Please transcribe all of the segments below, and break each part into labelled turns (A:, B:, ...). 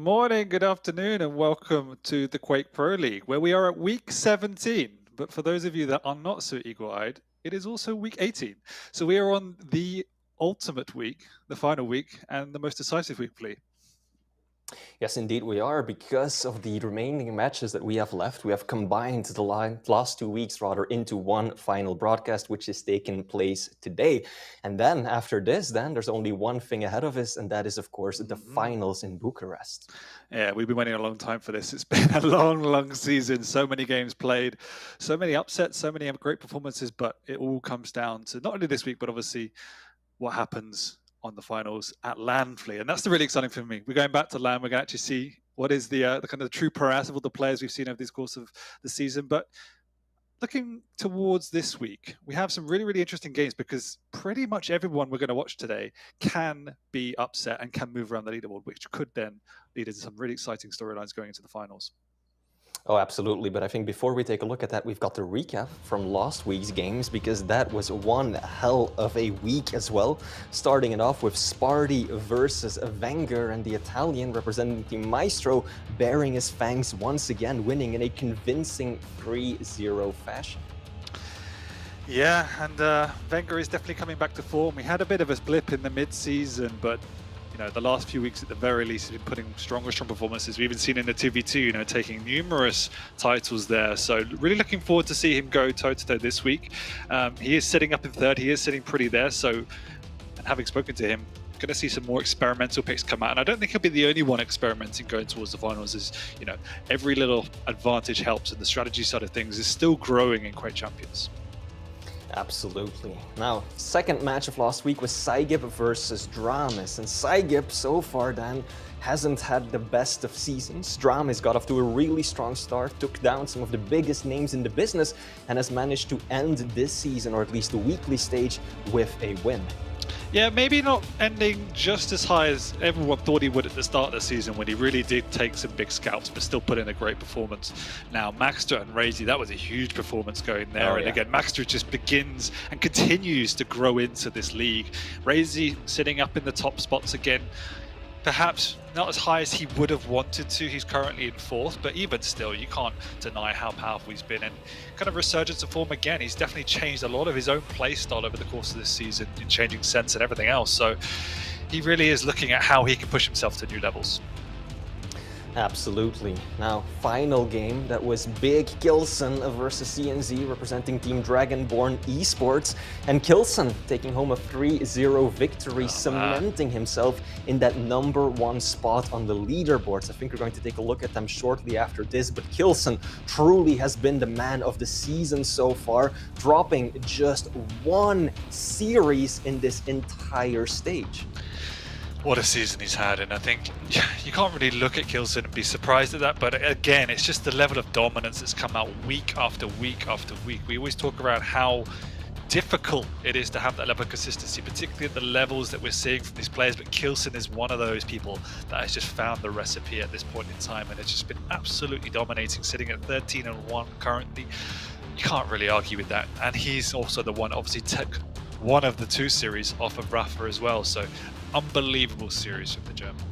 A: morning, good afternoon, and welcome to the Quake Pro League, where we are at week 17. But for those of you that are not so eagle-eyed, it is also week 18. So we are on the ultimate week, the final week, and the most decisive week, please.
B: Yes, indeed we are. Because of the remaining matches that we have left, we have combined the last 2 weeks into one final broadcast, which is taking place today. And then after this, there's only one thing ahead of us, and that is, of course, the finals in Bucharest.
A: Yeah, we've been waiting a long time for this. It's been a long season. So many games played, so many upsets, so many great performances, but it all comes down to not only this week, but obviously what happens on the finals at LAN Flea. And that's the really exciting for me. We're going back to LAN. We're going to actually see what is the kind of the true prowess of all the players we've seen over this course of the season. But looking towards this week, we have some really interesting games because pretty much everyone we're going to watch today can be upset and can move around the leaderboard, which could then lead into some really exciting storylines going into the finals.
B: Oh, absolutely. But I think before we take a look at that, we've got the recap from last week's games, because that was one hell of a week as well. Starting it off with Sparty versus Wenger, and the Italian representing Team Maestro bearing his fangs once again, winning in a convincing 3-0 fashion.
A: Yeah, and Wenger is definitely coming back to form. We had a bit of a blip in the mid-season, but the last few weeks at the very least have been putting strong performances. We've even seen in the 2v2, taking numerous titles there. So really looking forward to see him go toe-to-toe this week. He is sitting up in third. He is sitting pretty there. So, and having spoken to him, going to see some more experimental picks come out. And I don't think he'll be the only one experimenting going towards the finals. Every little advantage helps, and the strategy side of things is still growing in Quake Champions.
B: Absolutely. Now, second match of last week was Saigib versus Dramis, and Saigib so far then hasn't had the best of seasons. Dramis got off to a really strong start, took down some of the biggest names in the business, and has managed to end this season, or at least the weekly stage, with a win.
A: Yeah, maybe not ending just as high as everyone thought he would at the start of the season, when he really did take some big scalps, but still put in a great performance. Now, Maxter and Raisy, that was a huge performance going there.
B: Oh,
A: and
B: yeah.
A: Again, Maxter just begins and continues to grow into this league. Raisy sitting up in the top spots again. Perhaps not as high as he would have wanted to. He's currently in fourth, but even still, you can't deny how powerful he's been. And kind of resurgence of form again. He's definitely changed a lot of his own play style over the course of this season, in changing sense and everything else. So he really is looking at how he can push himself to new levels.
B: Absolutely. Now, final game, that was Big Kilson versus CNZ, representing Team Dragonborn Esports, and Kilson taking home a 3-0 victory, cementing himself in that #1 spot on the leaderboards. I think we're going to take a look at them shortly after this, but Kilson truly has been the man of the season so far, dropping just one series in this entire stage.
A: What a season he's had, and I think you can't really look at Kilson and be surprised at that, but again, it's just the level of dominance that's come out week after week after week. We always talk about how difficult it is to have that level of consistency, particularly at the levels that we're seeing from these players, but Kilson is one of those people that has just found the recipe at this point in time, and it's just been absolutely dominating, sitting at 13-1 currently. You can't really argue with that, and he's also the one obviously took one of the 2 series off of Rapha as well, so unbelievable series from the German.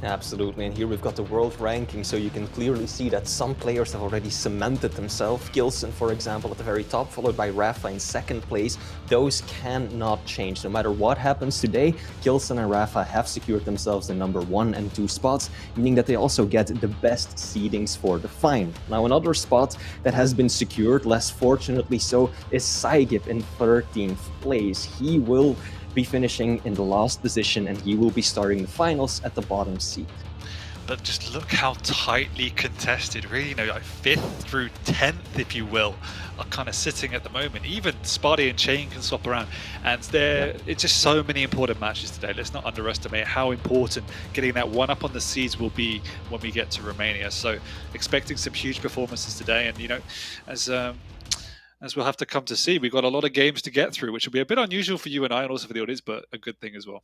B: Absolutely, and here we've got the world ranking, so you can clearly see that some players have already cemented themselves. Kilson, for example, at the very top, followed by Rapha in second place. Those cannot change. No matter what happens today, Kilson and Rapha have secured themselves the #1 and 2 spots, meaning that they also get the best seedings for the final. Now, another spot that has been secured, less fortunately so, is Saigib in 13th place. He will be finishing in the last position, and he will be starting the finals at the bottom seat.
A: But just look how tightly contested, really, like 5th through 10th, if you will, are kind of sitting at the moment. Even Sparty and Chain can swap around, and it's just so many important matches today. Let's not underestimate how important getting that one up on the seeds will be when we get to Romania. So expecting some huge performances today, and as we'll have to come to see, we've got a lot of games to get through, which will be a bit unusual for you and I, and also for the audience, but a good thing as well.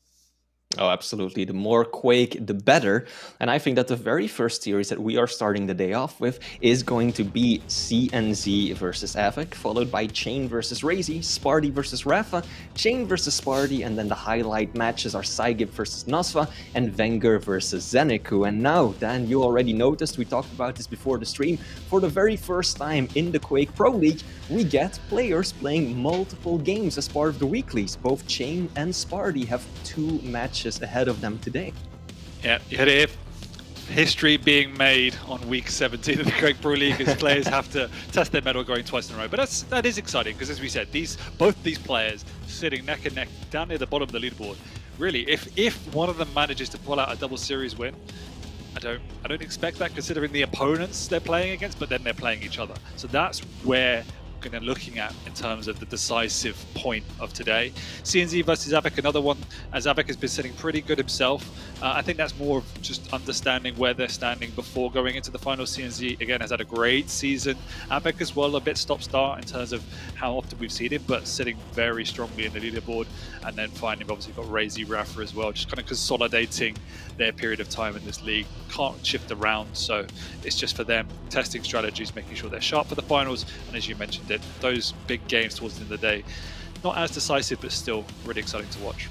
B: Oh, absolutely. The more Quake, the better. And I think that the very first series that we are starting the day off with is going to be CNZ versus Avec, followed by Chain versus Raisy, Sparty versus Rapha, Chain versus Sparty, and then the highlight matches are Saigib versus Nosfa, and Wenger versus Zeniku. And now, Dan, you already noticed, we talked about this before the stream, for the very first time in the Quake Pro League, we get players playing multiple games as part of the weeklies. Both Chain and Sparty have 2 matches ahead of them today.
A: Yeah, you heard it here. History being made on week 17 of the Quake Pro League as players have to test their mettle going twice in a row. But that is exciting because, as we said, both these players sitting neck and neck down near the bottom of the leaderboard. Really, if one of them manages to pull out a double series win, I don't expect that considering the opponents they're playing against, but then they're playing each other. So that's where we're looking at in terms of the decisive point of today. CNZ versus Avec, another one, as Avec has been sitting pretty good himself. I think that's more of just understanding where they're standing before going into the final. CNZ, again, has had a great season. Avec as well, a bit stop-start in terms of how often we've seen him, but sitting very strongly in the leaderboard. And then finally, obviously, got Raisy, Rapha as well, just kind of consolidating their period of time in this league. Can't shift around, so it's just for them testing strategies, making sure they're sharp for the finals. And as you mentioned, those big games towards the end of the day, not as decisive, but still really exciting to watch.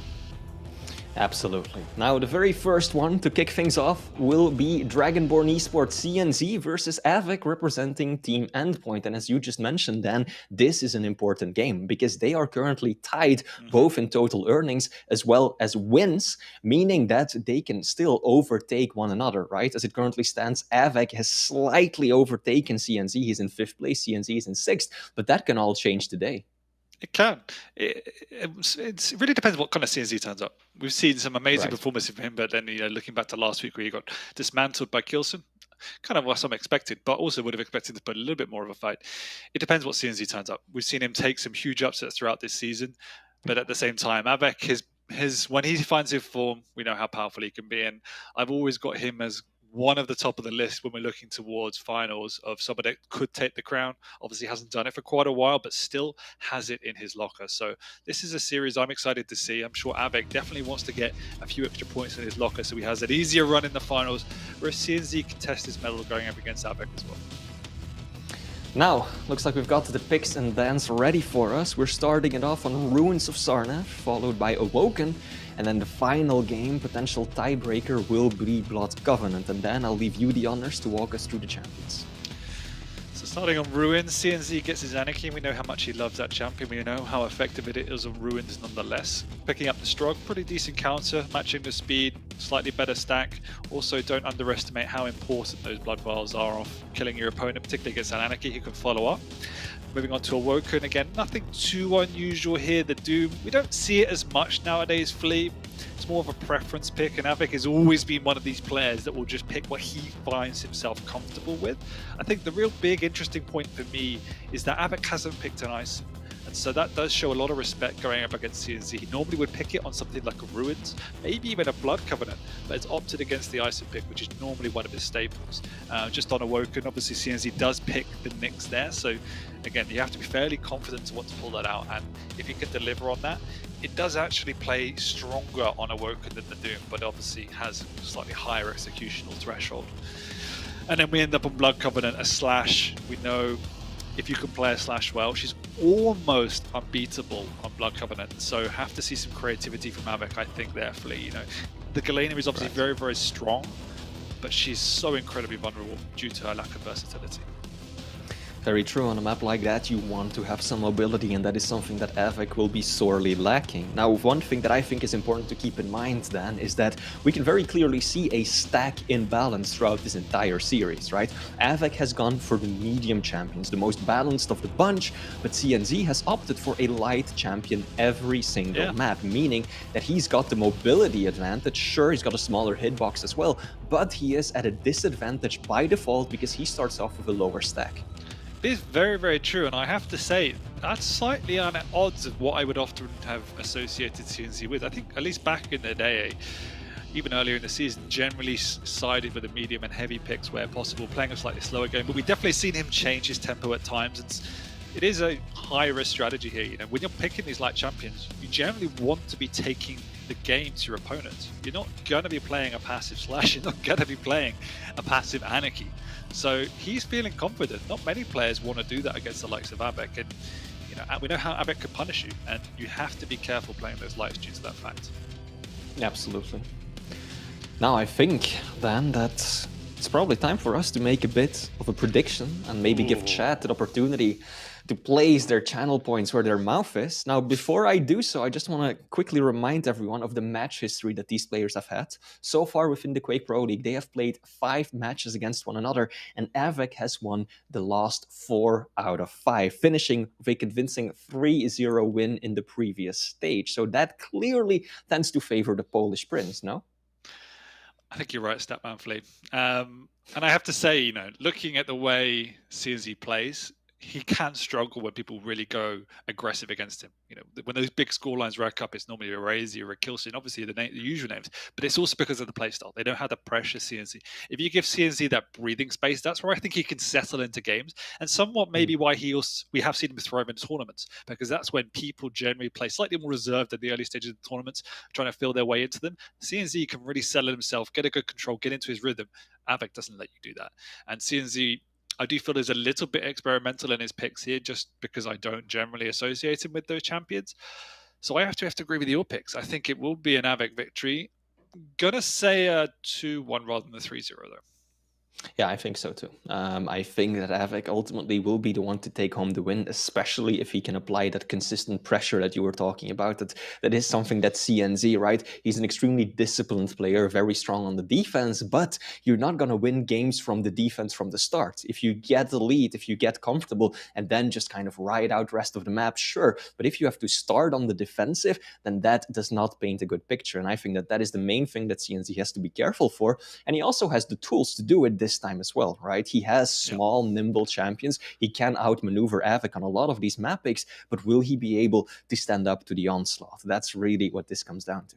B: Absolutely. Now, the very first one to kick things off will be Dragonborn Esports CNZ versus Avec, representing Team Endpoint. And as you just mentioned, Dan, this is an important game because they are currently tied both in total earnings as well as wins, meaning that they can still overtake one another, right? As it currently stands, Avec has slightly overtaken CNZ. He's in 5th place, CNZ is in 6th, but that can all change today.
A: It can. It really depends what kind of CNZ turns up. We've seen some amazing performances from him, but then looking back to last week where he got dismantled by Kilson, kind of what some expected, but also would have expected to put a little bit more of a fight. It depends what CNZ turns up. We've seen him take some huge upsets throughout this season, but at the same time, Avec, when he finds his form, we know how powerful he can be, and I've always got him as one of the top of the list when we're looking towards finals of somebody that could take the crown. Obviously hasn't done it for quite a while, but still has it in his locker. So this is a series I'm excited to see. I'm sure Avec definitely wants to get a few extra points in his locker so he has an easier run in the finals, whereas CNZ can test his mettle going up against Avec as well.
B: Now, looks like we've got the picks and bans ready for us. We're starting it off on Ruins of Sarnath, followed by Awoken, and then the final game, potential tiebreaker, will be Blood Covenant. And then I'll leave you the honors to walk us through the champions.
A: So starting on Ruins, CNZ gets his Anakin. We know how much he loves that champion. We know how effective it is on Ruins nonetheless. Picking up the Strog, pretty decent counter, matching the speed, slightly better stack. Also, don't underestimate how important those blood vials are of killing your opponent, particularly against an Anarchy who can follow up. Moving on to Awoken, again, nothing too unusual here. The Doom, we don't see it as much nowadays, Flea. It's more of a preference pick, and Avec has always been one of these players that will just pick what he finds himself comfortable with. I think the real big interesting point for me is that Avec hasn't picked an Ice. And so that does show a lot of respect going up against CNZ. He normally would pick it on something like a Ruins, maybe even a Blood Covenant, but it's opted against the Ice pick, which is normally one of his staples. Just on Awoken, obviously CNZ does pick the Nyx there, so again, you have to be fairly confident to want to pull that out, and if you can deliver on that, it does actually play stronger on Awoken than the Doom, but obviously has a slightly higher executional threshold. And then we end up on Blood Covenant, a Slash. We know if you can play a Slash well, she's almost unbeatable on Blood Covenant, so have to see some creativity from Avec, I think, there, Flea. The Galena is obviously very, very strong, but she's so incredibly vulnerable due to her lack of versatility.
B: Very true. On a map like that, you want to have some mobility, and that is something that Avec will be sorely lacking. Now, one thing that I think is important to keep in mind, then, is that we can very clearly see a stack imbalance throughout this entire series, right? Avec has gone for the medium champions, the most balanced of the bunch, but CNZ has opted for a light champion every single map, meaning that he's got the mobility advantage. Sure, he's got a smaller hitbox as well, but he is at a disadvantage by default because he starts off with a lower stack.
A: It is very, very true, and I have to say, that's slightly on odds of what I would often have associated CNZ with. I think, at least back in the day, even earlier in the season, generally sided with the medium and heavy picks where possible, playing a slightly slower game, but we've definitely seen him change his tempo at times. It is a high-risk strategy here. When you're picking these light champions, you generally want to be taking the game to your opponent. You're not going to be playing a passive Slash. You're not going to be playing a passive Anarchy. So he's feeling confident. Not many players want to do that against the likes of Avec. And we know how Avec could punish you, and you have to be careful playing those lights due to that fact.
B: Absolutely. Now I think then that it's probably time for us to make a bit of a prediction and maybe give chat an opportunity to place their channel points where their mouth is. Now, before I do so, I just want to quickly remind everyone of the match history that these players have had. So far within the Quake Pro League, they have played 5 matches against one another, and Avec has won the last 4 out of 5, finishing with a convincing 3-0 win in the previous stage. So that clearly tends to favor the Polish Prince, no?
A: I think you're right, Statman Flea. And I have to say, looking at the way CNZ plays, he can struggle when people really go aggressive against him. When those big scorelines rack up, it's normally a Raisy or a Killsin, obviously the usual names, but it's also because of the playstyle. They know how to pressure CNZ. If you give CNZ that breathing space, that's where I think he can settle into games, and somewhat maybe why we have seen him thrive in tournaments, because that's when people generally play slightly more reserved at the early stages of the tournaments, trying to feel their way into them. CNZ can really settle himself, get a good control, get into his rhythm. Avec doesn't let you do that, and CNZ, I do feel there's a little bit experimental in his picks here, just because I don't generally associate him with those champions. So I have to agree with your picks. I think it will be an Avec victory. Gonna say a 2-1 rather than a 3-0 though.
B: Yeah, I think so too. I think that Avec ultimately will be the one to take home the win, especially if he can apply that consistent pressure that you were talking about. That is something that CNZ, right? He's an extremely disciplined player, very strong on the defense, but you're not going to win games from the defense from the start. If you get the lead, if you get comfortable, and then just kind of ride out the rest of the map, sure. But if you have to start on the defensive, then that does not paint a good picture. And I think that is the main thing that CNZ has to be careful for. And he also has the tools to do it this time as well, right? He has small, nimble champions. He can outmaneuver Avec on a lot of these map picks, but will he be able to stand up to the onslaught? That's really what this comes down to.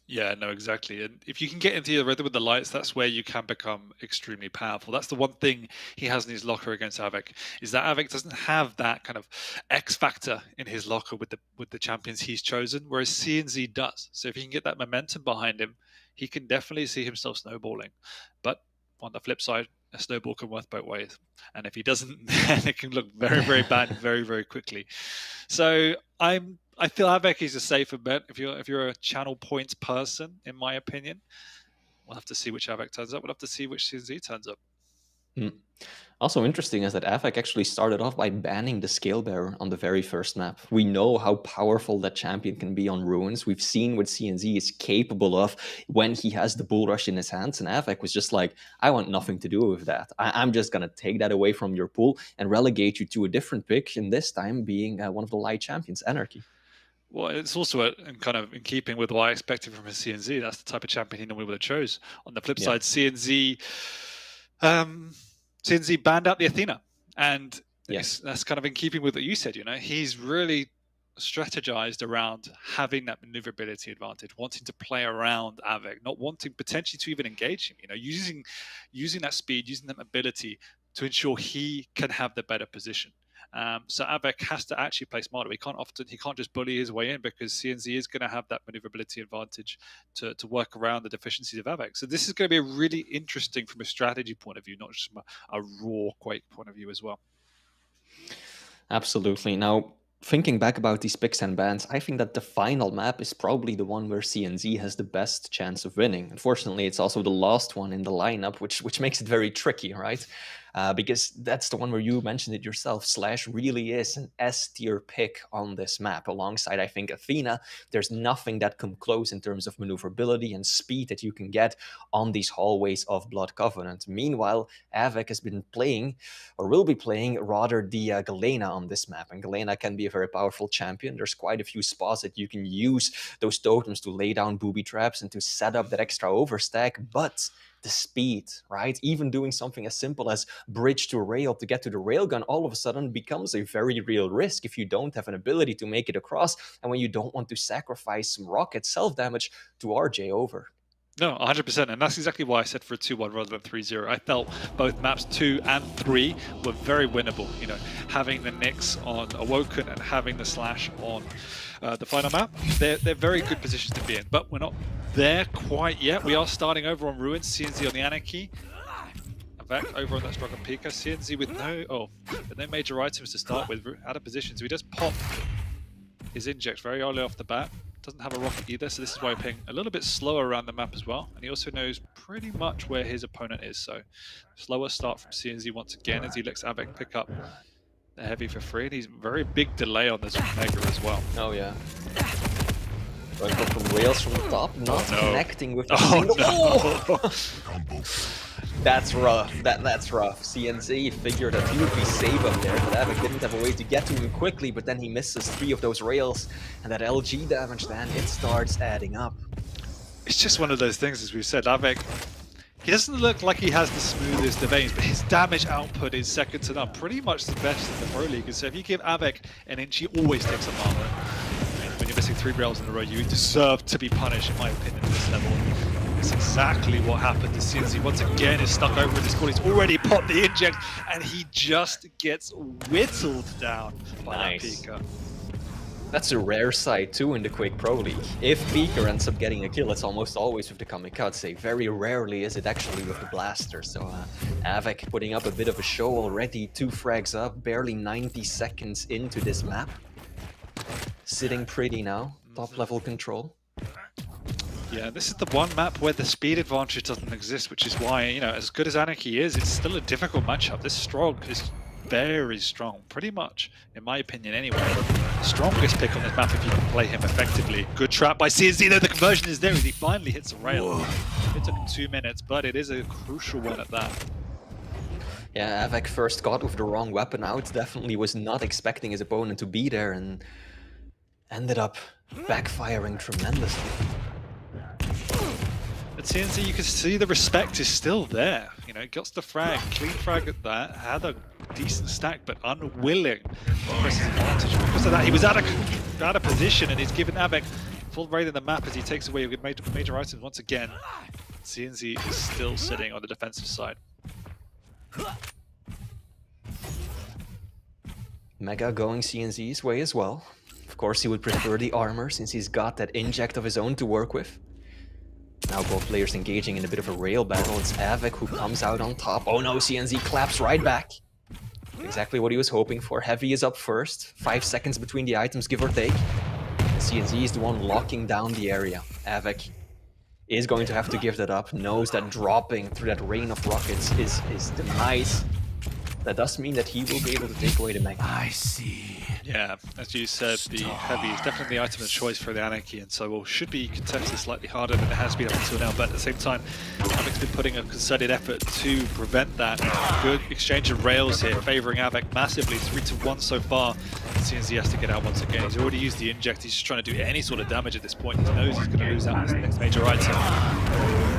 A: Yeah, no, exactly. And if you can get into the rhythm with the lights, that's where you can become extremely powerful. That's the one thing he has in his locker against Avec, is that Avec doesn't have that kind of X factor in his locker with the champions he's chosen, whereas CNZ does. So if he can get that momentum behind him, he can definitely see himself snowballing. But on the flip side, a snowball can work both ways. And if he doesn't, then it can look very, very bad very, very quickly. So I feel Avec is a safer bet if you're a channel points person, in my opinion. We'll have to see which Avec turns up. We'll have to see which CNZ turns up.
B: Also interesting is that Avec actually started off by banning the Scale Bearer on the very first map. We know how powerful that champion can be on Ruins. We've seen what CNZ is capable of when he has the Bull Rush in his hands, and Avec was just like, I want nothing to do with that. I'm just going to take that away from your pool and relegate you to a different pick, and this time being one of the light champions, Anarchy.
A: Well, it's also kind of in keeping with what I expected from his CNZ. That's the type of champion he normally would have chose. On the flip side, CNZ banned out the Athena, and that's kind of in keeping with what you said. He's really strategized around having that maneuverability advantage, wanting to play around Avec, not wanting potentially to even engage him. Using that speed, using that ability to ensure he can have the better position. So Avec has to actually play smarter. He can't just bully his way in, because CNZ is going to have that maneuverability advantage to work around the deficiencies of Avec. So this is going to be a really interesting from a strategy point of view, not just from a raw Quake point of view as well.
B: Absolutely. Now, thinking back about these picks and bans, I think that the final map is probably the one where CNZ has the best chance of winning. Unfortunately, it's also the last one in the lineup, which makes it very tricky, right? Because that's the one where you mentioned it yourself. Slash really is an S-tier pick on this map. Alongside, I think, Athena, there's nothing that comes close in terms of maneuverability and speed that you can get on these hallways of Blood Covenant. Meanwhile, Avec has been playing, or will be playing, rather the Galena on this map. And Galena can be a very powerful champion. There's quite a few spots that you can use those totems to lay down booby traps and to set up that extra overstack, but the speed, right? Even doing something as simple as bridge to rail to get to the railgun all of a sudden becomes a very real risk if you don't have an ability to make it across, and when you don't want to sacrifice some rocket self-damage to RJ over.
A: No, 100%, and that's exactly why I said for a 2-1 rather than 3-0. I felt both maps 2 and 3 were very winnable. You know, having the Nyx on Awoken and having the Slash on the final map, they're very good positions to be in. But we're not there quite yet. We are starting over on Ruins, CNZ on the Anarchy, Avec over on that Struggle Pika, CNZ with no major items to start with, out of position. So he does pop his inject very early off the bat. Doesn't have a rocket either, so this is why we're playing a little bit slower around the map as well. And he also knows pretty much where his opponent is, so slower start from CNZ once again as he lets Avec pick up the heavy for free. And he's very big delay on this Mega as well.
B: Oh yeah. Going from rails from the top, not connecting with the
A: single.
B: Oh! That's rough. That's rough. CNZ figured that he would be safe up there, but Avec didn't have a way to get to him quickly, but then he misses 3 of those rails, and that LG damage then, it starts adding up.
A: It's just one of those things, as we've said, Avec, he doesn't look like he has the smoothest of aims, but his damage output is second to none, pretty much the best in the Pro League. And so if you give Avec an inch, he always takes a mark. When you're missing 3 rails in a row, you deserve to be punished, in my opinion, at this level. That's exactly what happened to CNZ. Once again, is stuck over in this corner. He's already popped the inject, and he just gets whittled down by that Pika.
B: That's a rare sight too in the Quake Pro League. If Pika ends up getting a kill, it's almost always with the Kamikaze. Very rarely is it actually with the Blaster. So Avec putting up a bit of a show already. 2 frags up, barely 90 seconds into this map. Sitting pretty now, top level control.
A: Yeah, this is the one map where the speed advantage doesn't exist, which is why, you know, as good as Anarchy is, it's still a difficult matchup. This Strong is very strong, pretty much, in my opinion anyway. The strongest pick on this map if you can play him effectively. Good trap by CNZ, though the conversion is there as he finally hits a rail. It took him 2 minutes, but it is a crucial one at that.
B: Yeah, Avec first got with the wrong weapon out, definitely was not expecting his opponent to be there, and ended up backfiring tremendously.
A: At CNZ, you can see the respect is still there. You know, gets the frag, clean frag at that, had a decent stack, but unwilling to press his advantage. Because of that, he was out of position, and he's given Avec full raid in the map as he takes away major items once again. CNZ is still sitting on the defensive side.
B: Mega going CNZ's way as well. Of course, he would prefer the armor since he's got that inject of his own to work with. Now both players engaging in a bit of a rail battle. It's Avec who comes out on top. Oh no, CNZ claps right back. Exactly what he was hoping for. Heavy is up first. 5 seconds between the items, give or take. And CNZ is the one locking down the area. Avec is going to have to give that up. Knows that dropping through that rain of rockets is his demise. That does mean that he will be able to take away the Mega.
C: I see.
A: Yeah, as you said, the Heavy is definitely the item of choice for the Anarchy, and so should be contested slightly harder than it has been up until now, but at the same time, Avic's been putting a concerted effort to prevent that. Good exchange of rails here, favouring Avec massively, 3-1 so far. CNZ has to get out once again. He's already used the inject, he's just trying to do any sort of damage at this point. He knows he's going to lose out on his next major item.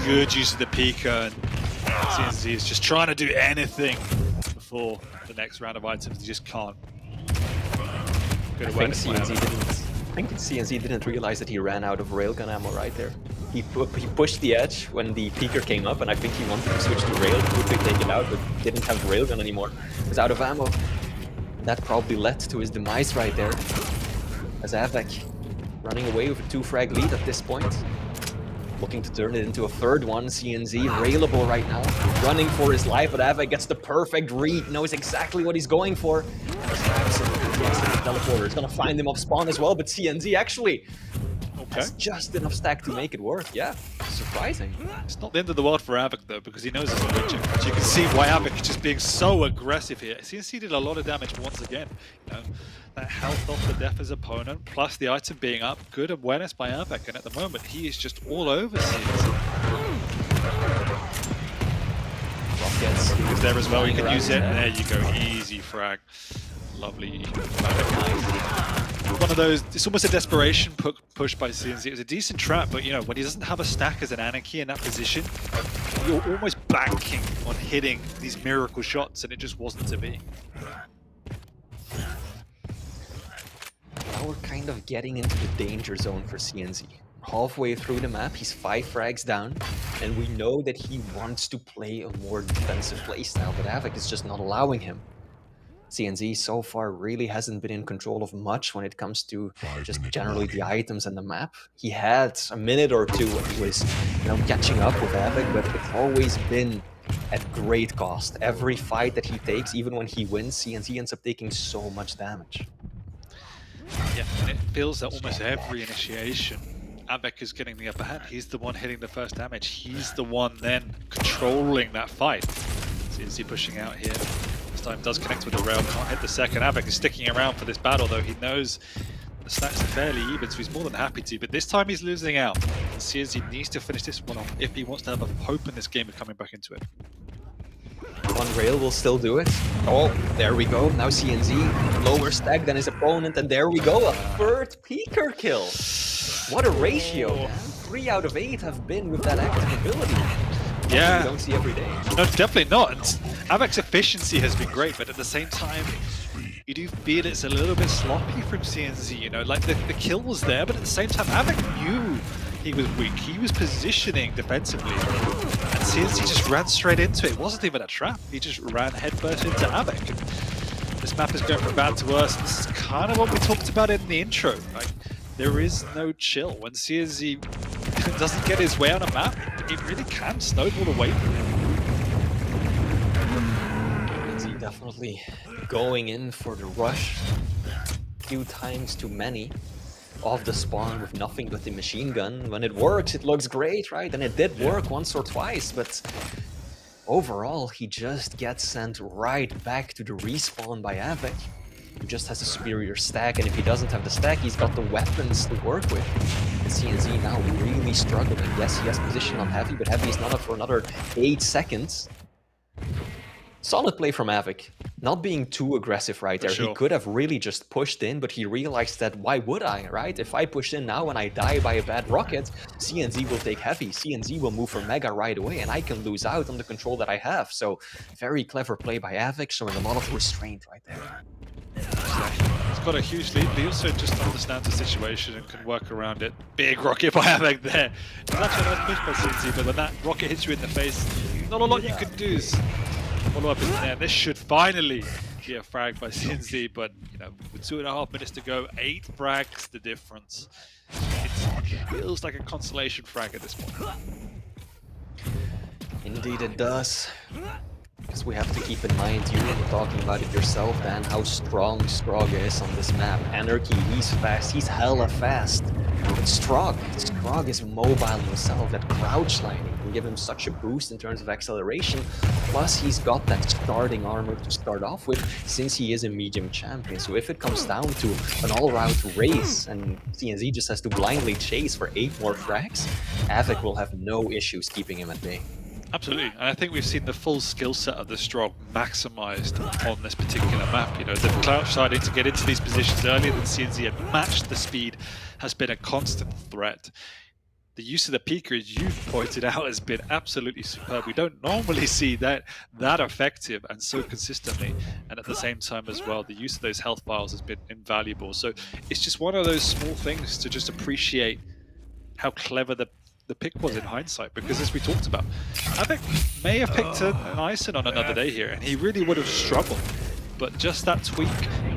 A: Good use of the Pika, and CNZ is just trying to do anything before the next round of items. He just can't.
B: I think CNZ didn't realize that he ran out of railgun ammo right there. He pushed the edge when the Peaker came up, and I think he wanted to switch to rail, quickly take it out, but didn't have railgun anymore. Was out of ammo. That probably led to his demise right there. As Avec running away with a 2-frag lead at this point. Looking to turn it into a third one. CNZ railable right now. Running for his life, but Avec gets the perfect read. Knows exactly what he's going for. Teleporter is gonna find him off spawn as well, but CNZ actually has just enough stack to make it work. Yeah, surprising.
A: It's not the end of the world for Avec though, because he knows it's a widget. So you can see why Avec is just being so aggressive here. CNC did a lot of damage once again. You know, that health off the death of his opponent, plus the item being up. Good awareness by Avec, and at the moment he is just all over CNC.
B: Rockets.
A: He was there as well, you can use it. There you go, easy frag. Lovely. One of those, it's almost a desperation push by CNZ. It was a decent trap, but you know, when he doesn't have a stack as an Anarchy in that position, you're almost banking on hitting these miracle shots, and it just wasn't to be.
B: Now we're kind of getting into the danger zone for CNZ. halfway through the map, he's 5 frags down, and we know that he wants to play a more defensive playstyle, but Avec is just not allowing him. CNZ so far really hasn't been in control of much when it comes to just generally the items and the map. He had a minute or two when he was, catching up with Avec, but it's always been at great cost. Every fight that he takes, even when he wins, CNZ ends up taking so much damage.
A: Yeah, and it feels that almost every initiation, Avec is getting the upper hand. He's the one hitting the first damage. He's the one then controlling that fight. CNZ pushing out here. This time does connect with the rail, can't hit the second. Avec is sticking around for this battle, though he knows the stats are fairly even, so he's more than happy to. But this time he's losing out. CNZ needs to finish this one off if he wants to have a hope in this game of coming back into it.
B: One rail will still do it. Oh, there we go. Now CNZ lower stack than his opponent, and there we go. A third peeker kill. What a ratio, man. 3 out of 8 have been with that active ability.
A: Yeah.
B: You don't see every day.
A: No, definitely not. And Avic's efficiency has been great, but at the same time, you do feel it's a little bit sloppy from CNZ, like the kill was there, but at the same time, Avec knew he was weak. He was positioning defensively, and CNZ just ran straight into it. It wasn't even a trap. He just ran headfirst into Avec. And this map is going from bad to worse. This is kind of what we talked about in the intro. Like, there is no chill. When CNZ doesn't get his way on a map, it really can snowball away from him.
B: CNZ definitely going in for the rush. A few times too many. Off the spawn with nothing but the machine gun. When it works, it looks great, right? And it did work once or twice, but overall, he just gets sent right back to the respawn by Avec, who just has a superior stack, and if he doesn't have the stack, he's got the weapons to work with. And CNZ now really struggling. Yes, he has position on Heavy, but Heavy is not up for another 8 seconds. Solid play from Avec. Not being too aggressive right there.
A: Sure.
B: He could have really just pushed in, but he realized that why would I, right? If I push in now and I die by a bad rocket, CNZ will take Heavy. CNZ will move for Mega right away, and I can lose out on the control that I have. So, very clever play by Avec, showing a lot of restraint right there.
A: He's got a huge lead, but he also just understands the situation and can work around it. Big rocket by Avec there. It's actually a nice push by CNZ, but when that rocket hits you in the face, not a lot you can do. Follow up in there. This should finally be a frag by CNZ, but with 2.5 minutes to go, 8 frags the difference. It feels like a consolation frag at this point.
B: Indeed it does. Because we have to keep in mind, you were talking about it yourself, Dan, how strong Strog is on this map. Anarchy, he's fast, he's hella fast. But Strog is mobile himself. That crouch sliding can give him such a boost in terms of acceleration. Plus, he's got that starting armor to start off with, since he is a medium champion. So if it comes down to an all-round race, and CNZ just has to blindly chase for 8 more frags, Avec will have no issues keeping him at bay.
A: Absolutely, and I think we've seen the full skill set of the Strog maximized on this particular map. The crouch sliding to get into these positions earlier than CNZ had matched the speed has been a constant threat. The use of the peeker, as you've pointed out, has been absolutely superb. We don't normally see that effective and so consistently, and at the same time as well, the use of those health vials has been invaluable. So it's just one of those small things to just appreciate how clever the pick was in hindsight, because as we talked about, Avec may have picked an Ison on another day here, and he really would have struggled. But just that tweak,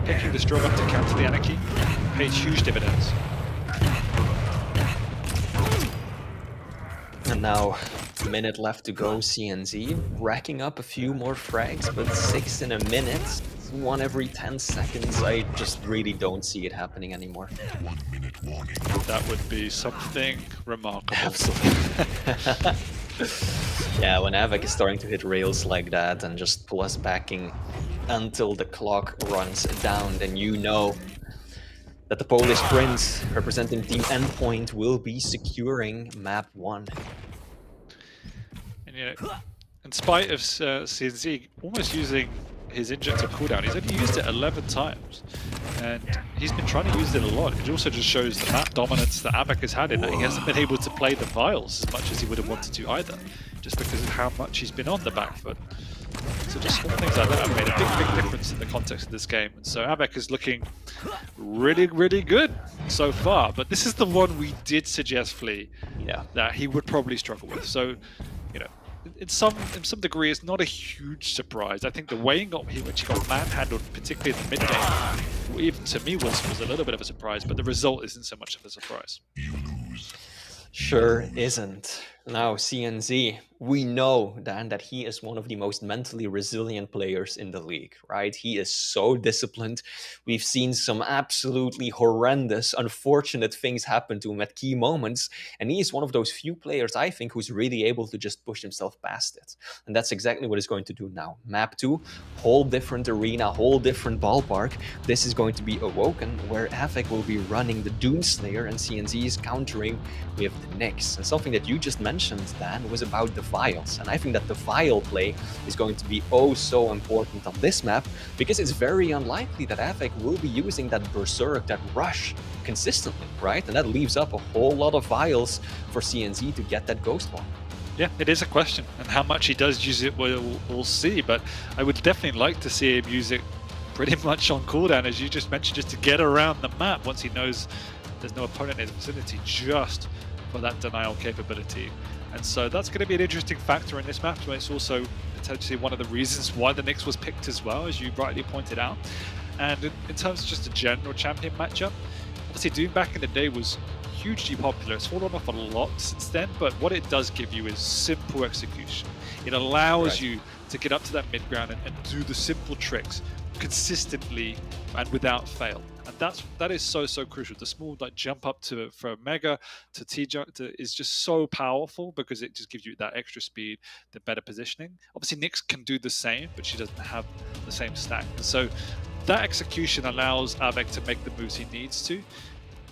A: picking the Strog up to counter the Anarchy, paid huge dividends.
B: And now, a minute left to go, CNZ, racking up a few more frags, but 6 in a minute, 1 every 10 seconds, I just really don't see it happening anymore.
C: 1 minute warning.
A: That would be something remarkable.
B: Absolutely. Yeah, when Avec is starting to hit rails like that and just pull us backing until the clock runs down, then you know that the Polish Prince, representing Team Endpoint, will be securing map 1.
A: And in spite of CNZ almost using his injector cooldown, he's only used it 11 times, and he's been trying to use it a lot. It also just shows the map dominance that Avec has had in that he hasn't been able to play the vials as much as he would have wanted to either, just because of how much he's been on the back foot. So just small things like that have made a big difference in the context of this game. And so Avec is looking really good so far. But this is the one we did suggest, Flea, that he would probably struggle with. So, you know, in some degree, it's not a huge surprise. I think the way which he got manhandled, particularly in the mid game, even to me was a little bit of a surprise. But the result isn't so much of a surprise.
B: Sure isn't. Now, CNZ, we know, Dan, that he is one of the most mentally resilient players in the league, right? He is so disciplined. We've seen some absolutely horrendous, unfortunate things happen to him at key moments, and he is one of those few players, I think, who's really able to just push himself past it. And that's exactly what he's going to do now. Map 2, whole different arena, whole different ballpark. This is going to be Awoken, where Avec will be running the Doomslayer, and CNZ is countering with the Nyx. And something that you just mentioned, Dan, was about the vials, and I think that the vial play is going to be oh so important on this map, because it's very unlikely that Avec will be using that berserk, that rush consistently, right? And that leaves up a whole lot of vials for CNZ to get that ghost wall.
A: Yeah, it is a question, and how much he does use it we'll see, but I would definitely like to see him use it pretty much on cooldown, as you just mentioned, just to get around the map once he knows there's no opponent in his vicinity, just for that denial capability. And so that's going to be an interesting factor in this map, but it's also potentially one of the reasons why the Nyx was picked as well, as you rightly pointed out. And in terms of just a general champion matchup, obviously Doom back in the day was hugely popular. It's fallen off a lot since then, but what it does give you is simple execution. It allows you to get up to that mid ground and do the simple tricks consistently and without fail. And that is so crucial. The small jump up from Mega to T jump is just so powerful, because it just gives you that extra speed, the better positioning. Obviously Nyx can do the same, but she doesn't have the same stack. And so that execution allows Avec to make the moves he needs to.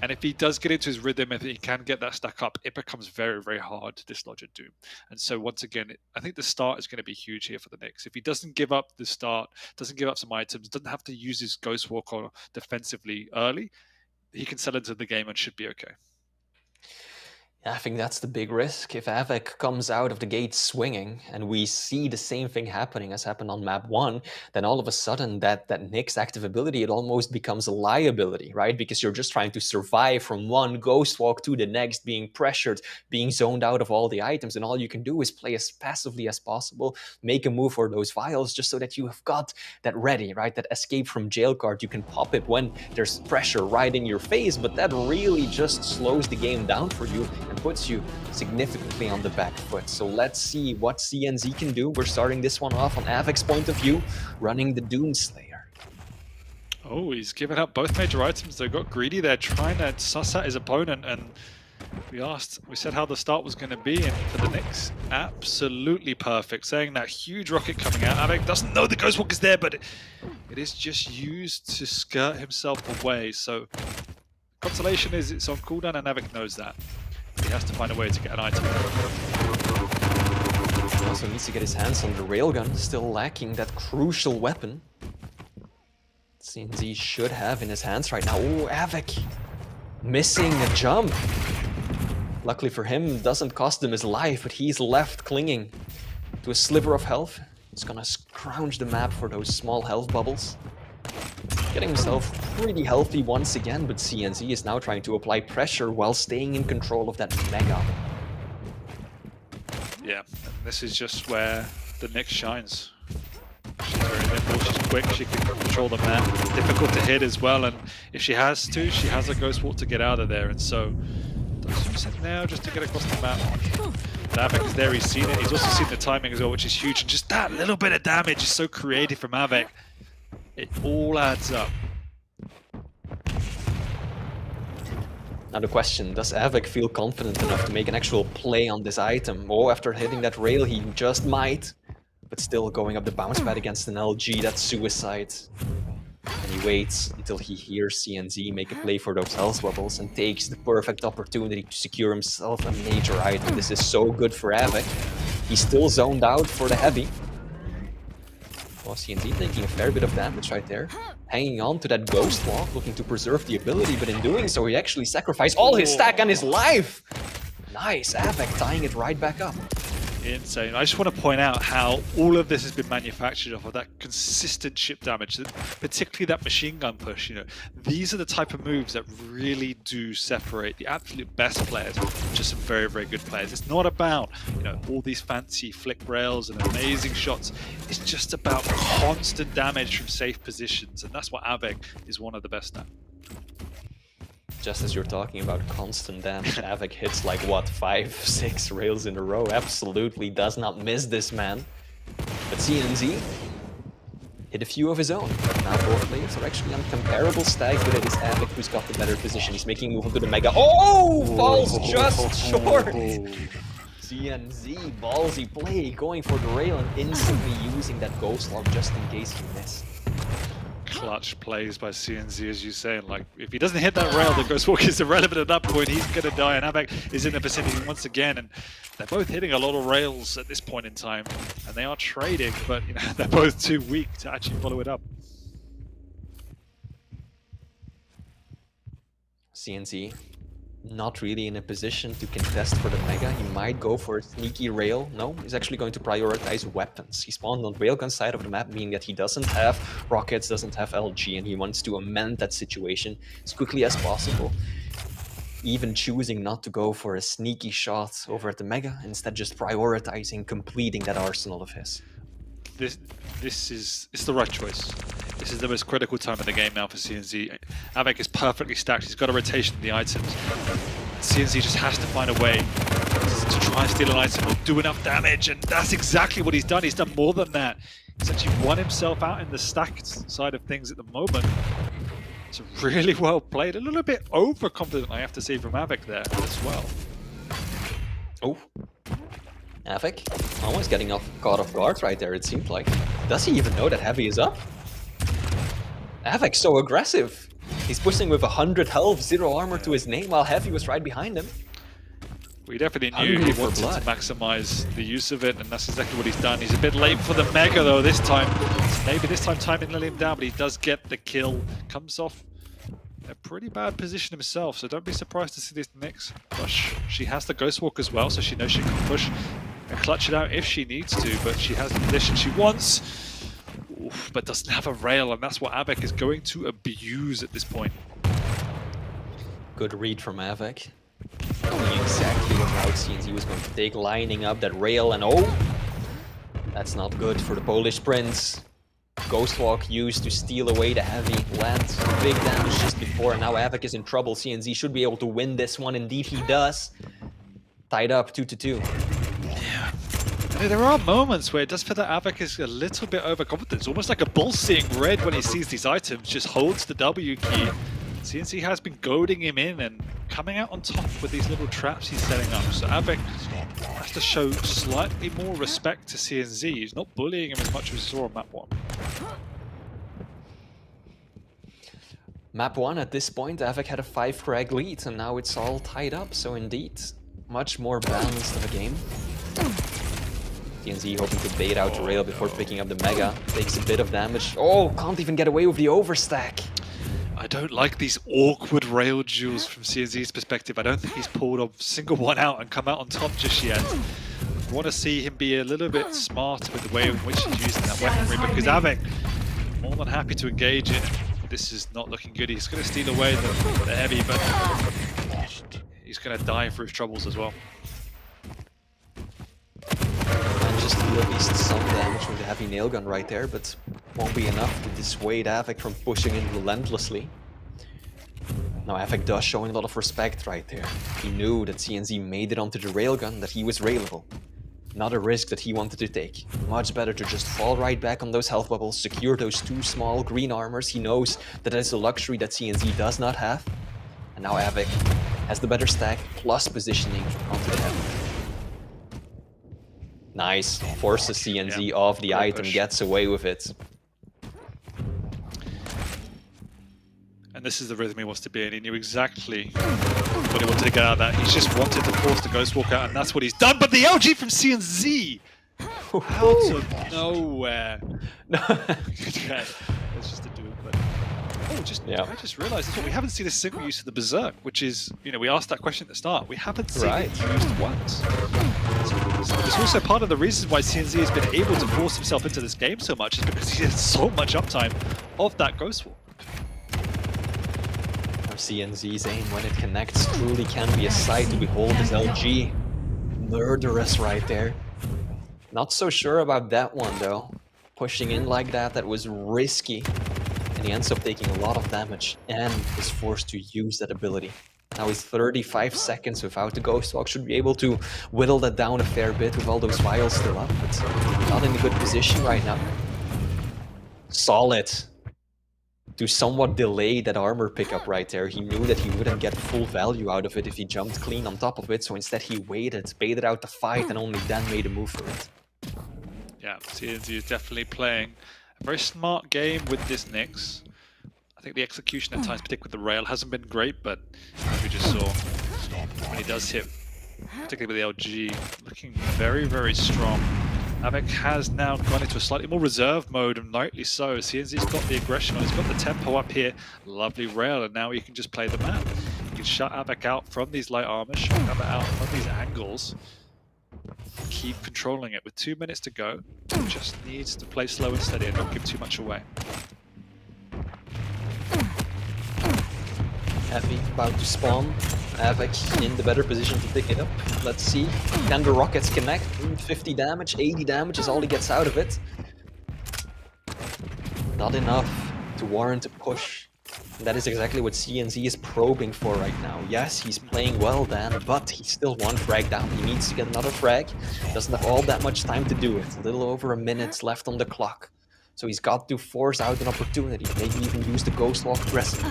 A: And if he does get into his rhythm, if he can get that stack up, it becomes very hard to dislodge a Doom. And so once again, I think the start is going to be huge here for the Nyx. If he doesn't give up the start, doesn't give up some items, doesn't have to use his Ghost Walker defensively early, he can settle into the game and should be okay.
B: I think that's the big risk. If Avec comes out of the gate swinging, and we see the same thing happening as happened on map 1, then all of a sudden that Nyx active ability, it almost becomes a liability, right? Because you're just trying to survive from one ghost walk to the next, being pressured, being zoned out of all the items, and all you can do is play as passively as possible, make a move for those vials, just so that you have got that ready, right? That escape from jail card. You can pop it when there's pressure right in your face, but that really just slows the game down for you and puts you significantly on the back foot. So let's see what CNZ can do. We're starting this one off on Avic's point of view, running the Doomslayer.
A: Oh, he's given up both major items. They got greedy. They're trying to suss out his opponent, and we said how the start was going to be, and for the Nyx, absolutely perfect. Saying that huge rocket coming out. Avec doesn't know the Ghost Walk is there, but it is just used to skirt himself away. So consolation is it's on cooldown, and Avec knows that. He has to find a way to get an item.
B: He also needs to get his hands on the railgun, still lacking that crucial weapon CNZ should have in his hands right now. Oh, Avec missing a jump. Luckily for him, it doesn't cost him his life, but he's left clinging to a sliver of health. He's gonna scrounge the map for those small health bubbles. Getting himself pretty healthy once again, but CNZ is now trying to apply pressure while staying in control of that Mega.
A: Yeah, and this is just where the Nyx shines. She's very nimble, she's quick, she can control the map. It's difficult to hit as well, and if she has to, she has a Ghost Walk to get out of there, and so does use it now just to get across the map. But Avec is there, he's seen it, he's also seen the timing as well, which is huge, and just that little bit of damage is so creative from Avec. It all adds up.
B: Now the question, does Avec feel confident enough to make an actual play on this item? Oh, after hitting that rail, he just might. But still going up the bounce pad against an LG, that's suicide. And he waits until he hears CNZ make a play for those health bubbles and takes the perfect opportunity to secure himself a major item. This is so good for Avec. He's still zoned out for the heavy. Well, CNZ taking a fair bit of damage right there. Hanging on to that Ghost Walk, looking to preserve the ability, but in doing so, he actually sacrificed all his stack and his life! Nice, Avec tying it right back up.
A: insane. I just want to point out how all of this has been manufactured off of that consistent chip damage, particularly that machine gun push. You know, these are the type of moves that really do separate the absolute best players from just some very, very good players. It's not about, you know, all these fancy flick rails and amazing shots. It's just about constant damage from safe positions, and that's what Avec is one of the best at.
B: Just as you're talking about constant damage, Avec hits like, what, 5, 6 rails in a row. Absolutely does not miss this man. But CNZ hit a few of his own. Now both players are actually on comparable stack, but it is Avec who's got the better position. He's making a move onto the Mega. Oh! Falls just short! CNZ, ballsy play, going for the rail and instantly using that Ghost Lock just in case he missed.
A: Clutch plays by CNZ, as you say. Like, if he doesn't hit that rail, the Ghost Walk is irrelevant at that point. He's going to die, and Avec is in the vicinity once again. And they're both hitting a lot of rails at this point in time, and they are trading, but you know, they're both too weak to actually follow it up.
B: CNZ not really in a position to contest for the Mega. He might go for a sneaky rail. No, he's actually going to prioritize weapons. He spawned on railgun side of the map, meaning that he doesn't have rockets, doesn't have LG, and he wants to amend that situation as quickly as possible. Even choosing not to go for a sneaky shot over at the Mega, instead just prioritizing completing that arsenal of his.
A: It's the right choice. This is the most critical time of the game now for CNZ. Avec is perfectly stacked. He's got a rotation in the items. CNZ just has to find a way to try and steal an item or do enough damage, and that's exactly what he's done. He's done more than that. He's actually won himself out in the stacked side of things at the moment. It's really well played. A little bit overconfident, I have to say, from Avec there as well.
B: Oh. Avec almost getting caught off guard right there, it seemed like. Does he even know that Heavy is up? Avec so aggressive. He's pushing with 100 health, 0 armor to his name, while Heavy was right behind him.
A: We definitely knew he wanted to maximize the use of it, and that's exactly what he's done. He's a bit late for the Mega though this time. Maybe this time timing let him down, but he does get the kill. Comes off a pretty bad position himself, so don't be surprised to see this next push. She has the Ghost Walk as well, so she knows she can push and clutch it out if she needs to, but she has the position she wants. Oof, but doesn't have a rail, and that's what Avec is going to abuse at this point.
B: Good read from Avec. Knowing exactly what route CNZ was going to take, lining up that rail, and oh! That's not good for the Polish Prince. Ghostwalk used to steal away the Heavy, lands big damage just before, and now Avec is in trouble. CNZ should be able to win this one, indeed he does. Tied up 2-2.
A: Yeah. I mean, there are moments where it does feel that Avec is a little bit overconfident. It's almost like a bull seeing red when he sees these items, just holds the W key. CNZ has been goading him in and coming out on top with these little traps he's setting up. So Avec has to show slightly more respect to CNZ. He's not bullying him as much as we saw on map 1.
B: Map 1 at this point, Avec had a 5 frag lead, and now it's all tied up, so indeed, much more balanced of a game. CNZ hoping to bait out the rail before picking up the Mega. Takes a bit of damage. Oh, can't even get away with the overstack.
A: I don't like these awkward rail duels from CNZ's perspective. I don't think he's pulled a single one out and come out on top just yet. I want to see him be a little bit smarter with the way in which he's using that weaponry, because Avec more than happy to engage it. This is not looking good. He's going to steal away the Heavy, but he's going to die for his troubles as well.
B: Just to do at least some damage from the Heavy nail gun right there, but won't be enough to dissuade Avec from pushing in relentlessly. Now Avec does showing a lot of respect right there. He knew that CNZ made it onto the railgun, that he was railable. Not a risk that he wanted to take. Much better to just fall right back on those health bubbles, secure those 2 small green armors. He knows that is a luxury that CNZ does not have. And now Avec has the better stack plus positioning onto the Heavy. Nice, forces CNZ off the item, gets away with it.
A: And this is the rhythm he wants to be in. He knew exactly what he wanted to get out of that. He's just wanted to force the Ghost Walk out, and that's what he's done. But the LG from CNZ! Out of nowhere. Okay, it's just a duel, but... Oh, I just realised this one. We haven't seen a single use of the Berserk, which is, you know, we asked that question at the start. We haven't seen it used once. It's also part of the reason why CNZ has been able to force himself into this game so much, is because he has so much uptime of that Ghost Walk.
B: Our CNZ's aim, when it connects, truly can be a sight to behold. His LG, murderous right there. Not so sure about that one though. Pushing in like that, that was risky. And he ends up taking a lot of damage and is forced to use that ability. Now he's 35 seconds without the Ghost Walk, should be able to whittle that down a fair bit with all those vials still up, but not in a good position right now. Solid. To somewhat delay that armor pickup right there. He knew that he wouldn't get full value out of it if he jumped clean on top of it, so instead he waited, baited out the fight, and only then made a move for it.
A: Yeah, CNZ is definitely playing a very smart game with this Nyx. I think the execution at times, particularly with the rail, hasn't been great, but as we just saw, when he does hit, particularly with the LG, looking very, very strong. Avec has now gone into a slightly more reserve mode, and rightly so. CNZ's got the aggression on, he's got the tempo up here, lovely rail, and now he can just play the map. He can shut Avec out from these light armor, shut Avec out from these angles, keep controlling it. With 2 minutes to go, he just needs to play slow and steady and not give too much away.
B: Heavy about to spawn. Avec in the better position to pick it up. Let's see. Can the rockets connect? 50 damage, 80 damage is all he gets out of it. Not enough to warrant a push. And that is exactly what CNZ is probing for right now. Yes, he's playing well then, but he's still one frag down. He needs to get another frag. Doesn't have all that much time to do it. A little over a minute left on the clock. So he's got to force out an opportunity. Maybe even use the Ghost Walk aggressively.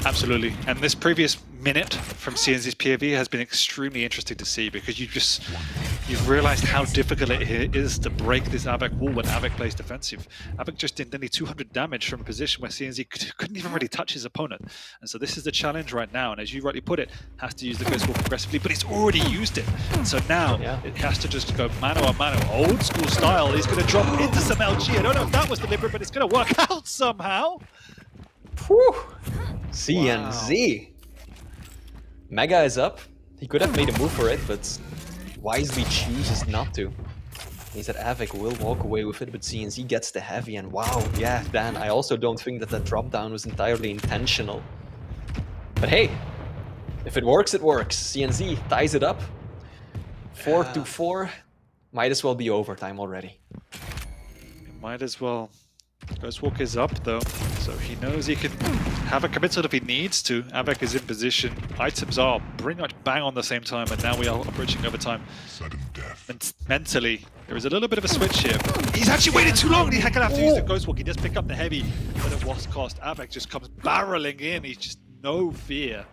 A: Absolutely, and this previous minute from CNZ's POV has been extremely interesting to see, because you've realized how difficult it is to break this Avec wall when Avec plays defensive. Avec just did nearly 200 damage from a position where CNZ couldn't even really touch his opponent, and so this is the challenge right now, and as you rightly put it, has to use the Ghost Walk aggressively, but he's already used it, and so now it has to just go mano a mano, old school style. He's going to drop into some LG. I don't know if that was deliberate, but it's going to work out somehow.
B: Whew. CNZ. Wow. Mega is up. He could have made a move for it, but wisely chooses not to. He said Avec will walk away with it, but CNZ gets the heavy, and wow, yeah, Dan, I also don't think that drop down was entirely intentional. But hey, if it works, it works. CNZ ties it up. 4-4. Might as well be overtime already.
A: It might as well. Ghost Walk is up though, so he knows he can have a committal if he needs to. Avec is in position. Items are pretty much bang on the same time, and now we are approaching overtime. Sudden death. And mentally, there is a little bit of a switch here. He's actually waited too long. He's going to have to use the Ghost Walk. He does pick up the heavy, but at what cost? Avec just comes barreling in. He's just no fear.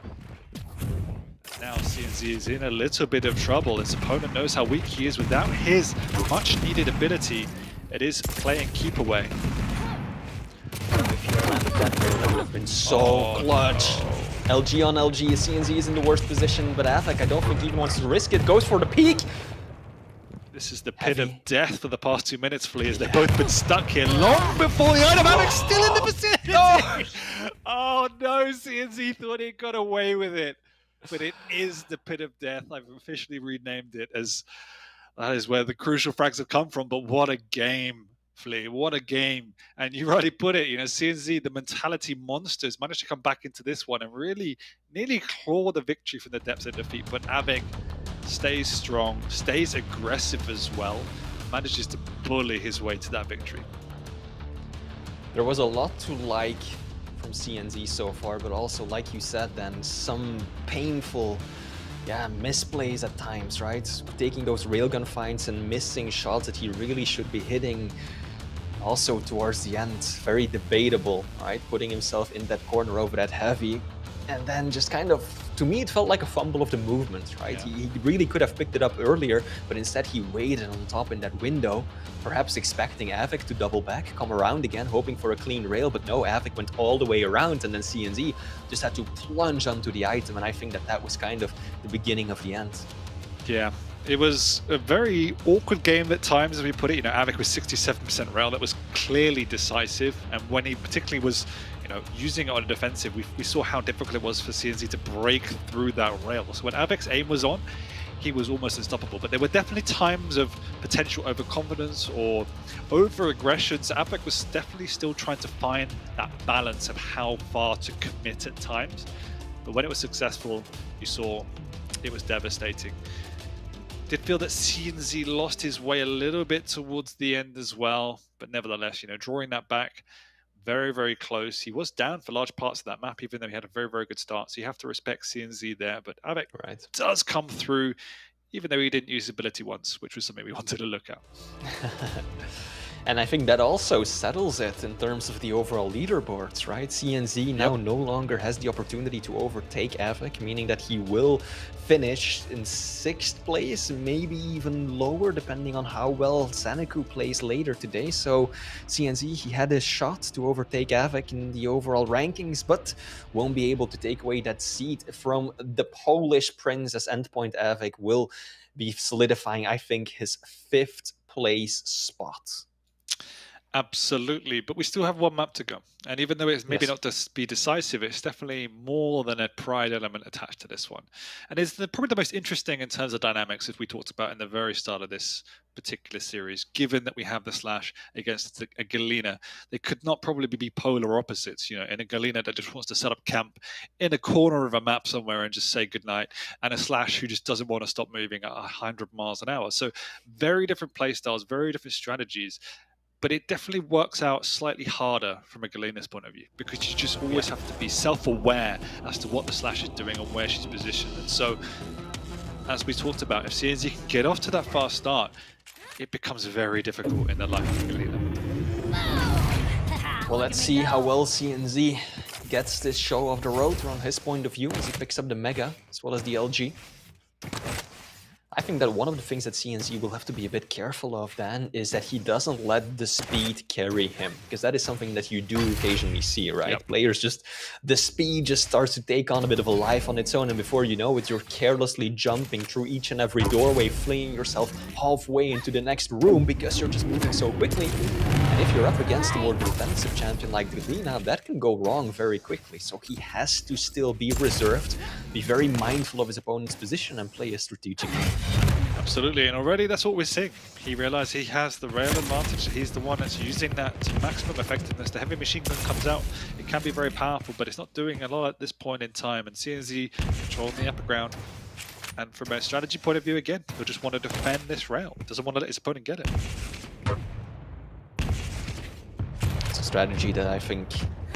A: Now CNZ is in a little bit of trouble. His opponent knows how weak he is. Without his much needed ability, it is playing keep away.
B: If you landed that there, that would have been so clutch. No. LG on LG, CNZ is in the worst position, but Avec, I don't think he even wants to risk it. Goes for the peak.
A: This is the pit of death for the past 2 minutes, Flea, as they've both been stuck here long before the item. Avec still in the vicinity. Oh no, CNZ thought he got away with it. But it is the pit of death. I've officially renamed it, as that is where the crucial frags have come from. But what a game, Flea, what a game. And you already put it, you know, CNZ, the mentality monsters, managed to come back into this one and really nearly claw the victory from the depths of defeat. But Avec stays strong, stays aggressive as well, manages to bully his way to that victory.
B: There was a lot to like from CNZ so far, but also, like you said, then some painful misplays at times, right? Taking those railgun finds and missing shots that he really should be hitting. Also towards the end, very debatable, right? Putting himself in that corner over that heavy, and then just kind of, to me, it felt like a fumble of the movement, right? Yeah. He really could have picked it up earlier, but instead he waited on top in that window, perhaps expecting Avec to double back, come around again, hoping for a clean rail, but no, Avec went all the way around, and then CNZ just had to plunge onto the item, and I think that was kind of the beginning of the end.
A: Yeah, it was a very awkward game at times, as we put it. You know, Avec was 67% rail. That was clearly decisive, and when he particularly was, you know, using it on a defensive, we saw how difficult it was for CNZ to break through that rail. So when Avic's aim was on, he was almost unstoppable. But there were definitely times of potential overconfidence or over-aggression. So Avec was definitely still trying to find that balance of how far to commit at times. But when it was successful, you saw it was devastating. Did feel that CNZ lost his way a little bit towards the end as well. But nevertheless, you know, drawing that back, very, very close. He was down for large parts of that map, even though he had a very, very good start. So you have to respect CNZ there. But Avec does come through, even though he didn't use his ability once, which was something we wanted to look at.
B: And I think that also settles it in terms of the overall leaderboards, right? CNZ now no longer has the opportunity to overtake Avec, meaning that he will finish in 6th place, maybe even lower, depending on how well Zeniku plays later today. So CNZ, he had a shot to overtake Avec in the overall rankings, but won't be able to take away that seat from the Polish prince, as endpoint Avec will be solidifying, I think, his 5th place spot.
A: Absolutely, but we still have one map to go. And even though it's maybe not to be decisive, it's definitely more than a pride element attached to this one. And it's probably the most interesting in terms of dynamics, as we talked about in the very start of this particular series, given that we have the Slash against a Galena. They could not probably be polar opposites, you know, in a Galena that just wants to set up camp in a corner of a map somewhere and just say goodnight, and a Slash who just doesn't want to stop moving at 100 miles an hour. So very different play styles, very different strategies. But it definitely works out slightly harder from a Galena's point of view, because you just always have to be self-aware as to what the Slash is doing and where she's positioned. And so, as we talked about, if CNZ can get off to that fast start, it becomes very difficult in the life of Galena.
B: Well, let's see how well CNZ gets this show off the road from his point of view as he picks up the Mega as well as the LG. I think that one of the things that CNZ will have to be a bit careful of then is that he doesn't let the speed carry him, because that is something that you do occasionally see, right? Players just, the speed just starts to take on a bit of a life on its own, and before you know it, you're carelessly jumping through each and every doorway, flinging yourself halfway into the next room because you're just moving so quickly. And if you're up against a more defensive champion like Galena, that can go wrong very quickly. So he has to still be reserved, be very mindful of his opponent's position, and play a strategic game.
A: Absolutely, and already that's what we're seeing. He realized he has the rail advantage. He's the one that's using that to maximum effectiveness. The heavy machine gun comes out. It can be very powerful, but it's not doing a lot at this point in time. And CNZ controlling the upper ground. And from a strategy point of view, again, he'll just want to defend this rail. Doesn't want to let his opponent get it.
B: It's a strategy that I think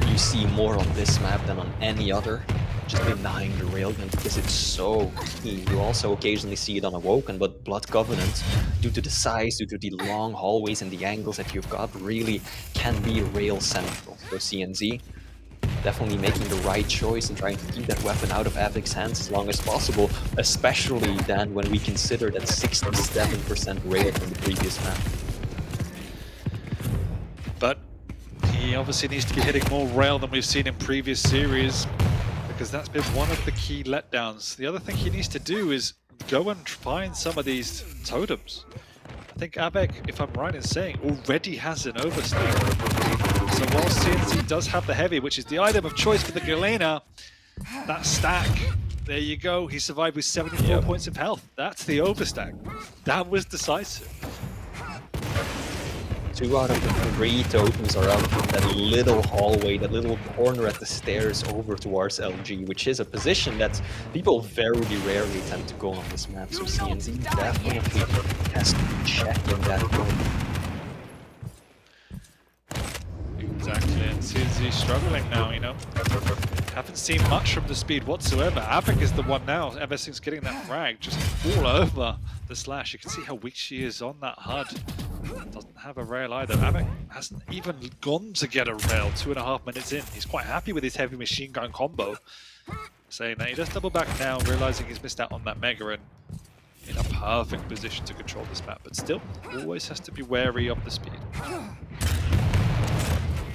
B: you see more on this map than on any other. Just denying the railgun because it's so key. You also occasionally see it on Awoken, but Blood Covenant, due to the size, due to the long hallways and the angles that you've got, really can be rail central. So CNZ definitely making the right choice and trying to keep that weapon out of Avic's hands as long as possible, especially then when we consider that 67% rail from the previous map.
A: But he obviously needs to be hitting more rail than we've seen in previous series, because that's been one of the key letdowns. The other thing he needs to do is go and find some of these totems. I think Avec, if I'm right in saying, already has an overstay. So while CNZ does have the heavy, which is the item of choice for the Galena, that stack, there you go. He survived with 74 points of health. That's the overstack. That was decisive.
B: 2 out of the 3 totems are out in that little hallway, that little corner at the stairs over towards LG, which is a position that people very rarely tend to go on this map. So CNZ definitely has to be checking that point.
A: Exactly, and CNZ struggling now, you know. Haven't seen much from the speed whatsoever. Avec is the one now, ever since getting that frag, just all over the Slash. You can see how weak she is on that HUD. Doesn't have a rail either. Avec hasn't even gone to get a rail 2.5 minutes in. He's quite happy with his heavy machine gun combo. Saying that he does double back now, realizing he's missed out on that Mega and in a perfect position to control this map. But still, always has to be wary of the speed.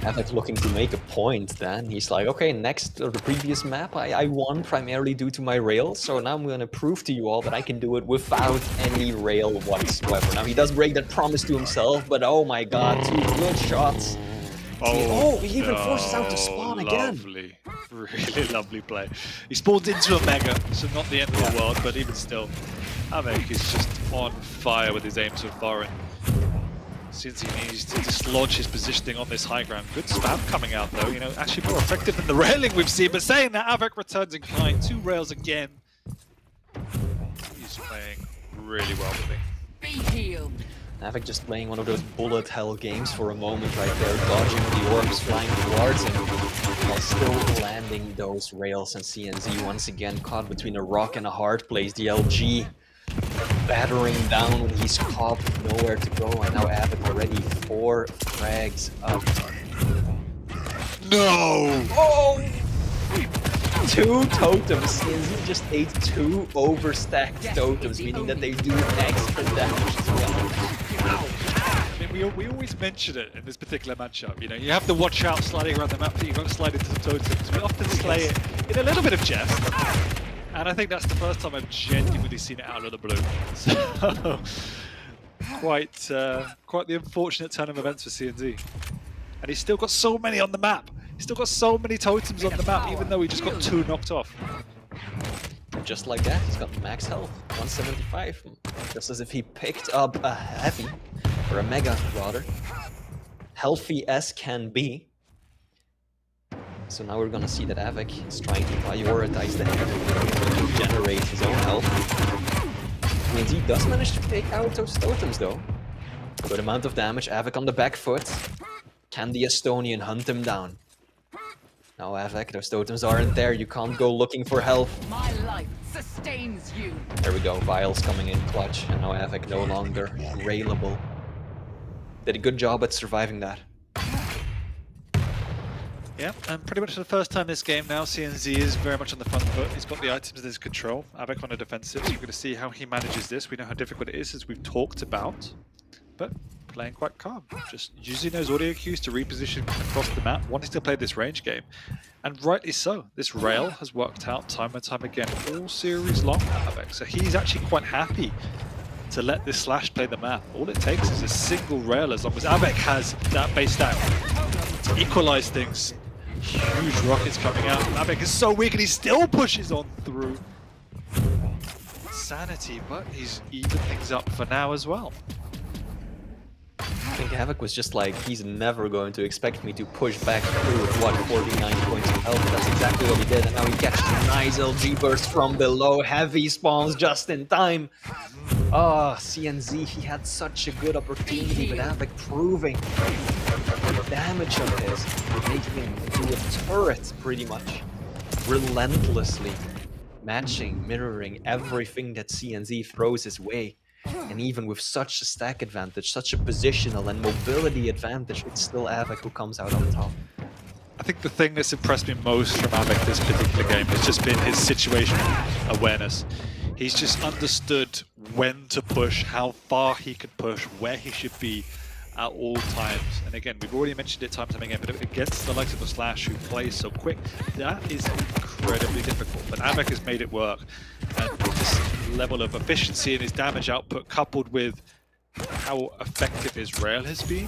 B: Avec looking to make a point then. He's like, okay, next or the previous map I won primarily due to my rail, so now I'm gonna prove to you all that I can do it without any rail whatsoever. Now he does break that promise to himself, but oh my god, 2 good shots. Oh, he even forces out to spawn again.
A: Really lovely play. He spawns into a Mega, so not the end of the world, but even still, Avec is just on fire with his aim so far, and since he needs to dislodge his positioning on this high ground. Good spam coming out though, you know, actually more effective than the railing we've seen, but saying that, Avec returns in kind, 2 rails again. He's playing really well with me.
C: Be healed.
B: Avec just playing one of those bullet hell games for a moment right there, dodging the orbs flying towards him, while still landing those rails. And CNZ once again caught between a rock and a hard place. The LG battering down when he's caught with nowhere to go, and now Avec already 4 frags up.
A: No!
B: Oh! 2 totems. CNZ just ate 2 overstacked totems, meaning that they do extra damage as well.
A: I mean, we always mention it in this particular matchup. You know, you have to watch out sliding around the map that you won't slide into the totems. We often slay it in a little bit of jest, and I think that's the first time I've genuinely seen it out of the blue. So, quite the unfortunate turn of events for CNZ. And he's still got so many on the map. He's still got so many totems on the map, even though he just got 2 knocked off.
B: Just like that, he's got max health, 175. Just as if he picked up a heavy, or a mega rather. Healthy as can be. So now we're gonna see that Avec is trying to prioritize the heavy to generate his own health. Means he does manage to take out those totems though. Good amount of damage, Avec on the back foot. Can the Estonian hunt him down? Now Avec, those totems aren't there, you can't go looking for health.
C: My life sustains you.
B: There we go, Vials coming in clutch, and now Avec no longer railable. Did a good job at surviving that.
A: Yeah, and pretty much for the first time this game now, CNZ is very much on the front foot. He's got the items in his control. Avec on the defensive, so we're going to see how he manages this. We know how difficult it is, as we've talked about, but playing quite calm. Just using those audio cues to reposition across the map, wanting to play this range game. And rightly so. This rail has worked out time and time again, all series long for Avec. So he's actually quite happy to let this Slash play the map. All it takes is a single rail, as long as Avec has that base stack to equalize things. Huge rockets coming out. Avec is so weak and he still pushes on through. Sanity, but he's even things up for now as well.
B: I think Avec was just like, he's never going to expect me to push back through with what, 49 points of health. That's exactly what he did, and now he catches a nice LG burst from below. Heavy spawns just in time. Ah, CNZ, he had such a good opportunity, but Avec proving the damage of his, making him into a turret pretty much. Relentlessly matching, mirroring everything that CNZ throws his way. And even with such a stack advantage, such a positional and mobility advantage, it's still Avec who comes out on top.
A: I think the thing that's impressed me most from Avec this particular game has just been his situational awareness. He's just understood when to push, how far he can push, where he should be at all times. And again, we've already mentioned it time and time again, but against the likes of the Slash who plays so quick, that is incredibly difficult. But Avec has made it work. And this level of efficiency in his damage output, coupled with how effective his rail has been,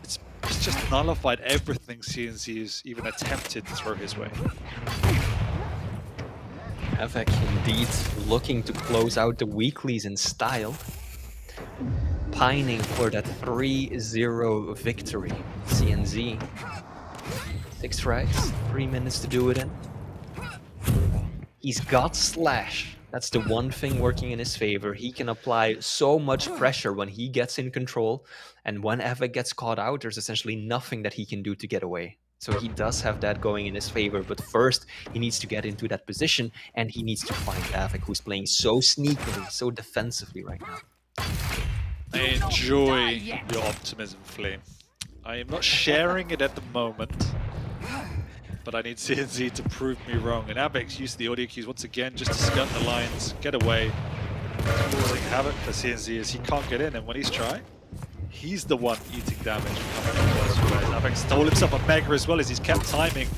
A: it's just nullified everything CNZ has even attempted to throw his way.
B: Avec indeed looking to close out the weeklies in style. Pining for that 3-0 victory. CNZ. 6 frags, 3 minutes to do it in. He's got Slash. That's the one thing working in his favor. He can apply so much pressure when he gets in control, and when Avec gets caught out, there's essentially nothing that he can do to get away. So he does have that going in his favor, but first he needs to get into that position, and he needs to find Avec, who's playing so sneakily, so defensively right now.
A: I enjoy your optimism, Flame. I am not sharing it at the moment, but I need CNZ to prove me wrong. And Avic's used the audio cues once again just to skirt the lines, get away, causing havoc for CNZ as he can't get in. And when he's trying, he's the one eating damage. Avec stole himself a Mega as well as he's kept timing.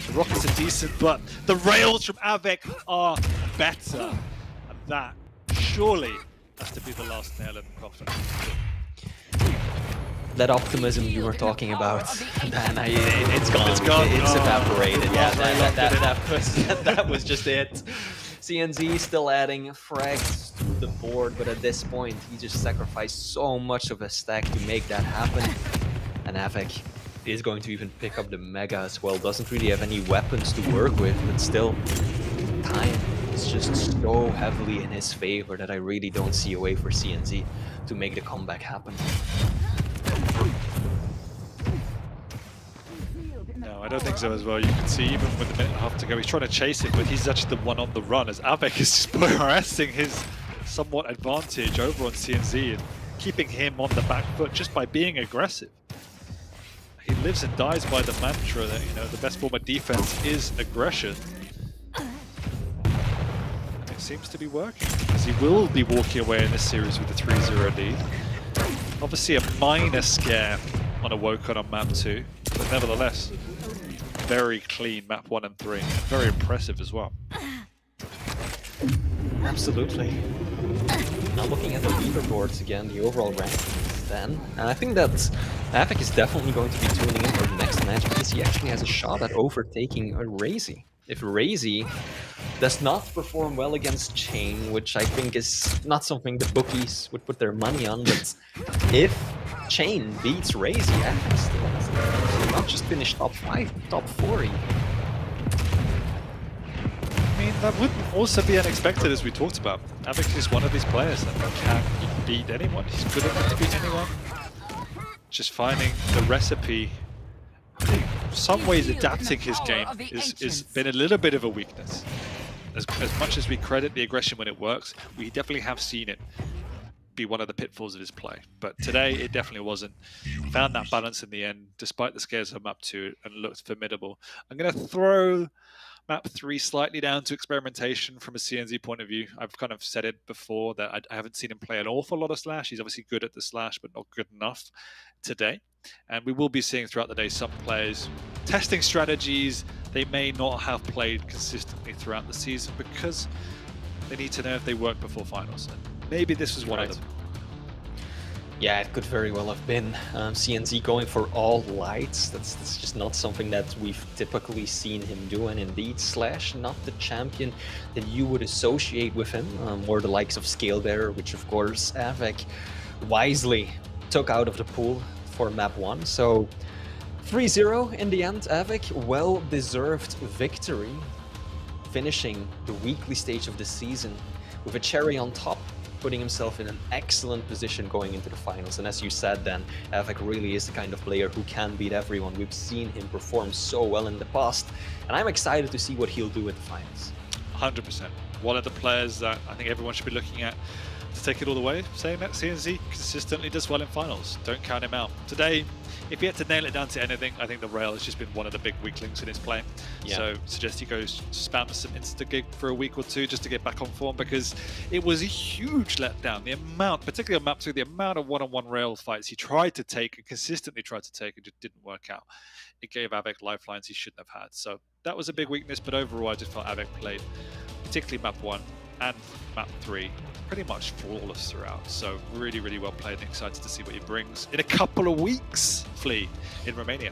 A: The rockets are decent, but the rails from Avec are better. And that surely has to be the last nail in the coffin.
B: that optimism you were talking about, Dan, it's gone. It's evaporated. Yeah, that was just it. CNZ still adding frags to the board, but at this point, he just sacrificed so much of his stack to make that happen. And Avec is going to even pick up the Mega as well. Doesn't really have any weapons to work with, but still, time is just so heavily in his favor that I really don't see a way for CNZ to make the comeback happen.
A: No, I don't think so as well. You can see even with a minute and a half to go, he's trying to chase it, but he's actually the one on the run as Avec is just harassing his somewhat advantage over on CNZ and keeping him on the back foot just by being aggressive. He lives and dies by the mantra that, you know, the best form of defense is aggression. And it seems to be working, because he will be walking away in this series with a 3-0 lead. Obviously a minor scare on a Woken on map 2, but nevertheless, very clean map 1 and 3. Very impressive as well.
B: Absolutely. Now looking at the leaderboards again, the overall rankings then, and I think that Avec is definitely going to be tuning in for the next match because he actually has a shot at overtaking a Raisy. If Raisy does not perform well against Chain, which I think is not something the bookies would put their money on, but if Chain beats Raisy, Avec still has a chance to not just finish top 5, but top 4 even.
A: I mean, that wouldn't also be unexpected, as we talked about. Avec is one of these players that can beat anyone. He's good enough to beat anyone. Just finding the recipe, in some ways adapting his game is been a little bit of a weakness. As much as we credit the aggression when it works, we definitely have seen it be one of the pitfalls of his play. But today, it definitely wasn't. Found that balance in the end, despite the scares of map 2, and looked formidable. I'm going to throw map 3 slightly down to experimentation from a CNZ point of view. I've kind of said it before that I haven't seen him play an awful lot of Slash. He's obviously good at the Slash, but not good enough today. And we will be seeing throughout the day some players testing strategies they may not have played consistently throughout the season because they need to know if they work before finals. And maybe this was one of them.
B: Yeah, it could very well have been. CNZ going for all lights. That's just not something that we've typically seen him do. And indeed, Slash, not the champion that you would associate with him. More the likes of Scalebearer, which of course Avec wisely took out of the pool for map 1. So 3-0 in the end, Avec, well-deserved victory. Finishing the weekly stage of the season with a cherry on top, putting himself in an excellent position going into the finals. And as you said then, Avec really is the kind of player who can beat everyone. We've seen him perform so well in the past, and I'm excited to see what he'll do in the finals.
A: 100%. One of the players that I think everyone should be looking at to take it all the way, saying that CNZ consistently does well in finals. Don't count him out. Today, if he had to nail it down to anything, I think the rail has just been one of the big weak links in his play. Yeah. So suggest he goes spam some insta-gig for a week or two just to get back on form, because it was a huge letdown. The amount, particularly on map 2, the amount of one-on-one rail fights he tried to take and consistently tried to take and just didn't work out. It gave Avec lifelines he shouldn't have had. So that was a big weakness, but overall I just felt Avec played, particularly map 1 and map 3, pretty much flawless throughout. So really, really well played, and excited to see what he brings in a couple of weeks, Flea, in Romania.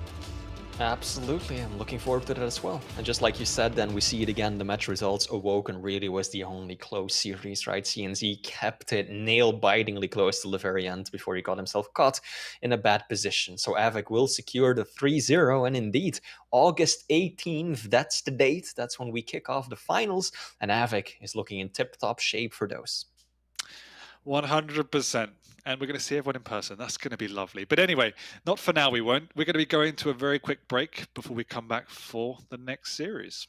B: Absolutely, I'm looking forward to that as well. And just like you said, then we see it again, the match results. Awoken really was the only close series, right? CNZ kept it nail-bitingly close till the very end before he got himself caught in a bad position. So Avec will secure the 3-0, and indeed, August 18th, that's the date. That's when we kick off the finals, and Avec is looking in tip-top shape for those.
A: 100%. And we're going to see everyone in person. That's going to be lovely. But anyway, not for now, we won't. We're going to be going to a very quick break before we come back for the next series.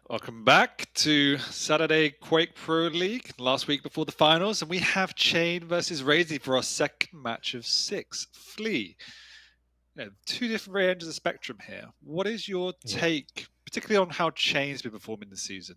A: Welcome back to Saturday Quake Pro League, last week before the finals, and we have Chain versus Raisy for our second match of 6. Flea, two different ends of the spectrum here. What is your take, particularly on how Chain's been performing this season?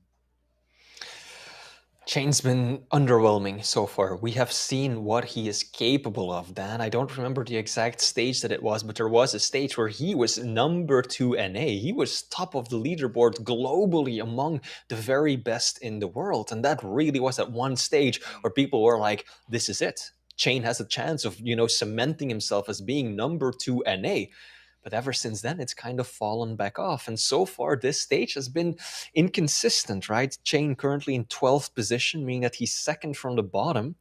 B: Chain's been underwhelming so far. We have seen what he is capable of, Dan. I don't remember the exact stage that it was, but there was a stage where he was number 2 NA. He was top of the leaderboard globally among the very best in the world. And that really was at one stage where people were like, this is it. Chain has a chance of, cementing himself as being number 2 NA. But ever since then, it's kind of fallen back off. And so far, this stage has been inconsistent, right? Chain currently in 12th position, meaning that he's second from the bottom.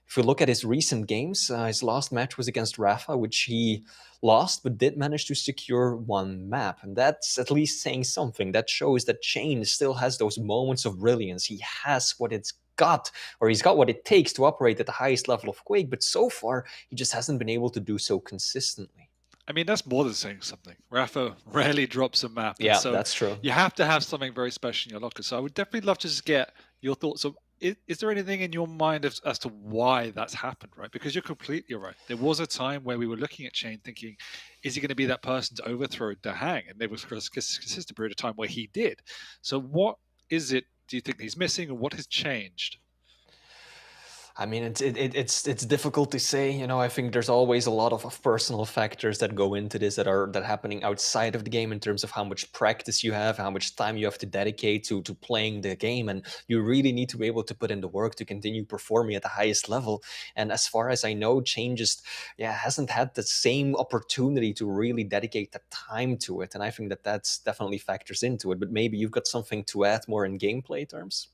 B: If we look at his recent games, his last match was against Rapha, which he lost, but did manage to secure 1 map. And that's at least saying something. That shows that Chain still has those moments of brilliance. He has what it's got, or he's got what it takes to operate at the highest level of Quake. But so far, he just hasn't been able to do so consistently.
A: I mean, that's more than saying something. Rapha rarely drops a map.
B: Yeah,
A: so
B: that's true.
A: You have to have something very special in your locker. So I would definitely love to just get your thoughts on, is there anything in your mind as to why that's happened, right? Because you're completely right. There was a time where we were looking at Chain thinking, is he going to be that person to overthrow Dahang? And there was a consistent period of time where he did. So what is it, do you think he's missing, or what has changed?
B: I mean, it's difficult to say. I think there's always a lot of personal factors that go into this that are happening outside of the game in terms of how much practice you have, how much time you have to dedicate to playing the game, and you really need to be able to put in the work to continue performing at the highest level. And as far as I know, Chain just hasn't had the same opportunity to really dedicate the time to it, and I think that's definitely factors into it. But maybe you've got something to add more in gameplay terms.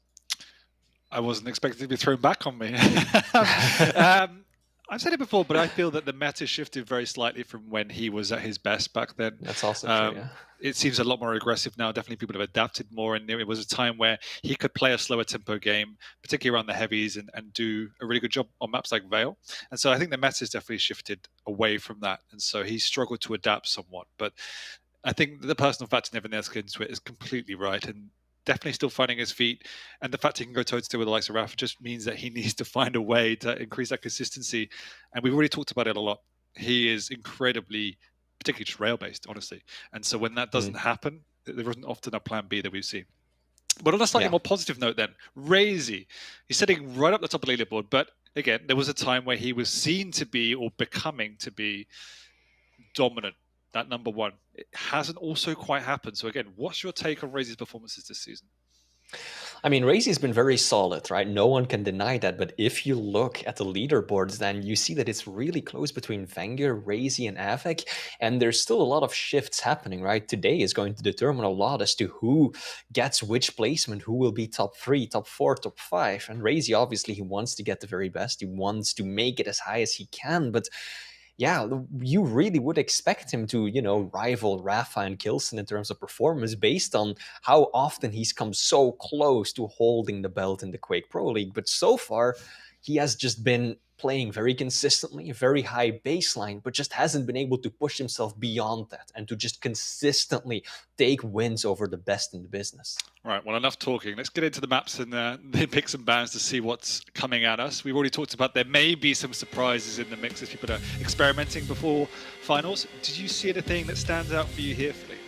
A: I wasn't expecting to be thrown back on me. I've said it before, but I feel that the meta shifted very slightly from when he was at his best back then.
B: That's also true, yeah.
A: It seems a lot more aggressive now. Definitely people have adapted more, and it was a time where he could play a slower tempo game, particularly around the heavies, and do a really good job on maps like Veil. And so I think the meta has definitely shifted away from that, and so he struggled to adapt somewhat. But I think the personal factor and everything else into it is completely right, and definitely still finding his feet, and the fact he can go toe-to-toe with the likes of Rapha just means that he needs to find a way to increase that consistency. And we've already talked about it a lot. He is incredibly, particularly just rail-based, honestly. And so when that doesn't happen, there isn't often a plan B that we've seen. But on a slightly more positive note then, Raisy, he's sitting right up the top of the leaderboard, but again, there was a time where he was seen to be, or becoming to be, dominant. That number 1. It hasn't also quite happened. So again, what's your take on Raisy's performances this season?
B: I mean, Raisy's been very solid, right? No one can deny that. But if you look at the leaderboards, then you see that it's really close between Wenger, Raisy, and Avec. And there's still a lot of shifts happening, right? Today is going to determine a lot as to who gets which placement, who will be top 3, top 4, top 5. And Raisy, obviously, he wants to get the very best. He wants to make it as high as he can. But yeah, you really would expect him to, rival Rapha and Kilson in terms of performance based on how often he's come so close to holding the belt in the Quake Pro League. But so far, he has just been playing very consistently, a very high baseline, but just hasn't been able to push himself beyond that and to just consistently take wins over the best in the business.
A: Right, well, enough talking. Let's get into the maps and the picks and bans to see what's coming at us. We've already talked about there may be some surprises in the mix as people are experimenting before finals. Did you see anything that stands out for you here, Flea?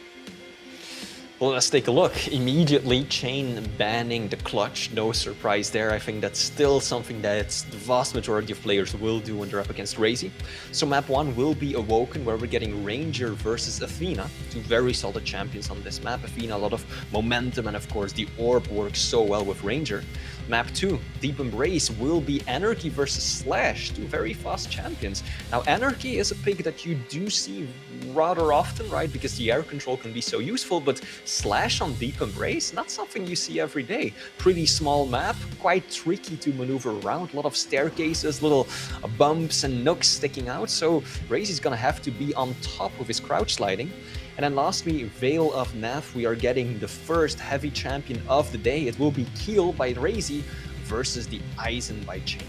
B: Well, let's take a look. Immediately, Chain banning the clutch. No surprise there. I think that's still something that the vast majority of players will do when they're up against Raisy. So map 1 will be Awoken, where we're getting Ranger versus Athena. 2 very solid champions on this map. Athena, a lot of momentum, and of course the orb works so well with Ranger. Map 2, Deep Embrace, will be Anarchy versus Slash, 2 very fast champions. Now, Anarchy is a pick that you do see rather often, right? Because the air control can be so useful, but Slash on Deep Embrace, not something you see every day. Pretty small map, quite tricky to maneuver around, a lot of staircases, little bumps and nooks sticking out, so Raisy's gonna have to be on top of his crouch sliding. And then lastly, Veil of Nav, we are getting the first heavy champion of the day. It will be Keel by Raisy versus the Eisen by Chain.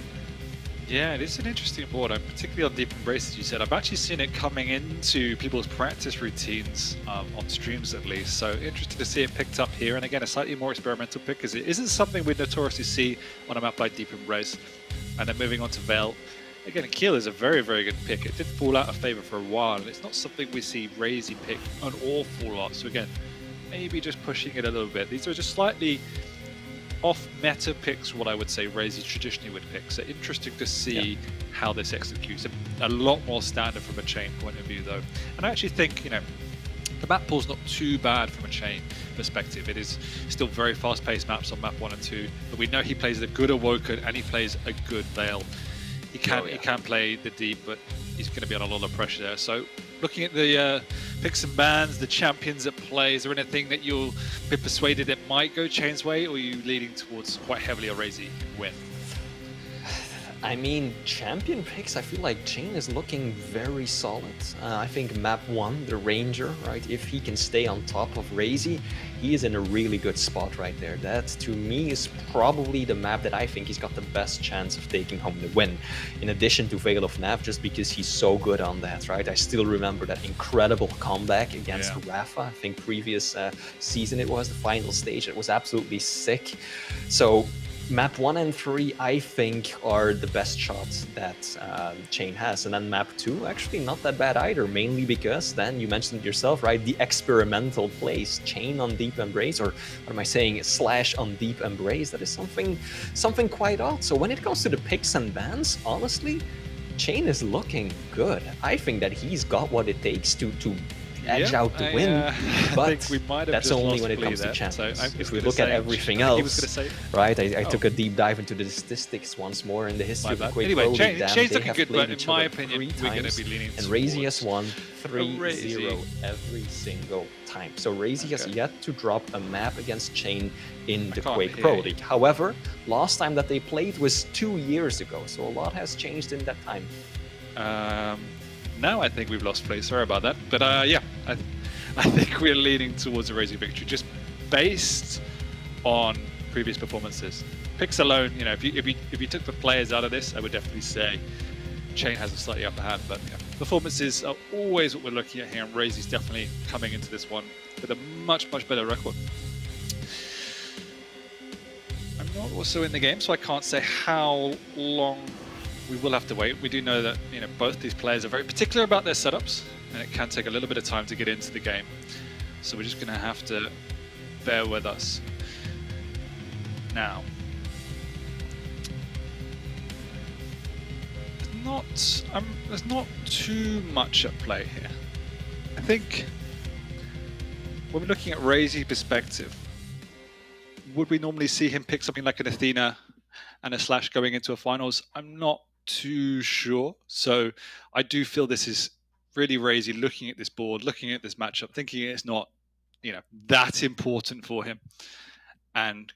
A: Yeah, it is an interesting board, and particularly on Deep Embrace, as you said. I've actually seen it coming into people's practice routines on streams at least, so interested to see it picked up here. And again, a slightly more experimental pick, because it isn't something we notoriously see on a map like Deep Embrace. And then moving on to Veil. Again, Keel is a very, very good pick. It did fall out of favor for a while, and it's not something we see Raisy pick an awful lot. So again, maybe just pushing it a little bit. These are just slightly off-meta picks, what I would say Raisy traditionally would pick. So interesting to see how this executes. A lot more standard from a chain point of view, though. And I actually think, you know, the map pool's not too bad from a chain perspective. It is still very fast-paced maps on map 1 and 2, but we know he plays a good Awoken and he plays a good Veil. He can play the Deep, but he's going to be on a lot of pressure there. So looking at the picks and bans, the champions at play, is there anything that you'll be persuaded it might go Chain's way, or are you leaning towards quite heavily a Raisy win?
B: I mean, champion picks, I feel like Chain is looking very solid. I think map 1, the Ranger, right? If he can stay on top of Raisy, he is in a really good spot right there. That, to me, is probably the map that I think he's got the best chance of taking home the win. In addition to Veil of Nav, just because he's so good on that, right? I still remember that incredible comeback against Rapha. I think previous season it was, the final stage. It was absolutely sick. So map 1 and 3, I think, are the best shots that Chain has. And then map 2, actually not that bad either, mainly because then you mentioned it yourself, right? The experimental plays, Chain on Deep Embrace, or what am I saying, Slash on Deep Embrace, that is something quite odd. So when it comes to the picks and bans, honestly, Chain is looking good. I think that he's got what it takes to edge out the win, but that's only when it comes to champions. So if we look at everything else, right, I took a deep dive into the statistics once more in the history of the Quake.
A: Anyway, Chain's looking good, but in my opinion, we're going to be leaning
B: and Raisy has won 3-0 every single time. So Raisy has yet to drop a map against Chain in the Quake Pro League. However, last time that they played was 2 years ago, so a lot has changed in that time.
A: Now I think we've lost play. Sorry about that, but yeah, I think we're leaning towards a Raisy victory, just based on previous performances. Picks alone, you know, if you took the players out of this, I would definitely say Chain has a slightly upper hand. But yeah, performances are always what we're looking at here, and Raisy's definitely coming into this one with a much better record. I'm not also in the game, so I can't say how long we will have to wait. We do know that, you know, both these players are very particular about their setups, and it can take a little bit of time to get into the game. So we're just going to have to bear with us. Now, there's not too much at play here. I think when we're looking at Raisy's perspective, would we normally see him pick something like an Athena and a Slash going into a finals? I'm not too sure. So I do feel this is really Raisy looking at this board, looking at this matchup, thinking it's not, you know, that important for him, and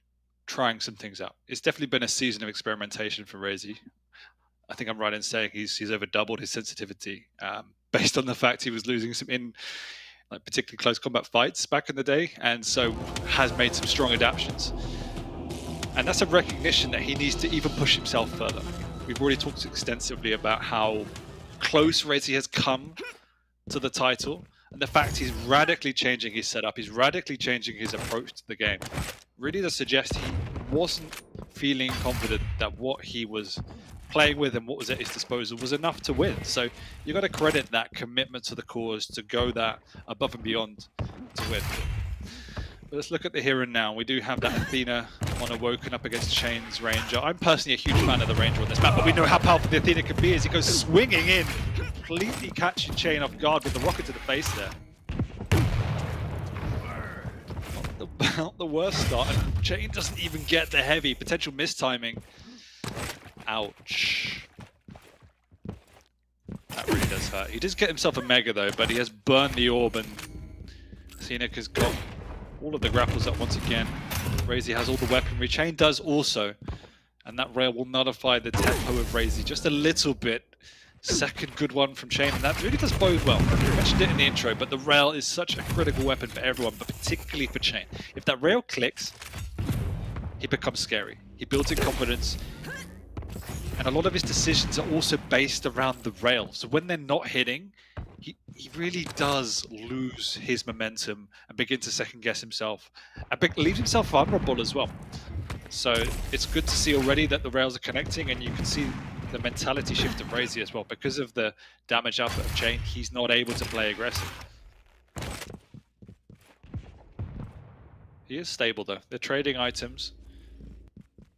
A: trying some things out. It's definitely been a season of experimentation for Raisy. I think I'm right in saying he's over doubled his sensitivity based on the fact he was losing some in like particularly close combat fights back in the day, and so has made some strong adaptations. And that's a recognition that he needs to even push himself further. We've already talked extensively about how close Raisy has come to the title, and the fact he's radically changing his setup, he's radically changing his approach to the game, really does suggest he wasn't feeling confident that what he was playing with and what was at his disposal was enough to win. So you've got to credit that commitment to the cause, to go that above and beyond to win. But let's look at the here and now. We do have that Athena on Awoken up against Chain's Ranger. I'm personally a huge fan of the Ranger on this map, but we know how powerful the Athena can be as he goes swinging in, completely catching Chain off guard with the rocket to the face there. Not about the worst start, and Chain doesn't even get the heavy. Potential mistiming. Ouch. That really does hurt. He does get himself a Mega though, but he has burned the orb, and Zeniku has got all of the grapples up once again. Raisy has all the weaponry. Chain does also, and that rail will nullify the tempo of Raisy just a little bit. Second good one from Chain, and that really does bode well. I mentioned it in the intro, but the rail is such a critical weapon for everyone, but particularly for Chain. If that rail clicks, he becomes scary. He builds in confidence. And a lot of his decisions are also based around the rail. So when they're not hitting, he really does lose his momentum and begin to second guess himself. And leaves himself vulnerable as well. So it's good to see already that the rails are connecting, and you can see the mentality shift of Raisy as well. Because of the damage output of Chain, he's not able to play aggressive. He is stable though. They're trading items.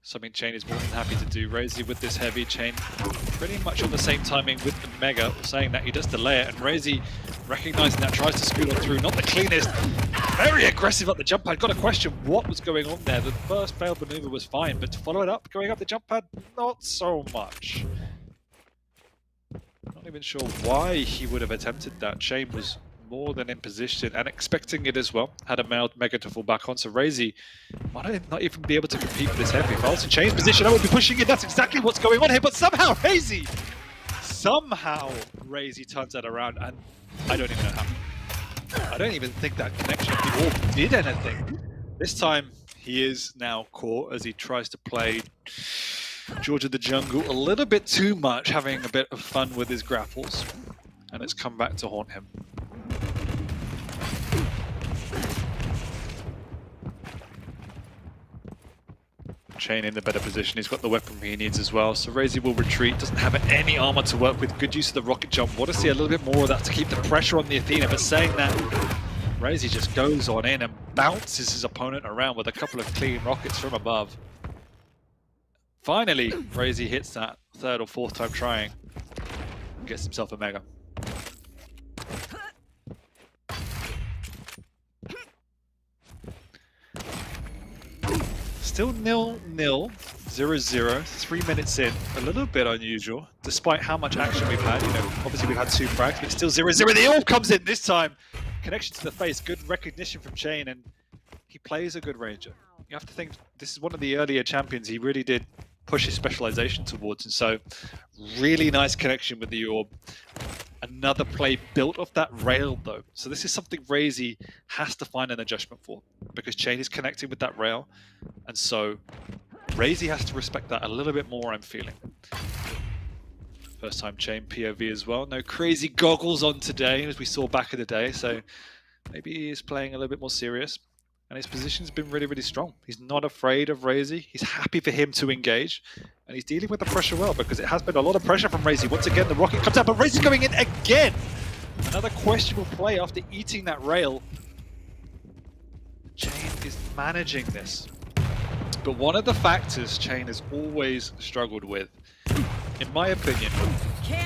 A: Something Chain is more than happy to do. Raisy with this heavy, Chain pretty much on the same timing with the Mega, saying that he does delay it, and Raisy recognizing that tries to scoot on through. Not the cleanest, very aggressive up the jump pad. Got to question what was going on there. The first failed maneuver was fine, but to follow it up, going up the jump pad, not so much. Not even sure why he would have attempted that. Chain was more than in position and expecting it as well. Had a mild Mega to fall back on, so Raisy might not even be able to compete with this heavy. If I was in Chain's position, I would be pushing it. That's exactly what's going on here, but somehow Raisy turns that around, and I don't even know how. I don't even think that connection of the orb did anything. This time, he is now caught as he tries to play George of the Jungle a little bit too much, having a bit of fun with his grapples, and it's come back to haunt him. Chain in the better position. He's got the weaponry he needs as well. So Raisy will retreat. Doesn't have any armor to work with. Good use of the rocket jump. Want to see a little bit more of that to keep the pressure on the Athena. But saying that, Raisy just goes on in and bounces his opponent around with a couple of clean rockets from above. Finally, Raisy hits that third or fourth time trying. Gets himself a Mega. Still 0-0, 0-0, 3 minutes in. A little bit unusual, despite how much action we've had. You know, obviously we've had 2 frags, but still 0-0. The orb comes in this time. Connection to the face, good recognition from Chain, and he plays a good ranger. You have to think, this is one of the earlier champions he really did push his specialization towards, and so really nice connection with the orb. Another play built off that rail though. So this is something Raisy has to find an adjustment for, because Chain is connecting with that rail, and so Raisy has to respect that a little bit more, I'm feeling. First time Chain POV as well. No crazy goggles on today as we saw back in the day, so maybe he is playing a little bit more serious. And his position's been really, really strong. He's not afraid of Raisy. He's happy for him to engage. And he's dealing with the pressure well, because it has been a lot of pressure from Raisy. Once again, the rocket comes out, but Raisy's going in again. Another questionable play after eating that rail. Chain is managing this. But one of the factors Chain has always struggled with, in my opinion,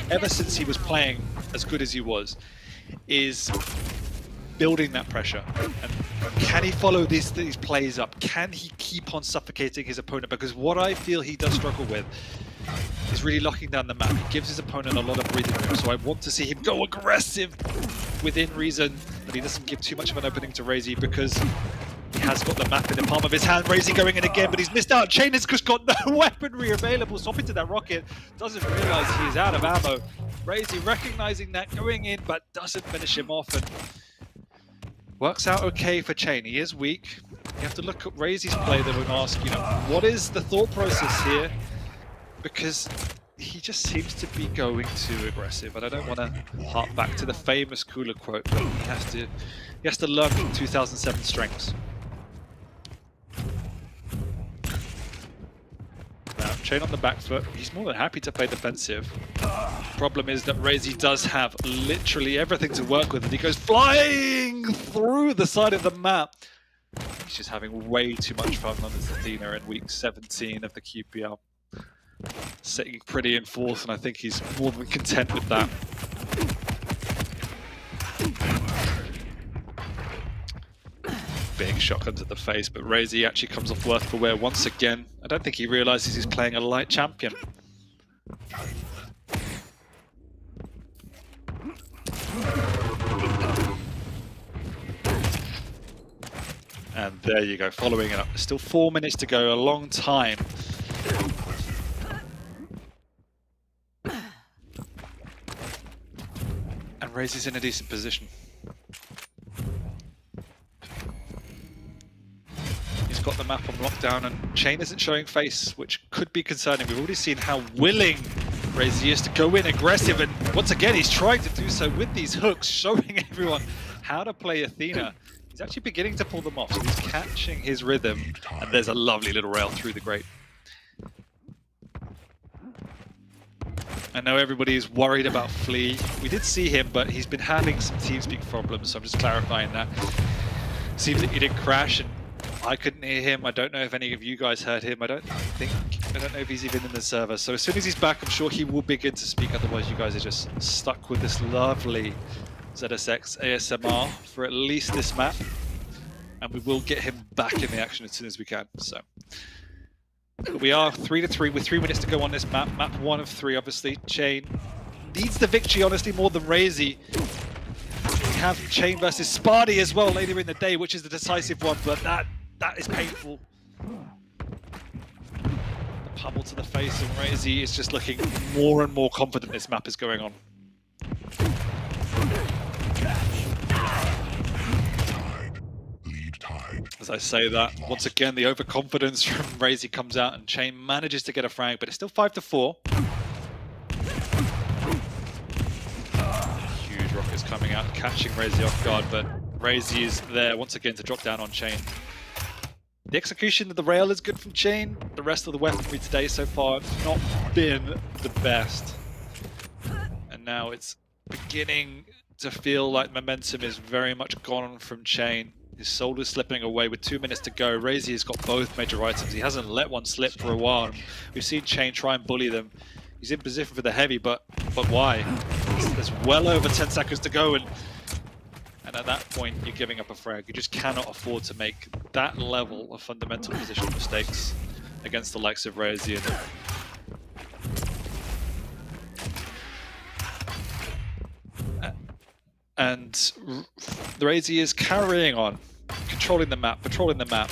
A: ever since he was playing as good as he was, is building that pressure. And can he follow these plays up? Can he keep on suffocating his opponent? Because what I feel he does struggle with is really locking down the map. He gives his opponent a lot of breathing room, so I want to see him go aggressive within reason, but he doesn't give too much of an opening to Raisy, because he has got the map in the palm of his hand. Raisy going in again, but he's missed out. Chain has just got no weaponry available. Swap into that rocket. Doesn't realize he's out of ammo. Raisy recognizing that, going in, but doesn't finish him off. And works out okay for Chain. He is weak. You have to look at Raisy's play though and ask, you know, what is the thought process here? Because he just seems to be going too aggressive. And I don't want to hark back to the famous Cooler quote, but he has to learn from 2007 strengths. Now, Chain on the back foot. He's more than happy to play defensive. Problem is that Raisy does have literally everything to work with, and he goes flying through the side of the map. He's just having way too much fun on this Athena in week 17 of the QPL. Sitting pretty in fourth, and I think he's more than content with that. Big shotgun to the face, but Raisy actually comes off worth for wear once again. I don't think he realizes he's playing a light champion. And there you go, following it up. There's still 4 minutes to go, a long time. And Raisy's in a decent position. He's got got the map on lockdown, and Chain isn't showing face, which could be concerning. We've already seen how willing Raisy is to go in aggressive, and once again he's trying to do so with these hooks, showing everyone how to play Athena. He's actually beginning to pull them off, so he's catching his rhythm, and there's a lovely little rail through the grate. I know everybody's worried about Flea. We did see him, but he's been having some TeamSpeak problems, so I'm just clarifying that. Seems that he didn't crash, and I couldn't hear him. I don't know if any of you guys heard him. I don't know if he's even in the server. So as soon as he's back, I'm sure he will begin to speak. Otherwise, you guys are just stuck with this lovely ZSX ASMR for at least this map, and we will get him back in the action as soon as we can. So we are 3-3 with 3 minutes to go on this map. Map 1 of 3, obviously. Chain needs the victory, honestly, more than Raisy. We have Chain versus Sparty as well later in the day, which is the decisive one, but that is painful. The pummel to the face, and Raisy is just looking more and more confident this map is going on. As I say that, once again, the overconfidence from Raisy comes out, and Chain manages to get a frag, but it's still 5-4. Huge rockets coming out, catching Raisy off guard, but Raisy is there once again to drop down on Chain. The execution of the rail is good from Chain. The rest of the weaponry today so far has not been the best. And now it's beginning to feel like momentum is very much gone from Chain. His soul is slipping away with 2 minutes to go. Raisy has got both major items. He hasn't let one slip for a while. We've seen Chain try and bully them. He's in position for the heavy, but why? There's well over 10 seconds to go, and at that point you're giving up a frag. You just cannot afford to make that level of fundamental position mistakes against the likes of Raisy. And the Raisy is carrying on, controlling the map, patrolling the map.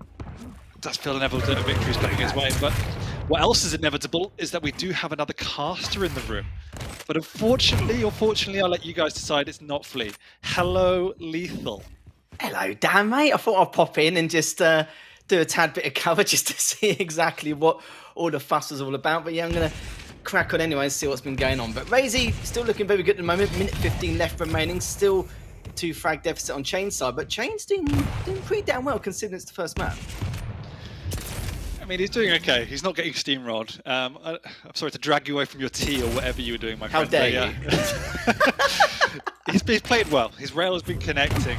A: It does feel inevitable that a victory is coming his way, but what else is inevitable is that we do have another caster in the room. But unfortunately, or fortunately, I'll let you guys decide, it's not Flea. Hello, Lethal.
D: Hello, Dan, mate. I thought I'd pop in and just do a tad bit of cover just to see exactly what all the fuss was all about. But yeah, I'm going to crack on anyway and see what's been going on. But Raisy still looking very good at the moment. Minute 15 left remaining. Still 2 frag deficit on Chain's side, but Chain's doing pretty damn well considering it's the first map.
A: I mean, he's doing okay. He's not getting steamrolled. I'm sorry to drag you away from your tea or whatever you were doing, my friend.
D: How dare you?
A: He's played well. His rail has been connecting,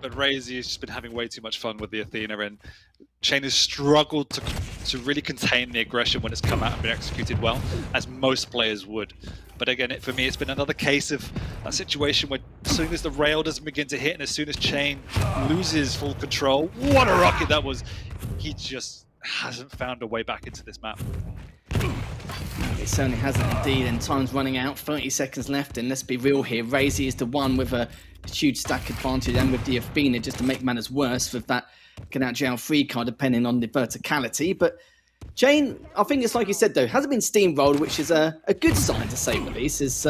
A: but Raisy has just been having way too much fun with the Athena, and Chain has struggled to really contain the aggression when it's come out and been executed well, as most players would. But again, for me, it's been another case of a situation where as soon as the rail doesn't begin to hit, and as soon as Chain loses full control, what a rocket that was! He just hasn't found a way back into this map.
D: It certainly hasn't indeed, and time's running out, 30 seconds left, and let's be real here, Raisy is the one with a huge stack advantage, and with the Athena just to make matters worse with that get out jail free card depending on the verticality. But Chain, I think it's like you said though, hasn't been steamrolled, which is a good sign to say the least. There's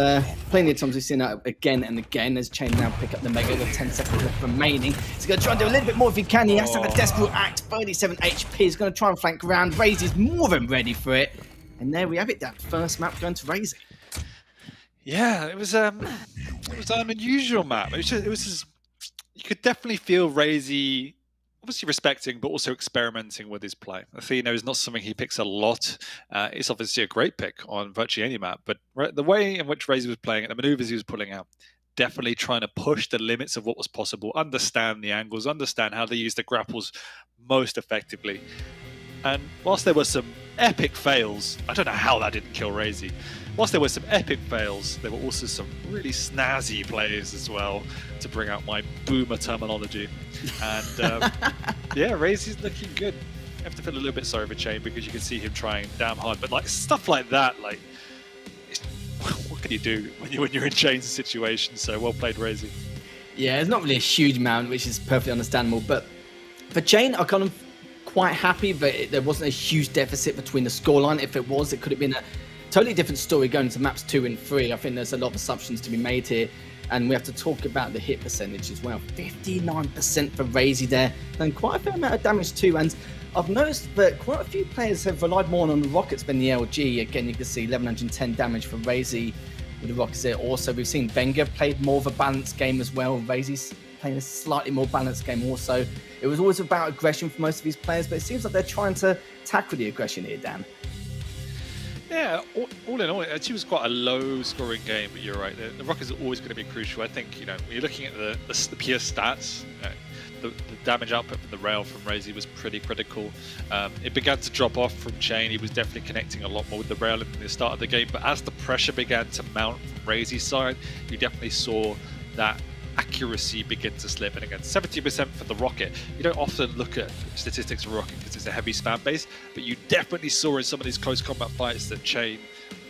D: plenty of times we've seen that again and again as Chain now pick up the Mega with 10 seconds left remaining. He's going to try and do a little bit more if he can. He has to have a desperate act. 37 HP. He's going to try and flank around. Raisy's more than ready for it. And there we have it, that first map going to Raisy.
A: Yeah, it was an unusual map. It was you could definitely feel Raisy obviously respecting, but also experimenting with his play. Athena is not something he picks a lot. It's obviously a great pick on virtually any map, but the way in which Raisy was playing it, the maneuvers he was pulling out, definitely trying to push the limits of what was possible, understand the angles, understand how they use the grapples most effectively. And whilst there were some epic fails, I don't know how that didn't kill Raisy. Whilst there were some epic fails, there were also some really snazzy plays as well, to bring out my boomer terminology. And yeah, Raisy's looking good. I have to feel a little bit sorry for Chain because you can see him trying damn hard. But like stuff like that, like what can you do when you're in Chain's situation? So well played, Raisy.
D: Yeah, it's not really a huge amount, which is perfectly understandable. But for Chain, I kind of quite happy that there wasn't a huge deficit between the scoreline. If it was, it could have been a totally different story going into maps 2 and 3. I think there's a lot of assumptions to be made here. And we have to talk about the hit percentage as well. 59% for Raisy there. Done quite a fair amount of damage too. And I've noticed that quite a few players have relied more on the rockets than the LG. Again, you can see 1110 damage for Raisy with the rockets there. Also, we've seen Wenger played more of a balanced game as well. Raisy's playing a slightly more balanced game also. It was always about aggression for most of these players, but it seems like they're trying to tackle the aggression here, Dan.
A: Yeah, all in all, it actually was quite a low-scoring game, but you're right. The Rockets are always going to be crucial. I think, when you're looking at the pure stats, the damage output from the rail from Raisy was pretty critical. It began to drop off from Chain. He was definitely connecting a lot more with the rail in the start of the game, but as the pressure began to mount from Raisy's side, you definitely saw that accuracy begin to slip. And again, 70% for the Rocket. You don't often look at statistics for Rocket because it's a heavy spam base, but you definitely saw in some of these close combat fights that Chain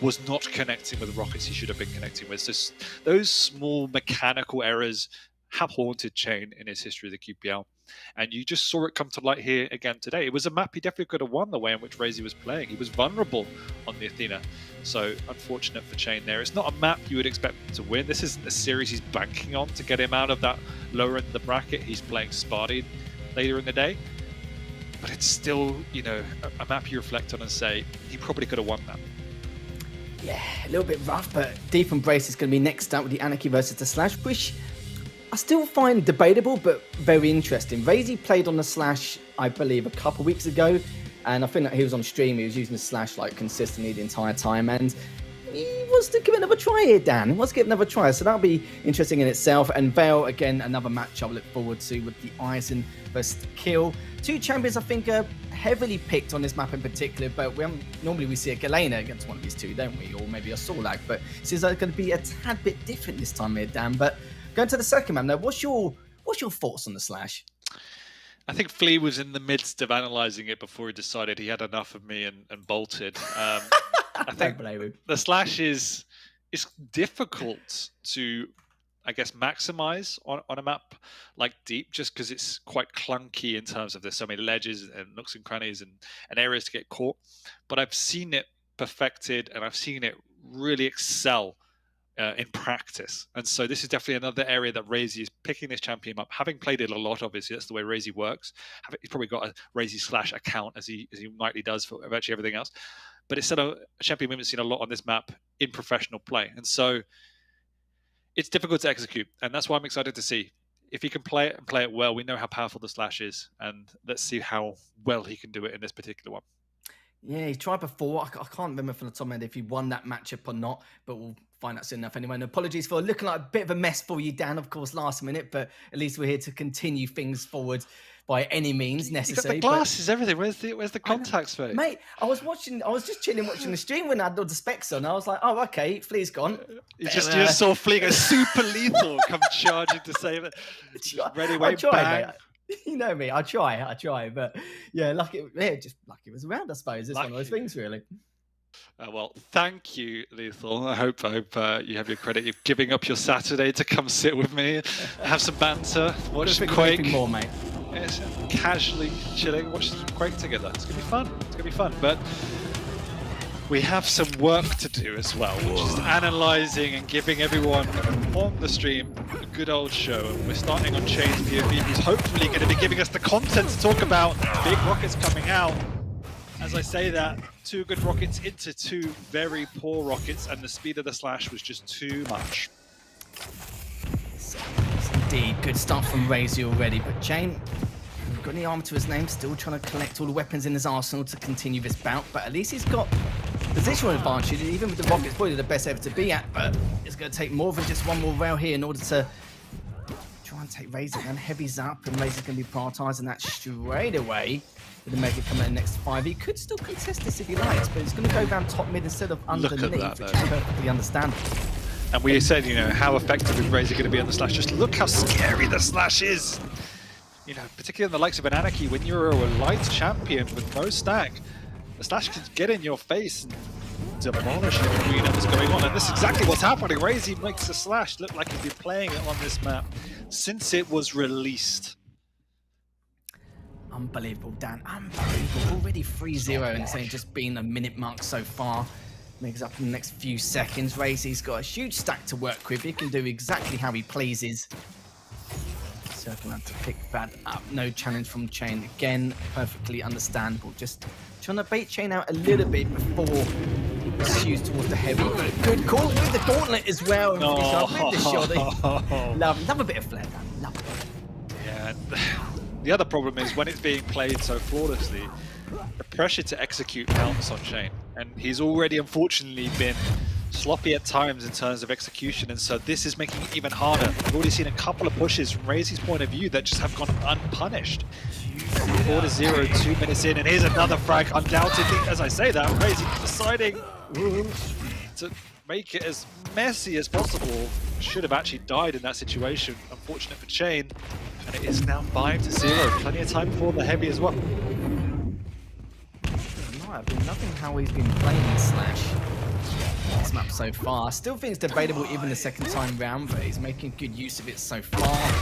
A: was not connecting with the Rockets he should have been connecting with. So those small mechanical errors have haunted Chain in his history of the QPL. And you just saw it come to light here again today. It was a map he definitely could have won the way in which Raisy was playing. He was vulnerable on the Athena. So unfortunate for Chain there. It's not a map you would expect him to win. This isn't a series he's banking on to get him out of that lower end of the bracket. He's playing Sparty later in the day. But it's still, a map you reflect on and say, he probably could have won that.
D: Yeah, a little bit rough, but Deep Embrace is going to be next up with the Anarchy versus the Slash, which I still find debatable, but very interesting. Raisy played on the Slash, I believe, a couple weeks ago, and I think that he was on stream. He was using the Slash like consistently the entire time, and he wants to give it another try here, Dan. He wants to give it another try, so that'll be interesting in itself. And Vale, again, another match I look forward to with the Eisen versus Kill. Two champions I think are heavily picked on this map in particular, but normally we see a Galena against one of these two, don't we? Or maybe a Sorlag, but it seems like it's going to be a tad bit different this time here, Dan. But going to the second map now, what's your thoughts on the Slash?
A: I think Flea was in the midst of analysing it before he decided he had enough of me and bolted. I think the Slash is difficult to, I guess, maximize on a map like Deep, just because it's quite clunky in terms of there's so many ledges and nooks and crannies and areas to get caught. But I've seen it perfected and I've seen it really excel in practice. And so this is definitely another area that Raisy is picking this champion up, having played it a lot. Obviously that's the way Raisy works. He's probably got a Raisy Slash account as he nightly does for virtually everything else, but it's a champion we haven't seen a lot on this map in professional play, and so it's difficult to execute. And that's why I'm excited to see if he can play it and play it well. We know how powerful the Slash is, and let's see how well he can do it in this particular one.
D: Yeah, he tried before. I can't remember from the top of my head if he won that matchup or not, but we'll find out soon enough anyway. And apologies for looking like a bit of a mess for you, Dan, of course, last minute, but at least we're here to continue things forward by any means necessary.
A: You got the glasses, everything. Where's the contacts, mate?
D: Mate, I was just chilling watching the stream when I had all the specs on. I was like, oh, okay, Flea's gone.
A: You just saw Flea go super lethal come charging to save it. Ready, wait, bang.
D: Mate. You know me, I try, but yeah, just lucky it was around, I suppose. It's one of those things, really.
A: Well, thank you, Lethal. I hope you have your credit. You're giving up your Saturday to come sit with me, have some banter, watch some Quake.
D: More, mate.
A: Yes, casually chilling, watch some Quake together. It's gonna be fun. But we have some work to do as well, which is analysing and giving everyone on the stream a good old show. And we're starting on Chain's POV, who's hopefully going to be giving us the content to talk about big rockets coming out. As I say that, two good rockets into two very poor rockets, and the speed of the Slash was just too much.
D: Indeed, good start from Raisy already, but Chain, got any armor to his name, still trying to collect all the weapons in his arsenal to continue this bout, but at least he's got positional advantage, even with the rockets probably the best ever to be at, but it's going to take more than just one more rail here in order to try and take Raisy and Heavy's up, and Raisy's going to be prioritising that straight away with the Mega coming in the next 5. He could still contest this if he likes, but he's going to go down top mid instead of underneath, which is perfectly understandable.
A: And we said, how effective is Raisy going to be on the Slash? Just look how scary the Slash is. Particularly in the likes of an Anarchy, when you're a light champion with no stack, the Slash can get in your face and demolish everything you know what's going on. And this is exactly what's happening. Raisy makes the Slash look like he's been playing it on this map since it was released.
D: Unbelievable, Dan. Unbelievable. Already 3-0 and it's only just been a minute mark so far. Makes up in the next few seconds. Raisy's got a huge stack to work with. He can do exactly how he pleases. Circle to pick that up. No challenge from Chain. Again, perfectly understandable. Just trying to bait Chain out a little bit before he pursues towards the heavy. Good call with the gauntlet as well. And finish up with the shot. Love a bit of flair, Dan. Love it.
A: Yeah. The other problem is when it's being played so flawlessly, the pressure to execute mounts on Chain. And he's already, unfortunately, been sloppy at times in terms of execution, and so this is making it even harder. We've already seen a couple of pushes from Raisy's point of view that just have gone unpunished. 4-0, 2 minutes in, and here's another frag. Undoubtedly, as I say that, Raisy deciding to make it as messy as possible. Should have actually died in that situation. Unfortunate for Chain, and it is now 5-0. Plenty of time for the heavy as well.
D: I've been loving how he's been playing Slash this map so far. I still think it's debatable even the second time round, but he's making good use of it so far.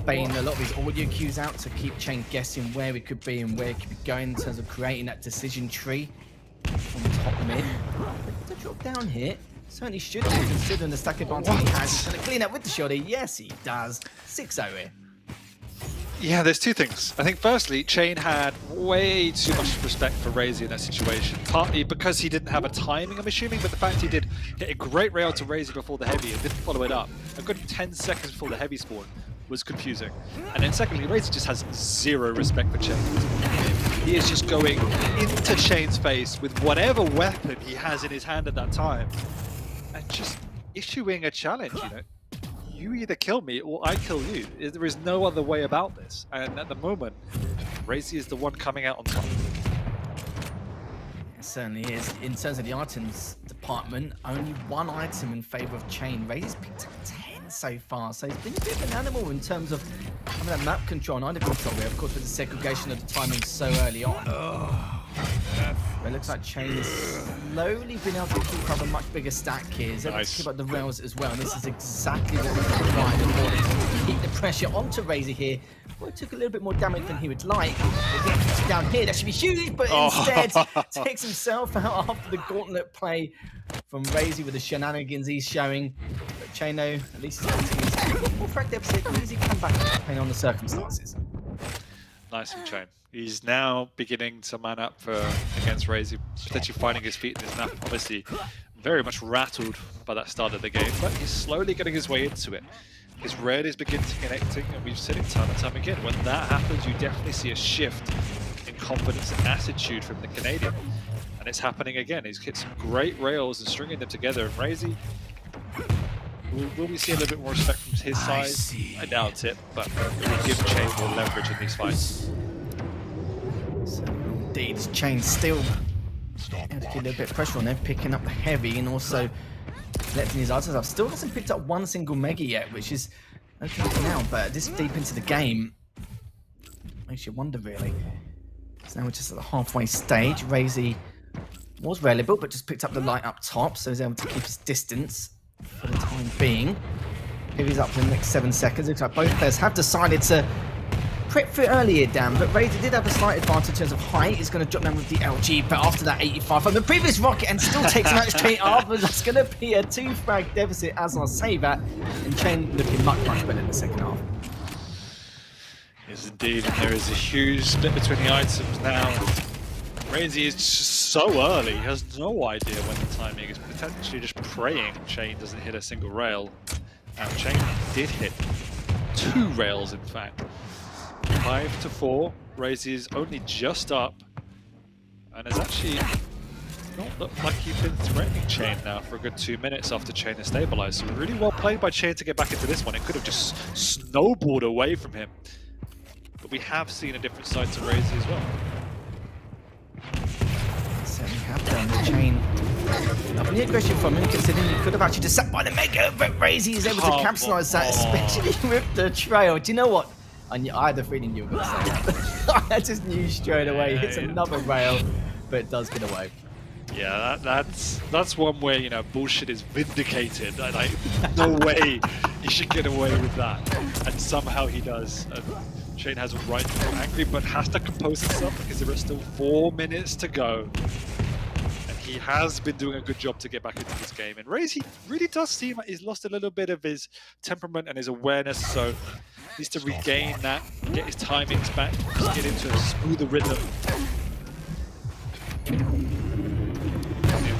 D: Baiting a lot of his audio cues out to keep Chain guessing where he could be and where he could be going in terms of creating that decision tree on the top mid. To drop down here, certainly should be considering the stack advantage he has. He's going to clean up with the shotty. Yes, he does. 6-0 here.
A: Yeah, there's two things. I think firstly, Chain had way too much respect for Raisy in that situation. Partly because he didn't have a timing, I'm assuming, but the fact he did hit a great rail to Raisy before the heavy and didn't follow it up, a good 10 seconds before the heavy spawn, was confusing. And then secondly, Raisy just has zero respect for Chain. He is just going into Chain's face with whatever weapon he has in his hand at that time and just issuing a challenge, you know. You either kill me or I kill you. There is no other way about this. And at the moment, Raisy is the one coming out on top.
D: It certainly is. In terms of the items department, only one item in favor of Chain. Raisy's picked up 10 so far, so he's been a bit of an animal in terms of having that map control and item control here, of course, with the segregation of the timing so early on. But it looks like Chain has slowly been able to keep up a much bigger stack here. He's able to keep up the rails as well, and this is exactly what we required in order to keep the pressure onto Raisy here. Well, it took a little bit more damage than he would like. But gets down here, that should be huge, but instead takes himself out after the gauntlet play from Raisy with the shenanigans he's showing. But Chain, though, at least he's continuing to more frag deficit. Easy comeback depending on the circumstances.
A: Nice from Chain. He's now beginning to man up for against Raisy, potentially finding his feet in this map. Obviously, very much rattled by that start of the game, but he's slowly getting his way into it. His red is beginning to connecting, and we've seen it time and time again. When that happens, you definitely see a shift in confidence and attitude from the Canadian. And it's happening again. He's hit some great rails and stringing them together. And Raisy, will we see a little bit more respect from his side? I doubt it, but it will give Chain more leverage in these fights.
D: So indeed, Chain still able to get a little bit of pressure on them, picking up the heavy and also collecting his items up. Still hasn't picked up one single mega yet, which is okay for now, but this deep into the game makes you wonder really. So now we're just at the halfway stage. Raisy was reliable, but just picked up the light up top, so he's able to keep his distance for the time being. Here he's up for the next 7 seconds. Looks like both players have decided to prep for earlier, Dan, but Raisy did have a slight advantage in terms of height. He's going to drop down with the LG, but after that 85 from the previous rocket and still takes him out straight after. That's going to be a 2 frag deficit as I'll say that. And Chain looking much better in the second half.
A: Yes, indeed, and there is a huge split between the items now. Raisy is just so early, he has no idea when the timing is, potentially just praying Chain doesn't hit a single rail. And Chain did hit 2 rails, in fact. 5-4, Raisy is only just up, and has actually not looked like he's been threatening Chain now for a good 2 minutes after Chain has stabilized. So really well played by Chain to get back into this one. It could have just snowballed away from him. But we have seen a different side to Raisy as well.
D: Certainly have done. The Chain lovely aggression from him, considering he could have actually just sat by the mega, but Raisy is able to capitalize that, especially with the trail. Do you know what? I had a feeling you were going to say that. I just knew straight away. It's another rail, but it does get away.
A: Yeah, that's one where, you know, bullshit is vindicated. Like, no way he should get away with that. And somehow he does. And Chain has a right to be angry, but has to compose himself because there are still 4 minutes to go. And he has been doing a good job to get back into this game. And Raisy really does seem like he's lost a little bit of his temperament and his awareness, so needs to regain that, get his timings back, just get into a smoother rhythm.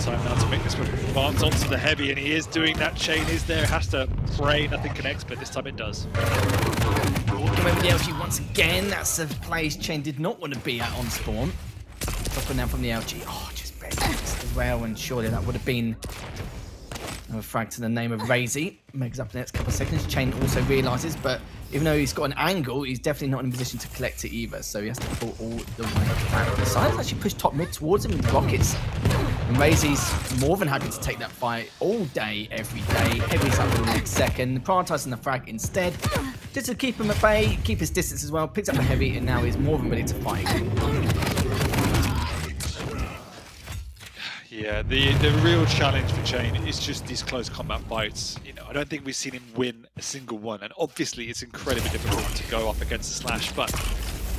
A: Time now to make this advance onto the heavy, and he is doing that. Chain is there, has to pray nothing connects, but this time it does.
D: Walking over the LG once again. That's a place Chain did not want to be at on spawn. Dropping down from the LG. Oh, just barely missed the rail, and surely that would have been another frag to the name of Raisy. Makes up the next couple of seconds. Chain also realises, but even though he's got an angle, he's definitely not in a position to collect it either, so he has to pull all the way back. The side has actually pushed top mid towards him with rockets. And Raisy's more than happy to take that fight all day, every day. Heavy's up for the next second, prioritising the frag instead. Just to keep him at bay, keep his distance as well. Picks up the heavy, and now he's more than ready to fight again.
A: Yeah, the real challenge for Chain is just these close combat fights. You know, I don't think we've seen him win a single one, and obviously it's incredibly difficult to go up against the Slash, but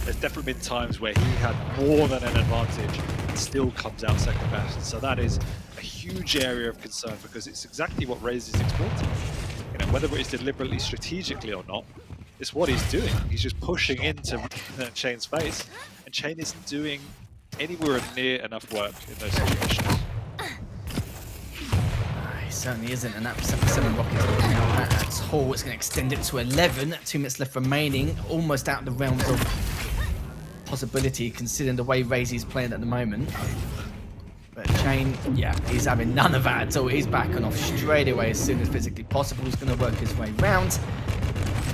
A: there's definitely been times where he had more than an advantage and still comes out second best. So that is a huge area of concern, because it's exactly what Raisy is exploiting. You know, whether it's deliberately, strategically or not, it's what he's doing. He's just pushing into Chain's face, and Chain isn't doing anywhere near enough work in those situations.
D: He certainly isn't, and that 77 rockets now at all. It's going to extend it to 11. 2 minutes left remaining, almost out of the realms of possibility considering the way Raisy's playing at the moment. But Chain, yeah, he's having none of that at all. He's backing off straight away as soon as physically possible. He's going to work his way round.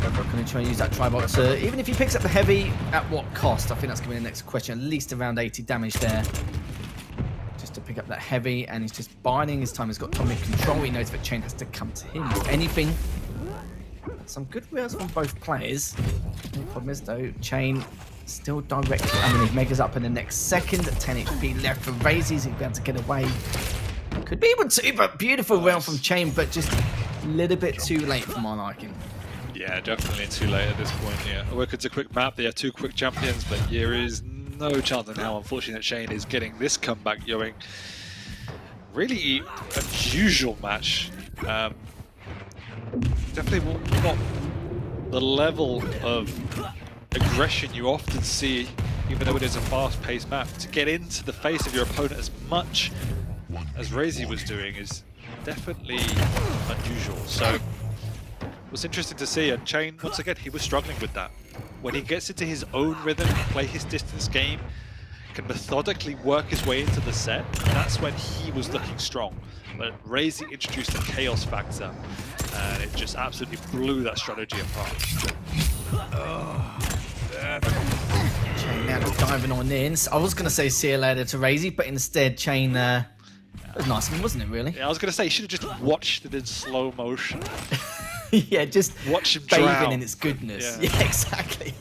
D: We're going to try and use that tribot to, even if he picks up the heavy, at what cost? I think that's going to be the next question. At least around 80 damage there. Just to pick up that heavy, and he's just biding his time. He's got atomic control. He knows that Chain has to come to him. If anything, some good wheels from both players. The problem is, though, Chain still directly. I mean, Mega's up in the next second. 10 HP left for Raisy. He'll be able to get away. Could be able to, but beautiful round from Chain, but just a little bit too late for my liking.
A: Yeah, definitely too late at this point. Yeah, Avec, it's a quick map. They are 2 quick champions, but there is no chance in how unfortunate Chain is getting this comeback going. Really unusual match. Definitely not the level of aggression you often see, even though it is a fast-paced map. To get into the face of your opponent as much as Raisy was doing is definitely unusual. So it was interesting to see, and Chain, once again, he was struggling with that. When he gets into his own rhythm, play his distance game, can methodically work his way into the set, that's when he was looking strong. But Raisy introduced the chaos factor, and it just absolutely blew that strategy apart.
D: Chain now just diving on in. I was going to say see you later to Raisy, but instead Chain, it was nice of him, wasn't it, really?
A: Yeah, I was going to say, you should have just watched it in slow motion.
D: Yeah, just
A: watch him
D: bathing
A: drown
D: in its goodness.
A: Yeah.
D: Yeah, exactly.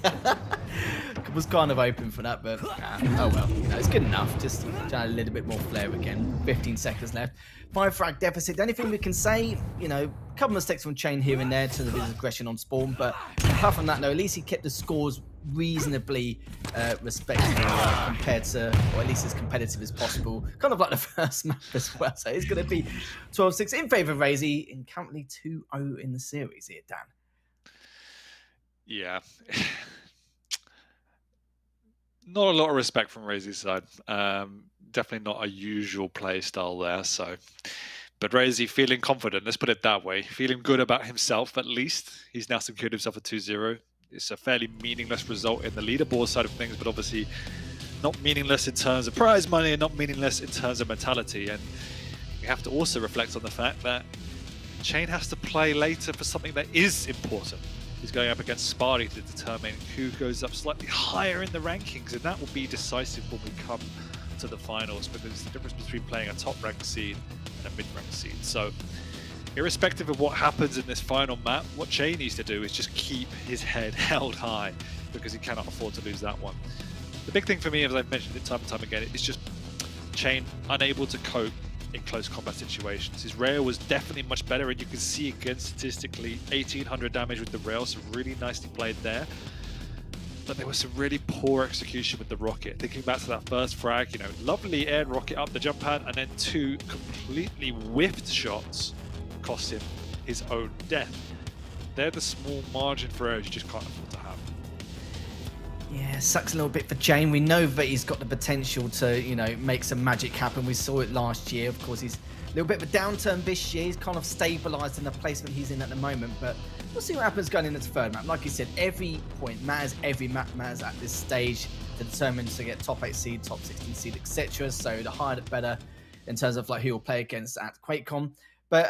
D: Was kind of open for that, but oh well. You know, it's good enough. Just try a little bit more flair again. 15 seconds left. 5 frag deficit. The only thing we can say, you know, a couple of mistakes from Chain here and there to his aggression on spawn, but apart from that, no, at least he kept the scores reasonably respectable compared to, or at least as competitive as possible. Kind of like the first map as well. So it's going to be 12-6 in favour of Raisy, and currently 2-0 in the series here, Dan.
A: Yeah. Not a lot of respect from Raisy's side. Definitely not a usual play style there. So, but Raisy feeling confident, let's put it that way. Feeling good about himself, at least. He's now secured himself a 2-0. It's a fairly meaningless result in the leaderboard side of things, but obviously not meaningless in terms of prize money and not meaningless in terms of mentality. And we have to also reflect on the fact that Chain has to play later for something that is important. He's going up against Sparty to determine who goes up slightly higher in the rankings, and that will be decisive when we come to the finals, because it's the difference between playing a top-ranked seed and a mid-ranked seed. So, irrespective of what happens in this final map, what Chain needs to do is just keep his head held high, because he cannot afford to lose that one. The big thing for me, as I've mentioned it time and time again, is just Chain unable to cope in close combat situations. His rail was definitely much better, and you can see again statistically 1800 damage with the rail, so really nicely played there. but there was some really poor execution with the rocket. Thinking back to that first frag, you know, lovely air rocket up the jump pad, and then 2 completely whiffed shots cost him his own death. They're the small margin for errors you just can't afford to have.
D: Yeah, sucks a little bit for Chain. We know that he's got the potential to, you know, make some magic happen. We saw it last year. Of course, he's a little bit of a downturn this year. He's kind of stabilised in the placement he's in at the moment, but we'll see what happens going into the third map. Like you said, every point matters, every map matters at this stage to determine to get top 8 seed, top 16 seed, etc. So the higher the better in terms of like who will play against at QuakeCon. But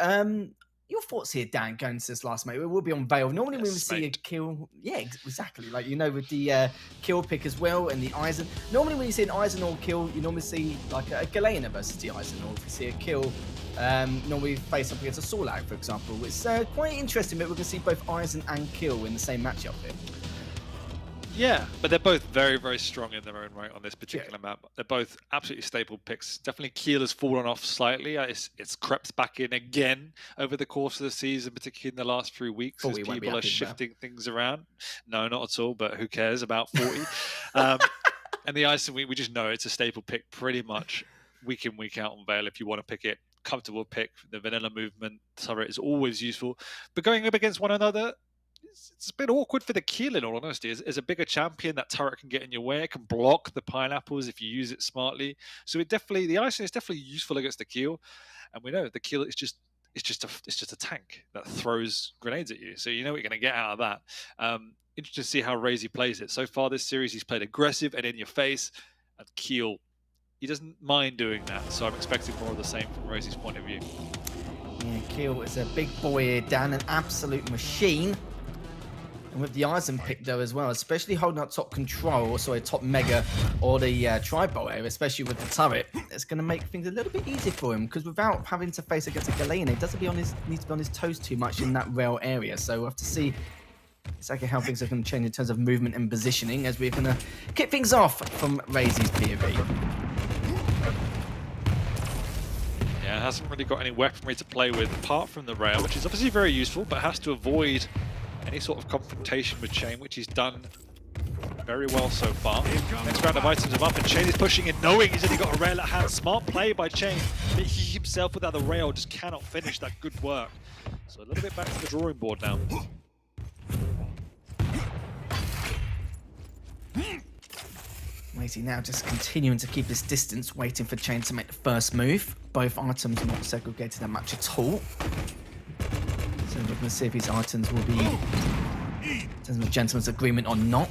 D: your thoughts here, Dan, going to this last mate? It will be on Veil. Normally we would see a kill. Yeah, exactly. Like, you know, with the kill pick as well and the Eisen. Normally when you see an Eisen or kill, you normally see like a Galena versus the Eisen, or if you see a kill, normally face up against a Sorlag, for example. It's quite interesting that we're going to see both Eisen and kill in the same matchup here.
A: Yeah, but they're both very, very strong in their own right on this particular map. They're both absolutely stable picks. Definitely Keel has fallen off slightly. It's crept back in again over the course of the season, particularly in the last 3 weeks, as people are shifting things around. No, not at all, but who cares about 40? And the Ison, we just know it's a staple pick pretty much week in, week out on Veil if you want to pick it. Comfortable pick. The vanilla movement turret is always useful. But going up against one another, it's a bit awkward for the Keel, in all honesty. As a bigger champion, that turret can get in your way. It can block the pineapples if you use it smartly. So the Ison is definitely useful against the Keel, and we know the Keel is just a tank that throws grenades at you. So you know what you're going to get out of that. Interesting to see how Raisy plays it. So far this series, he's played aggressive and in your face, and Keel, he doesn't mind doing that. So I'm expecting more of the same from Raisy's point of view.
D: Yeah, Keel is a big boy here, Dan, an absolute machine. And with the Eisen pick though as well, especially holding up top control, or sorry, top mega, or the tribal area, especially with the turret, it's going to make things a little bit easier for him, because without having to face against a Galena, he doesn't need to be on his toes too much in that rail area. So we'll have to see exactly how things are going to change in terms of movement and positioning as we're going to kick things off from Raisy's POV.
A: Yeah, hasn't really got any weaponry to play with apart from the rail, which is obviously very useful, but has to avoid any sort of confrontation with Chain, which he's done very well so far. Next round of items are up, and Chain is pushing in, knowing he's only got a rail at hand. Smart play by Chain, but he himself without the rail just cannot finish that good work. So a little bit back to the drawing board now.
D: Raisy now just continuing to keep his distance, waiting for Chain to make the first move. Both items not segregated that much at all. So we're going to see if his items will be in terms of a gentleman's agreement or not.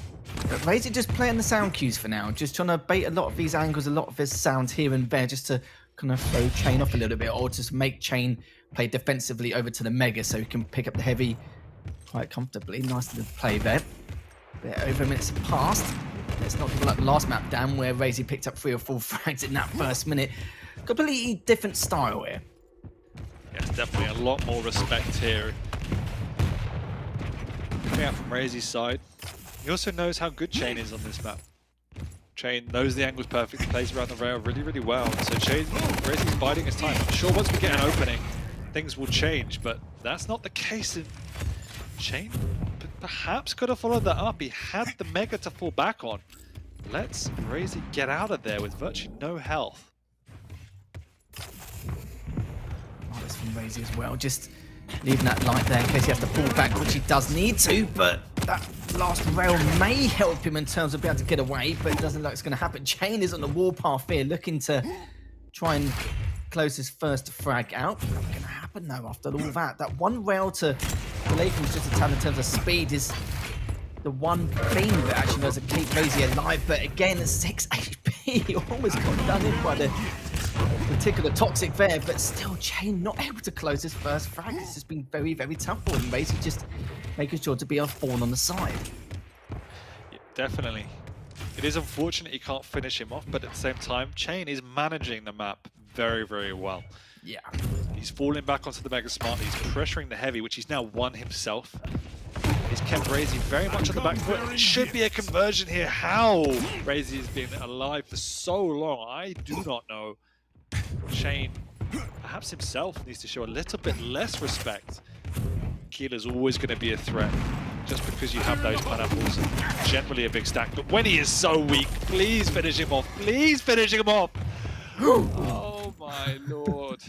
D: But Raisy just playing the sound cues for now, just trying to bait a lot of these angles, a lot of his sounds here and there, just to kind of throw Chain off a little bit, or just make Chain play defensively over to the Mega so he can pick up the heavy quite comfortably. Nice little play there. Bit over minutes have passed. Let's not give like the last map, Dan, where Raisy picked up 3 or 4 frags in that first minute. Completely different style here.
A: Yes, definitely a lot more respect here. Coming out from Raisy's side. He also knows how good Chain is on this map. Chain knows the angles perfectly, plays around the rail really, really well. So Raisy's biding his time. I'm sure once we get an opening, things will change, but that's not the case. In Chain perhaps could have followed that up. He had the Mega to fall back on. Let's Raisy get out of there with virtually no health.
D: Nice from Raisy as well, just leaving that light there in case he has to pull back, which he does need to, but that last rail may help him in terms of being able to get away, but it doesn't look like it's going to happen. Chain is on the warpath here, looking to try and close his first frag out. Not going to happen though after all that. That one rail to delay things just a tad in terms of speed is the one thing that actually knows to keep Raisy alive, but again, 6 HP, almost got done in by the particular toxic there, but still Chain not able to close his first frag. It's just been very, very tough for him. Raisy just making sure to be a fawn on the side.
A: Yeah, definitely. It is unfortunate he can't finish him off, but at the same time, Chain is managing the map very, very well.
D: Yeah.
A: He's falling back onto the Mega Smart. He's pressuring the Heavy, which he's now won himself. He's kept Raisy very much on the back foot. It should be a conversion here. How Raisy has been alive for so long, I do not know. Chain, perhaps himself, needs to show a little bit less respect. Keel is always going to be a threat. just because you have those pineapples, generally a big stack. But when he is so weak, please finish him off. Please finish him off. Oh my lord.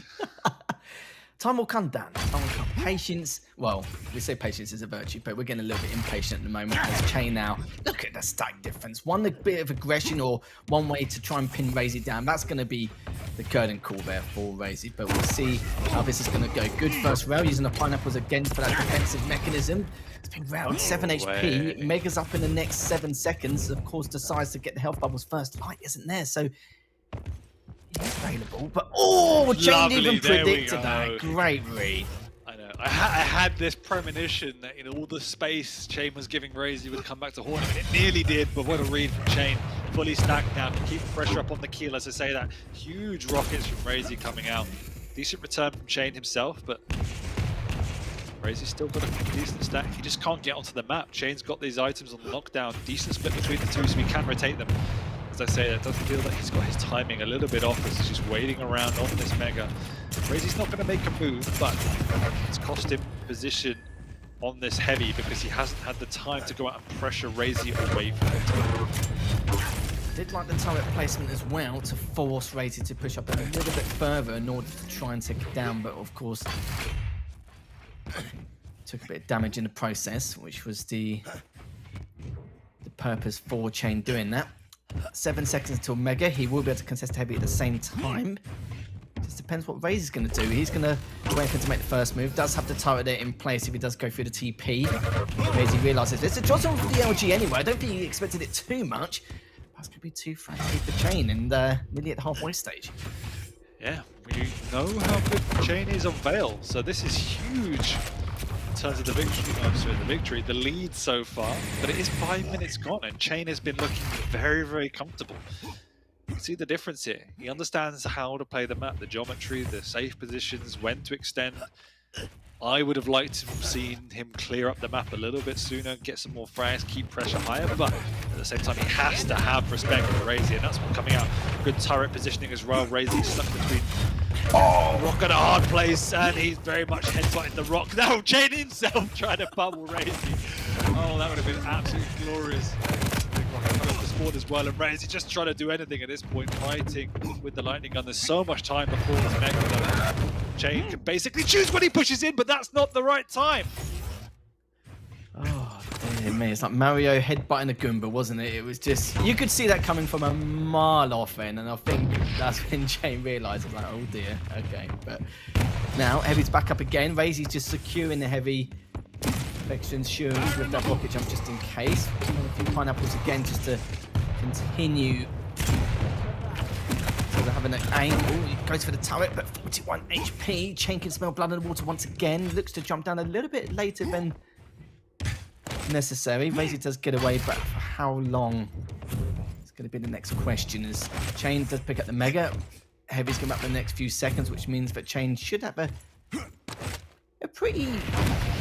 D: Time will come, Dan. Time will come. Patience. Well, we say patience is a virtue, but we're getting a little bit impatient at the moment. As Chain now, look at the stack difference. One bit of aggression or one way to try and pin Raisy down. That's going to be the curtain call there for Raisy. But we'll see how this is going to go. Good first rail using the pineapples again for that defensive mechanism. It's been railed 7 HP. Mega's up in the next 7 seconds. Of course, decides to get the health bubbles first. Light isn't there, so. He's available, but Chain even predicted that. Great read.
A: I know. I had this premonition that all the space Chain was giving Raisy would come back to haunt him, and it nearly did. But what a read from Chain. Fully stacked now, can keep pressure up on the keel. As I say that, huge rockets from Raisy coming out. Decent return from Chain himself, but Raisy's still got a decent stack. He just can't get onto the map. Chain's got these items on lockdown. Decent split between the two, so he can rotate them. As I say, that does feel like he's got his timing a little bit off as he's just waiting around on this Mega. Raisy's not going to make a move, but it's cost him position on this heavy because he hasn't had the time to go out and pressure Raisy away from it.
D: I did like the turret placement as well to force Raisy to push up a little bit further in order to try and take it down, but of course took a bit of damage in the process, which was the purpose for Chain doing that. 7 seconds until Mega. He will be able to contest heavy at the same time. Just depends what Raisy's going to do. He's going to wait for him to make the first move. Does have the turret there in place if he does go through the TP. Raisy realises this. It drops on the LG anyway. I don't think he expected it too much. That's going to be too frantic for Chain and nearly at the halfway stage.
A: Yeah, we know how good Chain is on Veil, so this is huge in terms of the victory. The lead so far, but it is 5 minutes gone, and Chain has been looking very, very comfortable. You can see the difference here. He understands how to play the map, the geometry, the safe positions, when to extend. I would have liked to have seen him clear up the map a little bit sooner, get some more frags, keep pressure higher, but at the same time he has to have respect for Raisy, and that's what's coming out. Good turret positioning as well. Raisy stuck between rock at a hard place, and he's very much headbutting the rock. Now Chain himself trying to bubble Raisy. Oh, that would have been absolutely glorious. The spawn as well, and Raisy just trying to do anything at this point, fighting with the lightning gun. There's so much time before this Mega. Chain can basically choose when he pushes in, but that's not the right time.
D: Oh, dear me. It's like Mario headbutting a Goomba, wasn't it? It was just, you could see that coming from a mile off then, and I think that's when Chain realised, like, oh dear, okay. But now, Heavy's back up again. Raisy's just securing the Heavy. Ensures with that rocket jump just in case. A few pineapples again just to continue. So they're having an angle. He goes for the turret, but 41 HP. Chain can smell blood in the water once again. Looks to jump down a little bit later than necessary. Raisy does get away, but for how long? It's going to be the next question. As Chain does pick up the Mega. Heavy's coming up the next few seconds, which means that Chain should have a pretty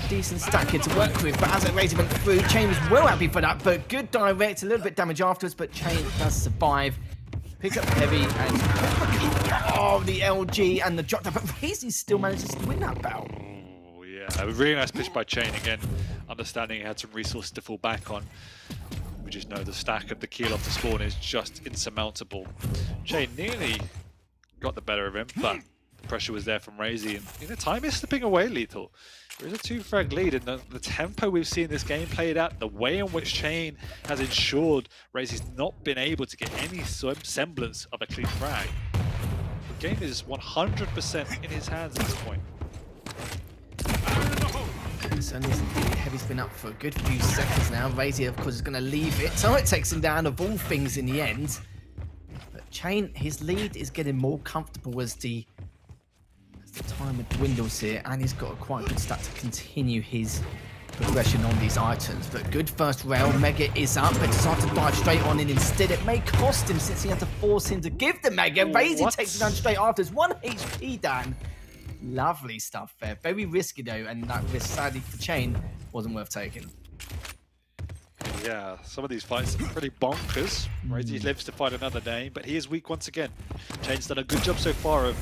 D: decent stack here to work with, but as Raisy went through, Chain was well happy for that, but good direct, a little bit damage afterwards, but Chain does survive. Picks up Heavy, and the LG and the drop down, but Raisy still manages to win that battle.
A: Oh, yeah, a really nice push by Chain again, understanding he had some resources to fall back on. We just know the stack of the keel off the spawn is just insurmountable. Chain nearly got the better of him, but the pressure was there from Raisy, and time is slipping away, Lethal. There is a 2-frag lead, and the tempo we've seen this game played out, the way in which Chain has ensured Raisy's not been able to get any semblance of a clean frag. The game is 100% in his hands at this point.
D: Certainly isn't. Heavy's been up for a good few seconds now. Raisy, of course, is going to leave it. So it takes him down of all things in the end. But Chain, his lead is getting more comfortable as the time dwindles here, and he's got a quite good stack to continue his progression on these items. But good first rail. Mega is up, but decides to dive straight on in instead. It may cost him since he had to force him to give the Mega. Raisy takes it down straight after. It's 1 HP, Dan. Lovely stuff there. Very risky though, and that risk, sadly for Chain, wasn't worth taking.
A: Yeah, some of these fights are pretty bonkers. Raisy lives to fight another day, but he is weak once again. Chain's done a good job so far of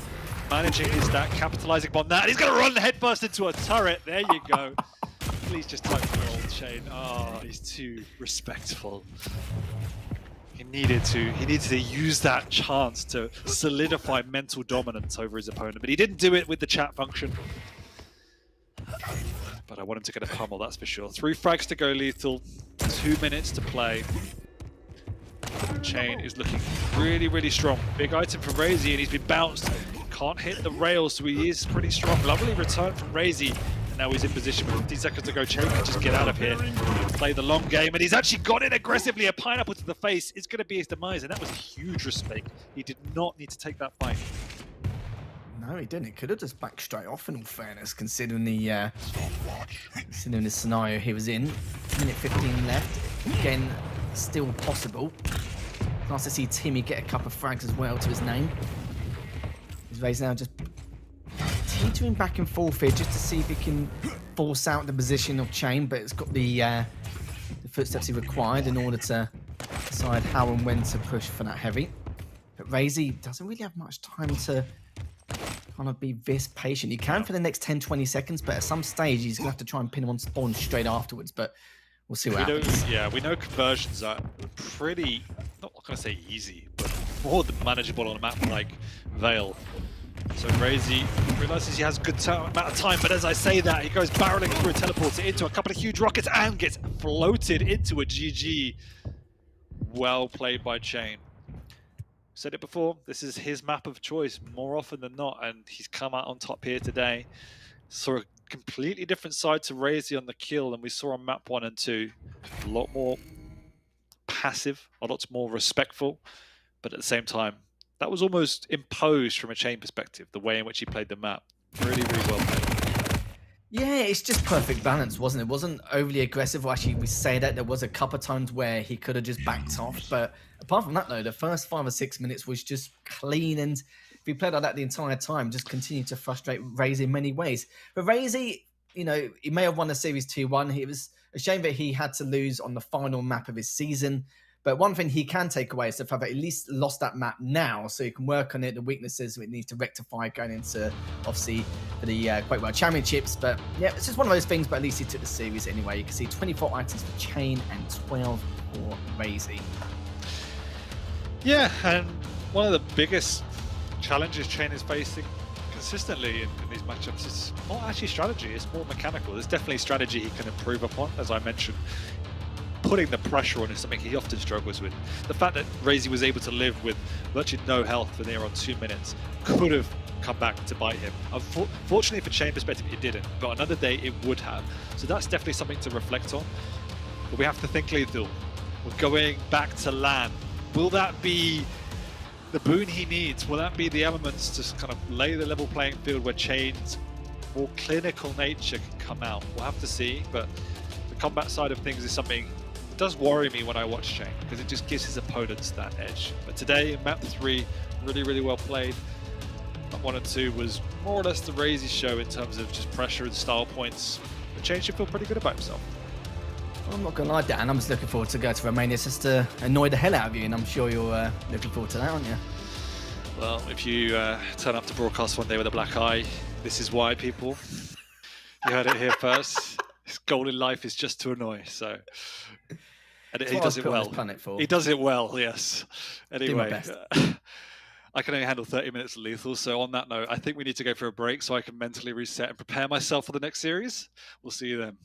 A: managing his stack, capitalizing upon that. He's going to run the headburst into a turret. There you go. Please just type the old chain. Oh, he's too respectful. He needed to use that chance to solidify mental dominance over his opponent, but he didn't do it with the chat function. But I want him to get a pummel, that's for sure. 3 frags to go lethal, 2 minutes to play. Chain is looking really, really strong. Big item from Raisy, and he's been bounced. Can't hit the rails, so he is pretty strong. Lovely return from Raisy. And now he's in position with 15 seconds to go. Chain can just get out of here. Play the long game, and he's actually got it aggressively. A pineapple to the face is going to be his demise, and that was a huge respect. He did not need to take that fight.
D: No, he didn't. He could have just backed straight off, in all fairness, considering the scenario he was in. Minute 15 left. Again, still possible. Nice to see Timmy get a couple of frags as well to his name. He's Raisy now just teetering back and forth here just to see if he can force out the position of Chain, but it's got the footsteps he required in order to decide how and when to push for that heavy. But Raisy doesn't really have much time to kind of be this patient. He can for the next 10-20 seconds, but at some stage he's going to have to try and pin him on spawn straight afterwards, but we'll see what happens.
A: We know conversions are pretty, not going to say easy, but more than manageable on a map like Vale. So Raisy realizes he has a good amount of time, but as I say that, he goes barreling through a teleporter into a couple of huge rockets and gets floated into a GG. Well played by Chain. Said it before, this is his map of choice more often than not, and he's come out on top here today. Saw a completely different side to Raisy on the kill than we saw on map 1 and 2. A lot more passive, a lot more respectful, but at the same time, that was almost imposed from a Chain perspective, the way in which he played the map. Really, really well played.
D: Yeah, it's just perfect balance, wasn't it? It wasn't overly aggressive. Well, actually, we say that there was a couple of times where he could have just backed off. But apart from that, though, the first 5 or 6 minutes was just clean. And if he played like that the entire time, just continued to frustrate Raisy in many ways. But Raisy, you know, he may have won the series 2-1. It was a shame that he had to lose on the final map of his season. But one thing he can take away is the fact that at least lost that map now, so he can work on it, the weaknesses it needs to rectify going into, obviously, the Quake World Championships. But yeah, it's just one of those things, but at least he took the series anyway. You can see 24 items for Chain and 12 for Raisy.
A: Yeah, and one of the biggest challenges Chain is facing consistently in these matchups is not actually strategy, it's more mechanical. There's definitely strategy he can improve upon, as I mentioned. Putting the pressure on is something he often struggles with. The fact that Raisy was able to live with virtually no health for near on 2 minutes could have come back to bite him. Unfortunately for Chain perspective, it didn't, but another day it would have. So that's definitely something to reflect on. But we have to think lethal. We're going back to LAN. Will that be the boon he needs? Will that be the elements to kind of lay the level playing field where Chain's more clinical nature can come out? We'll have to see, but the combat side of things is something does worry me when I watch Chain, because it just gives his opponents that edge. But today, in map 3, really, really well played. Map 1 and 2 was more or less the Raisy show in terms of just pressure and style points. But Chain should feel pretty good about himself.
D: Well, I'm not going to lie, Dan. I'm just looking forward to go to Romania just to annoy the hell out of you, and I'm sure you're looking forward to that, aren't you?
A: Well, if you turn up to broadcast one day with a black eye, this is why, people. You heard it here first. His goal in life is just to annoy, so... And he does it well. He does it well, yes. Anyway, I can only handle 30 minutes of lethal. So on that note, I think we need to go for a break so I can mentally reset and prepare myself for the next series. We'll see you then.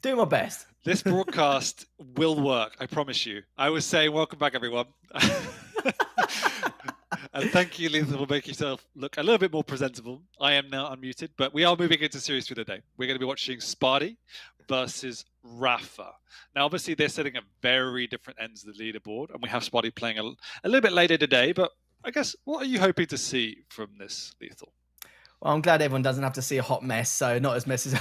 D: Doing my best.
A: This broadcast will work, I promise you. I was saying, welcome back, everyone. And thank you, Lethal, for making yourself look a little bit more presentable. I am now unmuted, but we are moving into series for the day. We're going to be watching Sparty versus Rapha. Now, obviously, they're sitting at very different ends of the leaderboard, and we have Sparty playing a little bit later today. But I guess, what are you hoping to see from this, Lethal?
D: Well, I'm glad everyone doesn't have to see a hot mess, so not as messy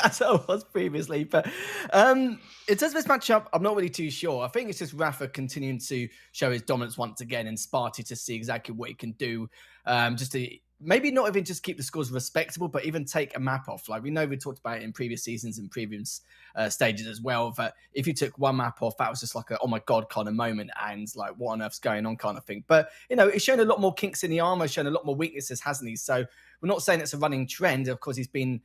D: as I was previously. But in terms of this matchup, I'm not really too sure. I think it's just Rapha continuing to show his dominance once again, and Sparty to see exactly what he can do. Just to maybe not even just keep the scores respectable, but even take a map off. Like we know we talked about it in previous seasons and previous stages as well, that if you took one map off, that was just like a, oh my God kind of moment, and like, what on earth's going on kind of thing. But, you know, it's shown a lot more kinks in the armor, shown a lot more weaknesses, hasn't he? So we're not saying it's a running trend. Of course, he's been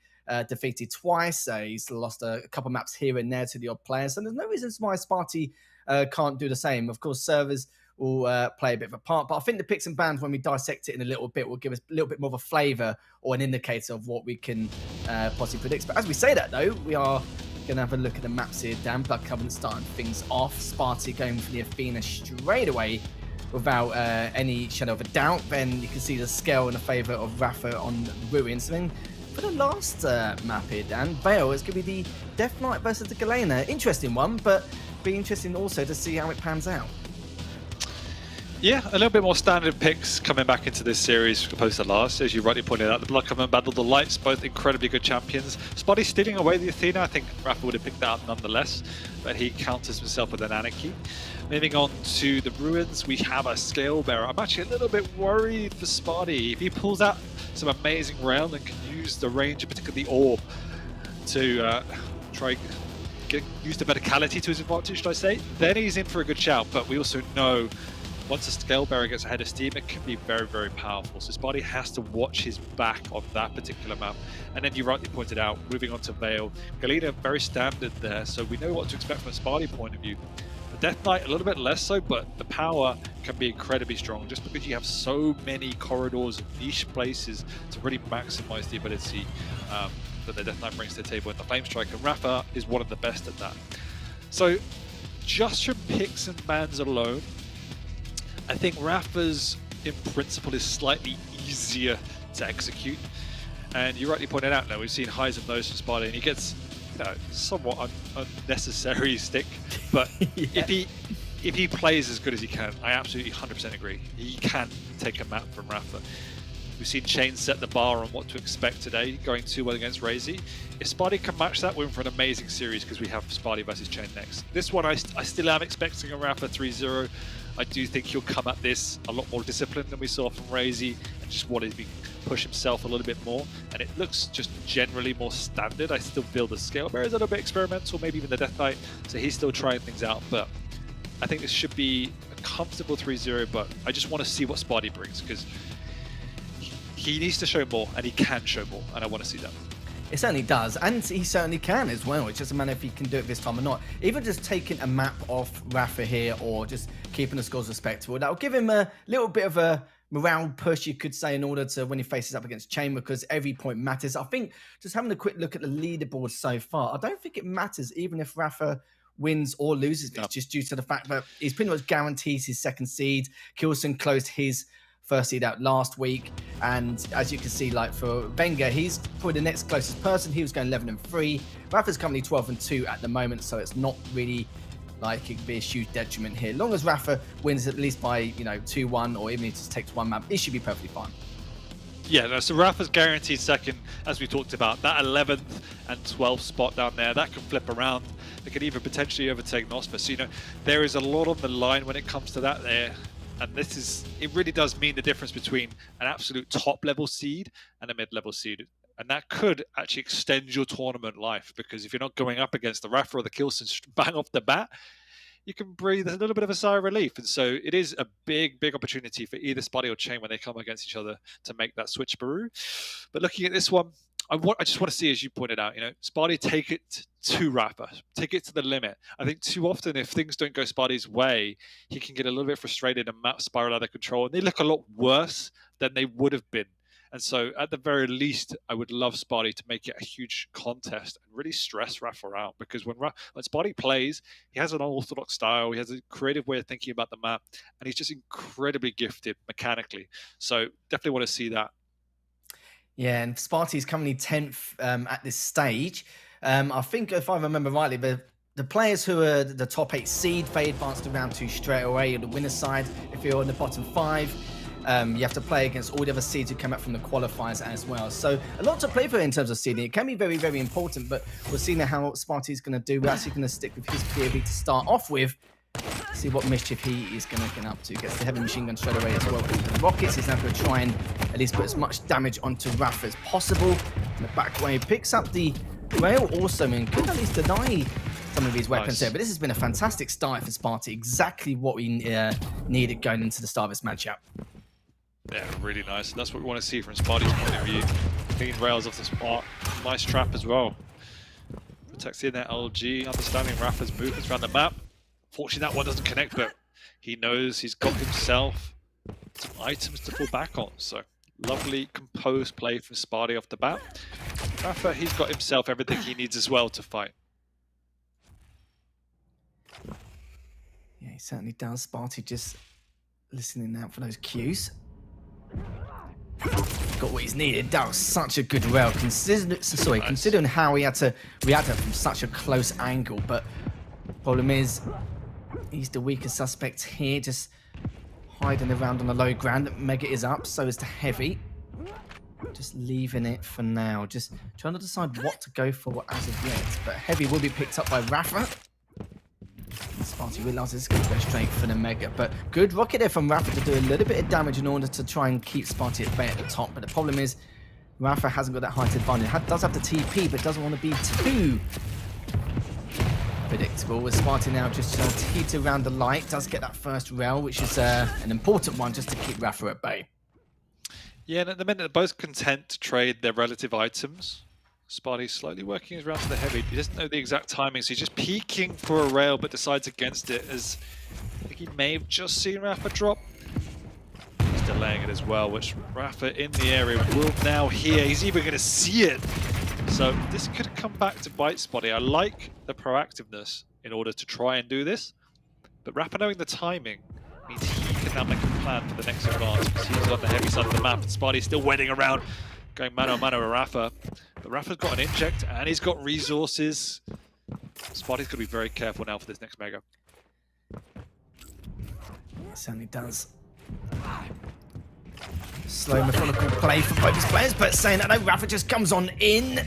D: defeated twice. He's lost a couple maps here and there to the odd players. And there's no reasons why Sparty can't do the same. Of course, servers will play a bit of a part. But I think the picks and bans, when we dissect it in a little bit, will give us a little bit more of a flavour or an indicator of what we can possibly predict. But as we say that, though, we are going to have a look at the maps here. Dan, Blood Covenant starting things off. Sparty going for the Athena straight away without any shadow of a doubt. Then you can see the scale in the favour of Rapha on Ruins. And then for the last map here, Dan, Veil is going to be the Death Knight versus the Galena. Interesting one, but be interesting also to see how it pans out.
A: Yeah, a little bit more standard picks coming back into this series opposed to last. As you rightly pointed out, the Blood Covenant battled the Lights, both incredibly good champions. Sparty stealing away the Athena. I think Rapha would have picked that up nonetheless, but he counters himself with an Anarchy. Moving on to the Ruins, we have a Scale Bearer. I'm actually a little bit worried for Sparty. If he pulls out some amazing round and can use the range, particularly the Orb, to try use the verticality to his advantage, should I say, then he's in for a good shout. But we also know once a Scale Bearer gets ahead of steam, it can be very, very powerful. So Sparty has to watch his back on that particular map. And then you rightly pointed out, moving on to Veil, Galena very standard there, so we know what to expect from a Sparty point of view. The Death Knight a little bit less so, but the power can be incredibly strong just because you have so many corridors and niche places to really maximize the ability that the Death Knight brings to the table. And the Flame Strike, and Rapha is one of the best at that. So just from picks and bans alone, I think Rapha's, in principle, is slightly easier to execute. And you rightly pointed out, now we've seen highs and lows from Sparty, and he gets, you know, somewhat unnecessary stick. But
D: Yeah.
A: if he plays as good as he can, I absolutely 100% agree. He can take a map from Rapha. We've seen Chain set the bar on what to expect today, going 2-1 against Raisy. If Sparty can match that, we're in for an amazing series because we have Sparty versus Chain next. This one, I still am expecting a Rapha 3-0. I do think he'll come at this a lot more disciplined than we saw from Raisy and just want to push himself a little bit more. And it looks just generally more standard. I still feel the Scale Bearer is a little bit experimental, maybe even the Death Knight. So he's still trying things out. But I think this should be a comfortable 3-0. But I just want to see what Sparty brings because he needs to show more and he can show more. And I want to see that.
D: It certainly does, and he certainly can as well. It's just a matter if he can do it this time or not. Even just taking a map off Rapha here or just keeping the scores respectable, that'll give him a little bit of a morale push, you could say, in order to when he faces up against Chain, because every point matters. I think just having a quick look at the leaderboard so far, I don't think it matters even if Rapha wins or loses this, just due to the fact that he's pretty much guarantees his second seed. Kilson closed his first seed out last week, and as you can see, like for Wenger, he's probably the next closest person. He was going 11-3. Rapha's currently 12-2 at the moment, so it's not really like it could be a huge detriment here. As long as Rapha wins at least by 2-1, or even if he just takes one map, it should be perfectly fine.
A: Yeah, no, so Rapha's guaranteed second, as we talked about. That 11th and 12th spot down there, that can flip around. They could even potentially overtake Nosfa. So, there is a lot on the line when it comes to that there. And it really does mean the difference between an absolute top level seed and a mid-level seed. And that could actually extend your tournament life, because if you're not going up against the Rapha or the Kilson bang off the bat, you can breathe a little bit of a sigh of relief. And so it is a big, big opportunity for either Sparty or Chain when they come against each other to make that switch Baru. But looking at this one, I just want to see, as you pointed out, Sparty take it to Rapha, take it to the limit. I think too often, if things don't go Sparty's way, he can get a little bit frustrated and map spiral out of control, and they look a lot worse than they would have been. And so at the very least, I would love Sparty to make it a huge contest and really stress Rapha out, because when Sparty plays, he has an unorthodox style, he has a creative way of thinking about the map, and he's just incredibly gifted mechanically. So definitely want to see that.
E: Yeah, and Sparty is currently 10th at this stage. I think, if I remember rightly, the players who are the top 8 seed, they advance to round 2 straight away on the winner's side. If you're in the bottom 5, you have to play against all the other seeds who come out from the qualifiers as well. So a lot to play for in terms of seeding. It can be very, very important, but we'll see now how Sparty is going to do. We're actually going to stick with his POV to start off with. See what mischief he is going to get up to. Gets the heavy machine gun straight away as well. The rockets, he's now going to try and at least put as much damage onto Rapha as possible. In the back way, picks up the rail also, and could at least deny some of his weapons there. But this has been a fantastic start for Sparty. Exactly what we needed going into the start of this matchup.
A: Yeah, really nice. And that's what we want to see from Sparty's point of view. Clean rails off the spot. Nice trap as well. Protects in that LG, understanding Rapha's movements around the map. Fortunately, that one doesn't connect, but he knows he's got himself some items to fall back on. So lovely composed play from Sparty off the bat. Rapha, he's got himself everything he needs as well to fight.
E: Yeah, he certainly does. Sparty just listening out for those cues. Got what he's needed. That was such a good rail. Considering how he had to react from such a close angle. But problem is, he's the weaker suspect here, just hiding around on the low ground. Mega is up, so is the heavy. Just leaving it for now. Just trying to decide what to go for as of yet. But heavy will be picked up by Rapha. Sparty realizes it's going to go straight for the Mega, but good rocket there from Rapha to do a little bit of damage in order to try and keep Sparty at bay at the top. But the problem is, Rapha hasn't got that height advantage. Does have the TP, but doesn't want to be too predictable. With Sparty now just trying to teeter around the light, does get that first rail, which is an important one just to keep Rapha at bay.
A: Yeah, and at the minute they're both content to trade their relative items. Sparty's slowly working his round to the heavy. He doesn't know the exact timing, so he's just peeking for a rail, but decides against it, as I think he may have just seen Rapha drop. He's delaying it as well, which Rapha in the area will now hear. He's even going to see it. So this could come back to bite Sparty. I like the proactiveness in order to try and do this, but Rapha knowing the timing means he can now make a plan for the next advance, because he's on the heavy side of the map, and Sparty's still waiting around, going mano-a-mano with Rapha. But Rapha's got an inject, and he's got resources. Sparty's got to be very careful now for this next Mega.
E: It certainly does. Slow, methodical play for both his players, but saying that, no, Rapha just comes on in.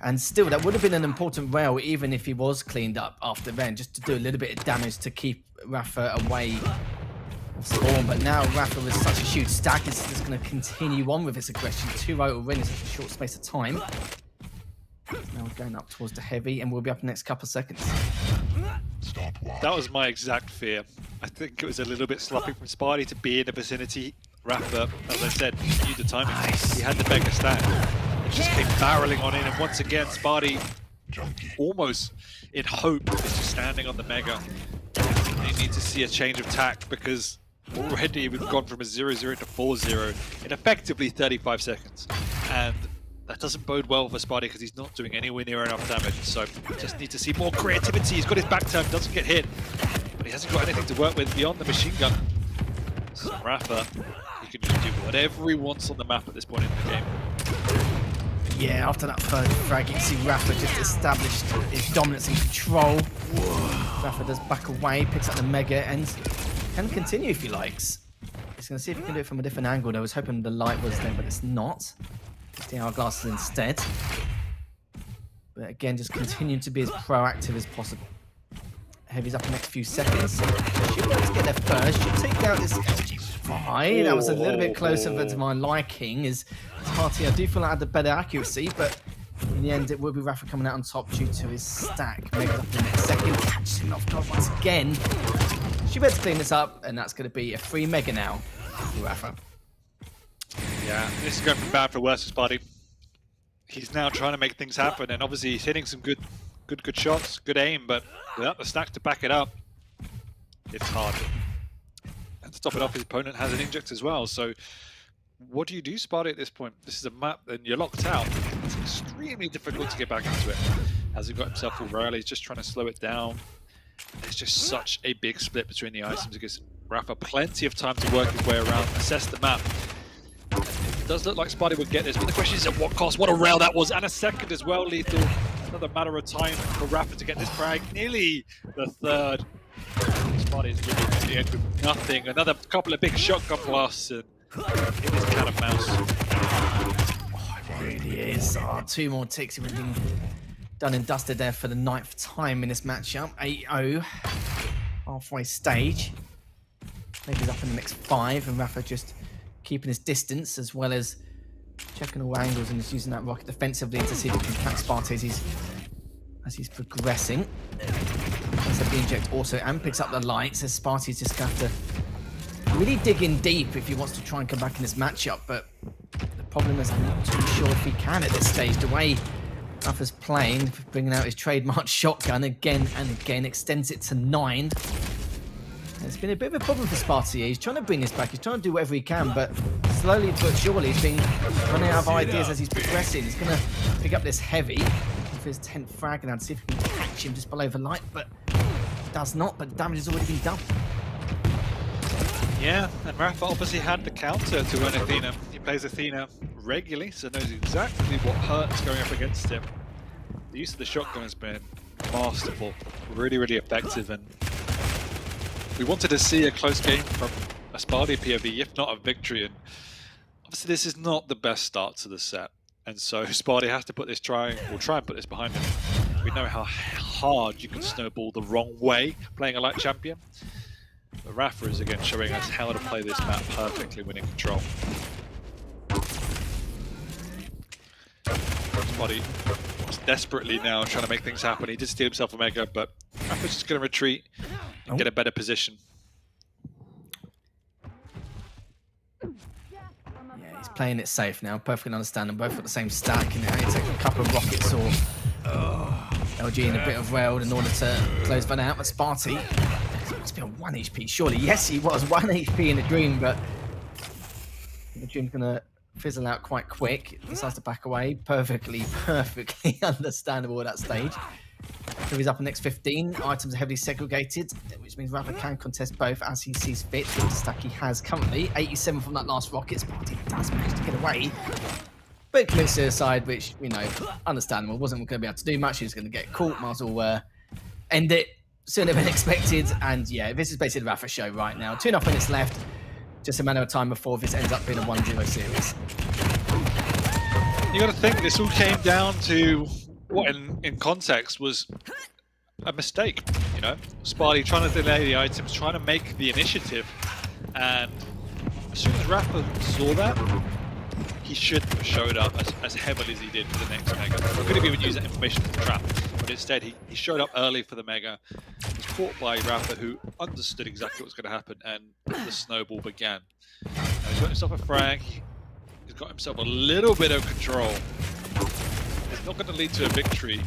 E: And still, that would have been an important rail, even if he was cleaned up after then, just to do a little bit of damage to keep Rapha away Spawn. But now Rapha with such a huge stack is just going to continue on with his aggression. 2-0 already in such a short space of time. Now going up towards the heavy, and we'll be up in the next couple of seconds.
A: That was my exact fear. I think it was a little bit sloppy from Sparty to be in the vicinity. Rapha, as I said, knew the timing. He had the Mega stack. It just came barreling on in, and once again, Sparty, almost in hope, is just standing on the Mega. They need to see a change of tack, because already we've gone from a 0-0 to 4-0 in effectively 35 seconds. And that doesn't bode well for Sparty, because he's not doing anywhere near enough damage. So just need to see more creativity. He's got his back turn, doesn't get hit, but he hasn't got anything to work with beyond the machine gun. So Rapha, he can just do whatever he wants on the map at this point in the game.
E: Yeah, after that third frag, you can see Rapha just established his dominance and control. Rapha does back away, picks up the Mega, and can continue if he likes. He's going to see if he can do it from a different angle. I was hoping the light was there, but it's not. It's the hourglasses instead. But again, just continue to be as proactive as possible. Heavy's up in the next few seconds. Should be able to get there first. Should take out this LG5. That was a little bit closer to my liking. Is Sparty, I do feel like I had the better accuracy, but in the end, it will be Rapha coming out on top due to his stack. Mega's up in the next second. Catches him off guard once again. Should be able to clean this up, and that's going to be a free Mega now for Rapha.
A: Yeah, this is going from bad for worse for Sparty. He's now trying to make things happen, and obviously he's hitting some good shots, good aim, but without the stack to back it up, it's hard. And to top it off, his opponent has an inject as well, so what do you do, Sparty, at this point? This is a map, and you're locked out. It's extremely difficult to get back into it. Has he got himself all rally? He's just trying to slow it down. There's just such a big split between the items. It gives Rapha plenty of time to work his way around, assess the map. It does look like Sparty would get this, but the question is at what cost? What a rail that was, and a second as well, Lethal. Another matter of time for Rapha to get this frag. Nearly the third. Sparty's really at the end with nothing. Another couple of big shotgun blasts, and it is cat and mouse.
E: Oh, it really is. Oh, 2 more ticks. It would have been done and dusted there for the 9th time in this matchup. 8-0. Halfway stage. Mega's up in the next 5, and Rapha just keeping his distance as well as checking all angles and just using that rocket defensively to see if he can catch Sparty as he's progressing. As the inject also and picks up the lights, as Sparty's just going to have to really dig in deep if he wants to try and come back in this matchup. But the problem is I'm not too sure if he can at this stage. The way Rapha's playing, bringing out his trademark shotgun again and again, extends it to 9. It's been a bit of a problem for Sparty. He's trying to bring this back. He's trying to do whatever he can, but slowly but surely he's been running out of ideas as he's progressing. He's going to pick up this heavy for his 10th frag and see if he can catch him just below the light, but does not. But damage has already been done.
A: Yeah, and Rapha obviously had the counter to an Athena. He plays Athena regularly, so knows exactly what hurts going up against him. The use of the shotgun has been masterful, really, really effective, and we wanted to see a close game from a Sparty POV, if not a victory. And obviously, this is not the best start to the set, and so Sparty has to put this try and put this behind him. We know how hard you can snowball the wrong way playing a light champion. But Rapha is again showing us how to play this map perfectly when in control. Sparty is desperately now trying to make things happen. He did steal himself a Mega, but Rapha's just going to retreat and get a better position.
E: Yeah, he's playing it safe now. Perfectly understand them. Both got the same stack. And he takes a couple of rockets or LG in a bit of rail in order to close that out. But Sparty, it must be on 1 HP, surely. Yes, he was 1 HP in the dream, but the dream's going to fizzle out quite quick. He decides to back away. Perfectly understandable at that stage. So he's up in the next 15. Items are heavily segregated, which means Rapha can contest both as he sees fit. The stack he has currently. 87 from that last rocket. Sparty does manage to get away. But commits suicide, which, you know, understandable. Wasn't going to be able to do much. He was going to get caught. Might as well end it sooner than expected. And yeah, this is basically the Rapha show right now. 2.5 minutes left. Just a matter of time before this ends up being a 1-0 series.
A: You got to think this all came down to what, in context, was a mistake. You know, Sparty trying to delay the items, trying to make the initiative, and as soon as Rapha saw that, he shouldn't have showed up as heavily as he did for the next Mega. He could have even used that information as a trap, but instead he showed up early for the Mega, was caught by Rapha, who understood exactly what was going to happen, and the snowball began. Now he's got himself a frag, he's got himself a little bit of control. It's not going to lead to a victory,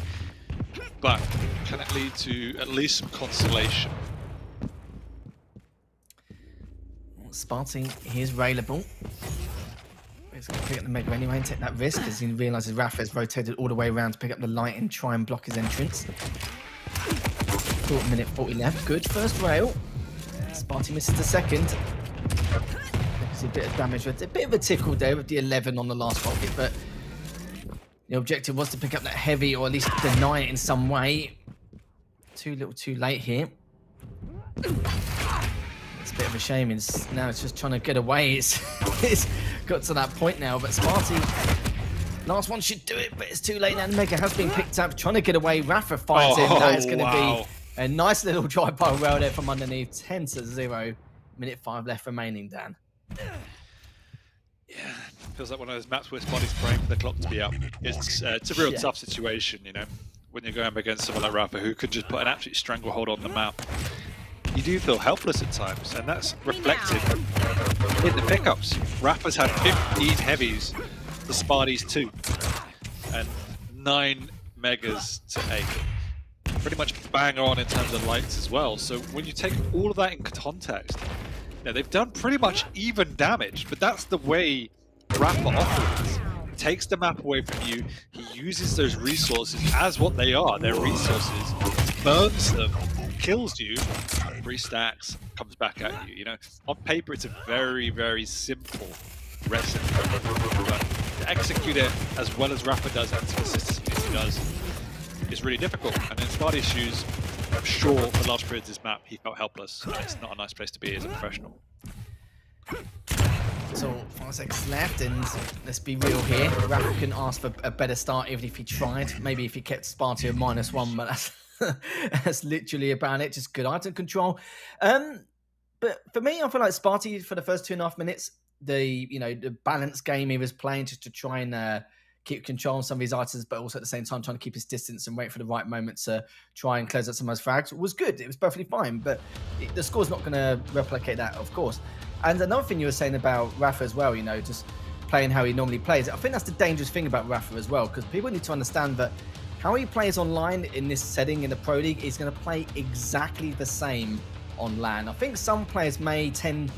A: but can it lead to at least some consolation?
E: Sparty, he is railable. He's going to pick up the Mega anyway and take that risk because he realises Rapha has rotated all the way around to pick up the light and try and block his entrance. 1 minute 40 left. Good first rail. Sparty misses the second. There's a bit of damage. A bit of a tickle there with the 11 on the last rocket, but the objective was to pick up that heavy or at least deny it in some way. Too little too late here. It's a bit of a shame. Now it's just trying to get away. It's got to that point now, but Sparty, last one should do it, but it's too late now. Mega has been picked up, trying to get away. Rapha finds him. That is going to be a nice little drive-by rail there from underneath. 10-0. Minute 5 left remaining, Dan.
A: Yeah, feels like one of those maps where Sparty's praying for the clock to be up. It's a real tough situation, you know, when you're going up against someone like Rapha who could just put an absolute stranglehold on the map. You do feel helpless at times, and that's reflected in the pickups. Rapha's had 15 heavies, the Sparty's 2, and 9 Megas to 8. Pretty much bang on in terms of lights as well. So when you take all of that in context, they've done pretty much even damage, but that's the way Rapha offers. He takes the map away from you. He uses those resources as what they are, their resources, burns them, kills you, 3 stacks, comes back at you. You know, on paper it's a very, very simple recipe, but to execute it as well as Rapha does and as consistently as he does is really difficult. And in Sparty's shoes, I'm sure for large periods of this map he felt helpless, and it's not a nice place to be as a professional.
E: So 5 seconds left, and let's be real here. Rapha couldn't ask for a better start even if he tried. Maybe if he kept Sparty at -1, but that's literally about it. Just good item control. But for me, I feel like Sparty for the first 2.5 minutes, the balance game he was playing just to try and keep control on some of his items, but also at the same time trying to keep his distance and wait for the right moment to try and close out some of those frags was good. It was perfectly fine, but the score's not going to replicate that, of course. And another thing you were saying about Rapha as well, just playing how he normally plays. I think that's the dangerous thing about Rapha as well, because people need to understand that how he plays online in this setting in the Pro League is going to play exactly the same on LAN. I think some players may tend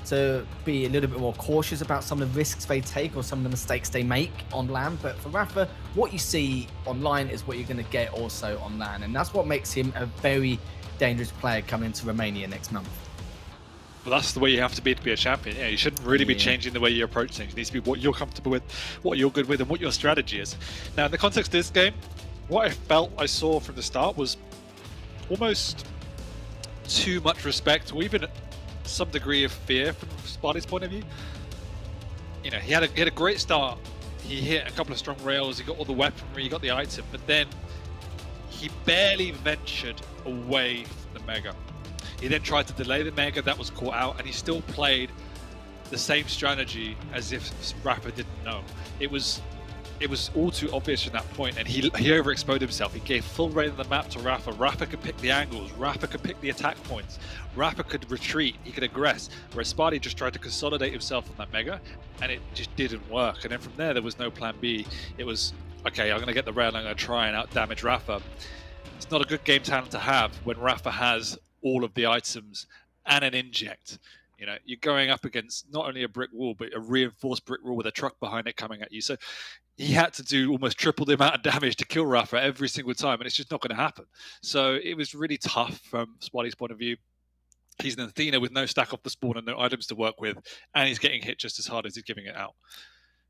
E: to be a little bit more cautious about some of the risks they take or some of the mistakes they make on LAN. But for Rapha, what you see online is what you're going to get also on LAN. And that's what makes him a very dangerous player coming into Romania next month.
A: Well, that's the way you have to be a champion. Yeah, you shouldn't really be changing the way you approach things. It needs to be what you're comfortable with, what you're good with, and what your strategy is. Now, in the context of this game, what I felt I saw from the start was almost too much respect, or even some degree of fear from Sparty's point of view. He had a great start. He hit a couple of strong rails. He got all the weaponry. He got the item, but then he barely ventured away from the Mega. He then tried to delay the Mega. That was caught out, and he still played the same strategy as if Rapha didn't know. It was all too obvious from that point, and he overexposed himself. He gave full reign of the map to Rapha. Rapha could pick the angles. Rapha could pick the attack points. Rapha could retreat. He could aggress. Whereas Sparty just tried to consolidate himself on that Mega, and it just didn't work. And then from there was no plan B. It was, okay, I'm going to get the rail and I'm going to try and out-damage Rapha. It's not a good game talent to have when Rapha has all of the items and an inject. You're going up against not only a brick wall, but a reinforced brick wall with a truck behind it coming at you. So he had to do almost triple the amount of damage to kill Rapha every single time, and it's just not going to happen. So it was really tough from Sparty's point of view. He's an Athena with no stack off the spawn and no items to work with, and he's getting hit just as hard as he's giving it out.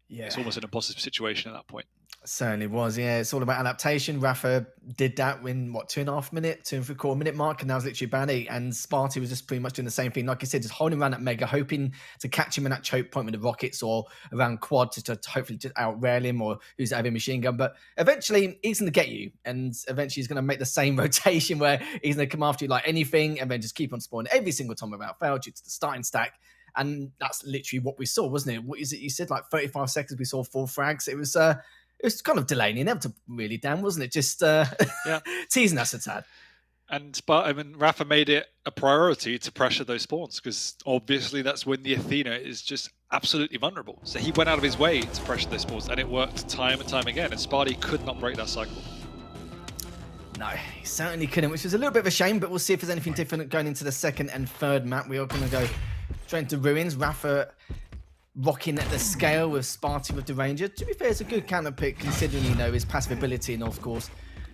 A: Yeah, it's almost an impossible situation at that point.
E: Certainly was, yeah. It's all about adaptation. Rapha did that in, 2.5 minute, 2.75 minute mark, and that was literally about it. And Sparty was just pretty much doing the same thing. Like I said, just holding around that Mega, hoping to catch him in that choke point with the rockets or around quad to hopefully just out-rail him or use a heavy machine gun. But eventually, he's going to get you. And eventually, he's going to make the same rotation where he's going to come after you like anything and then just keep on spawning every single time without fail due to the starting stack. And that's literally what we saw, wasn't it? What is it you said? Like 35 seconds, we saw 4 frags. It was kind of delaying inevitable, really, Dan, wasn't it? Just teasing us a tad.
A: And Rapha made it a priority to pressure those spawns, because obviously that's when the Athena is just absolutely vulnerable. So he went out of his way to pressure those spawns, and it worked time and time again. And Sparty could not break that cycle.
E: No, he certainly couldn't, which was a little bit of a shame, but we'll see if there's anything different going into the second and third map. We are going to go straight into Ruins. Rapha rocking at the scale with Sparty with the Ranger. To be fair, it's a good counter pick considering, his passive ability and, of course,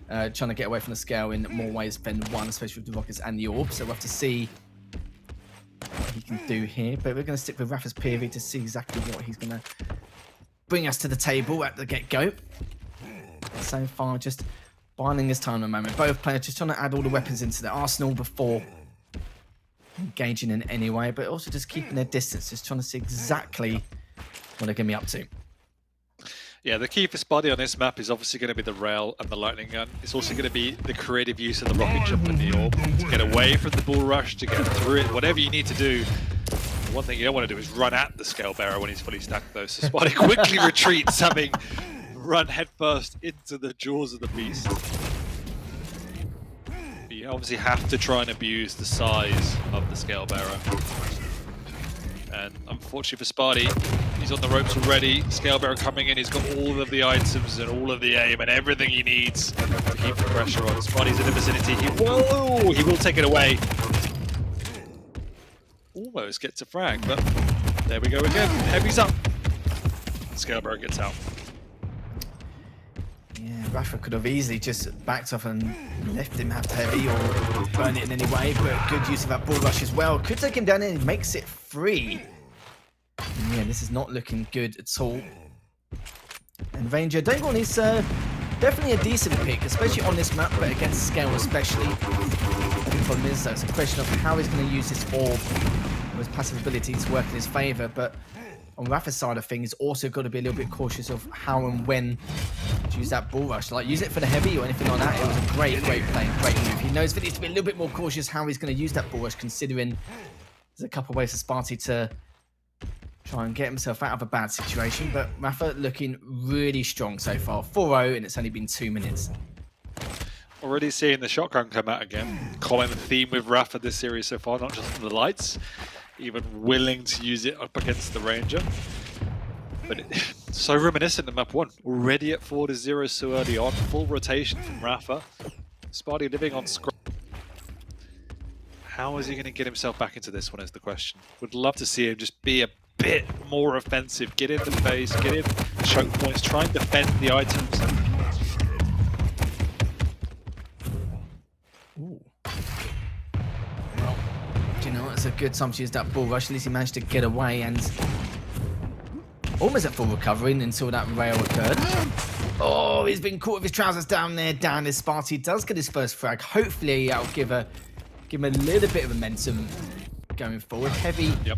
E: trying to get away from the scale in more ways than one, especially with the rockets and the orb. So we'll have to see what he can do here. But we're going to stick with Rapha's POV to see exactly what he's going to bring us to the table at the get-go. So far, just biding his time at the moment. Both players just trying to add all the weapons into their arsenal before engaging in any way, but also just keeping their distance, just trying to see exactly what they're going to be up to.
A: Yeah, the key for Sparty on this map is obviously going to be the rail and the lightning gun. It's also going to be the creative use of the rocket jump and the orb to get away from the bull rush, to get through it, whatever you need to do. The one thing you don't want to do is run at the scale bearer when he's fully stacked though, so Sparty quickly retreats, having run headfirst into the jaws of the beast. You obviously have to try and abuse the size of the scale bearer. And unfortunately for Sparty, he's on the ropes already. Scale bearer coming in, he's got all of the items and all of the aim and everything he needs to keep the pressure on. Sparty's in the vicinity. He will take it away. Almost gets a frag, but there we go again. Heavy's up. Scalebearer gets out.
E: Yeah, Rapha could have easily just backed off and left him have heavy or burn it in any way, but good use of that bull rush as well. Could take him down and he makes it free. And yeah, this is not looking good at all. And Wenger, don't want is definitely a decent pick, especially on this map, but against Scale especially. The problem is though, it's a question of how he's going to use his orb, or his passive ability to work in his favour, but on Rapha's side of things, also got to be a little bit cautious of how and when to use that bull rush. Like, use it for the heavy or anything like that. It was a great play, great move. He knows that he needs to be a little bit more cautious how he's going to use that bull rush, considering there's a couple of ways for Sparty to try and get himself out of a bad situation. But Rapha looking really strong so far. 4-0, and it's only been 2 minutes.
A: Already seeing the shotgun come out again. Common theme with Rapha this series so far, not just the lights. Even willing to use it up against the Ranger. But so reminiscent of map 1. Already at 4-0 so early on. Full rotation from Rapha. Sparty living on scrum. How is he going to get himself back into this one is the question. Would love to see him just be a bit more offensive. Get in the face, get in the choke points, try and defend the items.
E: Ooh. Well, do you know what? It's a good time to use that bull rush. At least he managed to get away and almost at full recovery until that rail occurred. Oh, he's been caught with his trousers down there. Down as Sparty does get his first frag. Hopefully that'll give him a little bit of momentum going forward. Heavy.
A: Yep.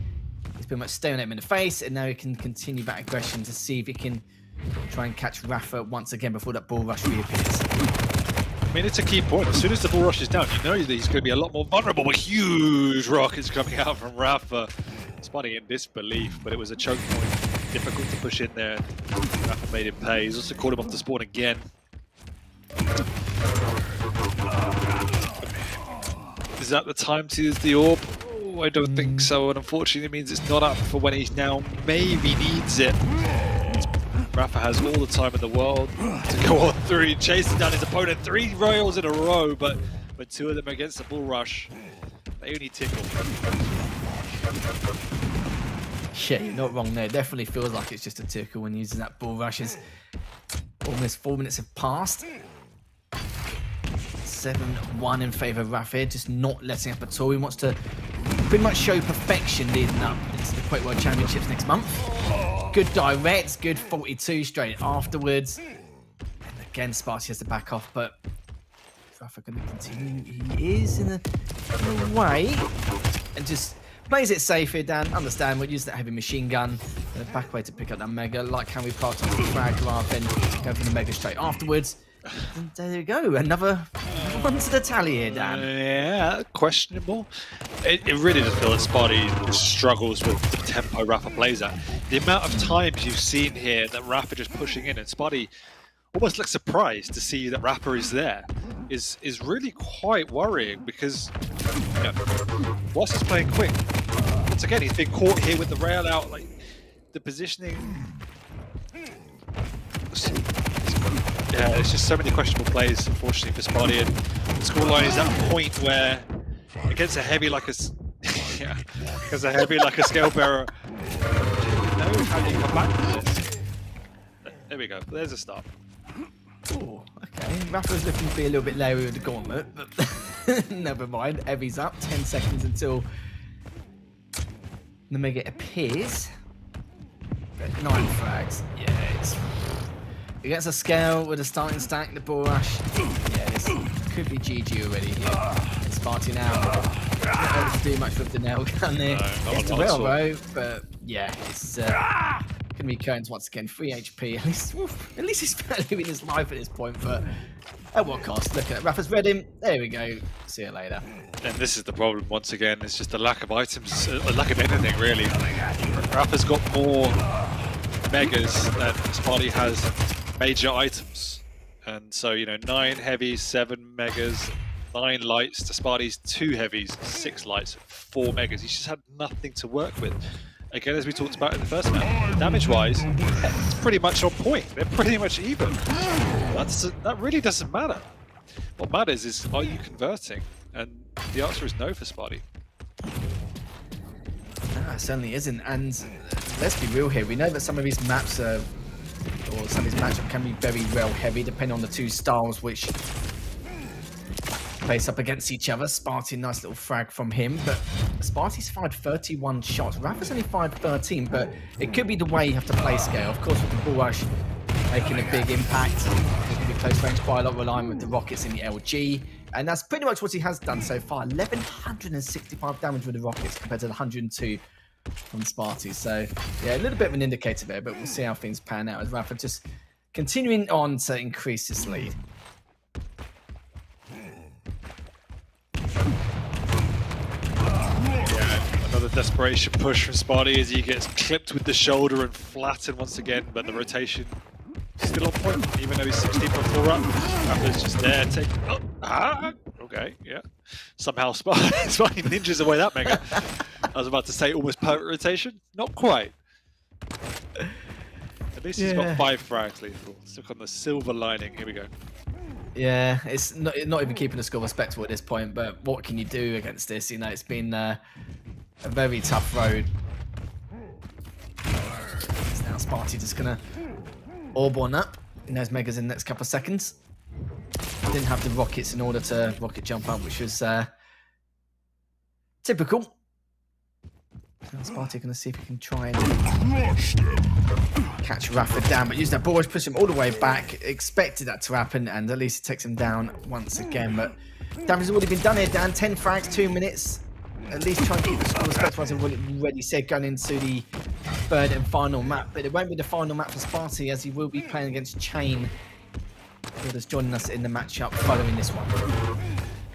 E: He's pretty much staring at him in the face, and now he can continue that aggression to see if he can try and catch Rapha once again before that bull rush reappears.
A: I mean, it's a key point. As soon as the bull rush is down, you know that he's going to be a lot more vulnerable. With huge rockets coming out from Rapha. Sparty in disbelief, but it was a choke point. Difficult to push in there. Rapha made him pay. He's also called him off the spawn again. Is that the time to use the orb? Oh, I don't think so, and unfortunately it means it's not up for when he now maybe needs it. Rapha has all the time in the world to go on through, chasing down his opponent 3 rails in a row, but 2 of them against the bull rush. They only tickle.
E: Yeah, you're not wrong there. Definitely feels like it's just a tickle when using that bull rush. As almost 4 minutes have passed. 7-1 in favour of Rapha, just not letting up at all. He wants to pretty much show perfection leading up into the Quake World Championships next month. Good direct, good 42 straight afterwards. And again, Sparty has to back off, but Rapha going to continue. He is in a way, and just plays it safe here, Dan. Understand, we'll use that heavy machine gun. The back way to pick up that Mega, like how we passed on the frag rather than go for the Mega straight afterwards. And there you go, another one to the tally here, Dan.
A: Yeah, questionable. It really does feel that Sparty struggles with the tempo Rapha plays at. The amount of times you've seen here that Rapha just pushing in and Sparty almost looks surprised to see that Rapha is there is really quite worrying because, you know, whilst he's playing quick, once again he's been caught here with the rail out, like the positioning. Yeah, there's just so many questionable plays, unfortunately, for Sparty, and the scoreline is at a point where against a heavy like a scale bearer, you know how do you come back from this? There we go. There's a start.
E: Oh, okay. Rapha's looking to be a little bit leery with the gauntlet, but never mind. Heavy's up. 10 seconds until the Mega appears. 9 frags. Yeah, it's... He gets a scale with a starting stack, the bull rush. Yeah, this could be GG already here. It's Sparty now. Not able to do much with the nail gun there. It's the railroad, but yeah, it's gonna be Cones once again. 3 HP. At least he's living his life at this point, but at what cost? Look at it. Rapha's read him. There we go. See you later.
A: And this is the problem once again. It's just the lack of items, lack of anything really. Rapha's got more Megas than Sparty has major items, and so, you know, 9 heavies, 7 Megas, 9 lights to Sparty's 2 heavies, 6 lights, 4 Megas. He's just had nothing to work with. Again, as we talked about in the first map, damage-wise, it's pretty much on point. They're pretty much even. That really doesn't matter. What matters is, are you converting? And the answer is no for Sparty.
E: it certainly isn't. And let's be real here. We know that some of these maps are, or some of these matchups can be very well heavy, depending on the two styles which face up against each other. Sparty, nice little frag from him, but Sparty's fired 31 shots. Rapha's only fired 13, but it could be the way you have to play scale. Of course, with the bull rush making a big impact, it can be close range, quite a lot relying with the rockets in the LG, and that's pretty much what he has done so far. 1165 damage with the rockets compared to the 102 from Sparty. So yeah, a little bit of an indicator there, but we'll see how things pan out as Rapha just continuing on to increase his lead.
A: Another desperation push from Sparty as he gets clipped with the shoulder and flattened once again, but the rotation still on point, even though he's 16.4 up. Rapha's just there, okay, yeah. Somehow Sparty ninjas away that mega. I was about to say almost perfect rotation, not quite. At least he's got 5 frags lethal. Stuck on the silver lining, here we go.
E: Yeah, it's not even keeping the score respectable at this point, but what can you do against this? You know, it's been a very tough road. Now Sparty just gonna orb one up in those megas in the next couple of seconds. Didn't have the rockets in order to rocket jump up, which was typical. Now Sparty gonna see if he can try and catch Rapha down, but using that ball rush, push him all the way back. Expected that to happen, and at least it takes him down once again. But damage has already been done here, Dan. 10 frags, 2 minutes. At least try and keep the score respectable, as I've already said, going into the third and final map. But it won't be the final map for Sparty, as he will be playing against Chain, who is joining us in the matchup following this one.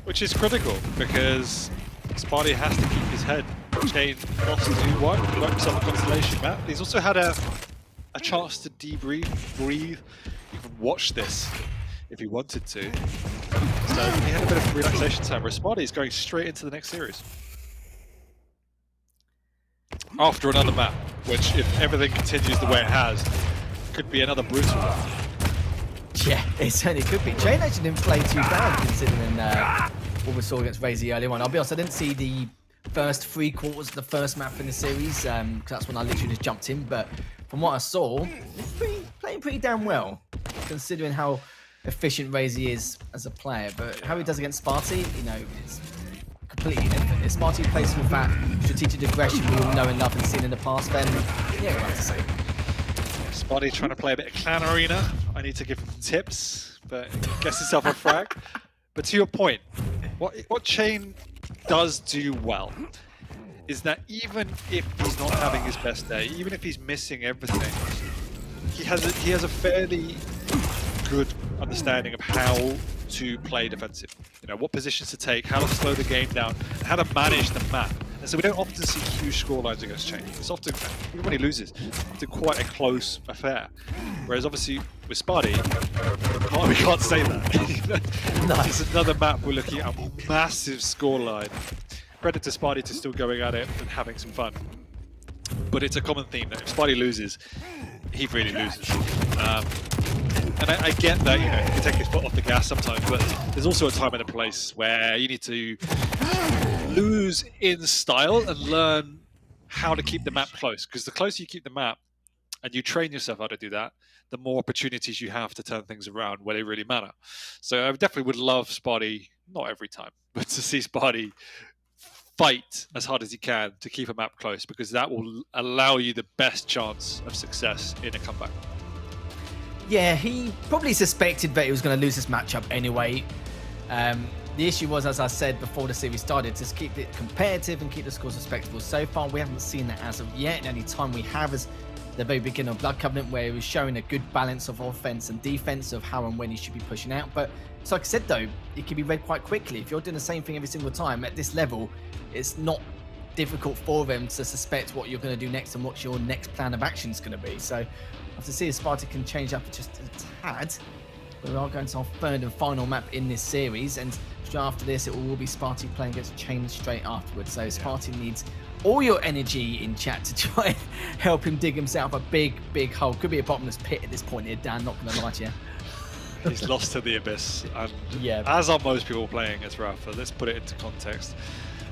A: Which is critical, because Sparty has to keep his head. Chain lost 2-1, won't be on the Constellation map. He's also had a chance to debrief, breathe, even watch this if he wanted to. So he had a bit of relaxation time, where Sparty is going straight into the next series. After another map, which, if everything continues the way it has, could be another brutal one.
E: Yeah, it certainly could be. Chain actually didn't play too bad, considering what we saw against Raisy earlier on. I'll be honest, I didn't see the first 3 quarters of the first map in the series, because that's when I literally just jumped in, but from what I saw, he's playing pretty damn well, considering how efficient Raisy is as a player. But how he does against Sparty, you know, it's completely different. If Sparty plays with that strategic aggression we all know and love and seen in the past, then yeah, we'll have to see.
A: Sparty trying to play a bit of Clan Arena. I need to give him tips, but gets himself a frag. But to your point, what Chain does do well is that even if he's not having his best day, even if he's missing everything, he has a fairly good understanding of how to play defensive. You know, what positions to take, how to slow the game down, and how to manage the map. And so we don't often see huge scorelines against Chain. It's often, even when he loses, it's quite a close affair. Whereas obviously with Sparty, we can't say that.
E: No.
A: It's another map we're looking at a massive scoreline. Credit to Sparty to still going at it and having some fun. But it's a common theme that if Sparty loses, he really loses. And I get that, you know, he can take his foot off the gas sometimes, but there's also a time and a place where you need to lose in style and learn how to keep the map close. Because the closer you keep the map and you train yourself how to do that, the more opportunities you have to turn things around where they really matter. So I definitely would love Sparty, not every time, but to see Sparty fight as hard as he can to keep a map close, because that will allow you the best chance of success in a comeback.
E: Yeah, he probably suspected that he was going to lose this matchup anyway. The issue was, as I said before the series started, to keep it competitive and keep the scores respectable. So far, we haven't seen that as of yet. The only time we have is the very beginning of Blood Covenant, where he was showing a good balance of offense and defense, of how and when he should be pushing out. But so like I said, though, it can be read quite quickly. If you're doing the same thing every single time at this level, it's not difficult for them to suspect what you're going to do next and what your next plan of action is going to be. So I have to see if Sparty can change up just a tad. We are going to our third and final map in this series, and straight after this it will be Sparty playing against Chain straight afterwards. So Sparty needs all your energy in chat to try and help him dig himself a big hole. Could be a bottomless pit at this point here, Dan, not going to lie to you.
A: He's lost to the abyss, and
E: yeah,
A: as are most people playing as Rapha. Let's put it into context.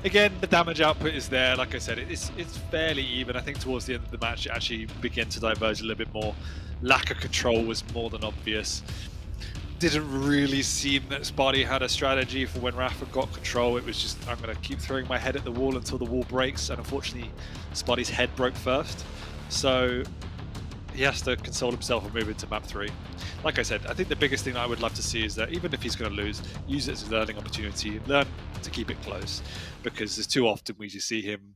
A: Again, the damage output is there. Like I said, it's fairly even. I think towards the end of the match, it actually began to diverge a little bit more. Lack of control was more than obvious. Didn't really seem that Sparty had a strategy for when Rapha got control. It was just, I'm going to keep throwing my head at the wall until the wall breaks. And unfortunately, Sparty's head broke first. So he has to console himself and move into map 3. Like I said, I think the biggest thing I would love to see is that even if he's going to lose, use it as a learning opportunity, learn to keep it close, because there's too often we just see him,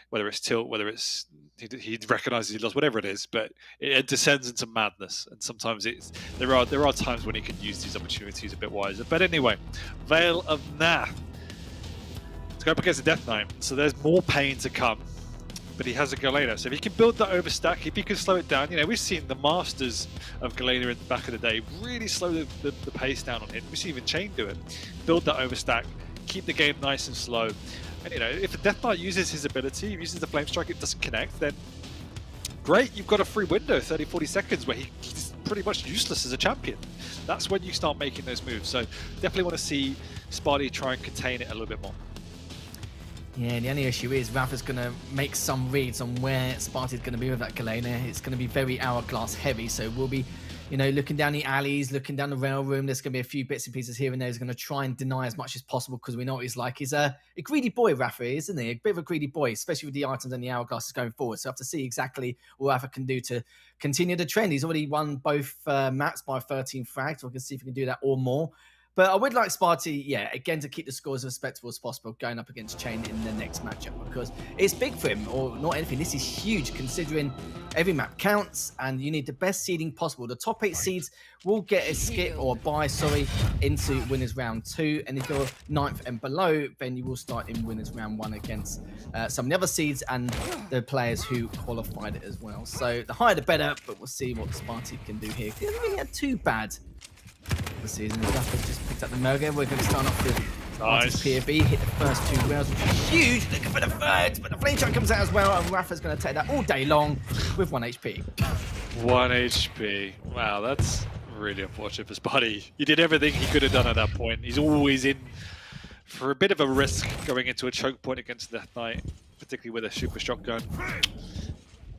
A: whether it's tilt, whether it's he recognizes he lost, whatever it is, but it descends into madness. And sometimes there are times when he can use these opportunities a bit wiser. But anyway, Veil of Nath to go up against the Death Knight, so there's more pain to come. But he has a Galena, so if he can build that overstack, if he can slow it down, you know, we've seen the masters of Galena in the back of the day really slow the pace down on him. We've seen even Chain do it. Build that overstack, keep the game nice and slow. And you know, if the Death Knight uses his ability, uses the Flame Strike, it doesn't connect, then great, you've got a free window, 30-40 seconds, where he's pretty much useless as a champion. That's when you start making those moves. So definitely want to see Sparty try and contain it a little bit more.
E: Yeah, the only issue is Rapha's going to make some reads on where Sparty's going to be with that Galena. It's going to be very hourglass heavy, so we'll be, you know, looking down the alleys, looking down the rail room. There's going to be a few bits and pieces here and there. He's going to try and deny as much as possible because we know what he's like. He's a greedy boy, Rapha, isn't he? A bit of a greedy boy, especially with the items and the hourglasses going forward. So I have to see exactly what Rapha can do to continue the trend. He's already won both maps by 13 frags. We can see if we can do that or more. But I would like Sparty, yeah, again, to keep the scores as respectable as possible going up against Chain in the next matchup, because it's big for him, or not anything. This is huge considering every map counts and you need the best seeding possible. The top 8 seeds will get a skip or a bye, into winners round 2. And if you're 9th and below, then you will start in winners round 1 against some of the other seeds and the players who qualified it as well. So the higher the better, but we'll see what Sparty can do here. He hasn't really had too bad the season. Rapha just picked up the Moga. We're going to start off with
A: Nice.
E: PFB, hit the first 2 rails, which is huge. Looking for the third, but the flame shot comes out as well, and Rapha's going to take that all day long with 1 HP.
A: 1 HP. Wow, that's really unfortunate for Sparty. He did everything he could have done at that point. He's always in for a bit of a risk going into a choke point against Death Knight, particularly with a super shotgun.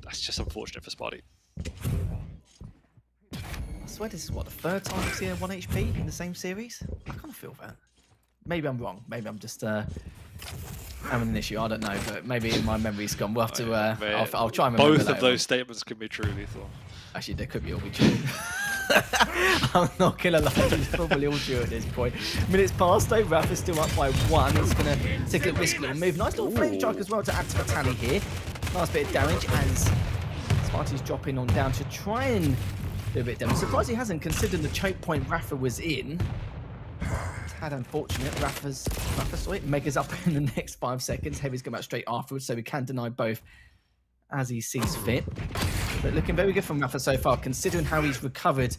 A: That's just unfortunate for Sparty.
E: I swear this is what, the 3rd time we've seen 1 HP in the same series? I kind of feel that. Maybe I'm wrong. Maybe I'm just having an issue. I don't know, but maybe my memory's gone. We'll have to. I'll try and remember.
A: Both of
E: later
A: those
E: on.
A: statements can be true, Lethal.
E: Actually, they could be all be true. I'm not gonna lie, it's probably all true at this point. Minutes passed though, Rapha's still up by 1. It's gonna take a risk little move. Nice little flame strike as well to add to the tally here. Nice bit of damage as Sparty's dropping on down to try and do a bit of damage. Surprised he hasn't, considered the choke point Rapha was in. Tad unfortunate. Rapha saw it. Mega's up in the next 5 seconds. Heavy's come out straight afterwards, so we can deny both as he sees fit. But looking very good from Rapha so far, considering how he's recovered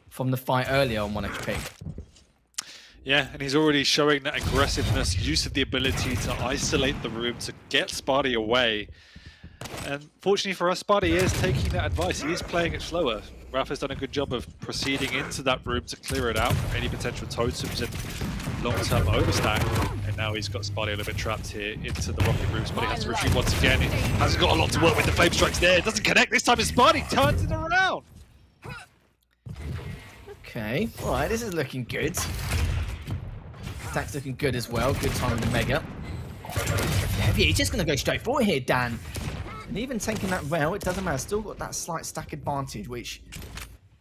E: from the fight earlier on 1 HP.
A: Yeah, and he's already showing that aggressiveness, use of the ability to isolate the room, to get Sparty away. And fortunately for us, Sparty is taking that advice. He is playing it slower. Rapha's done a good job of proceeding into that room to clear it out, any potential totems and long-term overstack. And now he's got Sparty a little bit trapped here into the rocket room. Sparty has to retreat once again. He hasn't got a lot to work with. The flame strikes there. It doesn't connect. This time it's Sparty turns it around.
E: Okay, all right, this is looking good. Stack's looking good as well. Good time with the Mega. Heavy, he's just going to go straight forward here, Dan. And even taking that rail, it doesn't matter. Still got that slight stack advantage, which,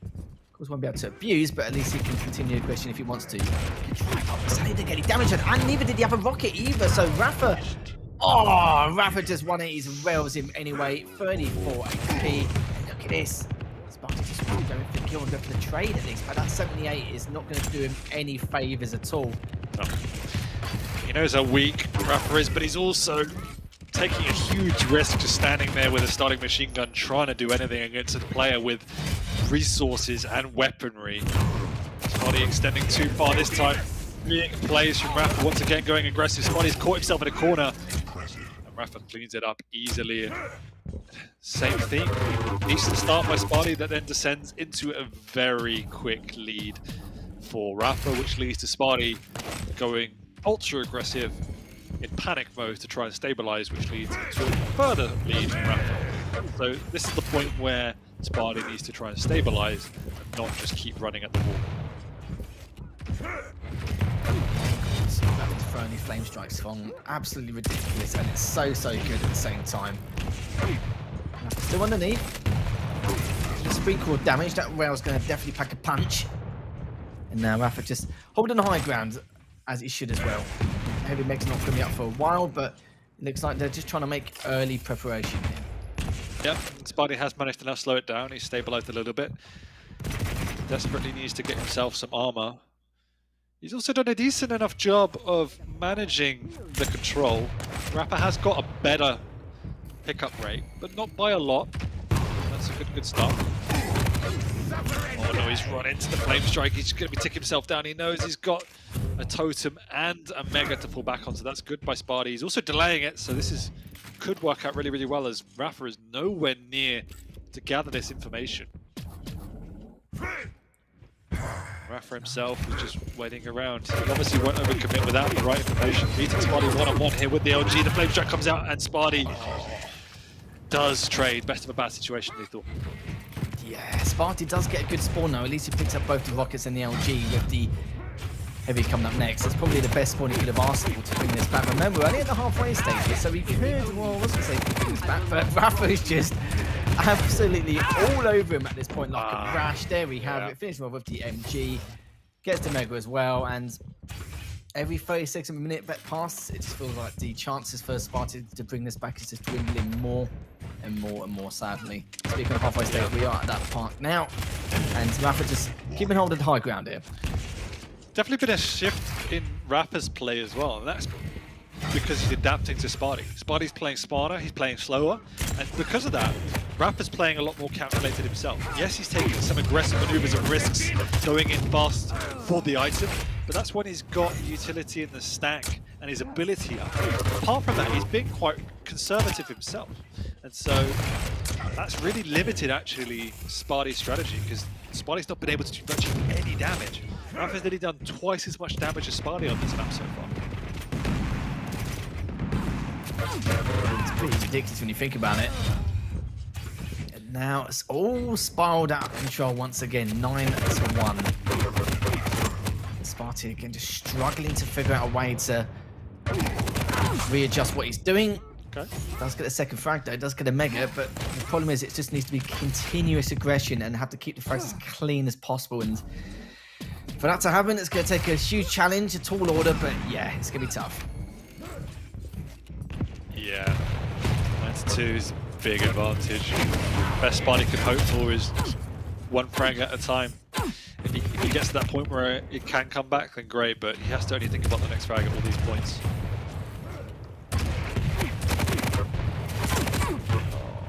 E: of course, won't be able to abuse, but at least he can continue aggression if he wants to. He tried up the side to get it damaged, and neither did the other rocket either. So Rapha, Rapha just 180s rails him anyway. 34 HP. And look at this. Sparty just really going for the kill and go for the trade at least, but that 78 is not going to do him any favours at all.
A: No. He knows how weak Rapha is, but he's also taking a huge risk just standing there with a starting machine gun trying to do anything against a player with resources and weaponry. Sparty extending too far this time. Big plays from Rapha once again going aggressive. Sparty's caught himself in a corner. And Rapha cleans it up easily. And same thing. Decent start by Sparty that then descends into a very quick lead for Rapha, which leads to Sparty going ultra aggressive in panic mode to try and stabilize, which leads to a further lead from Rapha. So this is the point where Sparty needs to try and stabilize and not just keep running at the wall.
E: Throwing these flame strikes from absolutely ridiculous, and it's so good at the same time. Still underneath. The sprinkle of damage. That rail's going to definitely pack a punch. And now Rapha just holding the high ground as he should as well. Heavy Meg's not going to be up for a while, but it looks like they're just trying to make early preparation here.
A: Yep, Sparty has managed to now slow it down. He's stabilized a little bit. Desperately needs to get himself some armor. He's also done a decent enough job of managing the control. Rapha has got a better pickup rate, but not by a lot. That's a good start. Oh no, he's run into the flame strike. He's going to be ticking himself down. He knows he's got a totem and a mega to fall back on, so that's good by Sparty. He's also delaying it, so this could work out really well as Rapha is nowhere near to gather this information. Rapha himself is just waiting around. He obviously won't overcommit without the right information. Beating Sparty one-on-one here with the LG. The flame strike comes out and Sparty does trade. Best of a bad situation, they thought.
E: Yeah, Sparty does get a good spawn now. At least he picks up both the rockets and the LG with the heavy coming up next. That's probably the best spawn he could have asked for to bring this back. Remember, only at the halfway stage, so he could, well, I was going to say he could bring this back, but Rapha is just absolutely all over him at this point, like a rash. There we have it. Finishes well with the MG. Gets the Mega as well, and every 30 seconds of a minute that passes, it just feels like the chances for Sparty to bring this back is just dwindling more and more, sadly. Speaking of halfway stage, we are at that part now, and Rapha just keeping hold of the high ground here.
A: Definitely been a shift in Rapha's play as well, and that's because he's adapting to Sparty. Sparty's playing smarter, he's playing slower, and because of that, Rapha's playing a lot more calculated himself. Yes, he's taking some aggressive maneuvers and risks going in fast for the item, but that's when he's got utility in the stack and his ability up. Apart from that, he's been quite conservative himself, and so that's really limited actually Sparty's strategy, because Sparty's not been able to do much of any damage. Rapha's nearly done twice as much damage as Sparty on this map so far.
E: It's pretty ridiculous when you think about it. And now it's all spiraled out of control once again, 9-1. Sparty again just struggling to figure out a way to readjust what he's doing.
A: Okay.
E: Does get a second frag though, does get a mega, but the problem is it just needs to be continuous aggression and have to keep the frags as clean as possible. And for that to happen, it's going to take a huge challenge, a tall order, but yeah, it's going to be tough.
A: Yeah, 92 is a big advantage. Best Sparty could hope for is one frag at a time. If he gets to that point where it can come back, then great, but he has to only think about the next frag at all these points.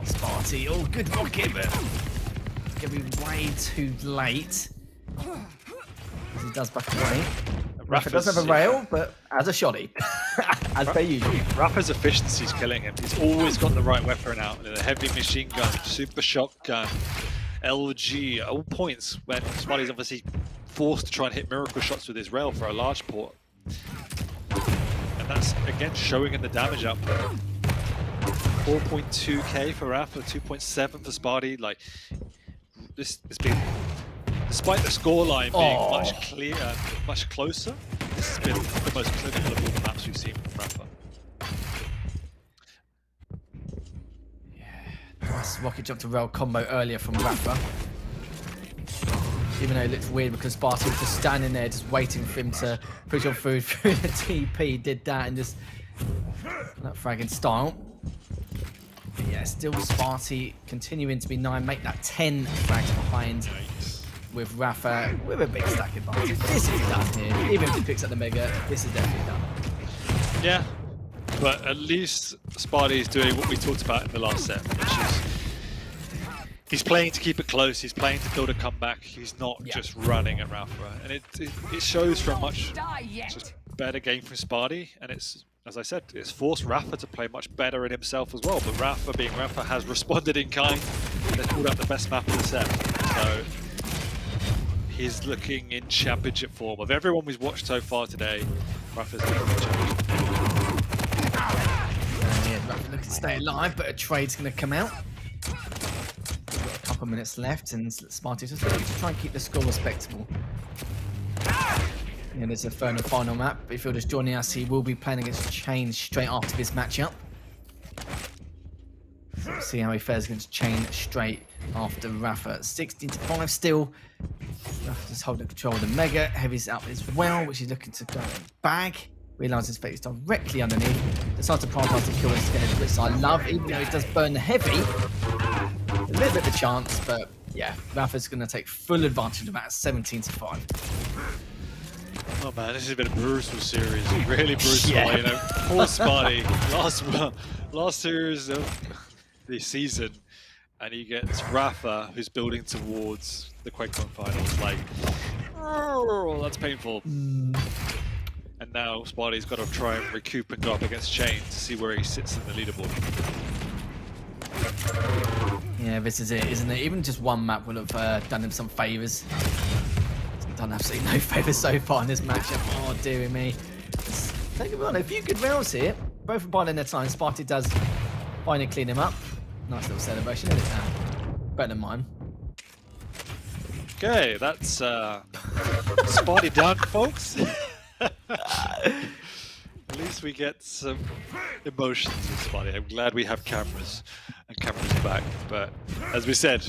E: Sparty, oh, good rocket, but it's going to be way too late. As he does back away. Rapha does have a rail, but as a shoddy, as per usual.
A: Rapha's efficiency is killing him. He's always got the right weapon out. A heavy machine gun, super shotgun, LG, at all points when Sparty's obviously forced to try and hit miracle shots with his rail for a large port. And that's, again, showing in the damage output. 4.2k for Rapha, 2.7 for Sparty. Like, this has been... Despite the scoreline being much clearer, much closer, this has been the most clinical of all the maps we've seen from Rapha.
E: Yeah, nice rocket jump to rail combo earlier from Rapha. Even though it looks weird because Sparty was just standing there, just waiting for him to push on through the TP. Did that and just that fragging style. But yeah, still Sparty continuing to be 9, make that 10 frags behind. With Rapha, with a big stack advantage. This is done here. Even if he picks up the mega, this is definitely done.
A: Yeah, but at least Sparty is doing what we talked about in the last set, which is he's playing to keep it close, he's playing to build a comeback, he's not just running at Rapha. And it shows from much just better game from Sparty, and it's, as I said, it's forced Rapha to play much better in himself as well, but Rapha, being Rapha, has responded in kind. They've pulled out the best map of the set. So he's looking in championship form. Of everyone we've watched so far today, Rapha's looking in championship form.
E: Rapha looking to stay alive, but a trade's going to come out. We've got a couple of minutes left, and Sparty's just looking to try and keep the score respectable. And there's a third and final map. If you're just joining us, he will be playing against Chain straight after this matchup. So we'll see how he fares against Chain straight after Rapha. 16-5 still. Rapha's just holding control of the Mega. Heavy's out as well, which is looking to go and bag. Realises fate is directly underneath. Decides to prioritize the kill instead, which I love, even though it does burn the Heavy. A little bit of a chance, but yeah, Rapha's going to take full advantage of that 17-5.
A: Oh man, this has been a brutal series. Really brutal.
E: Yeah.
A: You know, poor Sparty. Last series of the season, and he gets Rapha, who's building towards the Quake finals. Like, oh, that's painful. And now Sparty's got to try and recoup and go up against Chain to see where he sits in the leaderboard.
E: Yeah, this is it, isn't it? Even just one map would have done him some favours. Done absolutely no favours so far in this matchup. Oh, dearie me. Take it on, a few good rounds here. Both are biding their time. Sparty does finally clean him up. Nice little celebration, isn't it? Better than mine.
A: Okay, that's Sparty done, folks. At least we get some emotions with Sparty. I'm glad we have cameras and cameras back. But as we said,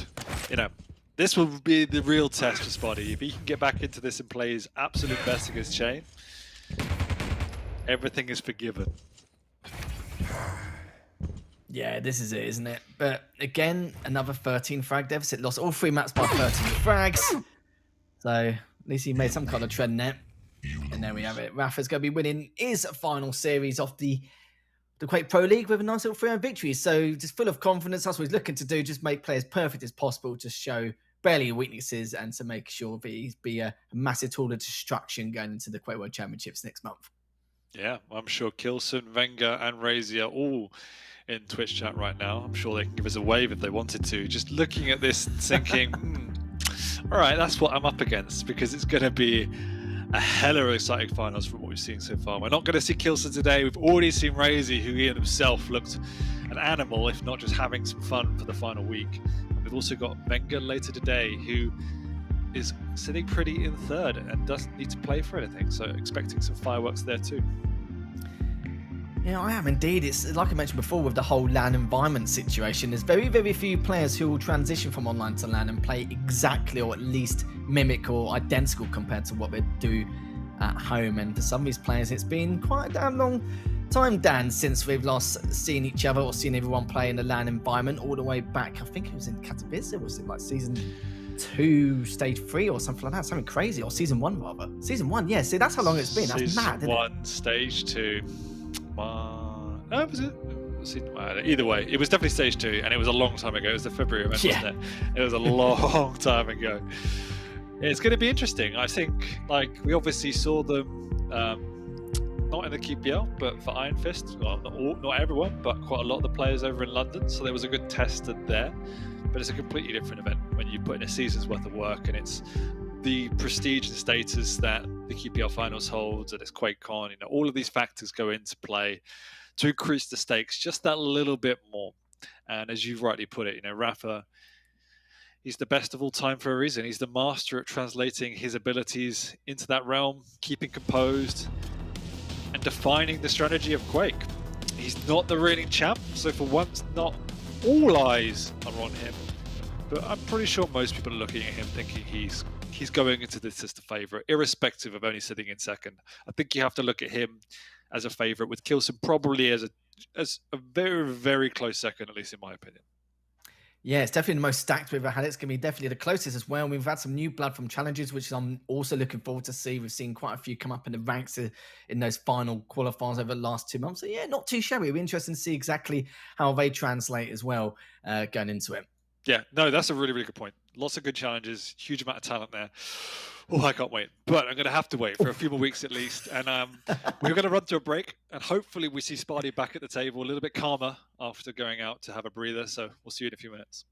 A: you know, this will be the real test for Sparty. If he can get back into this and play his absolute best against Chain, everything is forgiven.
E: Yeah, this is it, isn't it? But again, another 13 frag deficit. Lost all 3 maps by 13 frags. So at least he made some kind of trend net. And there we have it. Rapha's going to be winning his final series of the Quake Pro League with a nice little 3-0 victory. So just full of confidence. That's what he's looking to do. Just make players perfect as possible. Just show barely weaknesses and to make sure that he's be a massive tool of destruction going into the Quake World Championships next month.
A: Yeah, I'm sure Kilson, Wenger and Raisy are all in Twitch chat right now. I'm sure they can give us a wave if they wanted to. Just looking at this thinking, all right, that's what I'm up against, because it's going to be a hella exciting finals from what we've seen so far. We're not going to see Kilson today. We've already seen Raisy, who he himself looked an animal, if not just having some fun for the final week. And we've also got Wenger later today, who is sitting pretty in third and doesn't need to play for anything. So expecting some fireworks there too.
E: Yeah, I am indeed. It's like I mentioned before with the whole LAN environment situation. There's very, very few players who will transition from online to LAN and play exactly or at least mimic or identical compared to what they do at home. And for some of these players, it's been quite a damn long time, Dan, since we've last seen each other or seen everyone play in the LAN environment all the way back. I think it was in Katowice. Was it like season 2, stage 3 or something like that? Something crazy. Or season 1 rather. Season 1, yeah. See, that's how long it's been. That's
A: season
E: mad, isn't
A: 1,
E: it?
A: stage 2. Was it? Either way, it was definitely stage 2, and it was a long time ago. It was the February event, wasn't it? It was a long time ago. It's going to be interesting. I think, like, we obviously saw them not in the QPL, but for Iron Fist. Well, not everyone, but quite a lot of the players over in London. So there was a good tester there. But it's a completely different event when you put in a season's worth of work, and it's the prestige and status that the QPL finals holds, and it's QuakeCon. You know, all of these factors go into play to increase the stakes just that little bit more. And as you've rightly put it, you know, Rapha, he's the best of all time for a reason. He's the master at translating his abilities into that realm, keeping composed, and defining the strategy of Quake. He's not the reigning champ, so for once, not all eyes are on him. But I'm pretty sure most people are looking at him thinking he's going into this as the favourite, irrespective of only sitting in second. I think you have to look at him as a favourite, with Kilson probably as a very, very close second, at least in my opinion.
E: Yeah, it's definitely the most stacked we've ever had. It's going to be definitely the closest as well. We've had some new blood from challenges, which I'm also looking forward to see. We've seen quite a few come up in the ranks in those final qualifiers over the last 2 months. So yeah, not too shabby. It'll be interesting to see exactly how they translate as well going into it.
A: Yeah, no, that's a really, really good point. Lots of good challenges, huge amount of talent there. Oh, I can't wait. But I'm going to have to wait for a few more weeks at least. And we're going to run through a break. And hopefully we see Sparty back at the table a little bit calmer after going out to have a breather. So we'll see you in a few minutes.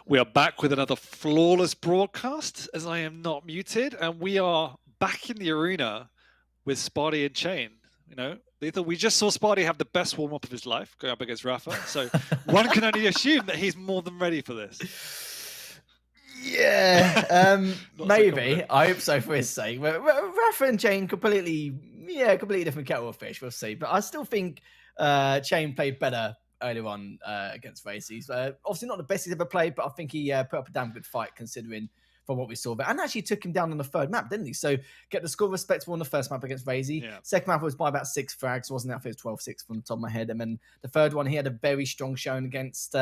A: We are back with another flawless broadcast, as I am not muted, and we are back in the arena with Sparty and Chain. You know, we just saw Sparty have the best warm-up of his life going up against Rapha, so one can only assume that he's more than ready for this.
E: Yeah,
A: Not so
E: maybe.
A: confident.
E: I hope so for his sake. Rapha and Chain completely different kettle of fish. We'll see, but I still think Chain played better earlier on against Raisy. Obviously not the best he's ever played, but I think he put up a damn good fight considering from what we saw. But and actually took him down on the third map, didn't he? So get the score respectable on the first map against Raisy.
A: Yeah.
E: Second map was by about 6 frags, wasn't it? I think it was 12-6 from the top of my head. And then the third one, he had a very strong showing against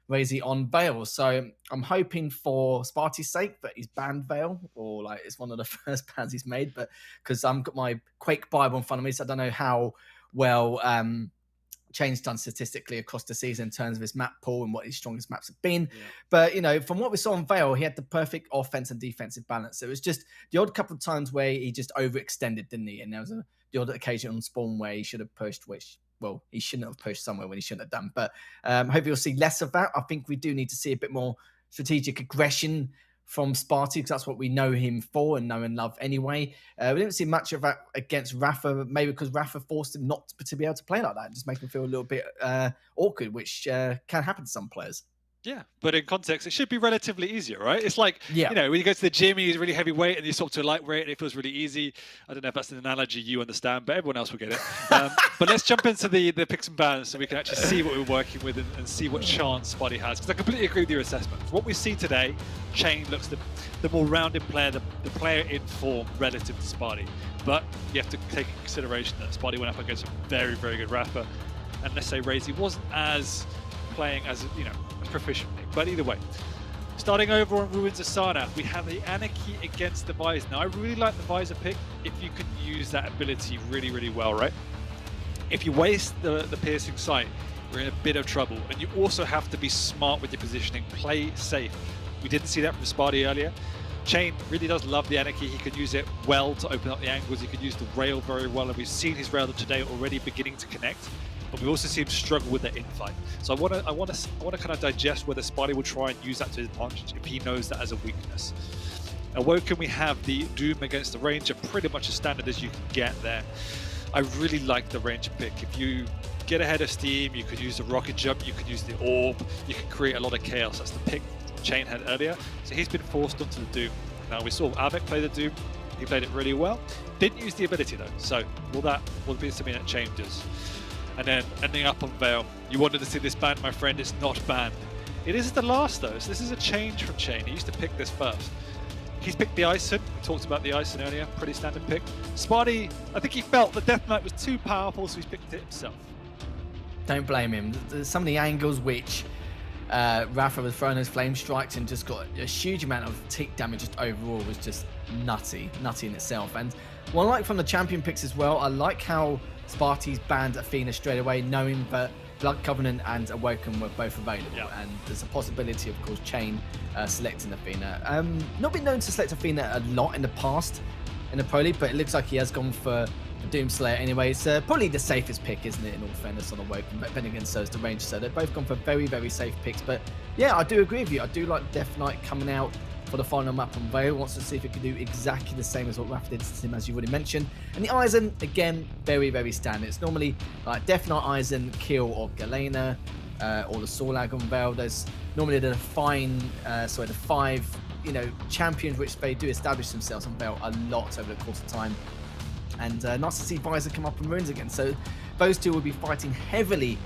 E: Raisy on Veil. So I'm hoping for Sparty's sake that he's banned Veil, or like it's one of the first bans he's made. But because I've got my Quake Bible in front of me, so I don't know how well Chain's done statistically across the season in terms of his map pool and what his strongest maps have been. Yeah. But, you know, from what we saw on Veil, he had the perfect offense and defensive balance. It was just the odd couple of times where he just overextended, didn't he? And there was the odd occasion on spawn where he should have pushed, which, well, he shouldn't have pushed somewhere when he shouldn't have done. But hopefully you'll see less of that. I think we do need to see a bit more strategic aggression from Sparty, because that's what we know him for and know and love anyway. We didn't see much of that against Rapha, maybe because Rapha forced him not to be able to play like that, just make him feel a little bit awkward, which can happen to some players.
A: Yeah, but in context, it should be relatively easier, right? It's like, you know, when you go to the gym, you use really heavy weight and you swap to a light weight and it feels really easy. I don't know if that's an analogy you understand, but everyone else will get it. But let's jump into the picks and bans so we can actually see what we're working with and see what chance Sparty has. Because I completely agree with your assessment. For what we see today, Chain looks the more rounded player, the player in form relative to Sparty. But you have to take into consideration that Sparty went up against a very, very good Rapha. And let's say Raisy wasn't as playing as, you know, proficiently. But either way, starting over on Ruins Asana, we have the Anarchy against the Visor. Now, I really like the Visor pick if you can use that ability really, really well, right? If you waste the piercing sight, you're in a bit of trouble. And you also have to be smart with your positioning, play safe. We didn't see that from Sparty earlier. Chain really does love the Anarchy. He could use it well to open up the angles. He could use the rail very well, and we've seen his rail today already beginning to connect. But we also see him struggle with that infight. So I want to kind of digest whether Sparty will try and use that to his advantage if he knows that as a weakness. Awoken, we have the Doom against the Ranger, pretty much as standard as you can get there. I really like the Ranger pick. If you get ahead of steam, you could use the rocket jump, you could use the orb, you can create a lot of chaos. That's the pick Chain had earlier. So he's been forced onto the Doom. Now we saw Avec play the Doom. He played it really well. Didn't use the ability though. So will be something that Chain does. And then ending up on Veil. You wanted to see this banned, my friend. It's not banned. It is the last though, so this is a change from Chain. He used to pick this first. He's picked the Ison. We talked about the Ison earlier. Pretty standard pick. Sparty, I think he felt the Death Knight was too powerful, so he's picked it himself.
E: Don't blame him. There's some of the angles which Rapha was throwing those flame strikes and just got a huge amount of tick damage just overall was just nutty in itself. And what I like from the champion picks as well, I like how Sparty's banned Athena straight away, knowing that Blood Covenant and Awoken were both available. Yep. And there's a possibility, of course, Chain selecting Athena. Not been known to select Athena a lot in the past in the Pro League, but it looks like he has gone for the Doomslayer anyway. It's probably the safest pick, isn't it, in all fairness, on Awoken, but then again, so is the Ranger. So they've both gone for very, very safe picks. But yeah, I do agree with you. I do like Death Knight coming out for the final map on Veil. Wants to see if it can do exactly the same as what Rapha did to him, as you already mentioned. And the Eisen, again, very, very standard. It's normally like Death Knight, Eisen, Kill, or Galena, or the Sorlag on Veil. There's normally the five, champions which they do establish themselves on Veil a lot over the course of time. And nice to see Visor come up in Ruins again. So those two will be fighting heavily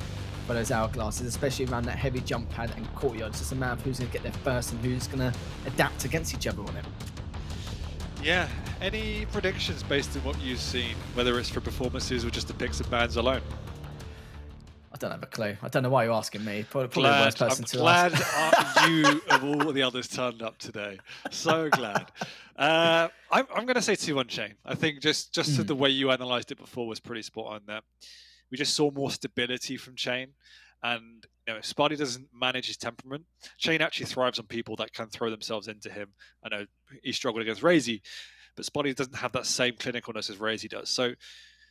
E: for those hourglasses, especially around that heavy jump pad and courtyard. It's just a matter of who's going to get there first and who's going to adapt against each other on it.
A: Yeah. Any predictions based on what you've seen, whether it's for performances or just the picks and bans alone?
E: I don't have a clue. I don't know why you're asking me. Probably the worst person to
A: ask.
E: I'm
A: glad you of all the others turned up today. So glad. I'm going to say 2-1 Chain. I think just the way you analysed it before was pretty spot on there. We just saw more stability from Chain. And if Sparty doesn't manage his temperament, Chain actually thrives on people that can throw themselves into him. I know he struggled against Raisy, but Sparty doesn't have that same clinicalness as Raisy does. So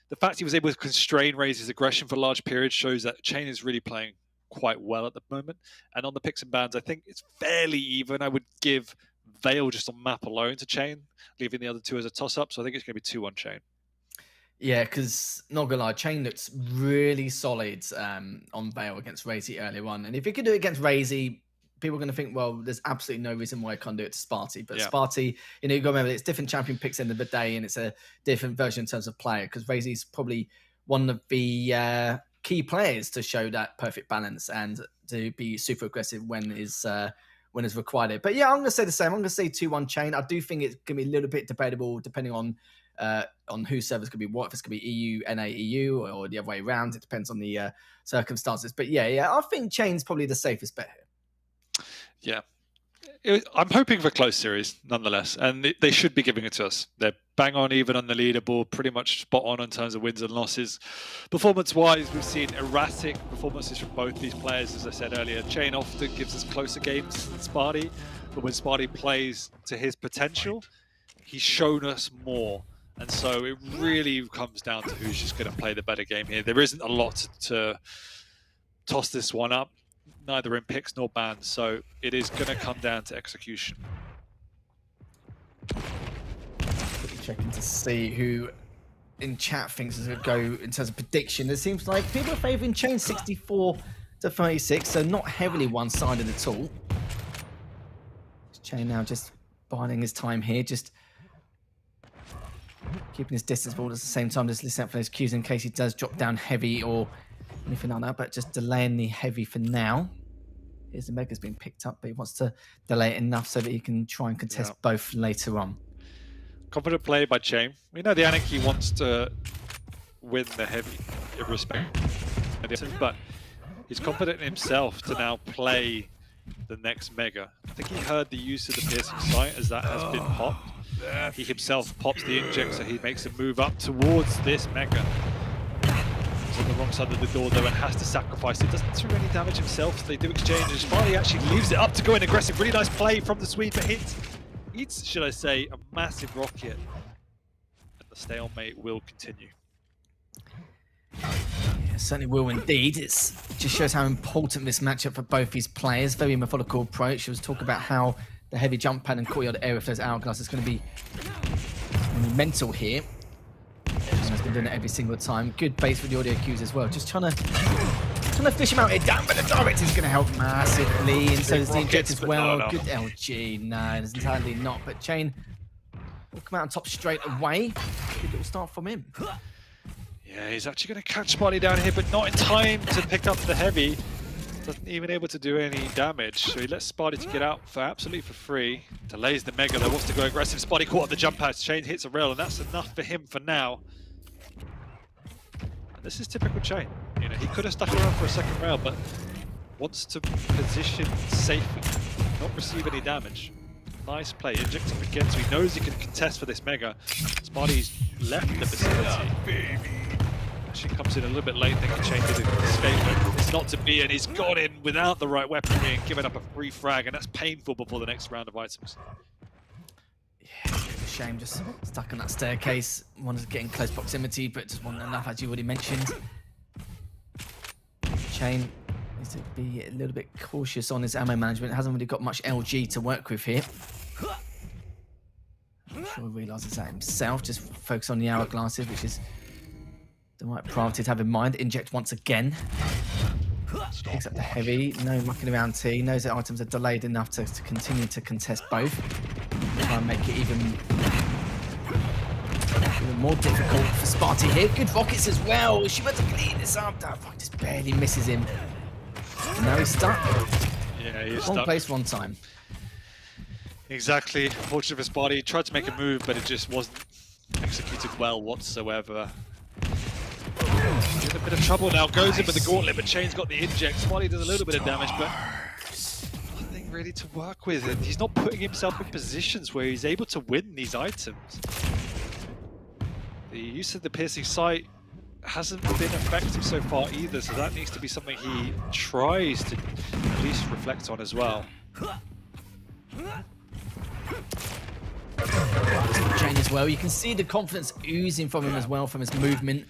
A: the fact he was able to constrain Raisy's aggression for large periods shows that Chain is really playing quite well at the moment. And on the picks and bans, I think it's fairly even. I would give Veil just on map alone to Chain, leaving the other two as a toss-up. So I think it's going to be 2 on Chain.
E: Yeah, because not gonna lie, Chain looks really solid on Veil against Raisy earlier on. And if he could do it against Raisy, people are going to think, well, there's absolutely no reason why I can't do it to Sparty. But Sparty, you know, you got to remember, it's different champion picks end of the day, and it's a different version in terms of player, because Raisy's probably one of the key players to show that perfect balance and to be super aggressive when is required. But yeah, I'm going to say the same. I'm going to say 2-1 Chain. I do think it's going to be a little bit debatable depending on whose servers could be what, if it's going to be EU, NA, EU, or the other way around. It depends on the circumstances. But yeah, I think Chain's probably the safest bet here.
A: Yeah. I'm hoping for a close series, nonetheless, and they should be giving it to us. They're bang on even on the leaderboard, pretty much spot on in terms of wins and losses. Performance-wise, we've seen erratic performances from both these players, as I said earlier. Chain often gives us closer games than Sparty, but when Sparty plays to his potential, he's shown us more. And so it really comes down to who's just going to play the better game here. There isn't a lot to toss this one up, neither in picks nor bans, so it is going to come down to execution.
E: Checking to see who in chat thinks is going to go in terms of prediction. It seems like people are favouring Chain 64 to 36, so not heavily one-sided at all. Chain now just biding his time here, just keeping his distance, but at the same time just listening out for those cues in case he does drop down heavy or anything like that, but just delaying the heavy for now. Here's the Mega's been picked up, but he wants to delay it enough so that he can try and contest both later on.
A: Confident play by Chain. We know the Anarchy wants to win the heavy, irrespective, but he's confident in himself to now play the next Mega. I think he heard the use of the piercing sight as that has been popped. He himself pops the inject, so he makes a move up towards this Mega. He's on the wrong side of the door though and has to sacrifice it. Doesn't do any damage himself, so they do exchange. And Sparty actually leaves it up to go in aggressive. Really nice play from the Swede, but hits, should I say, a massive rocket. And the stalemate will continue.
E: Yeah, certainly will indeed. It just shows how important this matchup for both these players. Very methodical approach. She was talking about how the heavy jump pad and courtyard area for those hourglass is going to be mental here. He's been doing it every single time. Good base for the audio cues as well. Just trying to fish him out here down, but the direct is going to help massively, and so does the inject as well. No. Good LG. No, it's entirely not. But Chain will come out on top straight away. Good little start from him.
A: Yeah, he's actually going to catch Sparty down here, but not in time to pick up the heavy. Doesn't even able to do any damage, so he lets Sparty to get out for absolutely for free. Delays the Mega, though, wants to go aggressive. Sparty caught up the jump pads. Chain hits a rail, and that's enough for him for now. And this is typical Chain. You know, he could have stuck around for a second rail, but wants to position safely, not receive any damage. Nice play, injecting again, so he knows he can contest for this Mega. Sparty's left the vicinity. Actually comes in a little bit late, thinking Chain did escape, but it's not to be, and he's got in without the right weaponry and given up a free frag, and that's painful before the next round of items.
E: Yeah, shame, just stuck on that staircase. Wanted to get in close proximity, but just wasn't enough, as you already mentioned. Chain needs to be a little bit cautious on his ammo management. Hasn't really got much LG to work with here. I'm sure he realises that himself. Just focus on the hourglasses, which is the right priority to have in mind. Inject once again. Picks up the heavy. No mucking around T. Knows that items are delayed enough to continue to contest both. Try and make it even more difficult for Sparty here. Good rockets as well. She went to clean this up. That rocket just barely misses him. And now he's stuck.
A: Yeah, he's
E: stuck.
A: Wrong
E: place, wrong time.
A: Exactly. Unfortunate for Sparty. He tried to make a move, but it just wasn't executed well whatsoever. In a bit of trouble now, goes in with the gauntlet, but Chain's got the inject. Sparty does a little bit of damage, but nothing really to work with. And he's not putting himself in positions where he's able to win these items. The use of the piercing sight hasn't been effective so far either, so that needs to be something he tries to at least reflect on as well.
E: Chain as well. You can see the confidence oozing from him as well, from his movement.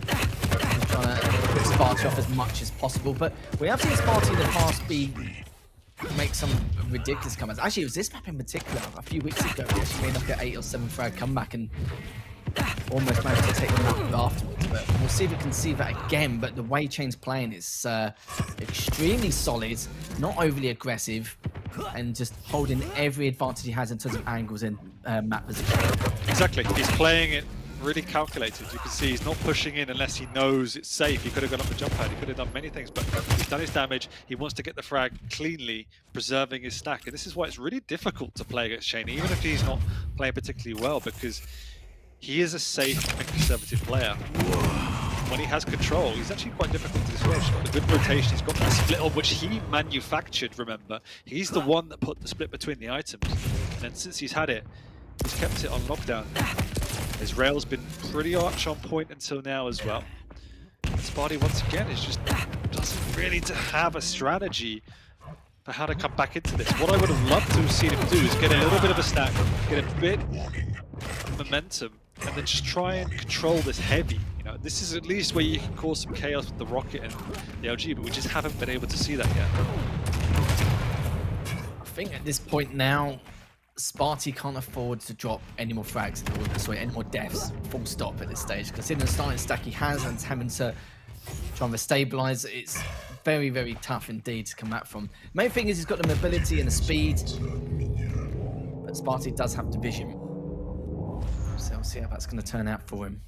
E: Trying to put Sparty off as much as possible. But we have seen Sparty in the past make some ridiculous comebacks. Actually, it was this map in particular a few weeks ago. He actually made like an 8 or 7 frag comeback and almost managed to take the map afterwards. But we'll see if we can see that again. But the way Chain's playing is extremely solid, not overly aggressive, and just holding every advantage he has in terms of angles and map position.
A: Exactly. He's playing it really calculated. You can see he's not pushing in unless he knows it's safe. He could have gone up the jump pad. He could have done many things, but he's done his damage. He wants to get the frag cleanly, preserving his stack. And this is why it's really difficult to play against Chain, even if he's not playing particularly well, because he is a safe and conservative player. When he has control, he's actually quite difficult to destroy. He's got a good rotation. He's got that split on which he manufactured, remember. He's the one that put the split between the items. And then since he's had it, he's kept it on lockdown. His rail's been pretty much on point until now as well. And Sparty, once again, is just doesn't really have a strategy for how to come back into this. What I would have loved to have seen him do is get a little bit of a stack, get a bit of momentum, and then just try and control this heavy. You know, this is at least where you can cause some chaos with the rocket and the LG, but we just haven't been able to see that yet.
E: I think at this point now, Sparty can't afford to drop any more frags, or sorry, any more deaths, full stop at this stage. Considering the starting stack he has and having to try and stabilize, it's very, very tough indeed to come back from. Main thing is he's got the mobility and the speed, but Sparty does have division. So we'll see how that's going to turn out for him.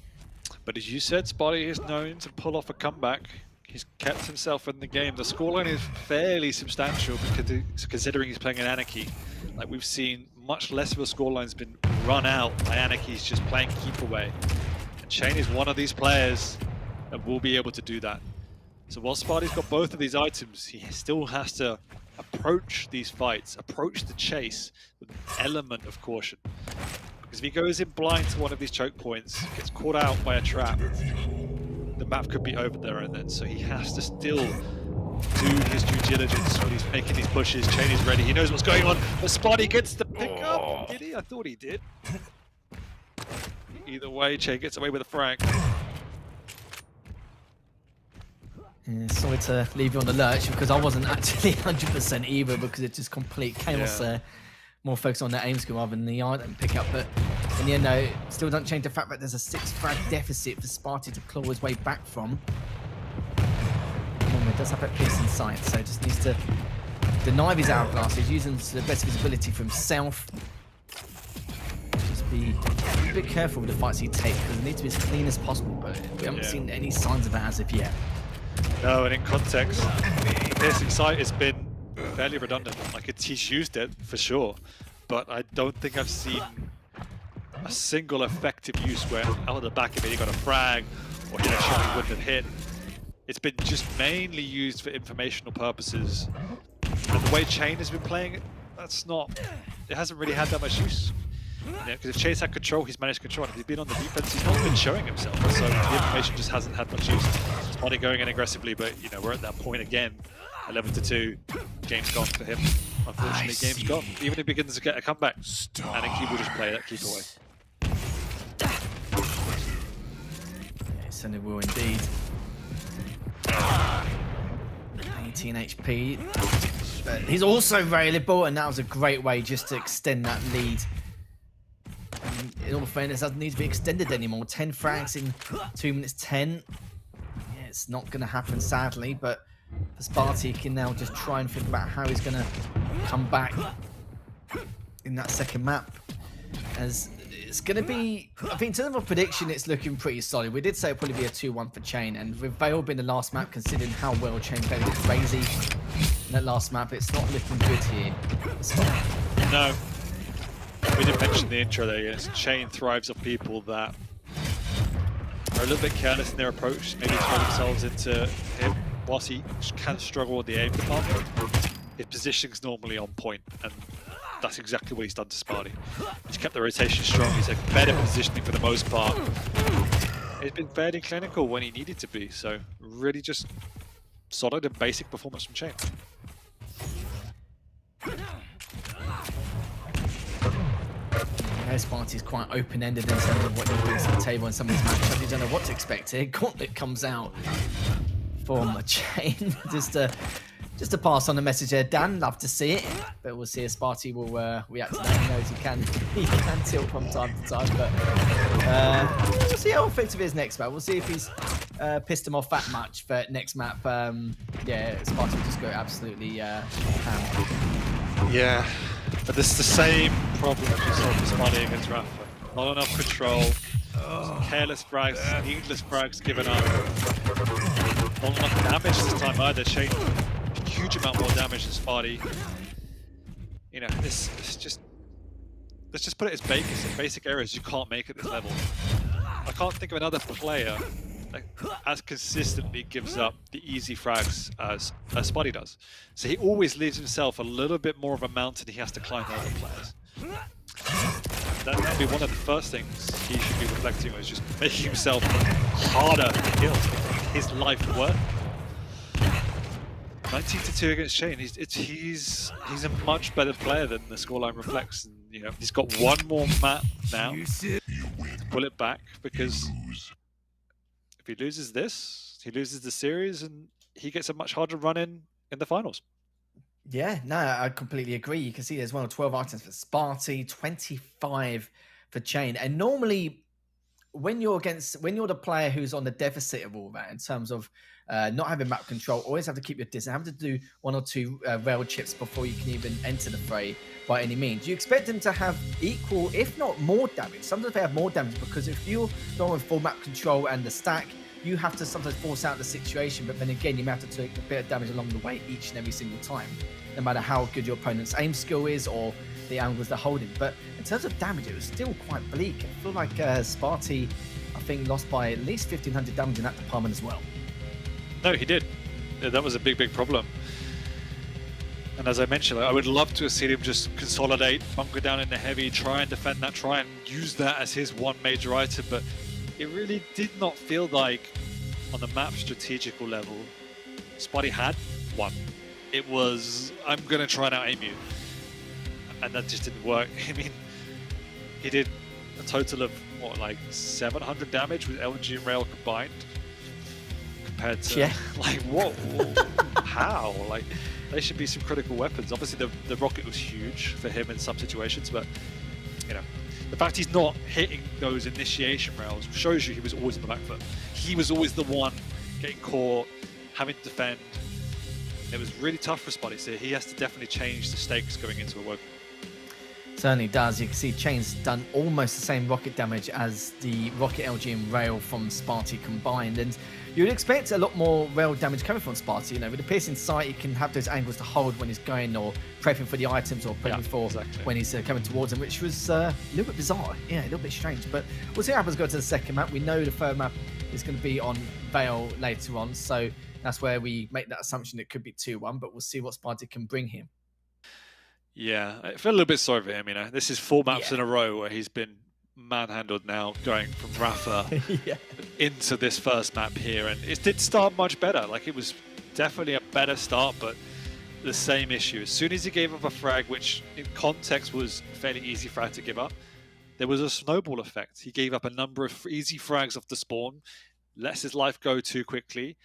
A: But as you said, Sparty is known to pull off a comeback. He's kept himself in the game. The scoreline is fairly substantial because considering he's playing an Anarchy. Like we've seen, much less of a scoreline's been run out by Anarchy's just playing keep away. And Chain is one of these players that will be able to do that. So while Sparty's got both of these items, he still has to approach these fights, approach the chase with an element of caution. Because if he goes in blind to one of these choke points, gets caught out by a trap, the map could be over there and then. So he has to still do his due diligence when he's making these pushes. Chain is ready, he knows what's going on, but Sparty gets the pick up. Did he? I thought he did. Either way, Chain gets away with a frag.
E: Yeah, sorry to leave you on the lurch because I wasn't actually 100% either because it's just complete chaos there. More focus on the aim skill rather than the item pickup, but in the end, no, still doesn't change the fact that there's a 6 frag deficit for Sparty to claw his way back from. He does have that piece in sight, so just needs to deny his hourglass. He's using the best visibility for himself. Just be a bit careful with the fights he takes because it needs to be as clean as possible, but we haven't seen any signs of that as of yet.
A: No, and in context, the piercing sight has been fairly redundant. Like he's used it for sure, but I don't think I've seen a single effective use where out of the back of it he got a frag or hit a shot he wouldn't have hit. It's been just mainly used for informational purposes. And the way Chain has been playing it, it hasn't really had that much use. Because if Chain's had control, he's managed control. And if he's been on the defense, he's not been showing himself. So the information just hasn't had much use. Sparty going in aggressively, but you know we're at that point again. 11-2, game's gone for him. Unfortunately, game's gone. Even if he begins to get a comeback, Anarchy will just play that keep away.
E: Yeah, it certainly will indeed. 18 HP. But he's also available, and that was a great way just to extend that lead. And in all fairness, it doesn't need to be extended anymore. 10 frags in 2 minutes 10. Yeah, it's not going to happen, sadly, but for Sparty, he can now just try and think about how he's going to come back in that second map. As it's going to be, I think in terms of a prediction, it's looking pretty solid. We did say it'll probably be a 2-1 for Chain, and with Veil being the last map, considering how well Chain played with Raisy in that last map, it's not looking good here.
A: No. We did mention the intro there, yes. Chain thrives on people that are a little bit careless in their approach, maybe throw themselves into him. Whilst he can struggle with the aim department, his positioning's normally on point, and that's exactly what he's done to Sparty. He's kept the rotation strong, he's had better positioning for the most part. He's been fairly clinical when he needed to be, so really just solid and basic performance from Chain.
E: Sparty's quite open-ended in terms of what he brings to the table in some of these matchups. You don't know what to expect here. Gauntlet comes out. from Chain. Just to pass on the message there, Dan. Love to see it, but we'll see if Sparty will react to that. He knows he can tilt from time to time, but we'll see how effective he is next map. We'll see if he's pissed him off that much. But next map, yeah, Sparty will just go absolutely ham.
A: Yeah, but this is the same problem that we saw for Sparty against Rapha. Not enough control, careless frags, needless frags given up. Not enough damage this time either. Chain a huge amount more damage than Sparty. You know, this just, let's just put it as basic errors you can't make at this level. I can't think of another player that as consistently gives up the easy frags as Sparty does. So he always leaves himself a little bit more of a mountain he has to climb than other players. That would be one of the first things he should be reflecting on, is just making himself harder to kill, his life worth. 19-2 against Chain. He's a much better player than the scoreline reflects. And, you know, he's got one more map now to pull it back, because if he loses this, he loses the series, and he gets a much harder run in the finals.
E: Yeah, no, I completely agree. You can see there's 12 items for Sparty, 25 for Chain, and normally when you're the player who's on the deficit of all that in terms of not having map control, always have to keep your distance, have to do 1 or 2 rail chips before you can even enter the fray by any means. You expect them to have equal, if not more damage. Sometimes they have more damage because if you're going with full map control and the stack, you have to sometimes force out the situation, but then again, you may have to take a bit of damage along the way each and every single time, no matter how good your opponent's aim skill is or the angles they're holding. But in terms of damage, it was still quite bleak. I feel like Sparty, I think, lost by at least 1,500 damage in that department as well.
A: No, he did. Yeah, that was a big problem. And as I mentioned, I would love to have seen him just consolidate, bunker down in the heavy, try and defend that, try and use that as his one major item, but it really did not feel like, on the map strategical level, Sparty had one. It was, I'm going to try and out-aim you. And that just didn't work. I mean, he did a total of, what, like 700 damage with LG and Rail combined? Compared to, like, what? How? Like, they should be some critical weapons. Obviously, the rocket was huge for him in some situations, but, you know, the fact he's not hitting those initiation rails shows you he was always on the back foot. He was always the one getting caught, having to defend. It was really tough for Sparty, so he has to definitely change the stakes going into a work.
E: Certainly does. You can see Chain's done almost the same rocket damage as the rocket, LG and rail from Sparty combined, and you would expect a lot more rail damage coming from Sparty. You know, with the piercing sight, he can have those angles to hold when he's going or prepping for the items or prepping for when he's coming towards him, which was a little bit bizarre. Yeah, a little bit strange. But we'll see what happens. Go to the second map. We know the third map is going to be on Vale later on, so that's where we make that assumption it could be 2-1. But we'll see what Sparty can bring him.
A: Yeah, I feel a little bit sorry for him. You know, this is 4 maps in a row where he's been manhandled now, going from Rapha into this first map here, and it did start much better. Like, it was definitely a better start, but the same issue. As soon as he gave up a frag, which in context was a fairly easy frag to give up, there was a snowball effect. He gave up a number of easy frags off the spawn, lets his life go too quickly,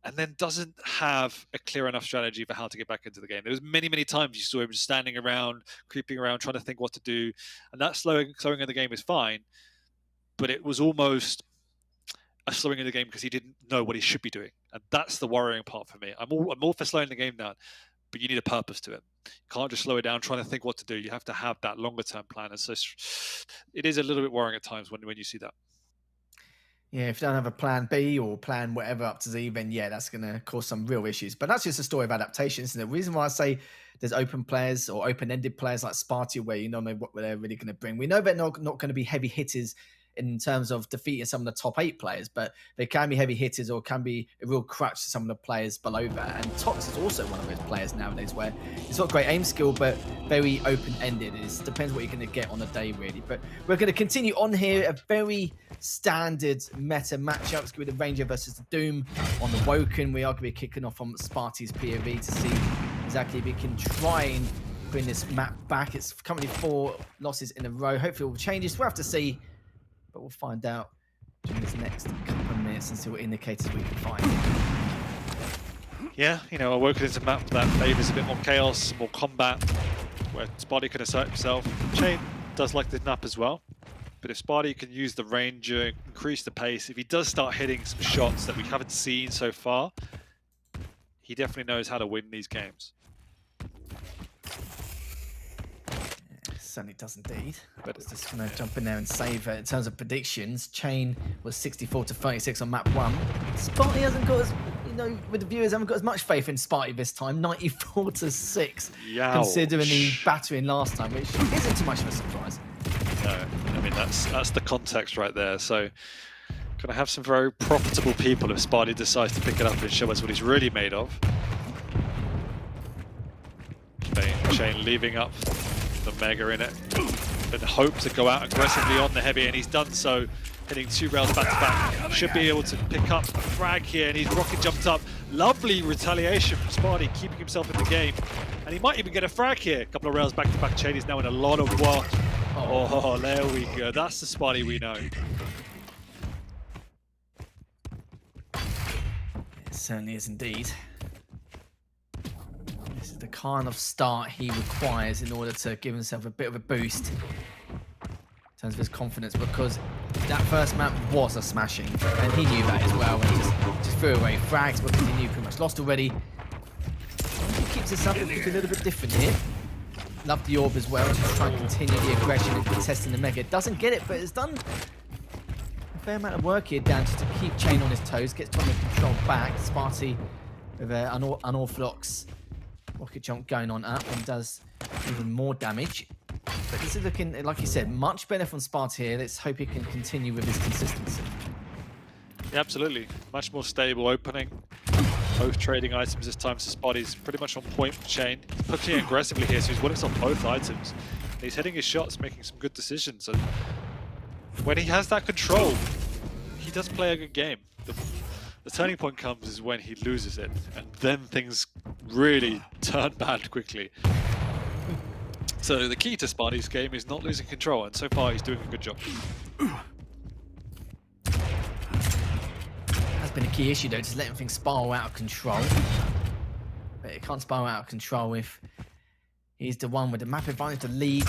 A: and then doesn't have a clear enough strategy for how to get back into the game. There was many times you saw him just standing around, creeping around, trying to think what to do. And that slowing of the game is fine, but it was almost a slowing of the game because he didn't know what he should be doing. And that's the worrying part for me. I'm all for slowing the game down, but you need a purpose to it. You can't just slow it down trying to think what to do. You have to have that longer term plan. And so it is a little bit worrying at times when you see that.
E: Yeah, if you don't have a plan B or plan whatever up to Z, then yeah, that's going to cause some real issues. But that's just a story of adaptation, isn't it? The reason why I say there's open players or open-ended players like Sparty, where you don't know what they're really going to bring. We know they're not going to be heavy hitters in terms of defeating some of the top 8 players, but they can be heavy hitters or can be a real crutch to some of the players below that. And Tox is also one of those players nowadays where he's got great aim skill, but very open-ended. It depends what you're going to get on the day, really. But we're going to continue on here, a very standard meta matchup. It's going to be the Ranger versus the Doom on the Woken. We are going to be kicking off on Sparty's POV to see exactly if we can try and bring this map back. It's currently 4 losses in a row. Hopefully it will change. We'll have to see, but we'll find out during this next couple of minutes and see what indicators we can find.
A: Yeah, you know, Awoken is a map that favours a bit more chaos, more combat, where Sparty can assert himself. Chain does like this map as well, but if Sparty can use the Ranger, increase the pace, if he does start hitting some shots that we haven't seen so far, he definitely knows how to win these games.
E: Certainly does indeed.
A: But
E: It's just going to jump in there and save it. In terms of predictions, Chain was 64-36 on map 1. Sparty hasn't got as, you know, with the viewers haven't got as much faith in Sparty this time, 94-6.
A: Youch.
E: Considering the battering last time, which isn't too much of a surprise.
A: No, I mean, that's the context right there. So, gonna have some very profitable people if Sparty decides to pick it up and show us what he's really made of. Chain leaving up the Mega in it and hope to go out aggressively on the heavy, and he's done so, hitting 2 rails back to back. Should be able to pick up a frag here, and he's rocket jumped up. Lovely retaliation from Sparty, keeping himself in the game, and he might even get a frag here. A couple of rails back to back. Chain is now in a lot of work. Oh, there we go. That's the Sparty we know.
E: It certainly is indeed. This is the kind of start he requires in order to give himself a bit of a boost in terms of his confidence, because that first map was a smashing, and he knew that as well, and just threw away frags because he knew pretty much lost already. He keeps this up, it's a little bit different here. Love the orb as well, just try and continue the aggression and contesting the Mega. Doesn't get it, but it's done a fair amount of work here, Dan, just to keep Chain on his toes, gets Tommy control back. Sparty with an unorthodox rocket jump going on up and does even more damage. But this is looking, like you said, much better from Sparty here. Let's hope he can continue with his consistency.
A: Yeah, absolutely. Much more stable opening. Both trading items this time, so Sparty's pretty much on point with Chain. He's pushing aggressively here, so he's winning on both items. He's hitting his shots, making some good decisions, and when he has that control, he does play a good game. The turning point comes is when he loses it, and then things really turn bad quickly. So the key to Sparty's game is not losing control, and so far he's doing a good job.
E: Has been a key issue though, just letting things spiral out of control. But it can't spiral out of control if he's the one with the map advantage, the lead,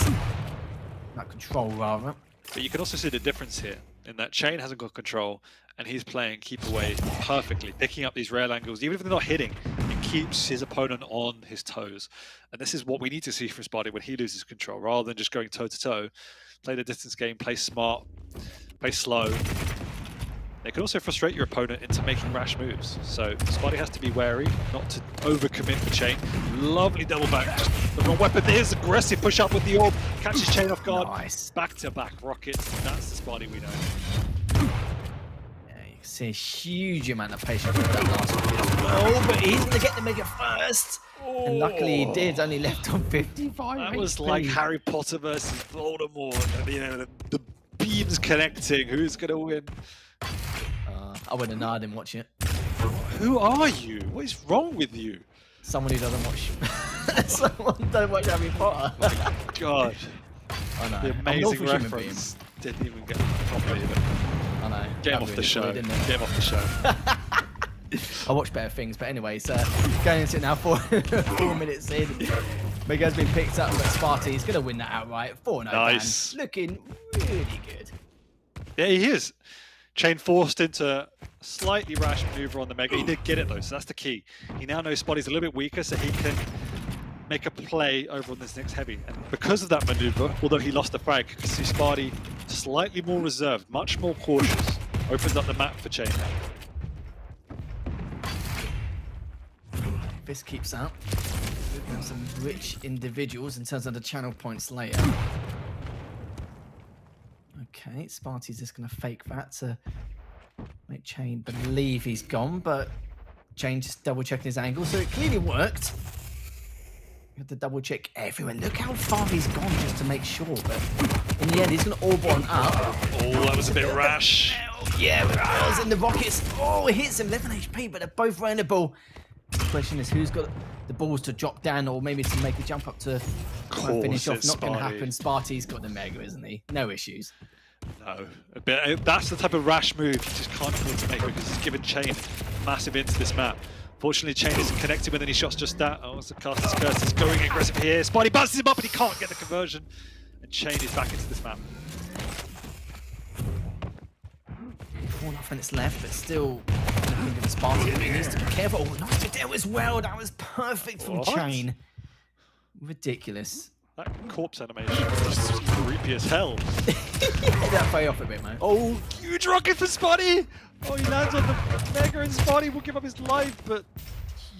E: not control rather.
A: But you can also see the difference here, in that Chain hasn't got control, and he's playing keep away perfectly, picking up these rail angles. Even if they're not hitting, it keeps his opponent on his toes. And this is what we need to see from Sparty when he loses control, rather than just going toe-to-toe. Play the distance game, play smart, play slow. They can also frustrate your opponent into making rash moves. So Sparty has to be wary not to overcommit for Chain. Lovely double back, just the wrong weapon. There's aggressive push up with the orb, catches Chain off guard.
E: Nice.
A: Back-to-back rockets. That's the Sparty we know.
E: Yeah, you can see a huge amount of patience with that last one as well, but he's going to get the Mega first. And luckily he did, only left on 55
A: That
E: HP.
A: was like Harry Potter versus Voldemort. And, you know, the beams connecting. Who's going to win?
E: I wouldn't know, I didn't watch it.
A: Who are you? What is wrong with you?
E: Someone who doesn't watch. Someone don't watch Harry Potter.
A: God.
E: I know.
A: The
E: I'm
A: amazing
E: not for human
A: reference didn't even get properly.
E: I know.
A: Get him
E: That
A: off the
E: really
A: show.
E: annoyed, didn't
A: Get
E: it?
A: him off the show.
E: I watch better things, but anyways, going into it now, 4 minutes in. Mega's been picked up, but Sparty's going to win that outright. 4-0.
A: Nice.
E: Looking really good.
A: Yeah, he is. Chain forced into a slightly rash maneuver on the Mega. He did get it though, so that's the key. He now knows Sparty's a little bit weaker, so he can make a play over on this next heavy. And because of that maneuver, although he lost the frag, you can see Sparty slightly more reserved, much more cautious. Opens up the map for Chain now.
E: If this keeps up, we've got some rich individuals in terms of the channel points later. Okay, Sparty's just going to fake that to make Chain believe he's gone, but Chain just double checking his angle, so it clearly worked. You have to double check everywhere. Look how far he's gone just to make sure, but in the end, he's going to orb on up.
A: Oh, that was a bit rash.
E: Yeah, with rails in the rockets. Oh, it hits him 11 HP, but they're both roundable. The question is who's got the balls to drop down or maybe to make a jump up to try and finish off. Not going to happen. Sparty's got the Mega, isn't he? No issues.
A: No, but that's the type of rash move you just can't afford to make because he's given Chain massive into this map. Fortunately, Chain isn't connected with any shots just that. Oh, so Caster's Curse is going aggressive here. Sparty bounces him up, but he can't get the conversion. And Chain is back into this map.
E: 4.5 minutes left, but still looking at Sparty. He needs to be careful. Oh, nice to do as well. That was perfect from
A: What?
E: Chain. Ridiculous.
A: That corpse animation is just creepy as hell.
E: That pay off a bit, man.
A: Oh, huge rocket for Sparty! Oh, he lands on the Mega and Sparty will give up his life, but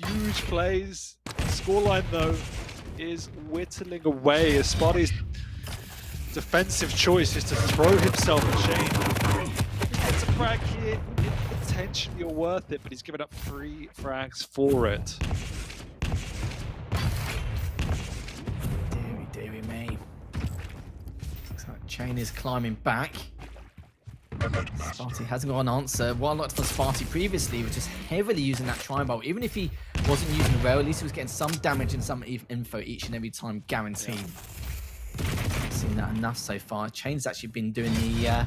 A: huge plays. Scoreline, though, is whittling away as Sparty's defensive choice is to throw himself at Chain. If he gets a frag here, it's potentially worth it, but he's given up 3 frags for it.
E: Deary me. Looks like Chain is climbing back. Sparty hasn't got an answer. What I liked from Sparty previously was just heavily using that tri-bolt. Even if he wasn't using the rail, at least he was getting some damage and some info each and every time, guaranteed. I've seen that enough so far. Chain's actually been doing the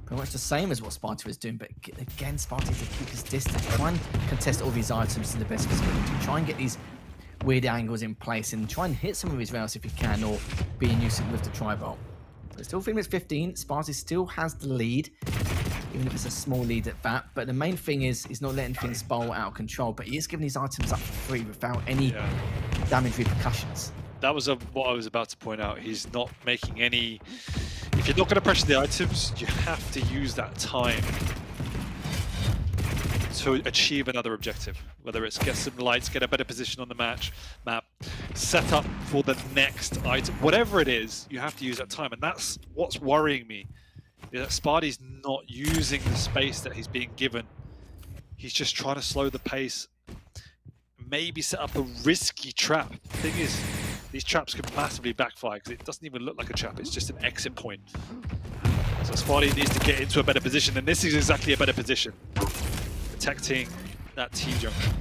E: pretty much the same as what Sparty was doing, but again, Sparty to keep his distance. Try and contest all these items to the best of his ability. Try and get these weird angles in place and try and hit some of his rails if he can, or be a nuisance with the tri-bolt. But it's still 3 minutes 15. Sparty still has the lead, even if it's a small lead at that. But the main thing is he's not letting things spiral out of control, but he is giving his items up for free without any damage repercussions.
A: That was what I was about to point out. He's not making any... If you're not going to pressure the items, you have to use that time to achieve another objective. Whether it's get some lights, get a better position on the map, set up for the next item. Whatever it is, you have to use that time. And that's what's worrying me. Is that Sparty's not using the space that he's being given. He's just trying to slow the pace. Maybe set up a risky trap. The thing is, these traps can massively backfire because it doesn't even look like a trap, it's just an exit point. So Sparty needs to get into a better position, and this is exactly a better position. Protecting that T-junction.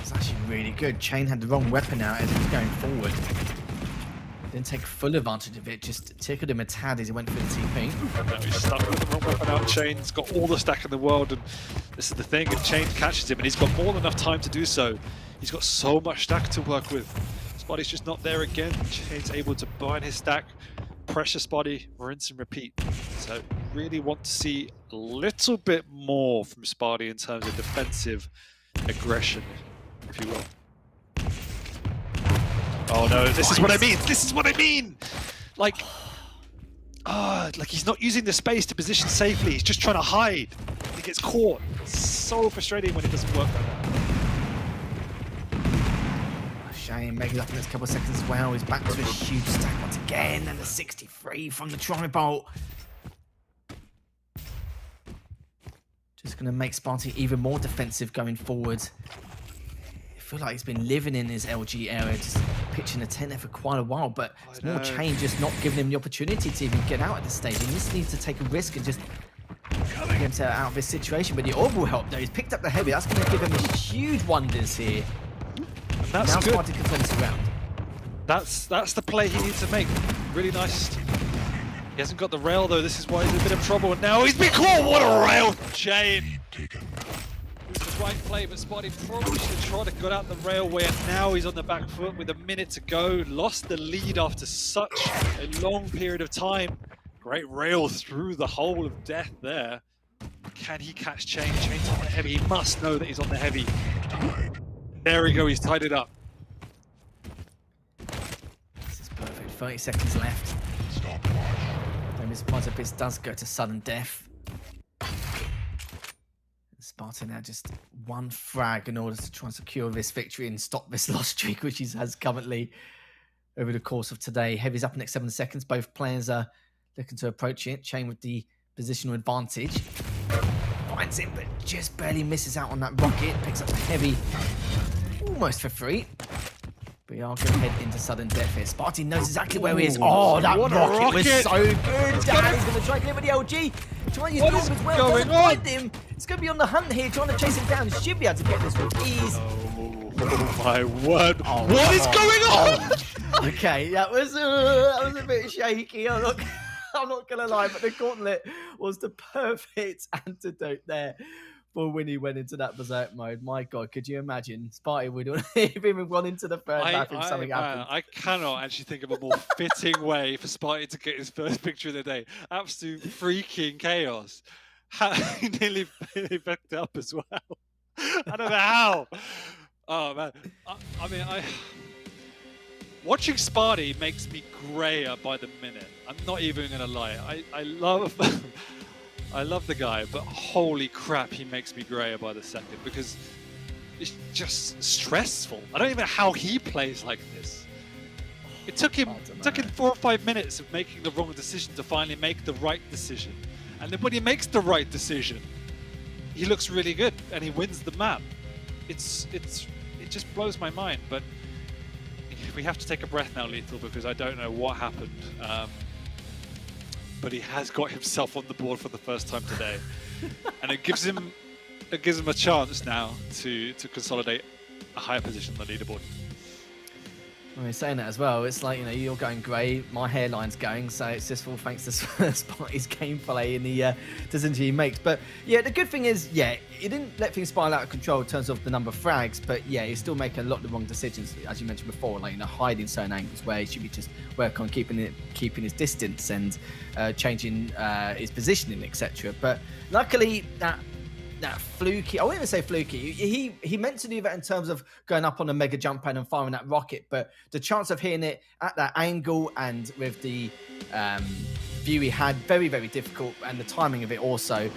E: It's actually really good. Chain had the wrong weapon out as he was going forward. Didn't take full advantage of it, just tickled him a tad as he went for the TP.
A: And now he's stuck with the wrong weapon out. Chain's got all the stack in the world, and this is the thing, if Chain catches him, and he's got more than enough time to do so. He's got so much stack to work with. Sparty's just not there again. Chain's able to bind his stack, pressure Sparty, rinse and repeat. So really want to see a little bit more from Sparty in terms of defensive aggression, if you will. Oh no, this is what I mean! This is what I mean! Like he's not using the space to position safely, he's just trying to hide. He gets caught. It's so frustrating when it doesn't work like that.
E: Shane making it up in the next couple of seconds as well. He's back to a huge stack once again, and a 63 from the tri-bolt. Just going to make Sparty even more defensive going forward. I feel like he's been living in his LG area, just pitching a tent there for quite a while, but it's more Chain just not giving him the opportunity to even get out at this stage. He just needs to take a risk and just get him out of this situation. But the orb will help though. He's picked up the heavy. That's going to give him huge wonders here.
A: And that's
E: now
A: good.
E: Sparty can turn this around.
A: That's the play he needs to make. Really nice. He hasn't got the rail though. This is why he's in a bit of trouble. And now he's been caught. What a rail from Chain. It was the right play, but Sparty probably should have tried to get out the railway, and now he's on the back foot with a minute to go. Lost the lead after such a long period of time. Great rail through the hole of death there. Can he catch Chain? Chain's on the heavy. He must know that he's on the heavy. There we go, he's tied it up.
E: This is perfect. 30 seconds left. Don't be surprised if this does go to sudden death. Sparta now just one frag in order to try and secure this victory and stop this loss streak, which he has currently over the course of today. Heavy's up in the next 7 seconds. Both players are looking to approach it. Chain with the positional advantage. Finds it, but just barely misses out on that rocket. Picks up the heavy almost for free. We are going to head into sudden death here. Sparty knows exactly where he is. Oh, that rocket was so good. Damn, he's going to try and get with the LG. Trying to use the orb as well. Doesn't find him. It's going to be on the hunt here, trying to chase him down. Should be able to get this with ease.
A: Oh my word. What is going on?
E: Okay, that was a bit shaky. I'm I'm not going to lie, but the gauntlet was the perfect antidote there for when he went into that berserk mode. My God, could you imagine? Sparty would have even gone into the third map if something happened.
A: I cannot actually think of a more fitting way for Sparty to get his first victory of the day. Absolute freaking chaos. He nearly backed up as well. I don't know how. Oh man, watching Sparty makes me grayer by the minute. I'm not even gonna lie. I love I love the guy, but holy crap, he makes me grayer by the second because it's just stressful. I don't even know how he plays like this. It took him 4 or 5 minutes of making the wrong decision to finally make the right decision. And then when he makes the right decision, he looks really good and he wins the map. It just blows my mind. But we have to take a breath now, Lethal, because I don't know what happened. But he has got himself on the board for the first time today, and it gives him a chance now to consolidate a higher position on the leaderboard.
E: Well, you're saying that as well. It's like, you're going grey, my hairline's going, so it's just all thanks to Sparty's gameplay and the decisions he makes. But yeah, the good thing is, he didn't let things spiral out of control in terms of the number of frags, but yeah, he's still making a lot of the wrong decisions, as you mentioned before, like hiding certain angles where he should be just work on keeping his distance and changing his positioning, etc. But luckily that fluky, I wouldn't even say fluky, he meant to do that in terms of going up on a mega jump pad and firing that rocket, but the chance of hitting it at that angle and with the view he had, very, very difficult, and the timing of it also.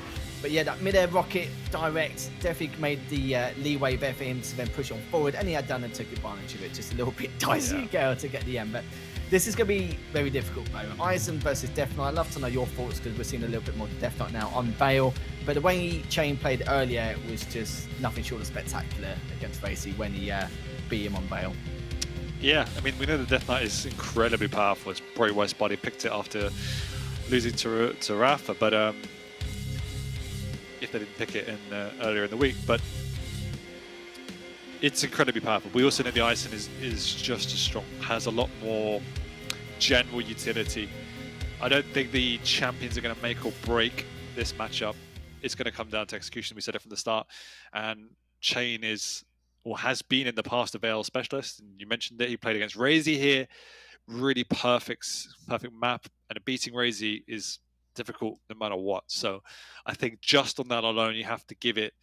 E: But yeah, that mid-air rocket direct definitely made the leeway there for him to then push on forward, and he had done and took advantage of it. Just a little bit dicey to get the end, but this is going to be very difficult though. Eisen versus Death Knight. I'd love to know your thoughts because we're seeing a little bit more Death Knight now on Vale. But the way Chain played earlier was just nothing short of spectacular against Raisy when he beat him on Vale.
A: Yeah, I mean, we know the Death Knight is incredibly powerful. It's probably why Sparty picked it after losing to Rapha. But if they didn't pick it earlier in the week, but it's incredibly powerful. We also know the Eisen is just as strong, has a lot more general utility. I don't think the champions are going to make or break this matchup. It's going to come down to execution. We said it from the start. And Chain is, or has been in the past, a Vale specialist. And you mentioned it. He played against Raisy here. Really perfect map. And beating Raisy is difficult no matter what. So I think just on that alone, you have to give it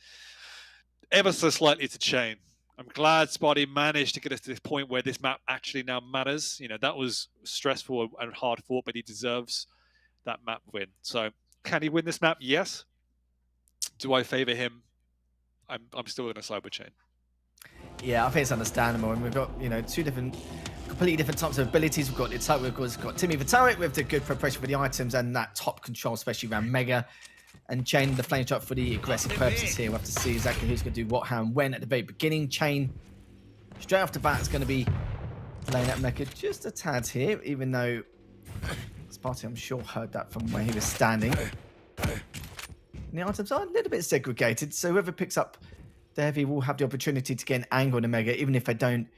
A: ever so slightly to Chain. I'm glad Sparty managed to get us to this point where this map actually now matters. That was stressful and hard fought, but he deserves that map win. So can he win this map? Yes. Do I favor him? I'm still going to side with Chain.
E: Yeah, I think it's understandable. And we've got, two completely different types of abilities. We've got Timmy the Turret with the good preparation for the items and that top control, especially around Mega. And Chain, the flame shot for the aggressive purposes here. We'll have to see exactly who's going to do what, how, and when at the very beginning. Chain, straight off the bat, is going to be delaying that Mecha just a tad here, even though Sparty, I'm sure, heard that from where he was standing. And the items are a little bit segregated, so whoever picks up the heavy will have the opportunity to get an angle on the Mega, even if they don't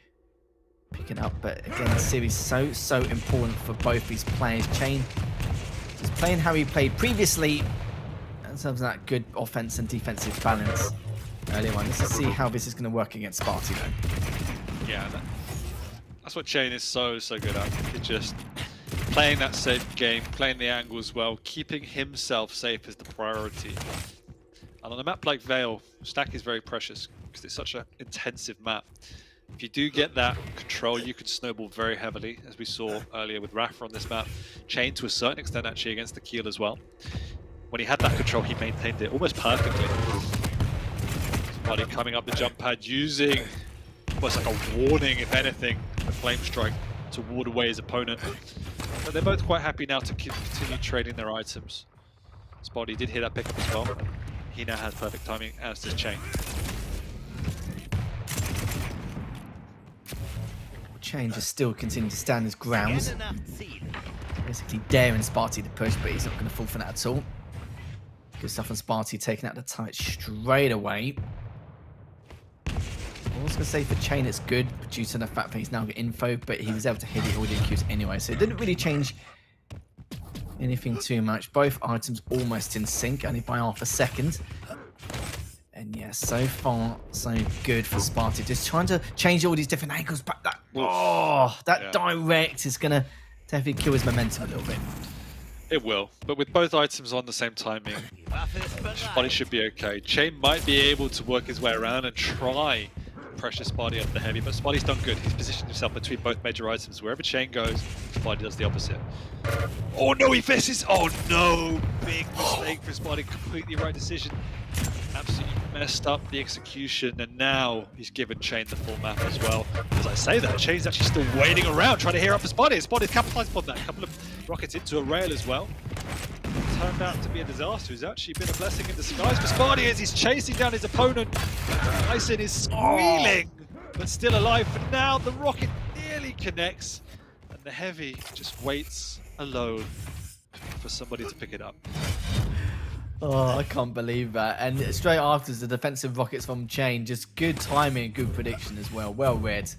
E: pick it up. But again, the series is so important for both these players. Chain is playing how he played previously, in terms of that good offense and defensive balance earlier on. Let's see how this is going to work against Sparty though.
A: Yeah, that's what Chain is so good at. It's just playing that safe game, playing the angles well, keeping himself safe is the priority. And on a map like Vale, stack is very precious because it's such an intensive map. If you do get that control, you can snowball very heavily, as we saw earlier with Rapha on this map. Chain to a certain extent actually against the Keel as well. When he had that control, he maintained it almost perfectly. Sparty coming up the jump pad, using almost like a warning, if anything, the Flame Strike to ward away his opponent. But they're both quite happy now to continue trading their items. Sparty did hit that pickup as well. He now has perfect timing, as does Chain.
E: Chain just still continuing to stand his ground. Basically daring Sparty to push, but he's not going to fall for that at all. Good stuff on Sparty, taking out the turret straight away. I was going to say for Chain it's good, due to the fact that he's now got info, but he was able to hit the audio cues anyway, so it didn't really change anything too much. Both items almost in sync, only by half a second. And yeah, so far, so good for Sparty. Just trying to change all these different angles, but that direct is going to definitely kill his momentum a little bit.
A: It will, but with both items on the same timing, Sparty should be okay. Chain might be able to work his way around and try pressure Sparty up the heavy, but Sparty's done good. He's positioned himself between both major items. Wherever Chain goes, Sparty does the opposite. Oh no, he misses! Oh no! Big mistake for Sparty, completely right decision. Absolutely messed up the execution, and now he's given Chain the full map as well. As I say that, Chain's actually still waiting around, trying to hear up for Sparty. Sparty's capitalized upon that. A couple of rockets into a rail as well. Turned out to be a disaster. It's actually been a blessing in disguise for Sparty as he's chasing down his opponent. Tyson is squealing, but still alive for now. The rocket nearly connects, and the heavy just waits alone for somebody to pick it up.
E: Oh, I can't believe that. And straight after the defensive rockets from Chain, just good timing and good prediction as well. Well read.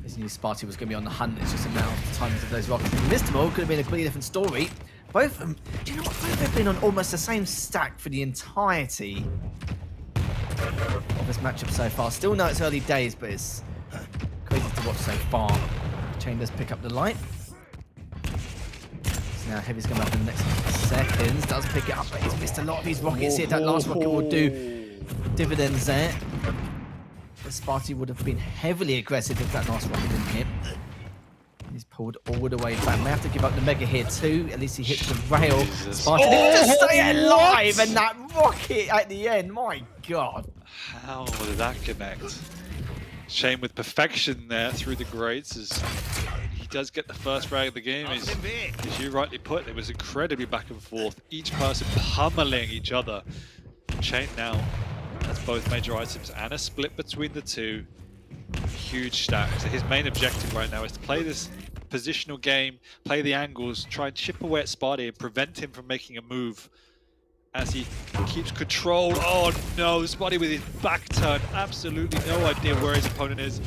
E: This new Sparty was going to be on the hunt. It's just a matter of the timing of those rockets. If he missed them all, could have been a completely different story. Both of them, do you know what? Both of them have been on almost the same stack for the entirety of this matchup so far. Still know it's early days, but it's crazy to watch so far. Chain does pick up the light. So now Heavy's coming up in the next seconds. Does pick it up, but he's missed a lot of these rockets here. That last rocket will do dividends there. The Sparty would have been heavily aggressive if that last rocket didn't hit. He's pulled all the way back. May have to give up the mega here too. At least he hits the rail. Sparty didn't just stay alive, and that rocket at the end. My God.
A: How did that connect? Chain with perfection there through the grates as he does get the first frag of the game. As you rightly put, it was incredibly back and forth. Each person pummeling each other. Chain now has both major items and a split between the two. Huge stack. So his main objective right now is to play this positional game, play the angles, try and chip away at Sparty and prevent him from making a move as he keeps control. Oh no, Sparty with his back turned, absolutely no idea where his opponent is.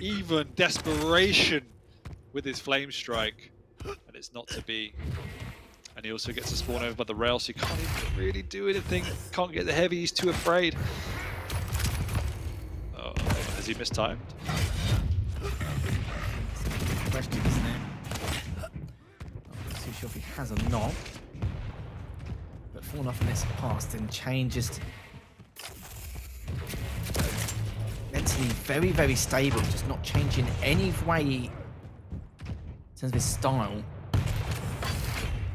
A: Even desperation with his flame strike, and it's not to be. And he also gets to spawn over by the rail, so he can't even really do anything. Can't get the heavy, he's too afraid. Oh, has he mistimed?
E: Question, isn't it? I'm not too sure if he has or not. But falling off in this past, and Chain just mentally very, very stable, just not changing any way in terms of his style.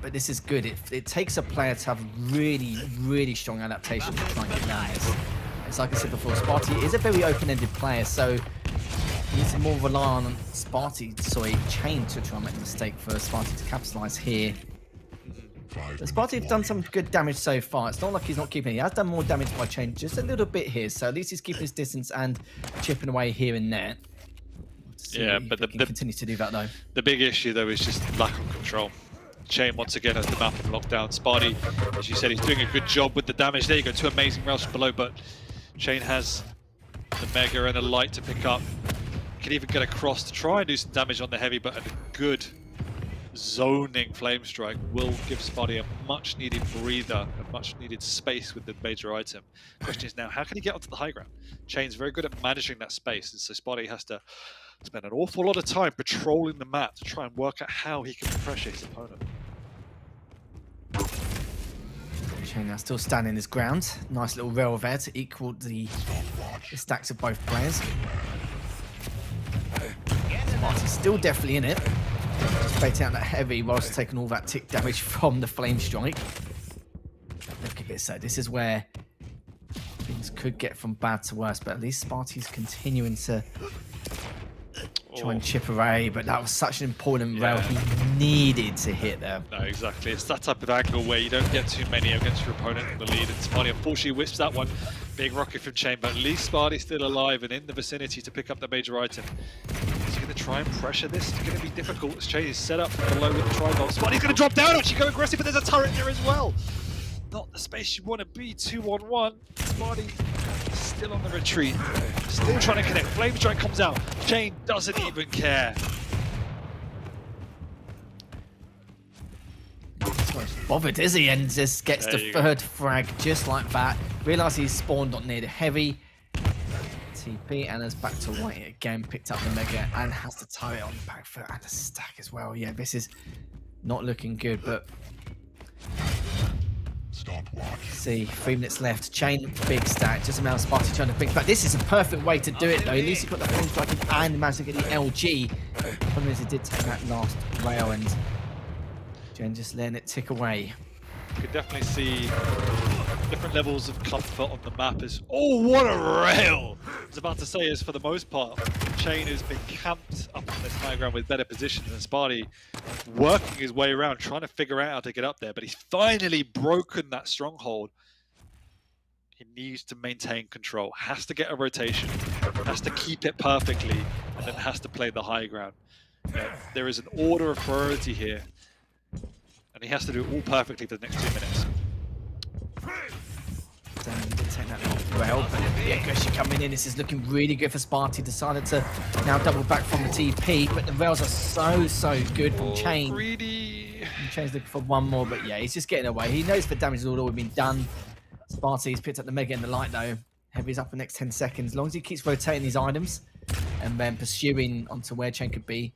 E: But this is good. It takes a player to have really, really strong adaptation to try and get around this. It's like I said before, Sparty is a very open-ended player, so he needs to more rely on Chain to try and make a mistake for Sparty to capitalize here. But Sparty have done some good damage so far. It's not like he's not keeping it. He has done more damage by Chain, just a little bit here. So at least he's keeping his distance and chipping away here and there.
A: Yeah, but
E: the continues to do that though.
A: The big issue though is just lack of control. Chain once again has the map in lockdown. Sparty, as you said, he's doing a good job with the damage. There you go, two amazing rails from below, but Chain has the mega and the light to pick up. Can even get across to try and do some damage on the heavy, but a good zoning flame strike will give Sparty a much needed breather, a much needed space with the major item. Question is now, how can he get onto the high ground? Chain's very good at managing that space, and so Sparty has to spend an awful lot of time patrolling the map to try and work out how he can pressure his opponent.
E: Chain now still standing his ground. Nice little rail there to equal the stacks of both players. Sparty's still definitely in it. Just baiting out that heavy whilst taking all that tick damage from the flame strike. Look at this, so this is where things could get from bad to worse, but at least Sparty's continuing to try and chip away, but that was such an important rail he needed to hit there.
A: No, exactly. It's that type of angle where you don't get too many against your opponent in the lead, and Sparty unfortunately whips that one. Big rocket from Chain, but at least Sparty's still alive and in the vicinity to pick up the major item. He's going to try and pressure this. It's going to be difficult as Chain is set up below with the tri-bolt. Sparty's going to drop down, actually go aggressive, but there's a turret there as well. Not the space you want to be, 2-on-1. Sparty still on the retreat, still trying to connect. Flame strike comes out. Chain doesn't even care.
E: bothered, is he? And just gets the third frag just like that. Realise he's spawned on near the heavy. TP and is back to white again. Picked up the mega and has the turret on the back foot and the stack as well. Yeah, this is not looking good, but see, 3 minutes left. Chain, big stack. Just a matter of Sparty trying to pick back. This is a perfect way to do it, though. At least he got the front striking and managed to get the LG. Problem is, he did take that last rail, and Jen just letting it tick away.
A: You can definitely see different levels of comfort on the map. Oh, what a rail! I was about to say is, for the most part, Chain has been camped up on this high ground with better positions than Sparty, working his way around, trying to figure out how to get up there, but he's finally broken that stronghold. He needs to maintain control, has to get a rotation, has to keep it perfectly, and then has to play the high ground. There is an order of priority here, and he has to do it all perfectly for the next 2 minutes.
E: Did take that off well, but the aggression coming in. This is looking really good for Sparty. Decided to now double back from the TP, but the rails are so good from Chain.
A: Greedy.
E: Chain's looking for one more, but yeah, he's just getting away. He knows the damage has already been done. Sparty's picked up the mega and the light though. Heavy's up the next 10 seconds. As long as he keeps rotating these items and then pursuing onto where Chain could be.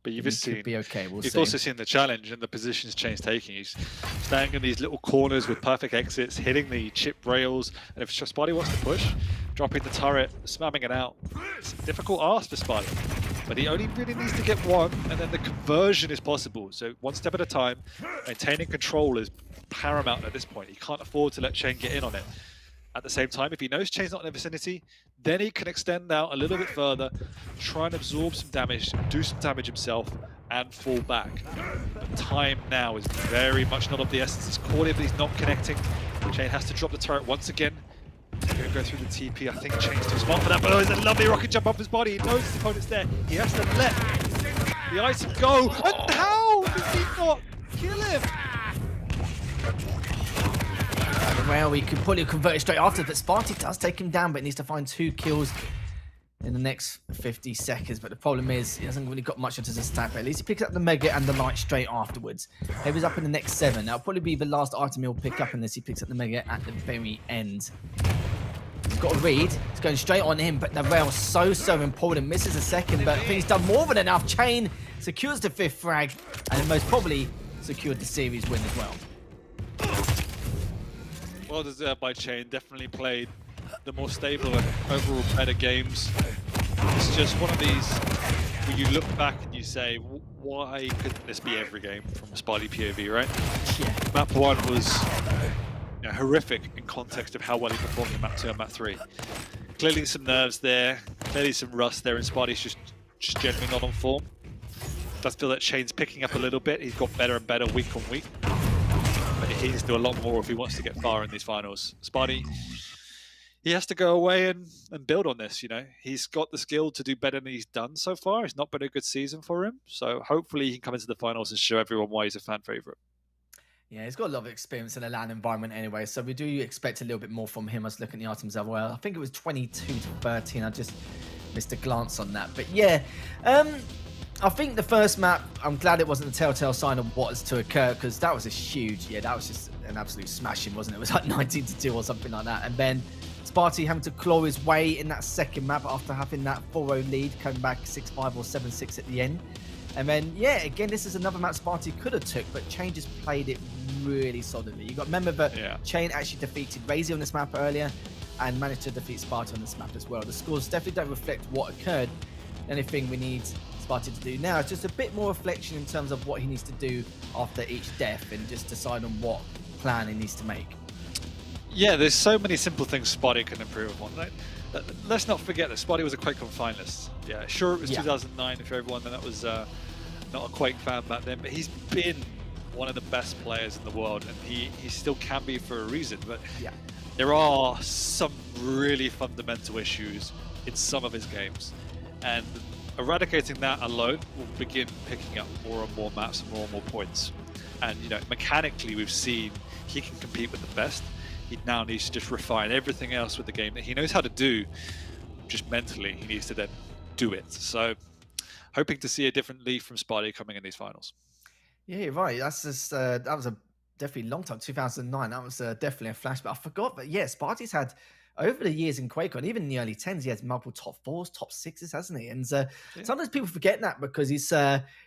A: But you've seen,
E: be okay. We'll
A: you've
E: see.
A: also seen the challenge and the positions Chain's taking. He's staying in these little corners with perfect exits, hitting the chip rails, and if Sparty wants to push, dropping the turret, spamming it out. It's a difficult ask for Sparty, but he only really needs to get one, and then the conversion is possible. So one step at a time, maintaining control is paramount at this point. He can't afford to let Chain get in on it. At the same time, if he knows Chain's not in the vicinity, then he can extend out a little bit further, try and absorb some damage, do some damage himself, and fall back. But time now is very much not of the essence. He's caught it, but he's not connecting. Chain has to drop the turret once again. He's going to go through the TP. I think Chain's too smart for that, but there's a lovely rocket jump off his body. He knows his opponent's there. He has to let the item go. And how did he not kill him?
E: Well, he could probably convert it straight after, but Sparty does take him down, but needs to find 2 kills in the next 50 seconds. But the problem is, he hasn't really got much into the stack, but at least he picks up the mega and the light straight afterwards. Heavy's up in the next 7. That'll probably be the last item he'll pick up unless he picks up the mega at the very end. He's got a read. It's going straight on him, but the rail's so important. Misses a second, but I think he's done more than enough. Chain secures the 5th frag, and most probably secured the series win as well.
A: Well deserved by Chain, definitely played the more stable and overall better games. It's just one of these where you look back and you say, why couldn't this be every game from a Sparty POV, right?
E: Yeah.
A: Map 1 was horrific in context of how well he performed in Map 2 and Map 3. Clearly some nerves there, clearly some rust there, and Sparty's just generally not on form. Does feel that Chain's picking up a little bit. He's got better and better week on week. But he needs to do a lot more if he wants to get far in these finals. Sparty, he has to go away and build on this, you know. He's got the skill to do better than he's done so far. It's not been a good season for him. So hopefully he can come into the finals and show everyone why he's a fan favourite.
E: Yeah, he's got a lot of experience in a LAN environment anyway, so we do expect a little bit more from him. I was looking at the items as well. I think it was 22 to 13. I just missed a glance on that. But yeah, I think the first map, I'm glad it wasn't a telltale sign of what is to occur, because that was a huge, that was just an absolute smashing, wasn't it? It was like 19 to 2 or something like that. And then Sparty having to claw his way in that second map after having that 4-0 lead, coming back 6-5 or 7-6 at the end. And then, yeah, again, this is another map Sparty could have took, but Chain just played it really solidly. You got to remember that Chain actually defeated Raisy on this map earlier and managed to defeat Sparty on this map as well. The scores definitely don't reflect what occurred. The only thing we need Sparty to do now is just a bit more reflection in terms of what he needs to do after each death and just decide on what plan he needs to make.
A: Yeah, there's so many simple things Sparty can improve upon. Like, let's not forget that Sparty was a Quake finalist. Yeah, sure it was 2009 for everyone, and that was not a Quake fan back then, but he's been one of the best players in the world, and he still can be for a reason. But there are some really fundamental issues in some of his games, and eradicating that alone will begin picking up more and more maps and more points. And you know, mechanically we've seen he can compete with the best. He now needs to just refine everything else with the game that he knows how to do. Just mentally, he needs to then do it. So, hoping to see a different lead from Sparty coming in these finals.
E: Yeah, you're right. That's just that was a definitely long time, 2009. That was definitely a flashback. I forgot, but yeah, Sparty's had over the years in Quake, and even in the early 10s, he has multiple top 4s, top 6s, hasn't he? And sometimes people forget that because he's,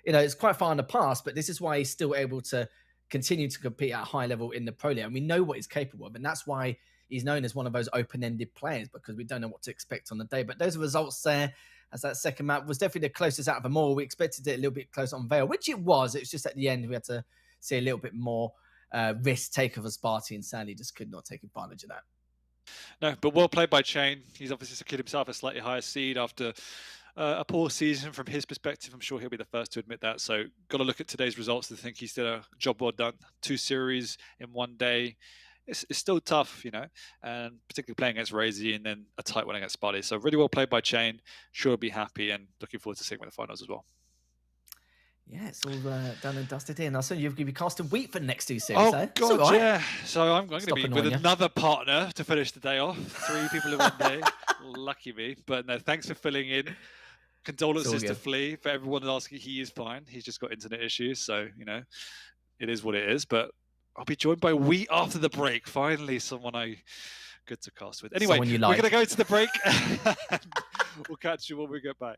E: it's quite far in the past, but this is why he's still able to continue to compete at a high level in the Pro League. And we know what he's capable of, and that's why he's known as one of those open-ended players, because we don't know what to expect on the day. But those results there, as that second map was definitely the closest out of them all. We expected it a little bit close on Veil, which it was. It was just at the end we had to see a little bit more risk taker for Sparty, and sadly just could not take advantage of that.
A: No, but well played by Chain. He's obviously secured himself a slightly higher seed after a poor season from his perspective. I'm sure he'll be the first to admit that. So got to look at today's results to think he's did a job well done. 2 series in one day. It's still tough, and particularly playing against Raisy and then a tight one against Sparty. So really well played by Chain. Sure be happy and looking forward to seeing him in the finals as well.
E: Yeah, it's all done and dusted here. Now, so you'll be casting wheat for the next 2 series.
A: Oh, God, yeah. So I'm going to be with another partner to finish the day off. 3 people in one day. Lucky me. But no, thanks for filling in. Condolences to Flea. For everyone asking, he is fine. He's just got internet issues. So, it is what it is. But I'll be joined by Wheat after the break. Finally, someone good to cast with. Anyway, we're going to go to the break. We'll catch you when we get back.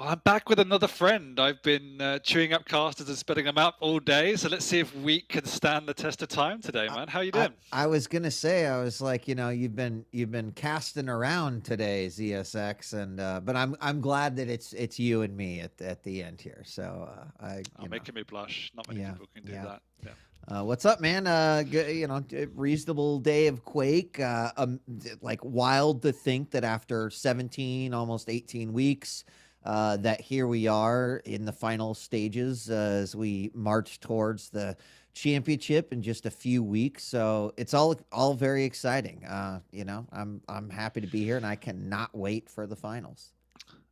A: I'm back with another friend. I've been chewing up casters and spitting them out all day. So let's see if we can stand the test of time today, man. How you doing?
F: I was gonna say, I was like, you've been casting around today, ZSX, and but I'm glad that it's you and me at the end here. So
A: making me blush. Not many people can do that. Yeah.
F: What's up, man? Reasonable day of Quake. Like wild to think that after 17, almost 18 weeks, that here we are in the final stages as we march towards the championship in just a few weeks. So it's all very exciting. I'm happy to be here, and I cannot wait for the finals.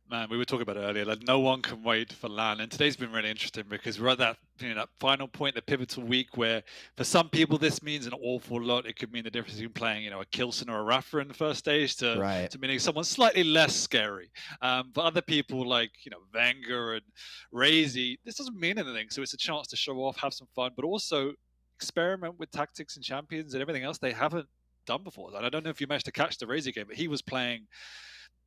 A: Man, we were talking about it earlier. Like, no one can wait for LAN, and today's been really interesting because we're at that that final point, the pivotal week, where for some people this means an awful lot. It could mean the difference between playing, a Kilson or a Rapha in the first stage to meaning someone slightly less scary. For other people like Wenger and Raisy, this doesn't mean anything. So it's a chance to show off, have some fun, but also experiment with tactics and champions and everything else they haven't done before. And I don't know if you managed to catch the Raisy game, but he was playing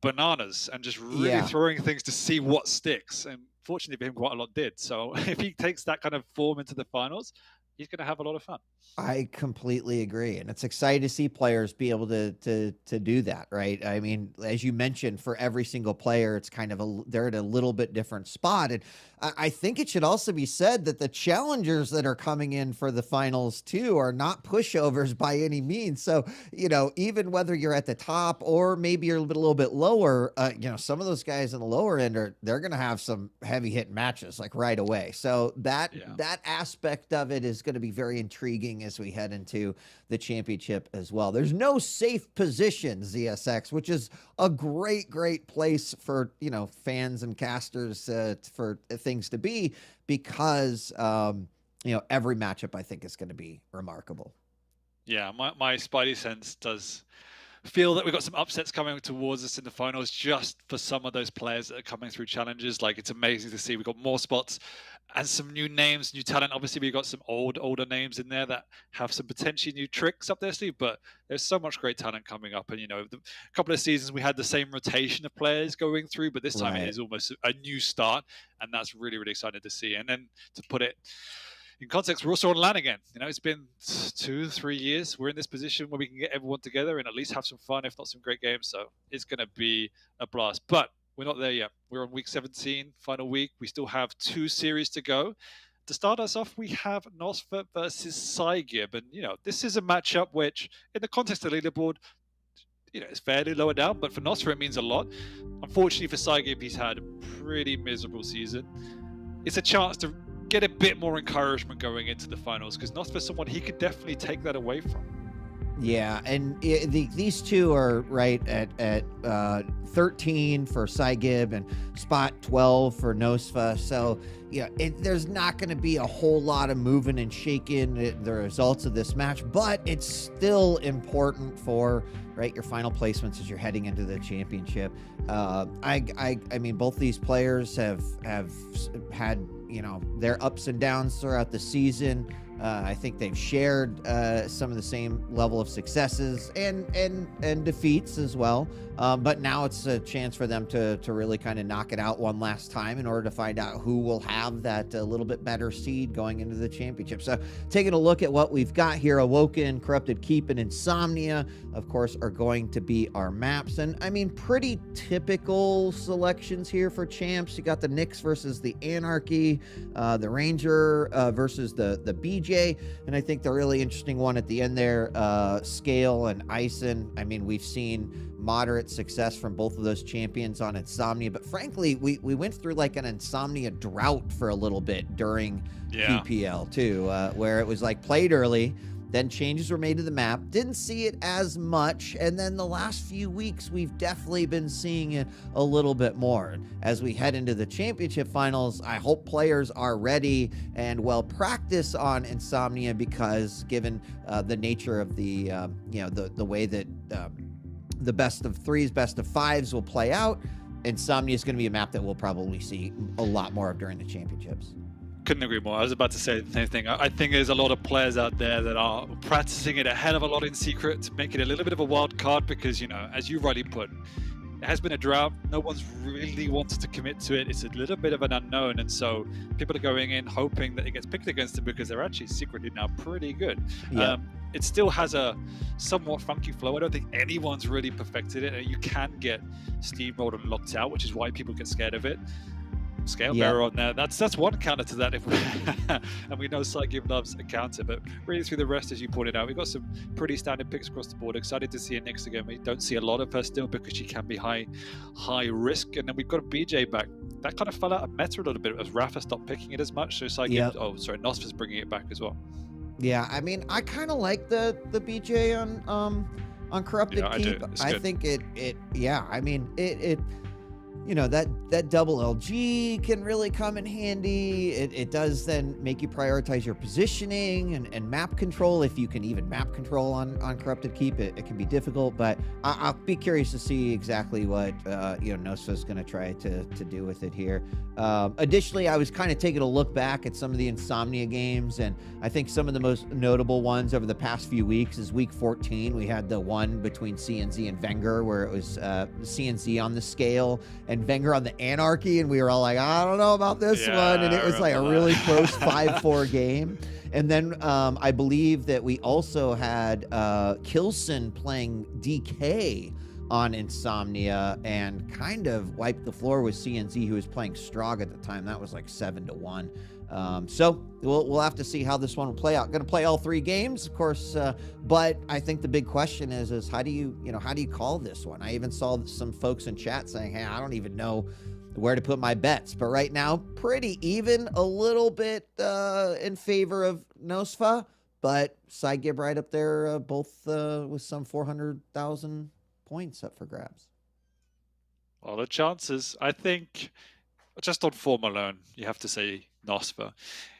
A: bananas and just really throwing things to see what sticks, and fortunately for him quite a lot did. So if he takes that kind of form into the finals, he's going to have a lot of fun.
F: I completely agree, and it's exciting to see players be able to do that, right? I mean, as you mentioned, for every single player, it's kind of they're at a little bit different spot, and I think it should also be said that the challengers that are coming in for the finals too are not pushovers by any means. So even whether you're at the top or maybe you're a little bit lower, some of those guys in the lower end they're going to have some heavy hit matches like right away. So that aspect of it is going to be very intriguing as we head into the championship as well. There's no safe position, ZSX, which is a great place for fans and casters for things to be, because every matchup I think is going to be remarkable.
A: Yeah, my Spidey sense does feel that we've got some upsets coming towards us in the finals just for some of those players that are coming through challenges. Like, it's amazing to see we've got more spots and some new names, new talent. Obviously, we've got some older names in there that have some potentially new tricks up their sleeve, but there's so much great talent coming up. And, a couple of seasons we had the same rotation of players going through, but this time it is almost a new start, and that's really, really exciting to see. And then to put it in context, we're also on LAN again. It's been 2-3 years. We're in this position where we can get everyone together and at least have some fun, if not some great games. So it's going to be a blast. But we're not there yet. We're on week 17, final week. We still have 2 series to go. To start us off, we have Nosfa versus Saigib. And, this is a matchup which, in the context of the leaderboard, it's fairly lower down. But for Nosfa, it means a lot. Unfortunately for Saigib, he's had a pretty miserable season. It's a chance to get a bit more encouragement going into the finals, because Nosfa is someone he could definitely take that away from.
F: Yeah, and these two are right at 13 for Saigib and spot 12 for Nosfa. So there's not going to be a whole lot of moving and shaking the results of this match, but it's still important for your final placements as you're heading into the championship. I mean, both these players have had their ups and downs throughout the season. I think they've shared some of the same level of successes and defeats as well. But now it's a chance for them to really kind of knock it out one last time in order to find out who will have that little bit better seed going into the championship. So taking a look at what we've got here, Awoken, Corrupted Keep, and Insomnia, of course, are going to be our maps. And I mean, pretty typical selections here for champs. You got the Nyx versus the Anarchy, the Ranger versus the BJ. And I think the really interesting one at the end there, Scale and Ison. I mean, we've seen moderate success from both of those champions on Insomnia, but frankly, we went through like an Insomnia drought for a little bit during QPL too, where it was like played early, then changes were made to the map, didn't see it as much, and then the last few weeks we've definitely been seeing it a little bit more. As we head into the championship finals, I hope players are ready and well practiced on Insomnia, because given the nature of the the way that the best of 3s, best of 5s will play out, Insomnia is going to be a map that we'll probably see a lot more of during the championships.
A: Couldn't agree more. I was about to say the same thing. I think there's a lot of players out there that are practicing it a hell of a lot in secret to make it a little bit of a wild card, because, as you rightly put, it has been a drought. No one's really wanted to commit to it. It's a little bit of an unknown, and so people are going in hoping that it gets picked against them because they're actually secretly now pretty good.
F: Yeah.
A: It still has a somewhat funky flow. I don't think anyone's really perfected it. You can get steamrolled and locked out, which is why people get scared of it. Scale bearer on there. That's one counter to that. If we and we know Saigib loves a counter, but really through the rest, as you pointed out, we've got some pretty standard picks across the board. Excited to see it next again. We don't see a lot of her still because she can be high risk. And then we've got a BJ back. That kind of fell out of meta a little bit as Rapha stopped picking it as much. So Saigib, Nosfa's bringing it back as well.
F: Yeah, I mean, I kind of like the BJ on Corrupted Keep. I think it I mean, it you know, that double LG can really come in handy. It does then make you prioritize your positioning and map control. If you can even map control on Corrupted Keep, it can be difficult, but I'll be curious to see exactly what Nosfa is going to try to do with it here. Additionally, I was kind of taking a look back at some of the Insomnia games, and I think some of the most notable ones over the past few weeks is week 14. We had the one between CNZ and Wenger where it was CNZ on the scale and Wenger on the Anarchy, and we were all like, I don't know about this one, and it was like a really close 5-4 game. And then I believe that we also had Kilson playing DK on Insomnia and kind of wiped the floor with CNZ, who was playing Strog at the time. That was like 7-1. So we'll have to see how this one will play out. Going to play all 3 games, of course, but I think the big question is how do you call this one? I even saw some folks in chat saying, hey, I don't even know where to put my bets. But right now, pretty even, a little bit in favor of Nosfa, but Saigib right up there, both with some 400,000 points up for grabs.
A: Well, the chances, I think, just on form alone, you have to say Nosfa.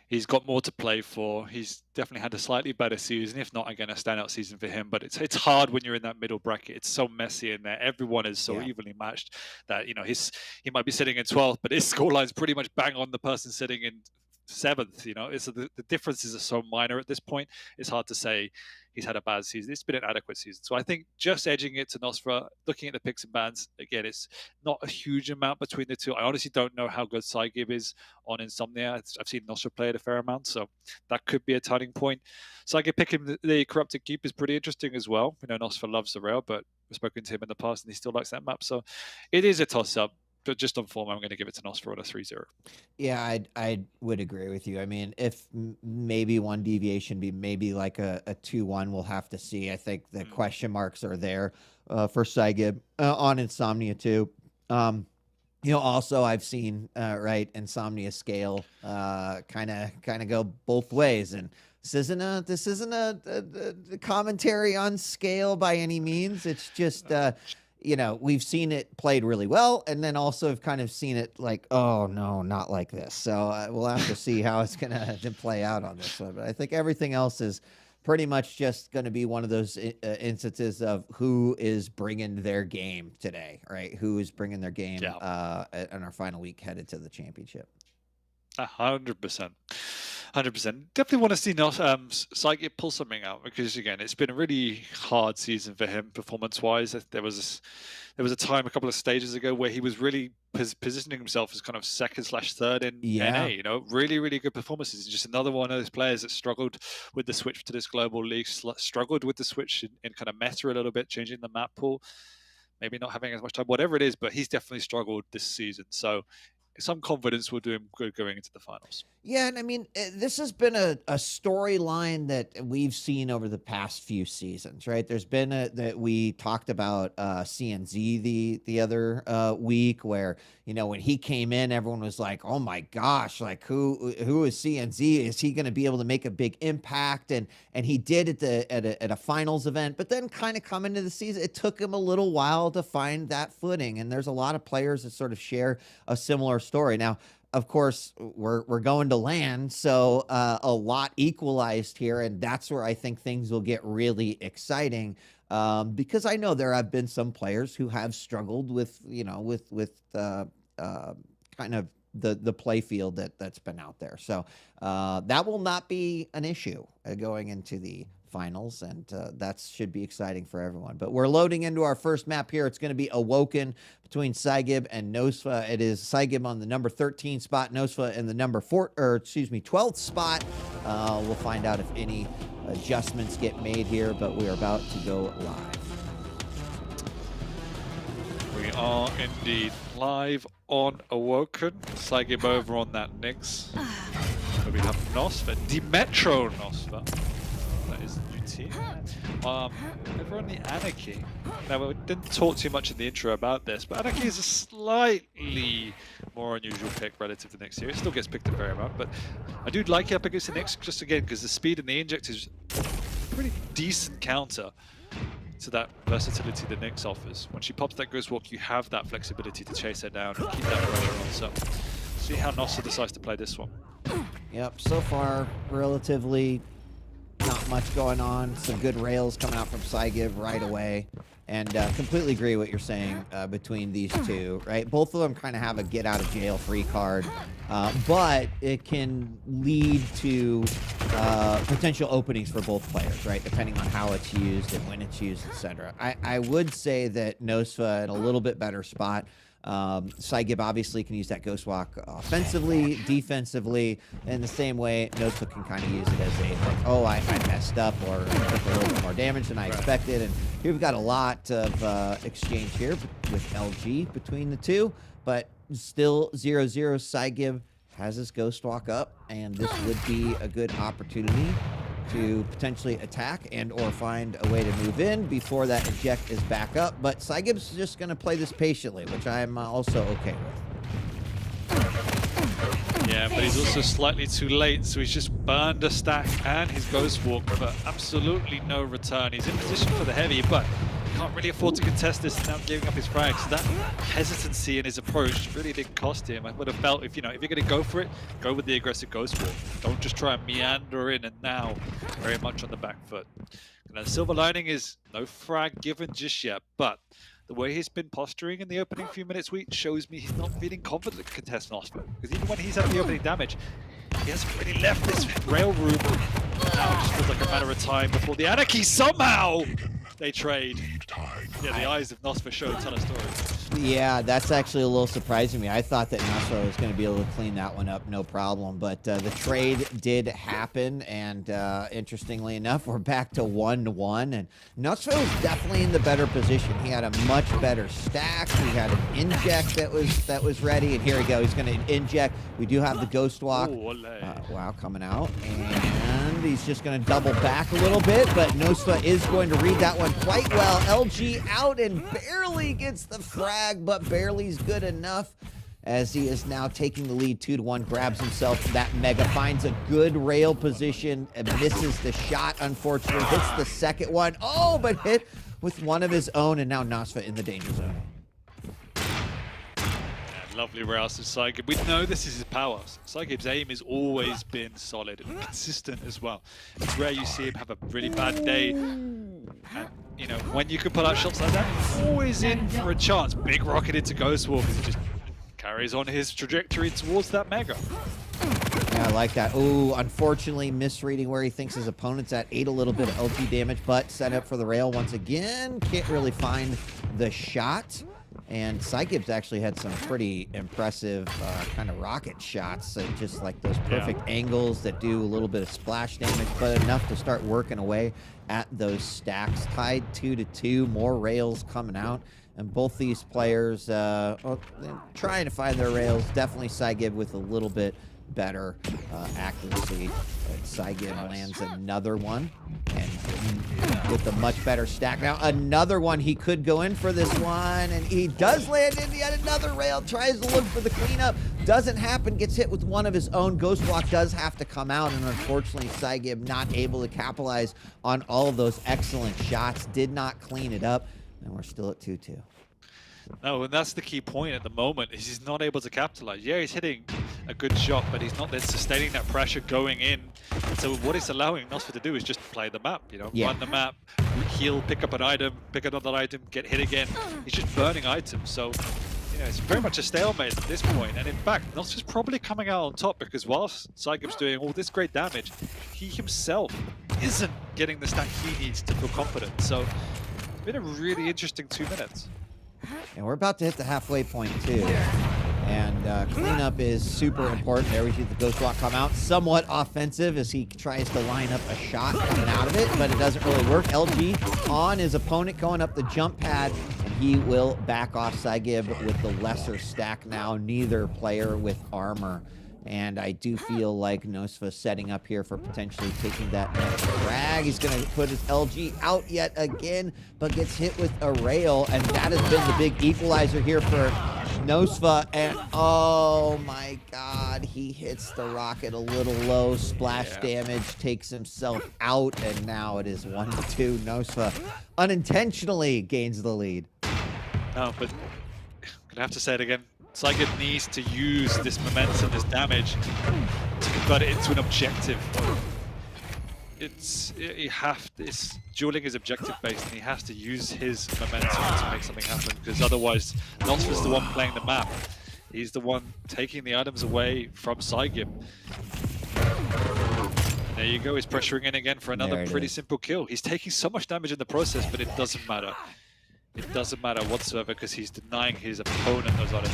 A: He's got more to play for. He's definitely had a slightly better season, if not, again, a standout season for him. But it's hard when you're in that middle bracket. It's so messy in there. Everyone is so evenly matched that, he might be sitting in 12th, but his scoreline's pretty much bang on the person sitting in 7th. So the differences are so minor at this point. It's hard to say he's had a bad season. It's been an adequate season. So I think just edging it to Nosfa, looking at the picks and bans, again, it's not a huge amount between the two. I honestly don't know how good Saigib is on Insomnia. I've seen Nosfa play it a fair amount, so that could be a turning point. Saigib picking the Corrupted Keep is pretty interesting as well. Nosfa loves the rail, but we've spoken to him in the past and he still likes that map. So it is a toss-up. But just on form, I'm going to give it to Nosfa on a 3-0.
F: Yeah, I would agree with you. I mean, if maybe one deviation be maybe like a 2-1, we'll have to see. I think the question marks are there for Saigib on Insomnia too. Also I've seen Insomnia scale kind of go both ways, and this isn't a commentary on scale by any means. It's just we've seen it played really well, and then also have kind of seen it like, oh no, not like this. So we'll have to see how it's going to play out on this one. But I think everything else is pretty much just going to be one of those instances of who is bringing their game today, right? Who is bringing their game in our final week headed to the championship.
A: 100%. 100%. Definitely want to see Saigib pull something out, because again, it's been a really hard season for him performance-wise. There was a time a couple of stages ago where he was really positioning himself as kind of second/third in NA. Really, really good performances. Just another one of those players that struggled with the switch to this global league, struggled with the switch in kind of meta a little bit, changing the map pool, maybe not having as much time, whatever it is. But he's definitely struggled this season. So some confidence will do him good going into the finals.
F: Yeah, and I mean, this has been a storyline that we've seen over the past few seasons, right? There's been that we talked about CNZ the other week, where when he came in, everyone was like, "Oh my gosh, like who is CNZ? Is he going to be able to make a big impact?" And he did at a finals event, but then kind of come into the season, it took him a little while to find that footing. And there's a lot of players that sort of share a similar story. Now, of course, we're going to LAN, so a lot equalized here, and that's where I think things will get really exciting, because I know there have been some players who have struggled with kind of the play field that's been out there. So that will not be an issue going into the finals, and that should be exciting for everyone. But we're loading into our first map here. It's going to be Awoken between Saigib and Nosfa. It is Saigib on the number 13 spot, Nosfa in the number 12th spot. We'll find out if any adjustments get made here, but we are about to go live.
A: We are indeed live on Awoken. Saigib over on that Nyx. So we have Nosfa, Dimetro Nosfa. That is the new team. Over on the Anarchy. Now, we didn't talk too much in the intro about this, but Anarchy is a slightly more unusual pick relative to Nyx here. It still gets picked a fair amount, but I do like it up against the Nyx just again because the speed and the inject is a pretty decent counter to that versatility that Nyx offers. When she pops that Ghost Walk, you have that flexibility to chase her down and keep that pressure on. So, see how Nosfa decides to play this one.
F: Yep, so far, relatively not much going on. Some good rails coming out from Saigib right away. And completely agree what you're saying between these two, right? Both of them kind of have a get-out-of-jail-free card, but it can lead to potential openings for both players, right? Depending on how it's used and when it's used, etc. I would say that Nosfa in a little bit better spot. Saigib obviously can use that Ghost Walk offensively, defensively, in the same way Nosfa can kind of use it as a, like, oh, I messed up, or I took a little bit more damage than I expected. And here we've got a lot of exchange here with LG between the two, but still 0-0. Saigib has his Ghost Walk up, and this would be a good opportunity to potentially attack and or find a way to move in before that eject is back up. But Saigib's just going to play this patiently, which I'm also okay with.
A: Yeah, but he's also slightly too late, so he's just burned a stack and his Ghost Walk for absolutely no return. He's in position for the heavy, but can't really afford to contest this without giving up his frags. So that hesitancy in his approach really did cost him. I would have felt if you're going to go for it, go with the aggressive Ghost Walk. Don't just try and meander in, and now very much on the back foot. And the silver lining is no frag given just yet, but the way he's been posturing in the opening few minutes shows me he's not feeling confident to contest Nosfa. Because even when he's had the opening damage, he hasn't really left this rail room. Now it just feels like a matter of time before the Anarchy somehow they trade. Yeah, the eyes of Nosfa show a ton of stories.
F: Yeah, that's actually a little surprising me. I thought that Nosfa was going to be able to clean that one up, no problem. But the trade did happen, and interestingly enough, we're back to 1-1. And Nosfa was definitely in the better position. He had a much better stack. He had an inject that was ready, and here we go. He's going to inject. We do have the Ghost Walk. Wow, coming out, and he's just going to double back a little bit. But Nosfa is going to read that one quite well. LG out and barely gets the frag, but barely's good enough as he is now taking the lead 2-1, grabs himself that mega, finds a good rail position, and misses the shot, unfortunately, hits the second one. Oh, but hit with one of his own, and now Nosfa in the danger zone.
A: Lovely rails to Saigib. We know this is his power. Saigib's aim has always been solid and consistent as well. It's rare you see him have a really bad day. And, you know, when you can pull out shots like that, he's always in for a chance. Big rocket into Ghost Walk as he just carries on his trajectory towards that mega.
F: Yeah, I like that. Ooh, unfortunately, misreading where he thinks his opponent's at. Ate a little bit of LG damage, but set up for the rail once again. Can't really find the shot. And Saigib's actually had some pretty impressive kind of rocket shots, just like those perfect angles that do a little bit of splash damage, but enough to start working away at those stacks. Tied 2-2, more rails coming out. And both these players trying to find their rails. Definitely Saigib with a little bit better accuracy. But Saigib lands another one, and with a much better stack. Now another one, he could go in for this one, and he does land in yet another rail, tries to look for the cleanup, doesn't happen, gets hit with one of his own. Ghost Walk does have to come out, and unfortunately Saigib not able to capitalize on all of those excellent shots, did not clean it up, and we're still at 2-2.
A: No, and that's the key point at the moment, is he's not able to capitalize. Yeah, he's hitting a good shot, but he's not then sustaining that pressure going in. So what it's allowing Nosfa to do is just play the map, you know, run the map, heal, pick up an item, pick another item, get hit again. He's just burning items. So Yeah, it's very much a stalemate at this point, and in fact, Nosfa's probably coming out on top because whilst Saigib's doing all this great damage, he himself isn't getting the stack he needs to feel confident. So, been a really interesting 2 minutes.
F: And we're about to hit the halfway point too. And cleanup is super important. There we see the Ghost Walk come out. Somewhat offensive as he tries to line up a shot coming out of it, but it doesn't really work. LG on his opponent going up the jump pad, and he will back off Saigib with the lesser stack now. Neither player with armor. And I do feel like Nosfa setting up here for potentially taking that next frag. He's going to put his LG out yet again, but gets hit with a rail. And that has been the big equalizer here for Nosfa. And oh my God, he hits the rocket a little low. Splash damage, takes himself out. And now it is 1-2. Nosfa unintentionally gains the lead.
A: No, but I'm gonna have to say it again. Saigib needs to use this momentum, this damage, to convert it into an objective. It's dueling is objective based, and he has to use his momentum to make something happen. Because otherwise, Nosfa's the one playing the map. He's the one taking the items away from Saigib. There you go. He's pressuring in again for another pretty simple kill. He's taking so much damage in the process, but it doesn't matter. It doesn't matter whatsoever because he's denying his opponent those items.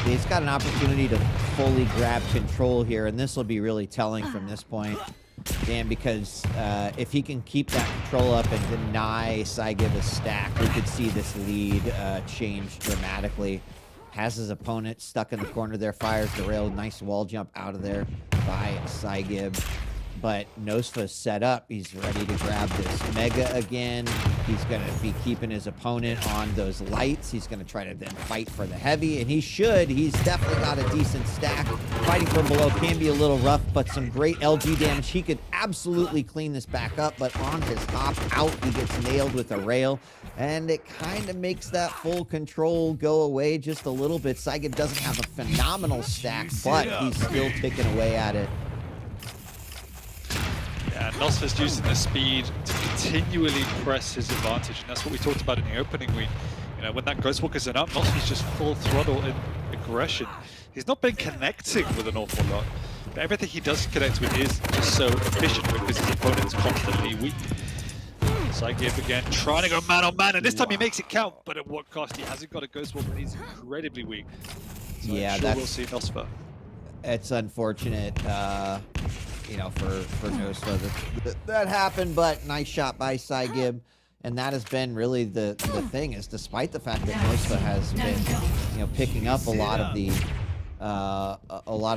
F: He's got an opportunity to fully grab control here, and this will be really telling from this point. Dan, because if he can keep that control up and deny Saigib a stack, we could see this lead change dramatically. Has his opponent stuck in the corner there, fires the rail, nice wall jump out of there by Saigib. But Nosfa's set up. He's ready to grab this Mega again. He's going to be keeping his opponent on those lights. He's going to try to then fight for the heavy, and he should. He's definitely got a decent stack. Fighting from below can be a little rough, but some great LG damage. He could absolutely clean this back up, but on his hop out, he gets nailed with a rail, and it kind of makes that full control go away just a little bit. Saigib doesn't have a phenomenal stack, but he's still ticking away at it.
A: Yeah, Nosfa's using the speed to continually press his advantage, and that's what we talked about in the opening week. You know, when that Ghost Walker's up, Nosfa's just full throttle in aggression. He's not been connecting with an awful lot, but everything he does connect with is just so efficient because his opponent is constantly weak. Saigib again trying to go man on man, and this time he makes it count, but at what cost? He hasn't got a Ghost Walker, and he's incredibly weak. So
F: yeah,
A: I'm sure we'll see Nosfa.
F: It's unfortunate, you know, for Nosfa that happened, but nice shot by Saigib. And that has been really the thing, is despite the fact that Nosfa has been, you know, picking up a lot of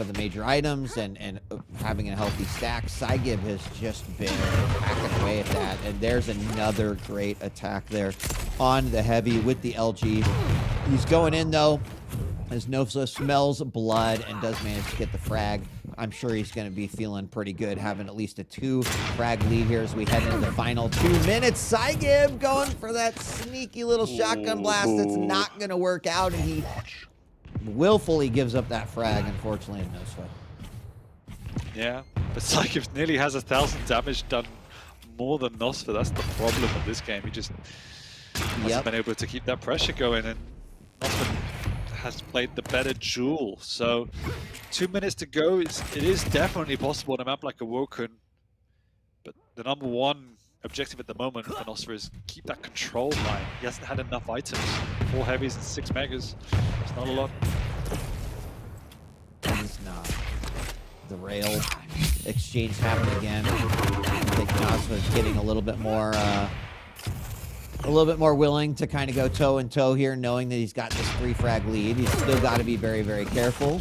F: the major items and having a healthy stack, Saigib has just been hacking away at that. And there's another great attack there on the heavy with the LG. He's going in though, as Nosfa smells blood and does manage to get the frag. I'm sure he's going to be feeling pretty good, having at least a 2 frag lead here as we head into the final 2 minutes. Saigib going for that sneaky little shotgun blast that's not going to work out, and he willfully gives up that frag, unfortunately, in Nosfa.
A: Yeah, but Saigib nearly has 1,000 damage done more than Nosfa. That's the problem of this game. He just hasn't been able to keep that pressure going, and Nosfa has played the better duel. So 2 minutes to go. It is definitely possible on a map like Awoken, but the number one objective at the moment for Nosfa is keep that control line. He hasn't had enough items. 4 heavies and 6 megas. It's not a lot.
F: He's not. The rail exchange happened again. I think Nosfa is getting a little bit more willing to kind of go toe and toe here, knowing that he's got this 3 frag lead. He's still got to be very, very careful.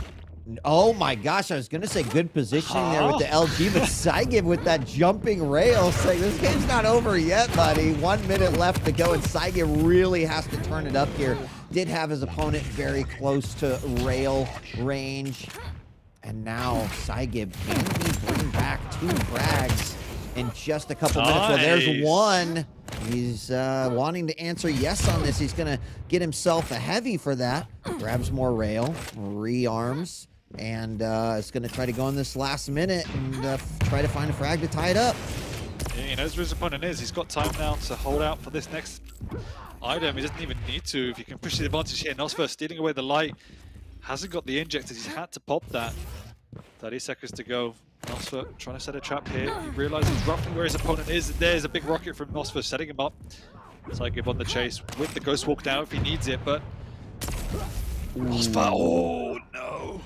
F: Oh my gosh, I was going to say good positioning there with the LG, but Saigib with that jumping rail. So this game's not over yet, buddy. 1 minute left to go, and Saigib really has to turn it up here. Did have his opponent very close to rail range. And now Saigib can bring back 2 frags in just a couple minutes. Well, there's one. He's wanting to answer yes on this. He's going to get himself a heavy for that. Grabs more rail, rearms, and is going to try to go in this last minute and try to find a frag to tie it up.
A: Yeah, he knows where his opponent is. He's got time now to hold out for this next item. He doesn't even need to. If you can push the advantage here, Nosfa stealing away the light. Hasn't got the injectors. He's had to pop that. 30 seconds to go. Nosfa trying to set a trap here. He realizes roughly where his opponent is. There's a big rocket from Nosfa setting him up. Saigib on the chase with the Ghost Walk down if he needs it, but Nosfa, oh no.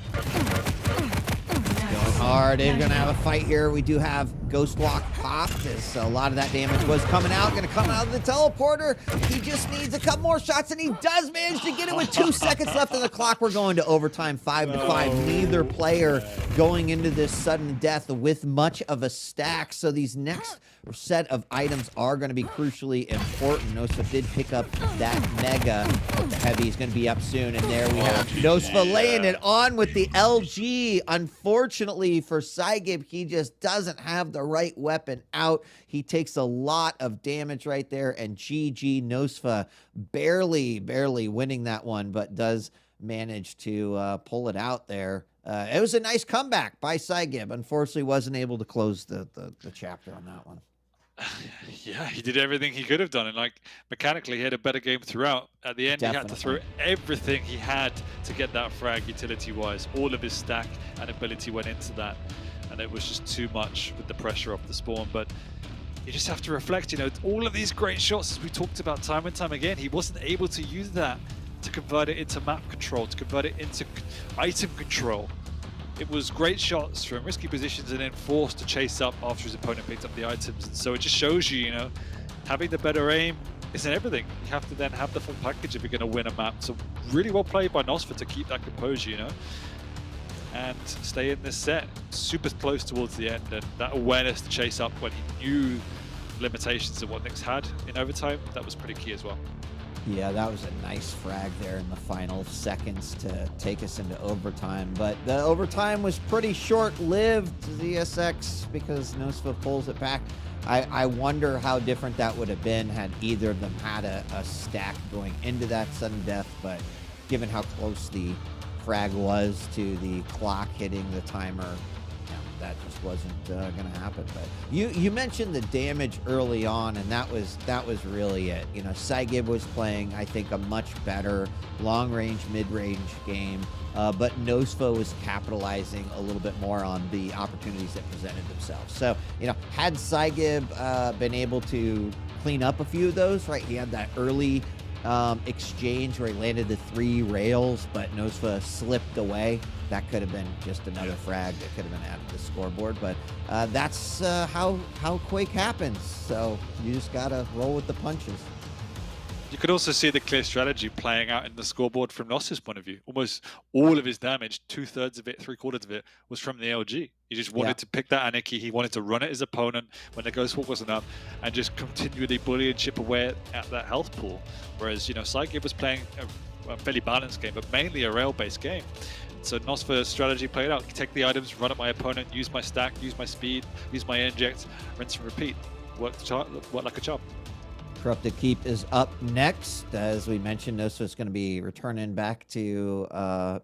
F: Going hard. They're going to have a fight here. We do have Ghost Walk popped as a lot of that damage was coming out. Going to come out of the teleporter. He just needs a couple more shots, and he does manage to get it with 2 seconds left on the clock. We're going to overtime, 5-5. Neither player going into this sudden death with much of a stack. So these next set of items are going to be crucially important. Nosfa did pick up that Mega, but the Heavy is going to be up soon. And there we have Nosfa laying it on with the LG. Unfortunately for Saigib, he just doesn't have the right weapon out. He takes a lot of damage right there. And GG, Nosfa barely winning that one, but does manage to pull it out there. It was a nice comeback by Saigib. Unfortunately, wasn't able to close the chapter on that one.
A: Yeah, he did everything he could have done, and like mechanically, he had a better game throughout. At the end, he had to throw everything he had to get that frag utility-wise. All of his stack and ability went into that, and it was just too much with the pressure off the spawn. But you just have to reflect, you know, all of these great shots, as we talked about time and time again, he wasn't able to use that to convert it into map control, to convert it into item control. It was great shots from risky positions and then forced to chase up after his opponent picked up the items. And so it just shows you, you know, having the better aim isn't everything. You have to then have the full package if you're going to win a map. So really well played by Nosfa to keep that composure, you know, and stay in this set. Super close towards the end, and that awareness to chase up when he knew limitations of what Nyx had in overtime, that was pretty key as well.
F: Yeah, that was a nice frag there in the final seconds to take us into overtime. But the overtime was pretty short-lived, ZSX, because Nosfa pulls it back. I wonder how different that would have been had either of them had a stack going into that sudden death. But given how close the frag was to the clock hitting the timer, that just wasn't going to happen. But you mentioned the damage early on, and that was really it. You know, Saigib was playing, I think, a much better long-range, mid-range game, but Nosfa was capitalizing a little bit more on the opportunities that presented themselves. So, you know, had Saigib been able to clean up a few of those, right? He had that early exchange where he landed the 3 rails, but Nosfa slipped away. That could have been just another frag that could have been added to the scoreboard. But that's how Quake happens. So you just got to roll with the punches.
A: You could also see the clear strategy playing out in the scoreboard from Nosfa's point of view. Almost all of his damage, 2/3 of it, 3/4 of it, was from the LG. He just wanted to pick that Anarchy. He wanted to run at his opponent when the Ghost Walk wasn't up and just continually bully and chip away at that health pool. Whereas, you know, Saigib was playing a fairly balanced game, but mainly a rail-based game. So Nosfa's strategy played out. Take the items, run at my opponent, use my stack, use my speed, use my inject, rinse and repeat. Work like a charm.
F: Corrupted Keep is up next. As we mentioned, Nosfa is going to be returning back to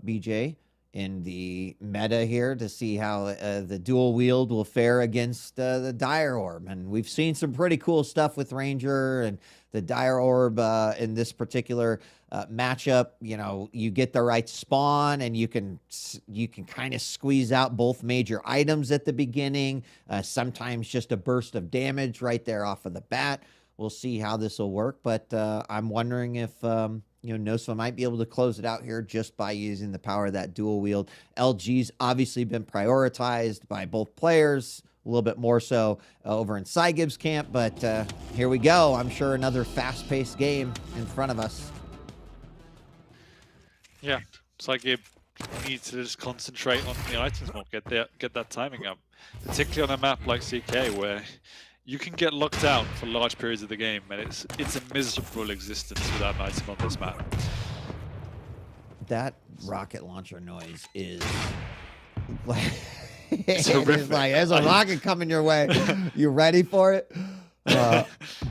F: BJ in the meta here to see how the dual wield will fare against the Dire Orb. And we've seen some pretty cool stuff with Ranger and the Dire Orb in this particular matchup. You know, you get the right spawn and you can kind of squeeze out both major items at the beginning. Sometimes just a burst of damage right there off of the bat. We'll see how this will work, but I'm wondering if you know, Nosfa might be able to close it out here just by using the power of that dual wield. LG's obviously been prioritized by both players, a little bit more so over in Saigib's camp, but here we go. I'm sure another fast-paced game in front of us.
A: Yeah, Saigib needs to just concentrate on the items more, get that timing up, particularly on a map like CK where you can get locked out for large periods of the game, and it's a miserable existence without an item on this map.
F: That rocket launcher noise is like,
A: it's horrific.
F: Like there's a rocket coming your way. You ready for it?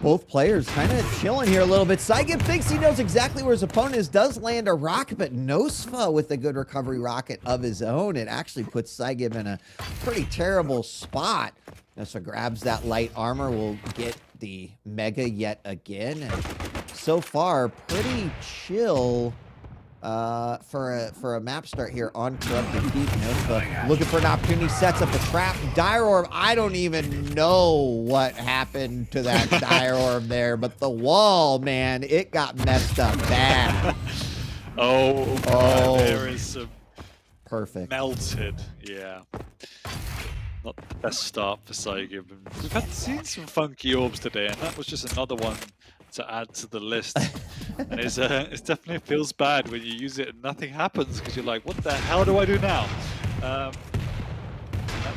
F: Both players kind of chilling here a little bit. Saigib thinks he knows exactly where his opponent is, does land a rocket, but Nosfa with a good recovery rocket of his own. It actually puts Saigib in a pretty terrible spot. Nosfa grabs that light armor, will get the Mega yet again, and so far pretty chill for a map start here on Corrupted Deep. Nosfa looking for an opportunity, sets up a trap. Dire Orb, I don't even know what happened to that Dire Orb there, but the wall, man, it got messed up bad.
A: There is some
F: perfect.
A: Melted, yeah. Not the best start for Saigib. We've seen some funky orbs today, and that was just another one to add to the list. And it definitely feels bad when you use it and nothing happens, because you're like, what the hell do I do now? That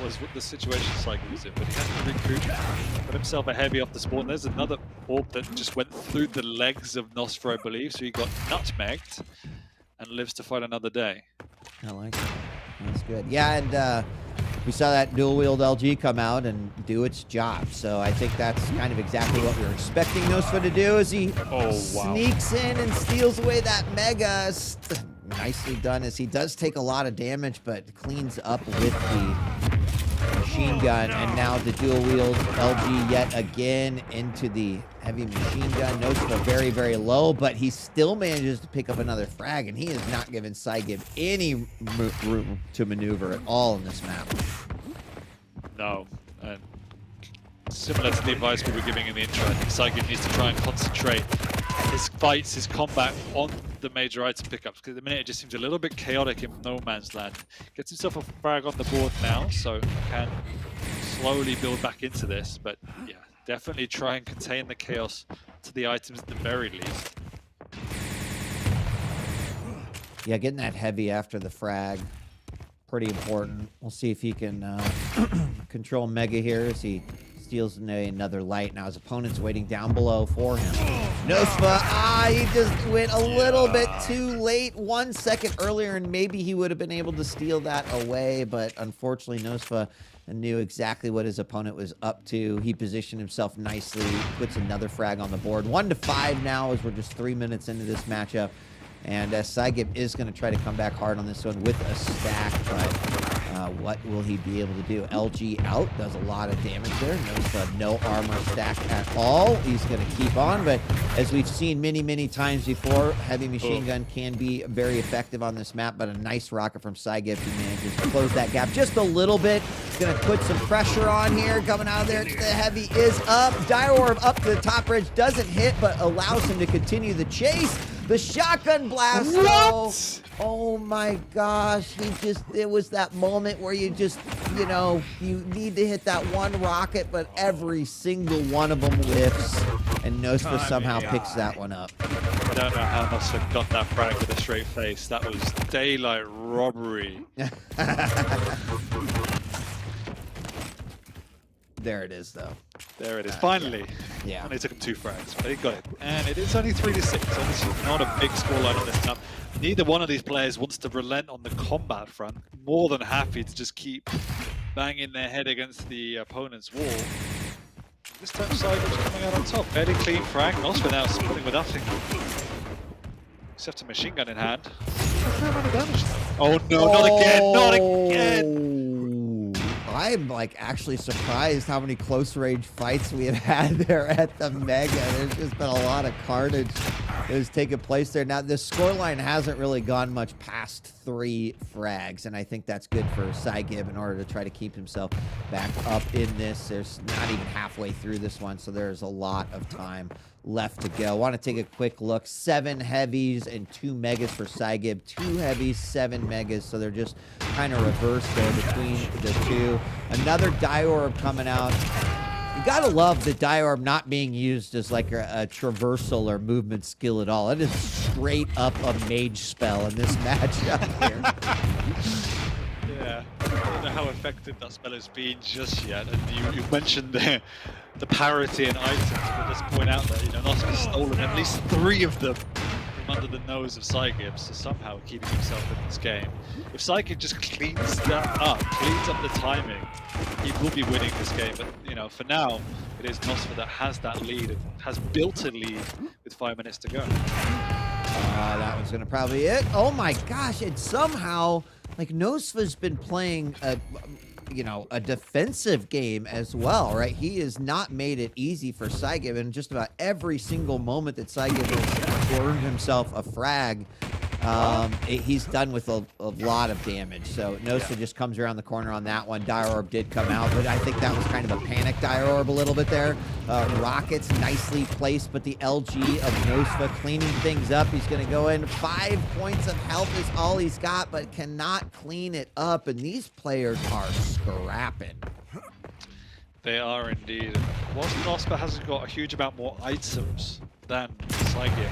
A: was what the situation Saigib was in, but he had to recoup, put himself a heavy off the spawn. There's another orb that just went through the legs of Nosfa, I believe, so he got nutmegged and lives to fight another day.
F: I like it. That's good. Yeah, and we saw that dual-wield LG come out and do its job. So I think that's kind of exactly what we were expecting Nosfa to do as he sneaks in and steals away that Mega. Nicely done, as he does take a lot of damage, but cleans up with the machine gun. And now the dual-wield LG yet again into the heavy machine gun. Nosfa very, very low, but he still manages to pick up another frag, and he has not given Saigib any room to maneuver at all in this map.
A: No, and similar to the advice we were giving in the intro, I think Saigib needs to try and concentrate his fights, his combat on the major item pickups, because at the minute it just seems a little bit chaotic in no man's land. Gets himself a frag on the board now, so can slowly build back into this, but yeah, definitely try and contain the chaos to the items at the very least.
F: Yeah, getting that heavy after the frag, pretty important. We'll see if he can control Mega here as he steals another light. Now his opponent's waiting down below for him. Nosfa, he just went a little bit too late. 1 second earlier, and maybe he would have been able to steal that away, but unfortunately Nosfa knew exactly what his opponent was up to. He positioned himself nicely, puts another frag on the board. 1-5 now as we're just 3 minutes into this matchup. And Saigib is going to try to come back hard on this one with a stack, but what will he be able to do? LG out, does a lot of damage there. No armor stack at all. He's going to keep on, but as we've seen many, many times before, heavy machine gun can be very effective on this map, but a nice rocket from Saigib. He manages to close that gap just a little bit. Going to put some pressure on here. Coming out of there, the heavy is up. Dire Orb up to the top ridge, doesn't hit, but allows him to continue the chase. The shotgun blast, though. Oh my gosh, it was that moment where you just, you know, you need to hit that one rocket, but every single one of them whiffs, and Nosfa somehow picks that one up.
A: I don't know how Nosfa got that frag with a straight face. That was daylight robbery.
F: There it is, though.
A: There it is, finally.
F: Yeah.
A: And it took him 2 frags, but he got it. And it is only 3-6, so this is not a big scoreline on this map. Neither one of these players wants to relent on the combat front. More than happy to just keep banging their head against the opponent's wall. This time Saigib's coming out on top. Fairly clean frag. Nosfa now spawning with nothing, except a machine gun in hand. Oh no, not again, not again!
F: I'm like actually surprised how many close range fights we have had there at the Mega. There's just been a lot of carnage that has taken place there. Now the scoreline hasn't really gone much past 3 frags, and I think that's good for Saigib in order to try to keep himself back up in this. There's not even halfway through this one, so there's a lot of time left to go. Want to take a quick look. 7 heavies and 2 megas for Saigib. 2 heavies, 7 megas. So they're just kind of reversed there between the two. Another Dire Orb coming out. You gotta love the Dire Orb not being used as like a traversal or movement skill at all. It is straight up a mage spell in this matchup here.
A: Yeah, I don't know how effective that spell has been just yet. And you mentioned the parity in items. We'll just point out that, you know, Nosfa's stolen at least 3 of them from under the nose of Saigib, so somehow keeping himself in this game. If Saigib just cleans that up, cleans up the timing, he will be winning this game. But, you know, for now, it is Nosfa that has that lead, and has built a lead with 5 minutes to go.
F: That one's gonna probably it. Oh my gosh, and somehow, like, Nosfa's been playing you know, a defensive game as well, right? He has not made it easy for Saigib, and just about every single moment that Saigib has earned himself a frag, he's done with a lot of damage. So Nosfa just comes around the corner on that one. Dire Orb did come out, but I think that was kind of a panic Dire Orb a little bit there. Rockets nicely placed, but the LG of Nosfa cleaning things up. He's going to go in. 5 points of health is all he's got, but cannot clean it up. And these players are scrapping.
A: They are indeed. Whilst Nosfa hasn't got a huge amount more items than Saigib,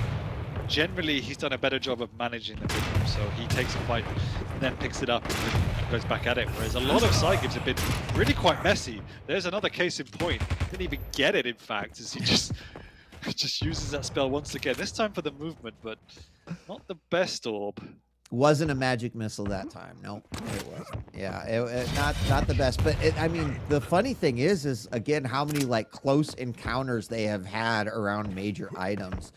A: generally he's done a better job of managing the victim, so he takes a fight and then picks it up and goes back at it, whereas a lot of Saigibs have been really quite messy. There's another case in point. Didn't even get it, in fact, as he just uses that spell once again, this time for the movement, but not the best orb.
F: Wasn't a magic missile that time. Nope, it wasn't. Yeah, not the best. But I mean, the funny thing is again how many like close encounters they have had around major items.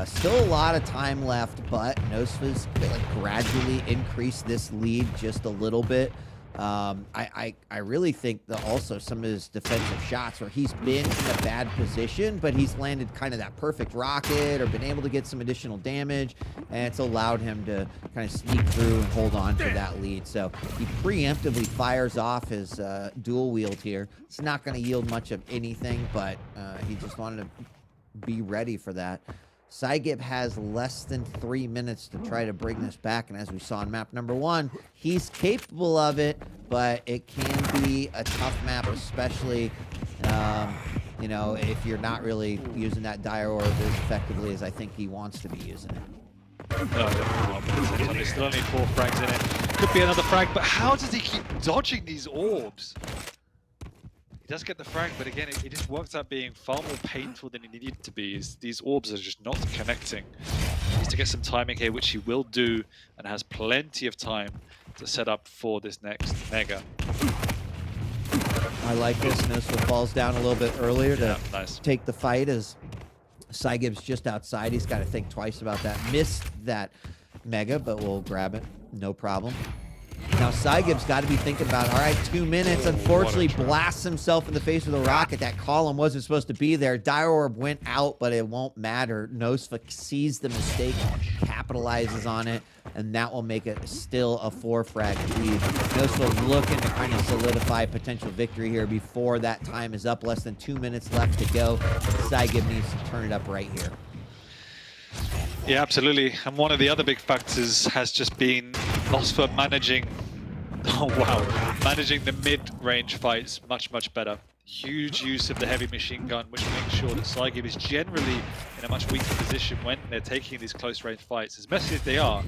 F: Still a lot of time left, but Nosfa's like gradually increased this lead just a little bit. I really think that also some of his defensive shots where he's been in a bad position, but he's landed kind of that perfect rocket or been able to get some additional damage, and it's allowed him to kind of sneak through and hold on to that lead. So he preemptively fires off his dual wield here. It's not going to yield much of anything, but he just wanted to be ready for that. Saigib has less than 3 minutes to try to bring this back, and as we saw in map number 1, he's capable of it, but it can be a tough map, especially, you know, if you're not really using that Dire Orb as effectively as I think he wants to be using it.
A: No, definitely not. There's still only 4 frags in it. Could be another frag, but how does he keep dodging these orbs? He does get the frag, but again, it just works out being far more painful than it needed to be. These orbs are just not connecting. He needs to get some timing here, which he will do, and has plenty of time to set up for this next Mega.
F: I like this. Nosfa falls down a little bit earlier to
A: nice.
F: Take the fight as Saigib's just outside. He's got to think twice about that. Missed that Mega, but we'll grab it. No problem. Now Saigib's got to be thinking about, all right, 2 minutes. Unfortunately, blasts himself in the face with a rocket. That column wasn't supposed to be there. Dire Orb went out, but it won't matter. Nosfa sees the mistake, capitalizes on it, and that will make it still a 4-frag lead. Nosfa looking to kind of solidify potential victory here before that time is up. Less than 2 minutes left to go. Saigib needs to turn it up right here.
A: Yeah, absolutely. And one of the other big factors has just been Nosfa managing, managing the mid-range fights much better. Huge use of the heavy machine gun, which makes sure that Saigib is generally in a much weaker position when they're taking these close-range fights. As messy as they are,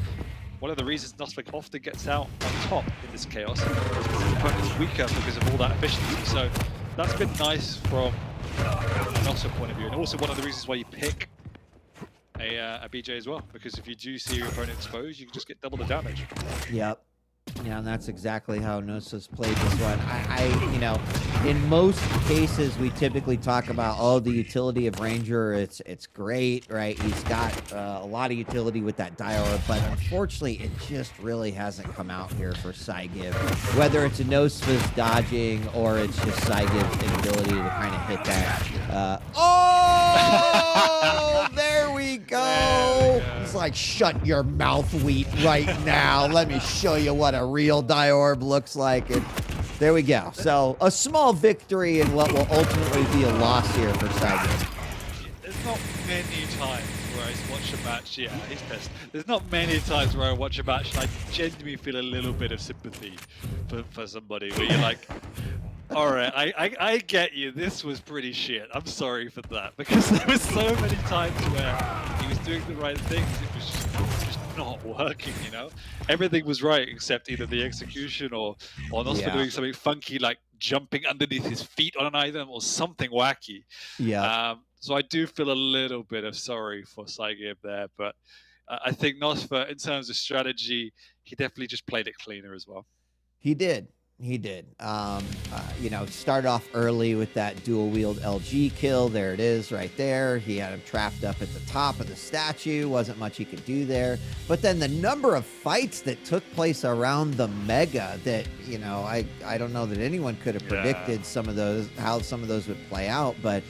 A: one of the reasons Nosfa often gets out on top in this chaos is because his opponent's weaker because of all that efficiency. So that's been nice from a Nosfa point of view, and also one of the reasons why you pick a BJ as well, because if you do see your opponent exposed, you can just get double the damage.
F: Yep. Yeah, and that's exactly how Nosfa's played this one. You know, in most cases, we typically talk about, oh, the utility of Ranger, it's great, right? He's got a lot of utility with that Dire Orb, but unfortunately, it just really hasn't come out here for Saigib. Whether it's a Nosfa's dodging or it's just Saigib's inability to kind of hit that. Oh, there we go. It's like, shut your mouth, Wheat, right now. Let me show you what a real Dire Orb looks like. And there we go. So a small victory in what will ultimately be a loss here for Saigib.
A: There's not many times where I watch a match. Yeah, he's pissed. There's not many times where I watch a match and I genuinely feel a little bit of sympathy for somebody where you're like, all right, I get you. This was pretty shit. I'm sorry for that, because there was so many times where he was doing the right things. It was just not working, you know? Everything was right except either the execution or Nosfa doing something funky, like jumping underneath his feet on an item or something wacky.
F: Yeah.
A: So I do feel a little bit of sorry for Saigib there, but I think Nosfa, in terms of strategy, he definitely just played it cleaner as well.
F: He did. He did. You know, started off early with that dual wield LG kill. There it is right there. He had him trapped up at the top of the statue. Wasn't much he could do there. But then the number of fights that took place around the Mega that, you know, I don't know that anyone could have predicted some of those, how some of those would play out. But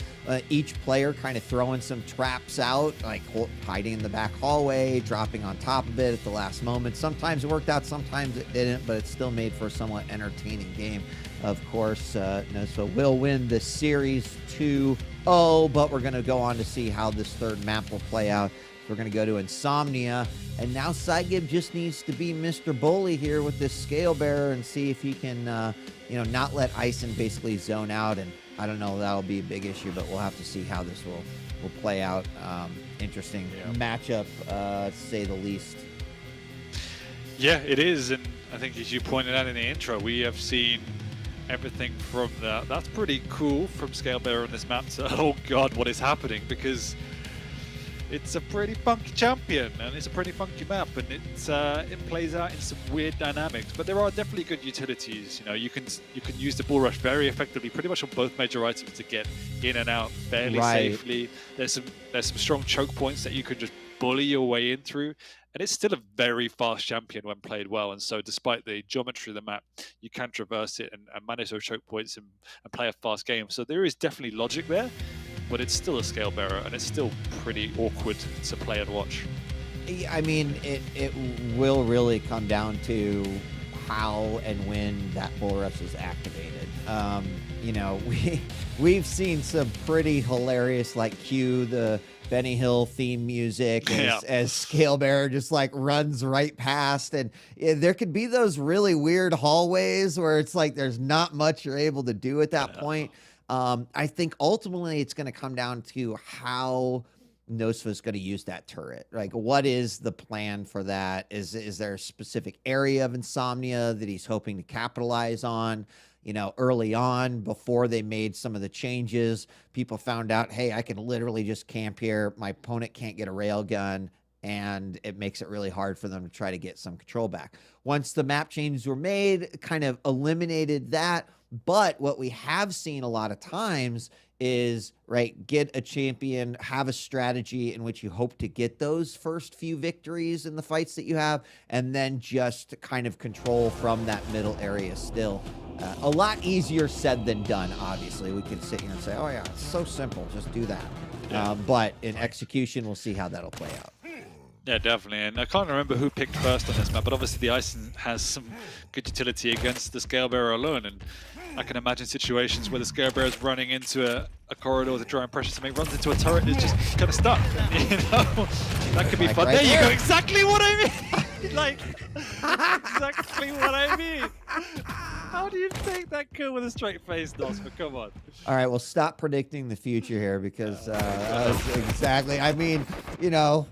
F: each player kind of throwing some traps out, like hiding in the back hallway, dropping on top of it at the last moment. Sometimes it worked out, sometimes it didn't, but it still made for a somewhat entertaining game. Of course, Nosfa will win the series 2-0, but we're going to go on to see how this third map will play out. We're going to go to Insomnia, and now Saigib just needs to be Mr. Bully here with this Scale Bearer and see if he can, you know, not let Ison basically zone out. And I don't know, that'll be a big issue, but we'll have to see how this will play out. Interesting matchup, to say the least.
A: Yeah, it is, and I think as you pointed out in the intro, we have seen everything from that's pretty cool from Scale Bearer on this map to, oh god, what is happening? Because it's a pretty funky champion and it's a pretty funky map, and it plays out in some weird dynamics. But there are definitely good utilities. You know, you can use the bull rush very effectively, pretty much on both major items to get in and out fairly safely. There's some strong choke points that you can just bully your way in through, and it's still a very fast champion when played well. And so despite the geometry of the map, you can traverse it and manage those choke points and play a fast game. So there is definitely logic there, but it's still a Scale Bearer, and it's still pretty awkward to play and watch.
F: I mean, it will really come down to how and when that bull rush is activated. You know, we've seen some pretty hilarious, like cue the Benny Hill theme music as Scale Bearer just like runs right past, and there could be those really weird hallways where it's like there's not much you're able to do at that point. I think ultimately it's going to come down to how Nosfa is going to use that turret. Like, what is the plan for that? Is there a specific area of Insomnia that he's hoping to capitalize on? You know, early on, before they made some of the changes, people found out, hey, I can literally just camp here. My opponent can't get a railgun, and it makes it really hard for them to try to get some control back. Once the map changes were made, kind of eliminated that. But what we have seen a lot of times is, right, get a champion, have a strategy in which you hope to get those first few victories in the fights that you have, and then just kind of control from that middle area still. A lot easier said than done, obviously. We can sit here and say, oh yeah, it's so simple, just do that. But in execution, we'll see how that'll play out.
A: Yeah, definitely. And I can't remember who picked first on this map, but obviously the Ison has some good utility against the Scale Bearer alone. And I can imagine situations where the Scale Bearer is running into a corridor to try and pressure something, runs into a turret and is just kind of stuck. You know, that could be fun.
F: Right
A: there you go, exactly what I mean. Like, exactly what I mean. How do you take that kill with a straight face, Nosfa? Come on.
F: All right, well, stop predicting the future here, because exactly. I mean, you know,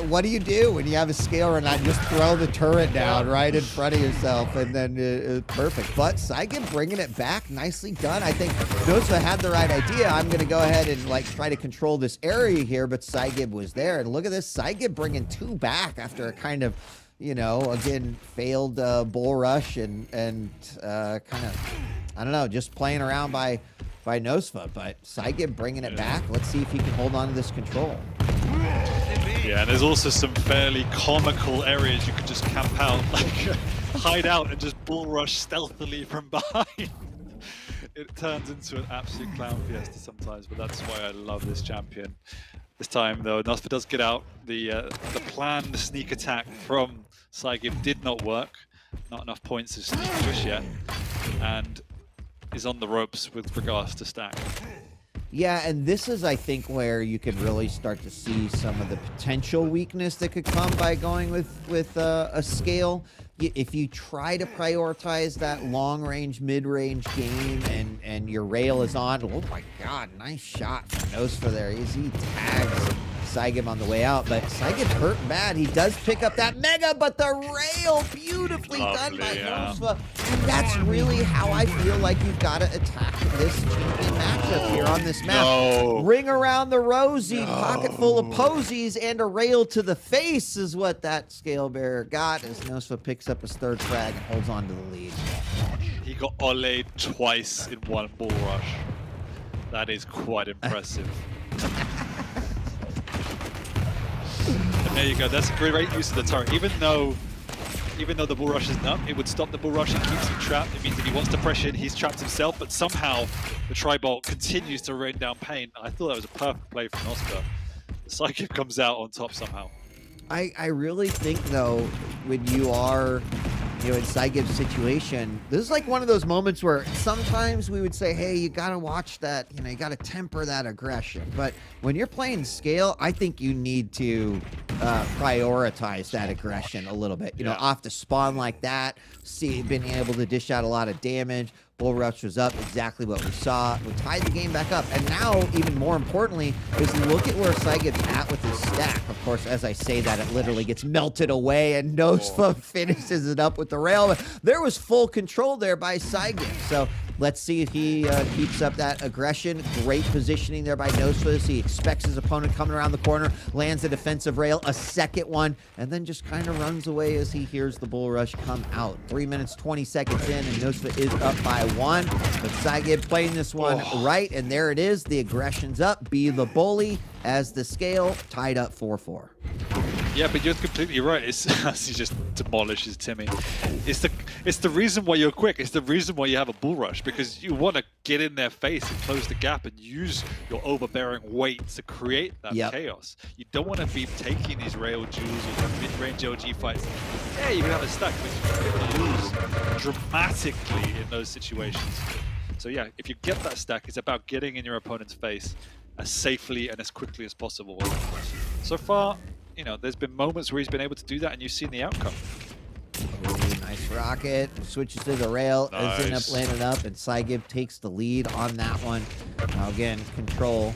F: what do you do when you have a scale run? Just throw the turret down right in front of yourself, and then perfect. But Saigib bringing it back, nicely done. I think Nosfa had the right idea. I'm going to go ahead and like try to control this area here, but Saigib was there. And look at this, Saigib bringing 2 back after a kind of, you know, again, failed bull rush and kind of, I don't know, just playing around by Nosfa. But Saigib bringing it back. Let's see if he can hold on to this control.
A: Yeah, and there's also some fairly comical areas you could just camp out, like hide out and just bull rush stealthily from behind. It turns into an absolute clown fiesta sometimes, but that's why I love this champion. This time, though, Nosfa does get out. The planned sneak attack from Saigib did not work. Not enough points to sneak just yet, and is on the ropes with regards to stack.
F: Yeah, and this is, I think, where you could really start to see some of the potential weakness that could come by going with a scale. If you try to prioritize that long-range, mid-range game, and your rail is on, oh my god, nice shot from Nosfa there. He tags Saigib on the way out, but Saigib's hurt bad. He does pick up that Mega, but the rail beautifully done by Nosfa. And that's really how I feel like you've got to attack this champion matchup here on this map.
A: No.
F: Ring around the rosy, pocket full of posies, and a rail to the face is what that scale bearer got as Nosfa picks up his third frag and holds on to the lead.
A: He got Ole'd twice in one bull rush. That is quite impressive. And there you go. That's a great use of the turret. Even though the bull rush is numb, it would stop the bull rush and keeps him trapped. It means if he wants to pressure in, he's trapped himself. But somehow the Tri-Bolt continues to rain down pain. I thought that was a perfect play from Nosfa. The Saigib comes out on top somehow.
F: I really think, though, when you are, in Saigib's situation, this is like one of those moments where sometimes we would say, hey, you got to watch that, you got to temper that aggression. But when you're playing scale, I think you need to prioritize that aggression a little bit. Off the spawn like that, being able to dish out a lot of damage. Bull rush was up, exactly what we saw. We tied the game back up. And now, even more importantly, is look at where Saigib's at with his stack. Of course, as I say that, it literally gets melted away, and Nosfa finishes it up with the rail. But there was full control there by Saigib. So let's see if he keeps up that aggression. Great positioning there by Nosfa as he expects his opponent coming around the corner, lands a defensive rail, a second one, and then just kind of runs away as he hears the bull rush come out. 3 minutes, 20 seconds in, and Nosfa is up by 1. But Saigib playing this one right, and there it is. The aggression's up. Be the bully as the scale tied up 4-4.
A: Yeah, but you're completely right. It's as he just demolishes Timmy. It's the reason why you're quick. It's the reason why you have a bull rush, because you want to get in their face and close the gap and use your overbearing weight to create that chaos. You don't want to be taking these rail duels or mid-range LG fights. Yeah, you can have a stack, but you're going to lose dramatically in those situations. So yeah, if you get that stack, it's about getting in your opponent's face as safely and as quickly as possible. So far, there's been moments where he's been able to do that, and you've seen the outcome.
F: Nice rocket, switches to the rail, ends up landing up, and Saigib takes the lead on that one. Now again, control.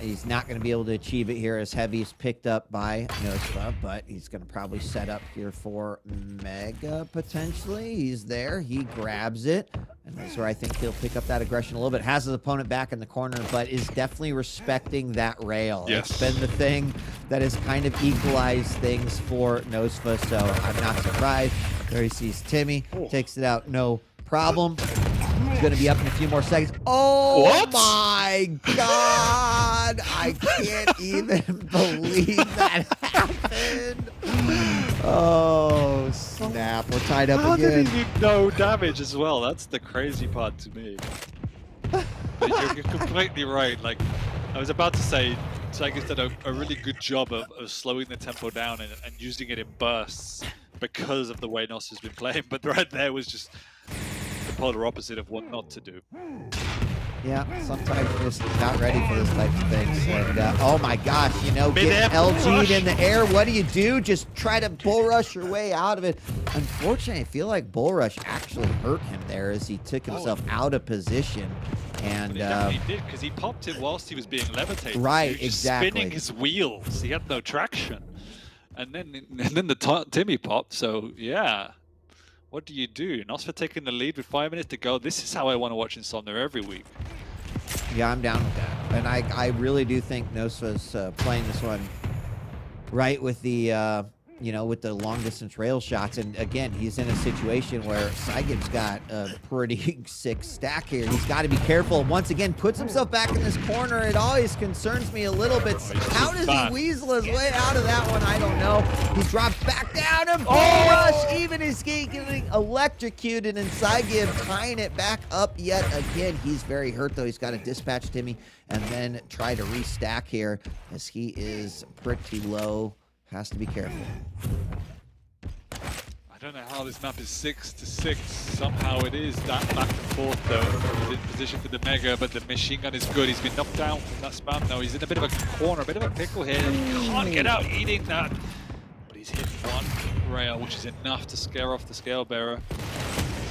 F: He's not going to be able to achieve it here as Heavy is picked up by Nosfa, but he's going to probably set up here for Mega potentially. He's there. He grabs it. And that's where I think he'll pick up that aggression a little bit. Has his opponent back in the corner, but is definitely respecting that rail.
A: Yes.
F: It's been the thing that has kind of equalized things for Nosfa, so I'm not surprised. There he sees Timmy, takes it out, no problem. He's going to be up in a few more seconds. Oh,
A: what?
F: My God. I can't even believe that happened. Oh, snap. We're tied up
A: How
F: again.
A: did he do no damage as well? That's the crazy part to me. But you're completely right. Like, I was about to say, Saigib's done a really good job of slowing the tempo down and using it in bursts because of the way Nosfa's been playing. But right there was just the polar opposite of what not to do.
F: Yeah, sometimes you're just not ready for this type of things. And oh my gosh, get LG'd in the air. What do? Just try to bull rush your way out of it. Unfortunately, I feel like bull rush actually hurt him there as he took himself out of position. And
A: he definitely did, because he popped it whilst he was being levitated.
F: Right,
A: he was
F: exactly.
A: Spinning his wheels. He had no traction. And then the Timmy popped. So yeah. What do you do? Nosfa taking the lead with 5 minutes to go. This is how I want to watch Insomnia every week.
F: Yeah, I'm down with that. And I really do think Nosfa's playing this one right with the, with the long distance rail shots. And again, he's in a situation where Saigib's got a pretty sick stack here. He's got to be careful. Once again, puts himself back in this corner. It always concerns me a little bit. How does he weasel his way out of that one? I don't know. He drops back down and bull rush. Even his skate getting electrocuted, and Saigib tying it back up yet again. He's very hurt though. He's got to dispatch Timmy and then try to restack here as he is pretty low. Has to be careful.
A: I don't know how this map is 6-6. Somehow it is that back and forth though. He's in position for the Mega, but the machine gun is good. He's been knocked down from that spam though. He's in a bit of a corner, a bit of a pickle here. He can't get out eating that. But he's hit one rail, which is enough to scare off the scale bearer.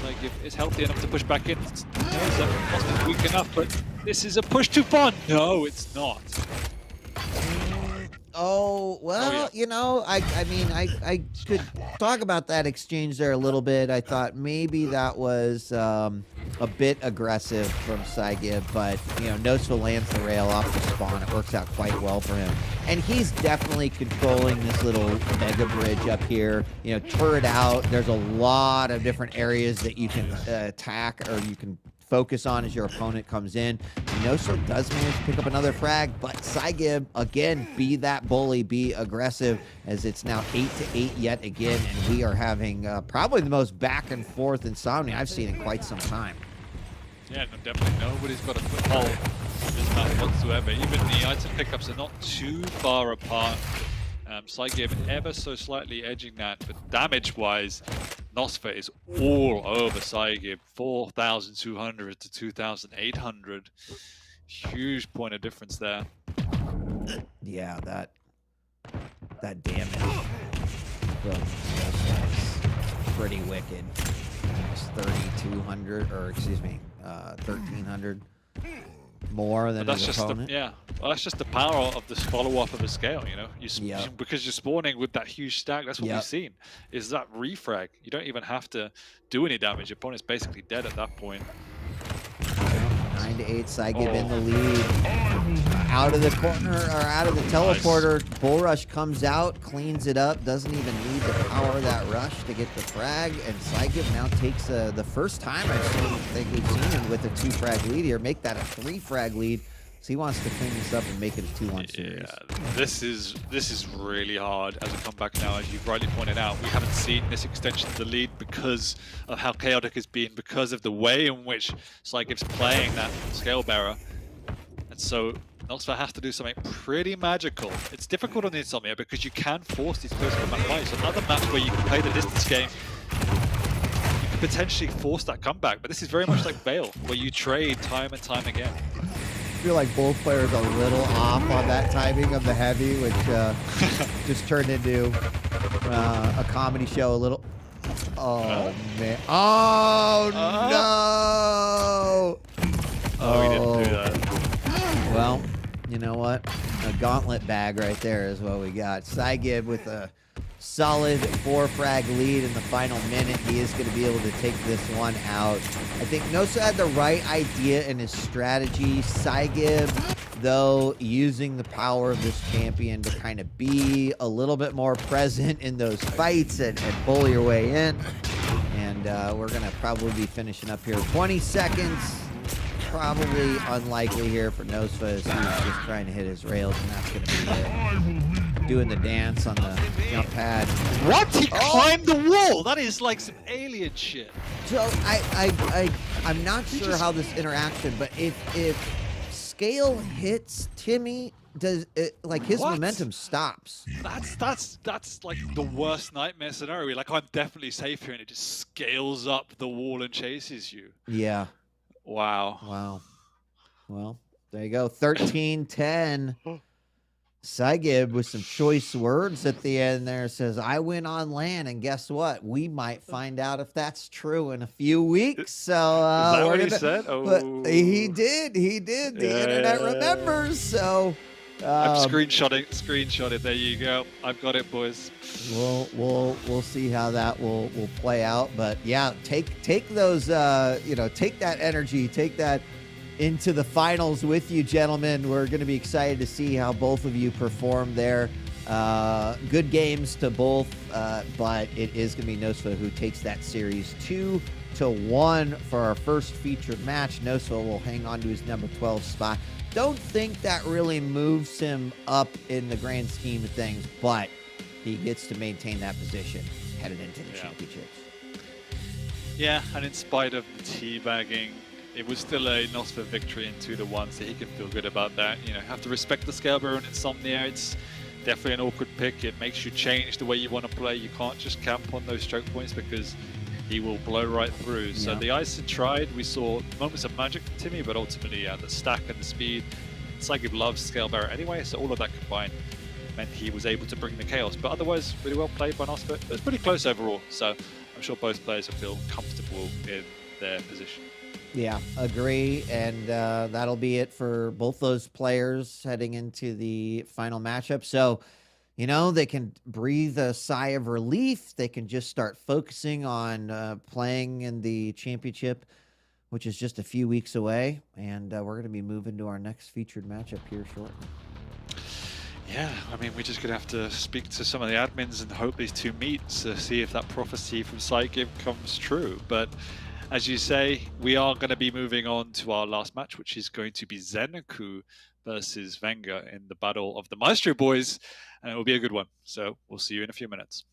A: Saigib is healthy enough to push back in. It's weak enough, but this is a push too far. No, it's not.
F: Oh, well,
A: yeah.
F: you know, I mean, I could talk about that exchange there a little bit. I thought maybe that was a bit aggressive from Saigib, but, you know, Nosfa lands the rail off the spawn. It works out quite well for him. And he's definitely controlling this little mega bridge up here. You know, turret out. There's a lot of different areas that you can attack or you can focus on as your opponent comes in. Nosfa does manage to pick up another frag, but Saigib, again, be that bully, be aggressive, as it's now 8-8 yet again, and we are having probably the most back and forth insomnia I've seen in quite some time.
A: Yeah, no, definitely nobody's got a foothold in this map whatsoever. Even the item pickups are not too far apart. Saigib ever so slightly edging that, but damage-wise, Nosfa is all over Saigib. 4,200 to 2,800. Huge point of difference there.
F: Yeah, that damage from Nosfa is pretty wicked. It's 3,200, or excuse me, 1,300 more than
A: But that's
F: his
A: just
F: opponent.
A: well, that's just the power of this follow-up of a scale. You know,
F: Yep.
A: because you're spawning with that huge stack. That's what
F: Yep.
A: we've seen. Is that refrag? You don't even have to do any damage. Your opponent's basically dead at that point.
F: 9-8, Saigib in the lead. Out of the corner, or out of the teleporter. Bull Rush comes out, cleans it up, doesn't even need the power of that rush to get the frag, and Saigib now takes the first time I think we've seen him with a 2-frag lead here, make that a 3-frag lead. So he wants to clean this up and make it a 2-1 series.
A: Yeah, this is really hard as a comeback now, as you've rightly pointed out. We haven't seen this extension of the lead because of how chaotic it's been, because of the way in which Saigib's playing that scale bearer. And so Nosfa has to do something pretty magical. It's difficult on the Insomnia because you can force these close combat fights. Another match where you can play the distance game, you could potentially force that comeback, but this is very much like Veil, where you trade time and time again.
F: I feel like both players are a little off on that timing of the heavy, which just turned into a comedy show a little. Oh, man. Oh, no!
A: Oh, we didn't do that.
F: Well, you know what? A gauntlet bag right there is what we got. Saigib with a solid 4-frag lead in the final minute. He is going to be able to take this one out. I think Nosfa had the right idea in his strategy. Saigib, though, using the power of this champion to kind of be a little bit more present in those fights and bully your way in. And we're going to probably be finishing up here. 20 seconds. Probably unlikely here for Nosfa, as he's just trying to hit his rails, and that's going to be it. Doing the dance on the jump pad.
A: What? He climbed the wall? That is like some alien shit.
F: So I'm not sure how this interaction, but if Scale hits Timmy, does it, like, his
A: What?
F: momentum stops?
A: That's like the worst nightmare scenario. Like, I'm definitely safe here, and it just scales up the wall and chases you.
F: Yeah.
A: Wow.
F: Wow. Well, there you go. 13-10. Saigib with some choice words at the end there says, I win on land, and guess what? We might find out if that's true in a few weeks. So
A: Is that what he
F: gonna-
A: said?
F: but
A: Oh.
F: he did. The internet remembers. So
A: I'm screenshot it. There you go. I've got it, boys.
F: we'll see how that will play out. But yeah, take those take that energy, take that into the finals with you, gentlemen. We're going to be excited to see how both of you perform there. Good games to both, but it is going to be Nosfa who takes that series 2-1 for our first featured match. Nosfa will hang on to his number 12 spot. Don't think that really moves him up in the grand scheme of things, but he gets to maintain that position headed into the championships.
A: Yeah, and in spite of the teabagging, it was still a Nosfa victory in 2-1, so he can feel good about that. You know, have to respect the scale bearer and Insomnia. It's definitely an awkward pick. It makes you change the way you want to play. You can't just camp on those stroke points because he will blow right through. So
F: Yeah.
A: the Ice had tried. We saw moments of magic from Timmy, but ultimately, the stack and the speed. Saigib loves scale bearer anyway, so all of that combined meant he was able to bring the chaos. But otherwise, really well played by Nosfa. It was pretty close overall, so I'm sure both players will feel comfortable in their position.
F: Yeah, agree. And that'll be it for both those players heading into the final matchup. So, you know, they can breathe a sigh of relief. They can just start focusing on playing in the championship, which is just a few weeks away. And we're going to be moving to our next featured matchup here shortly.
A: Yeah, I mean, we're just going to have to speak to some of the admins and hope these two meet to see if that prophecy from Saigib comes true. But as you say, we are going to be moving on to our last match, which is going to be Zeniku versus Wenger in the Battle of the Maestro Boys, and it will be a good one. So we'll see you in a few minutes.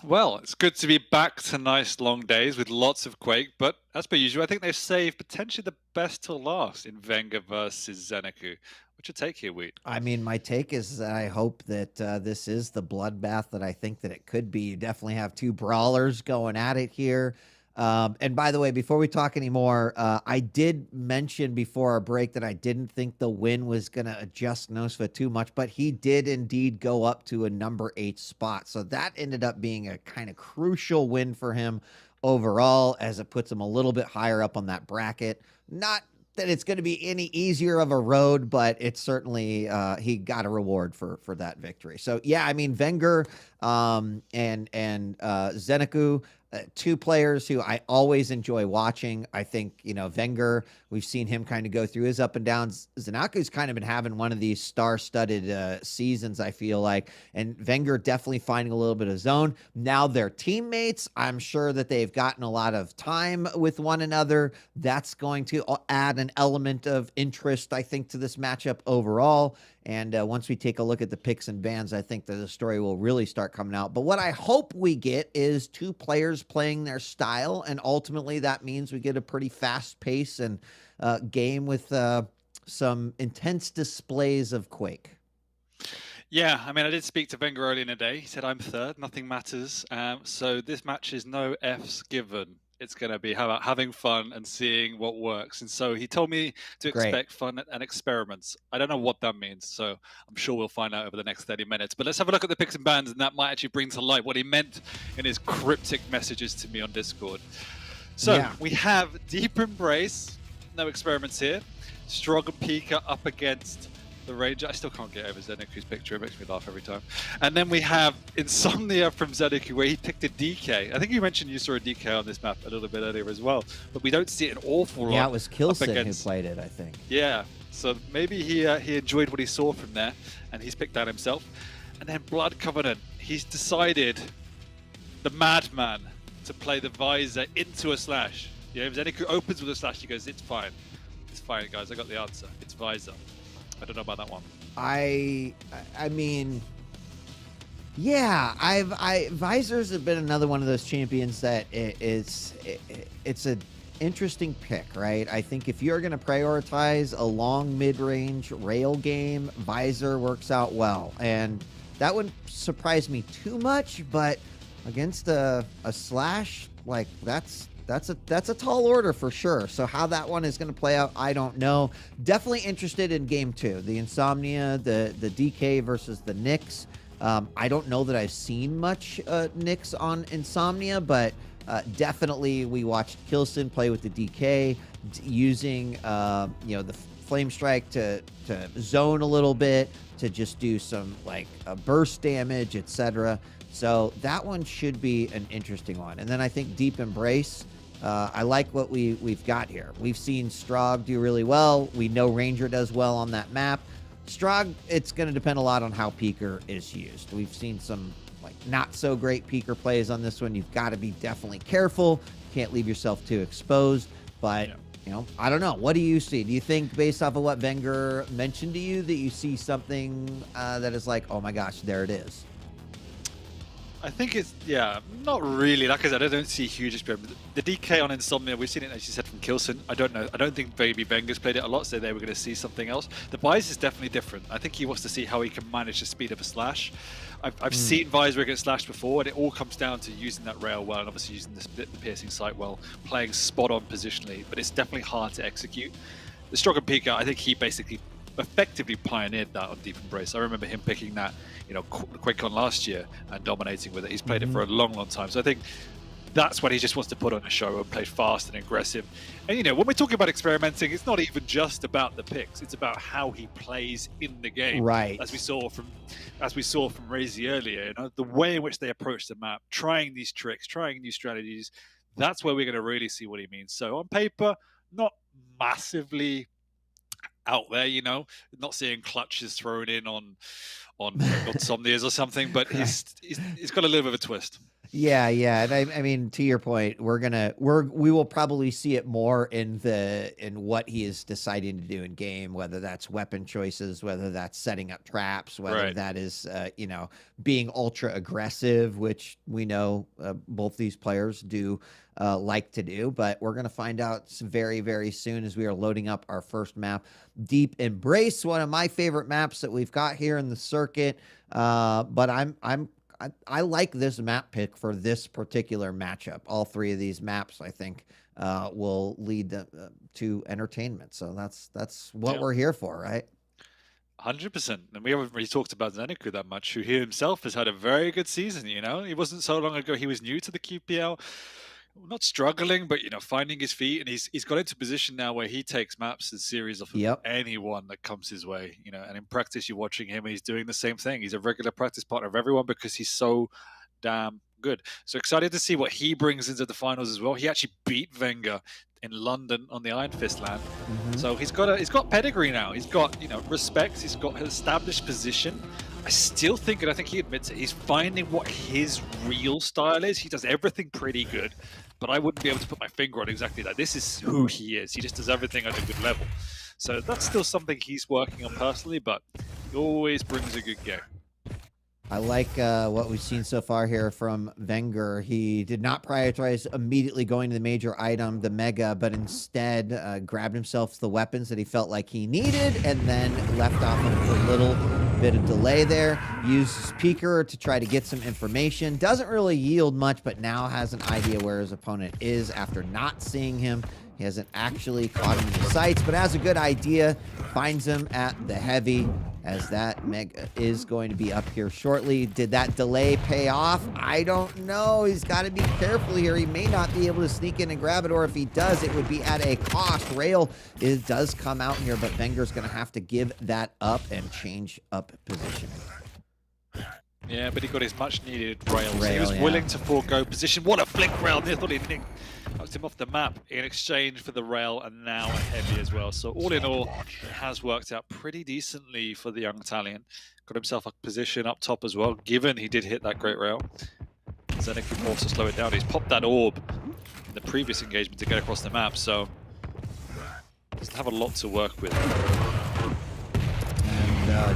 A: Well, it's good to be back to nice long days with lots of Quake, but as per usual, I think they've saved potentially the best till last in Wenger versus Zeniku. What's your take here, Wheat?
F: I mean, my take is that I hope that this is the bloodbath that I think that it could be. You definitely have two brawlers going at it here. And by the way, before we talk anymore, I did mention before our break that I didn't think the win was going to adjust Nosfa too much, but he did indeed go up to a number 8 spot. So that ended up being a kind of crucial win for him overall, as it puts him a little bit higher up on that bracket. Not that it's going to be any easier of a road, but it's certainly he got a reward for that victory. So yeah, I mean, Wenger and Zeniku, two players who I always enjoy watching. I think, you know, Wenger, we've seen him kind of go through his up and downs. Zeniku's kind of been having one of these star-studded seasons, I feel like, and Wenger definitely finding a little bit of zone. Now they're teammates. I'm sure that they've gotten a lot of time with one another. That's going to add an element of interest, I think, to this matchup overall. And once we take a look at the picks and bans, I think that the story will really start coming out. But what I hope we get is two players playing their style, and ultimately that means we get a pretty fast pace and game with some intense displays of Quake.
A: Yeah, I mean, I did speak to Wenger earlier in the day. He said, I'm third, nothing matters. So this match is no F's given. It's going to be about having fun and seeing what works. And so he told me to expect fun and experiments. I don't know what that means, so I'm sure we'll find out over the next 30 minutes. But let's have a look at the picks and bans, and that might actually bring to light what he meant in his cryptic messages to me on Discord. So we have Deep Embrace, no experiments here. Strong and Pika up against the Ranger. I still can't get over Zeniku's picture. It makes me laugh every time. And then we have Insomnia from Zeniku, where he picked a DK. I think you mentioned you saw a DK on this map a little bit earlier as well, but we don't see it an awful lot.
F: Yeah, it was Kilson who played it, I think.
A: Yeah, so maybe he enjoyed what he saw from there, and he's picked that himself. And then Blood Covenant. He's decided, the madman, to play the Visor into a slash. Yeah, if Zeniku opens with a slash, he goes, it's fine. It's fine, guys. I got the answer. It's Visor. I don't know about that one.
F: I mean, yeah, Visors have been another one of those champions that it's an interesting pick, right? I think if you're going to prioritize a long mid-range rail game, Visor works out well, and that wouldn't surprise me too much. But against a slash, like that's a tall order for sure. So how that one is going to play out, I don't know. Definitely interested in game 2, the Insomnia, the DK versus the Nyx. I don't know that I've seen much Nyx on Insomnia, but definitely we watched Kilson play with the DK, using the Flame Strike to zone a little bit, to just do some like burst damage, etc. So that one should be an interesting one. And then I think Deep Embrace. I like what we've got here. We've seen Strog do really well. We know Ranger does well on that map. Strog, it's going to depend a lot on how Peeker is used. We've seen some like not so great Peeker plays on this one. You've got to be definitely careful. Can't leave yourself too exposed. But you know, I don't know. What do you see? Do you think, based off of what Wenger mentioned to you, that you see something that is like, oh my gosh, there it is?
A: I think it's, not really. Like I said, I don't see huge experiment. The DK on Insomnia, we've seen it, as you said, from Kilson. I don't know. I don't think maybe Wenger's played it a lot, so they were going to see something else. The Bias is definitely different. I think he wants to see how he can manage the speed of a slash. I've seen Visor get slashed before, and it all comes down to using that rail well, and obviously using the piercing sight well, playing spot on positionally, but it's definitely hard to execute. The Strong and Pika, I think he basically effectively pioneered that on Deep Embrace. I remember him picking that, QuakeCon last year and dominating with it. He's played it for a long, long time. So I think that's what he just wants to put on a show and play fast and aggressive. And when we're talking about experimenting, it's not even just about the picks. It's about how he plays in the game.
F: Right.
A: As we saw from Raisy earlier, the way in which they approach the map, trying these tricks, trying new strategies. That's where we're going to really see what he means. So on paper, not massively out there, not seeing clutches thrown in on Insomnias or something, but he's got a little bit of a twist.
F: Yeah, yeah. And I mean, to your point, we will probably see it more in what he is deciding to do in game, whether that's weapon choices, whether that's setting up traps, whether
A: Right.
F: that is being ultra aggressive, which we know both these players do like to do. But we're gonna find out very, very soon as we are loading up our first map, Deep Embrace, one of my favorite maps that we've got here in the circuit. But I like this map pick for this particular matchup. All three of these maps, I think, will lead to entertainment. So that's what we're here for, right?
A: 100%. And we haven't really talked about Zeniku that much, who he himself has had a very good season, you know? It wasn't so long ago he was new to the QPL. Not struggling, but, you know, finding his feet. And he's got into a position now where he takes maps and series off of anyone that comes his way, you know? And in practice, you're watching him and he's doing the same thing. He's a regular practice partner of everyone because he's so damn good. So excited to see what he brings into the finals as well. He actually beat Wenger in London on the Iron Fist land. So he's got pedigree now. He's got, you know, respect. He's got an established position. I still think, and I think he admits it, he's finding what his real style is. He does everything pretty good, but I wouldn't be able to put my finger on exactly that. This is who he is. He just does everything at a good level. So that's still something he's working on personally, but he always brings a good game.
F: I like what we've seen so far here from Wenger. He did not prioritize immediately going to the major item, the Mega, but instead grabbed himself the weapons that he felt like he needed and then left off with a little bit of delay there. Used his peeker to try to get some information. Doesn't really yield much, but now has an idea where his opponent is after not seeing him. He hasn't actually caught him in the sights, but has a good idea. Finds him at the heavy, as that Mega is going to be up here shortly. Did that delay pay off? I don't know. He's got to be careful here. He may not be able to sneak in and grab it, or if he does, it would be at a cost. Rail does come out here, but Wenger's going to have to give that up and change up positioning.
A: Yeah, but he got his much-needed rail. So he was willing to forego position. What a flick rail! I thought he knocked him off the map in exchange for the rail, and now a heavy as well. So all in all, it has worked out pretty decently for the young Italian. Got himself a position up top as well, given he did hit that great rail. Zeniku forced to slow it down. He's popped that orb in the previous engagement to get across the map, so doesn't have a lot to work with.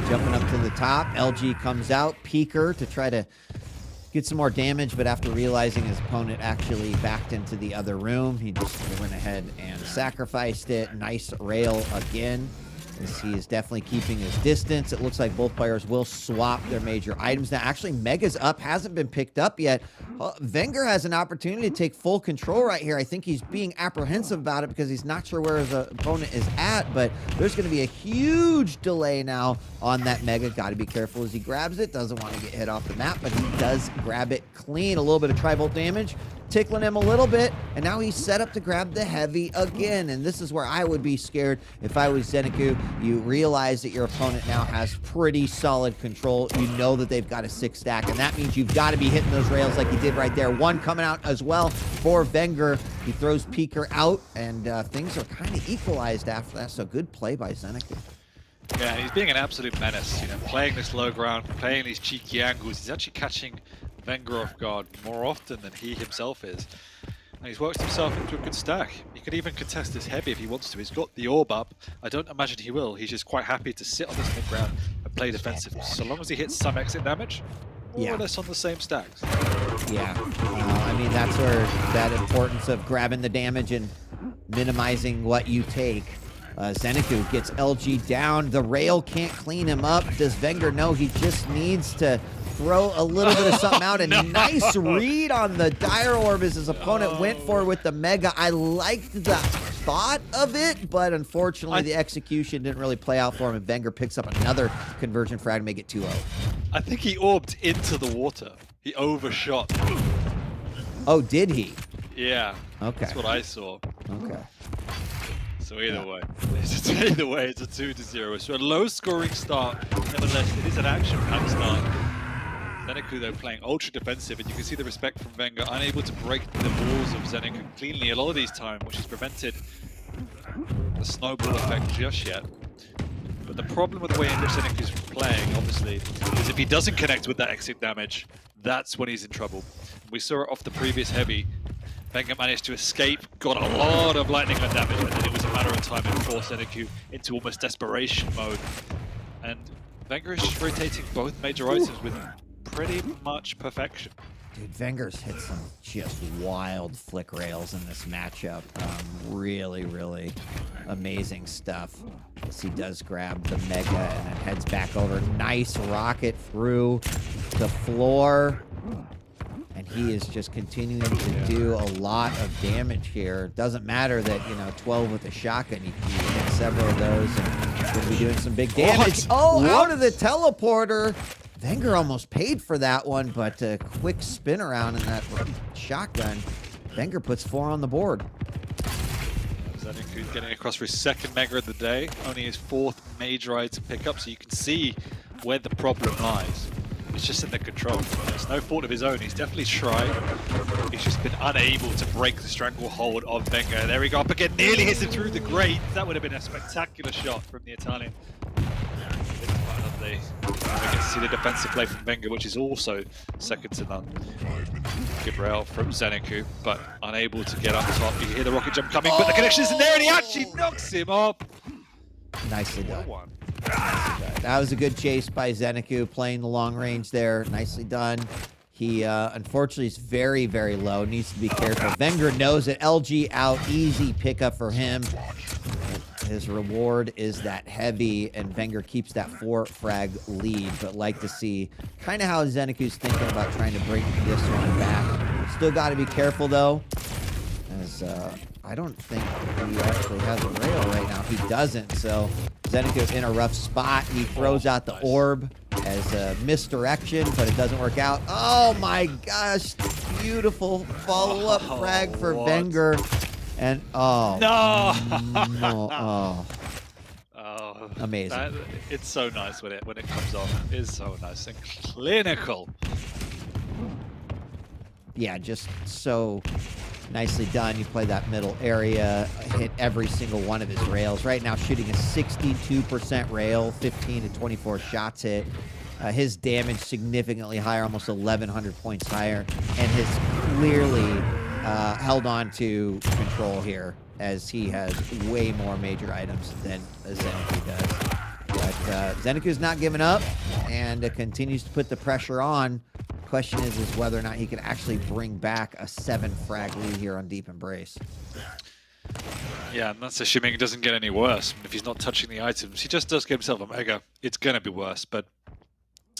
F: Jumping up to the top, LG comes out, peeker to try to get some more damage, but after realizing his opponent actually backed into the other room, he just went ahead and sacrificed it. Nice rail again, as he is definitely keeping his distance. It looks like both players will swap their major items. Now, actually, Mega's up, hasn't been picked up yet. Wenger has an opportunity to take full control right here. I think he's being apprehensive about it because he's not sure where his opponent is at, but there's going to be a huge delay now on that Mega. Got to be careful as he grabs it. Doesn't want to get hit off the map, but he does grab it clean. A little bit of tri-volt damage, tickling him a little bit, and now he's set up to grab the heavy again. And this is where I would be scared if I was Zeniku. You realize that your opponent now has pretty solid control. You know that they've got a 6-stack, and that means you've got to be hitting those rails like you did right there. One coming out as well for Wenger. He throws Peeker out, and things are kind of equalized after that. So good play by Zeniku.
A: Yeah, he's being an absolute menace, you know, playing this low ground, playing these cheeky angles. He's actually catching Wenger off guard more often than he himself is. And he's worked himself into a good stack. He could even contest this heavy if he wants to. He's got the orb up. I don't imagine he will. He's just quite happy to sit on this mid ground and play defensive. So long as he hits some exit damage, more or less on the same stacks.
F: Yeah, I mean, that's where that importance of grabbing the damage and minimizing what you take. Zeniku gets LG down. The rail can't clean him up. Does Wenger know he just needs to throw a little bit of something out? A nice read on the Dire Orb as his opponent went for with the Mega. I liked the thought of it, but unfortunately the execution didn't really play out for him, and Wenger picks up another conversion frag to make it 2-0.
A: I think he orbed into the water. He overshot.
F: Oh, did he?
A: Yeah.
F: Okay.
A: That's what I saw.
F: Okay.
A: So either way, it's a 2-0. So a low-scoring start. Nevertheless, it is an action-packed start. Zeniku, though, playing ultra defensive, and you can see the respect from Wenger, unable to break the walls of Zeniku cleanly a lot of these times, which has prevented the snowball effect just yet. But the problem with the way in which Zeniku is playing, obviously, is if he doesn't connect with that exit damage, that's when he's in trouble. We saw it off the previous heavy. Wenger managed to escape, got a lot of lightning gun damage, and then it was a matter of time and forced Zeniku into almost desperation mode. And Wenger is just rotating both major items with pretty much perfection.
F: Dude, Wenger's hit some just wild flick rails in this matchup. Really, really amazing stuff. As he does grab the Mega and then heads back over. Nice rocket through the floor. And he is just continuing to do a lot of damage here. Doesn't matter that, you know, 12 with a shotgun. You hit several of those and he's going to be doing some big damage. Oh, out of the teleporter. Wenger almost paid for that one, but a quick spin around in that shotgun. Wenger puts 4 on the board.
A: Zeniku getting across for his second Mega of the day. Only his 4th major item pickup, so you can see where the problem lies. It's just in the control. It's no fault of his own. He's definitely tried. He's just been unable to break the stranglehold of Wenger. There we go, up again. Nearly hits him through the grate. That would have been a spectacular shot from the Italian. We get to see the defensive play from Wenger, which is also second to none. Good rail from Zeniku, but unable to get up top. You can hear the rocket jump coming, but the connection isn't there, and he actually knocks him off.
F: Nicely done. That was a good chase by Zeniku, playing the long range there. Nicely done. He, unfortunately, is very, very low. Needs to be careful. Wenger knows it. LG out. Easy pickup for him. His reward is that heavy, and Wenger keeps that 4 frag lead. But like to see kind of how Zeniku's thinking about trying to bring this one back. Still got to be careful, though, as I don't think he actually has a rail right now. He doesn't, so Zeniku's in a rough spot. He throws out the orb as a misdirection, but it doesn't work out. Oh my gosh, beautiful follow-up frag for Wenger. And amazing.
A: It's so nice when it comes off. It's so nice and clinical.
F: Yeah, just so nicely done. You play that middle area, hit every single one of his rails. Right now, shooting a 62% rail, 15 to 24 shots hit. His damage significantly higher, almost 1,100 points higher, and has clearly held on to control here, as he has way more major items than Zeniku does. But Zeniku's not giving up and continues to put the pressure on. Question is whether or not he can actually bring back a 7 frag lead here on Deep Embrace.
A: Yeah, and that's assuming it doesn't get any worse. If he's not touching the items, he just does give himself a Mega. It's going to be worse, but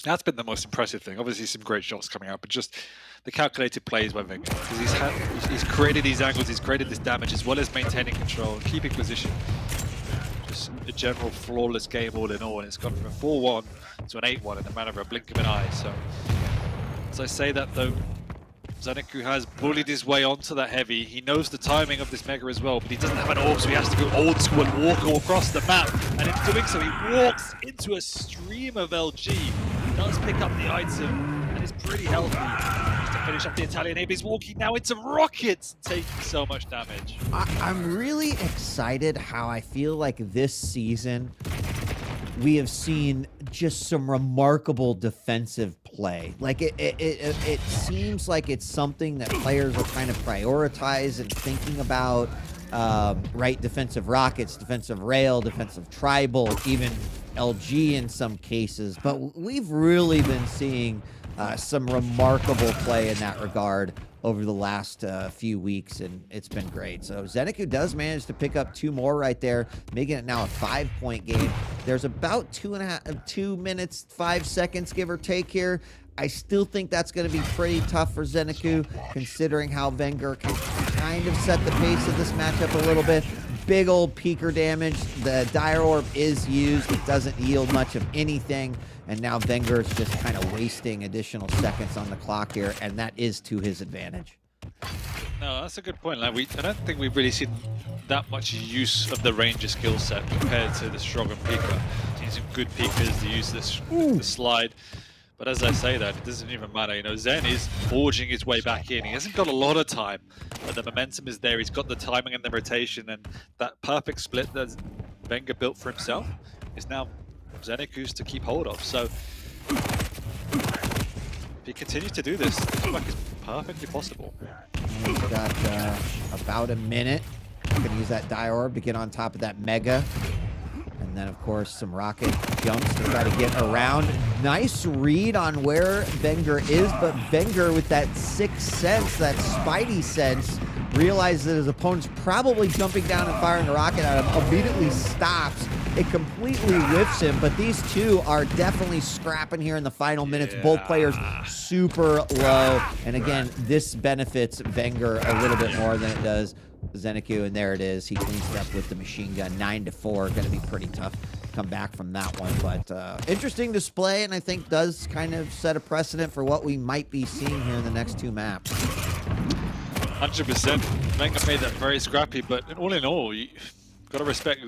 A: that's been the most impressive thing. Obviously, some great shots coming out, but just the calculated plays by Wenger. Because he's created these angles, he's created this damage, as well as maintaining control and keeping position. Just a general flawless game all in all, and it's gone from a 4-1 to an 8-1 in a matter of a blink of an eye. So, as I say that though, Zeniku has bullied his way onto that heavy. He knows the timing of this Mega as well, but he doesn't have an orb, so he has to go old school and walk all across the map. And in doing so, he walks into a stream of LG. He does pick up the item, and is pretty healthy. Just to finish up the Italian aim, he's walking now into rockets, taking so much damage.
F: I'm really excited how I feel like this season we have seen just some remarkable defensive play. Like it seems like it's something that players are kind of prioritize and thinking about. Right, defensive rockets, defensive rail, defensive tribal, even LG in some cases. But we've really been seeing some remarkable play in that regard over the last few weeks, and it's been great. So Zeniku does manage to pick up 2 more right there, making it now a 5-point game. There's about 2 minutes, 5 seconds, give or take here. I still think that's going to be pretty tough for Zeniku, considering how Wenger can kind of set the pace of this matchup a little bit. Big old peaker damage. The Dire Orb is used. It doesn't yield much of anything. And now Wenger is just kind of wasting additional seconds on the clock here, and that is to his advantage.
A: No, that's a good point. Like I don't think we've really seen that much use of the Ranger skill set compared to the Strong and Peaker. Seen some good peakers to use the slide. But as I say that, it doesn't even matter. You know, Zen is forging his way back in. He hasn't got a lot of time, but the momentum is there. He's got the timing and the rotation, and that perfect split that Wenger built for himself is now Zeniku's to keep hold of. So if he continues to do this, looks like his perfectly possible.
F: We've got about a minute. I'm going to use that die orb to get on top of that Mega. And then, of course, some rocket jumps to try to get around. Nice read on where Wenger is, but Wenger with that sixth sense, that Spidey sense, realizes that his opponent's probably jumping down and firing a rocket at him, immediately stops. It completely whiffs him, but these two are definitely scrapping here in the final minutes. Both players super low. And again, this benefits Wenger a little bit more than it does Zeniku, and there it is. He cleans it up with the machine gun. 9-4. Going to be pretty tough to come back from that one. But interesting display, and I think does kind of set a precedent for what we might be seeing here in the next two maps.
A: 100%. Wenger made that very scrappy, but all in all, you got to respect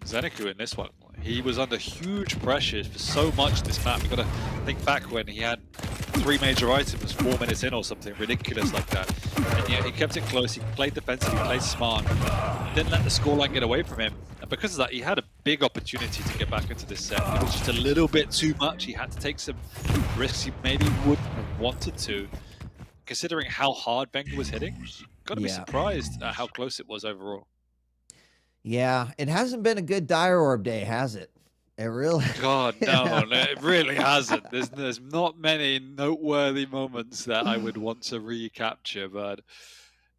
A: Zeniku in this one. He was under huge pressure for so much this map. You got to think back when he had 3 major items 4 minutes in or something ridiculous like that. And yeah, he kept it close. He played defensive. He played smart. Didn't let the scoreline get away from him. And because of that, he had a big opportunity to get back into this set. It was just a little bit too much. He had to take some risks he maybe wouldn't have wanted to. Considering how hard Wenger was hitting, got to be surprised at how close it was overall.
F: Yeah, it hasn't been a good Dire Orb day, has it? It really...
A: God, no, it really hasn't. There's not many noteworthy moments that I would want to recapture, but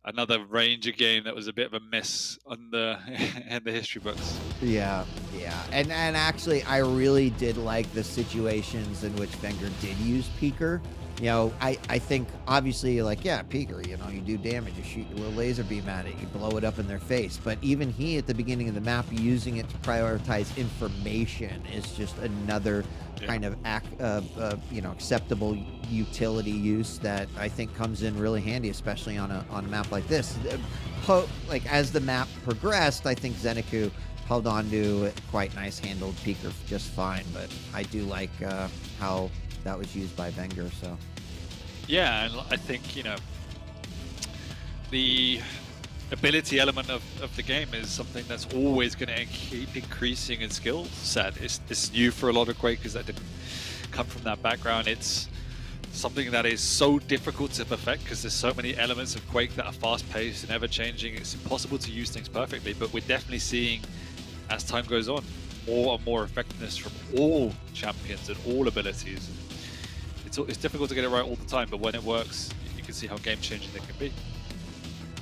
A: another Ranger game that was a bit of a miss in the history books.
F: Yeah. And actually, I really did like the situations in which Wenger did use Peeker. You know, I think, obviously, like, yeah, Peeker, you know, you do damage, you shoot your little laser beam at it, you blow it up in their face. But even he, at the beginning of the map, using it to prioritize information is just another kind of, you know, acceptable utility use that I think comes in really handy, especially on a map like this. Like, as the map progressed, I think Zeniku held on to it quite nice, handled Peeker just fine. But I do like how that was used by Wenger, so.
A: Yeah, and I think, you know, the ability element of the game is something that's always going to keep increasing in skill set. It's new for a lot of Quakers that didn't come from that background. It's something that is so difficult to perfect because there's so many elements of Quake that are fast-paced and ever-changing. It's impossible to use things perfectly, but we're definitely seeing, as time goes on, more and more effectiveness from all champions and all abilities. It's difficult to get it right all the time, but when it works, you can see how game-changing it can be.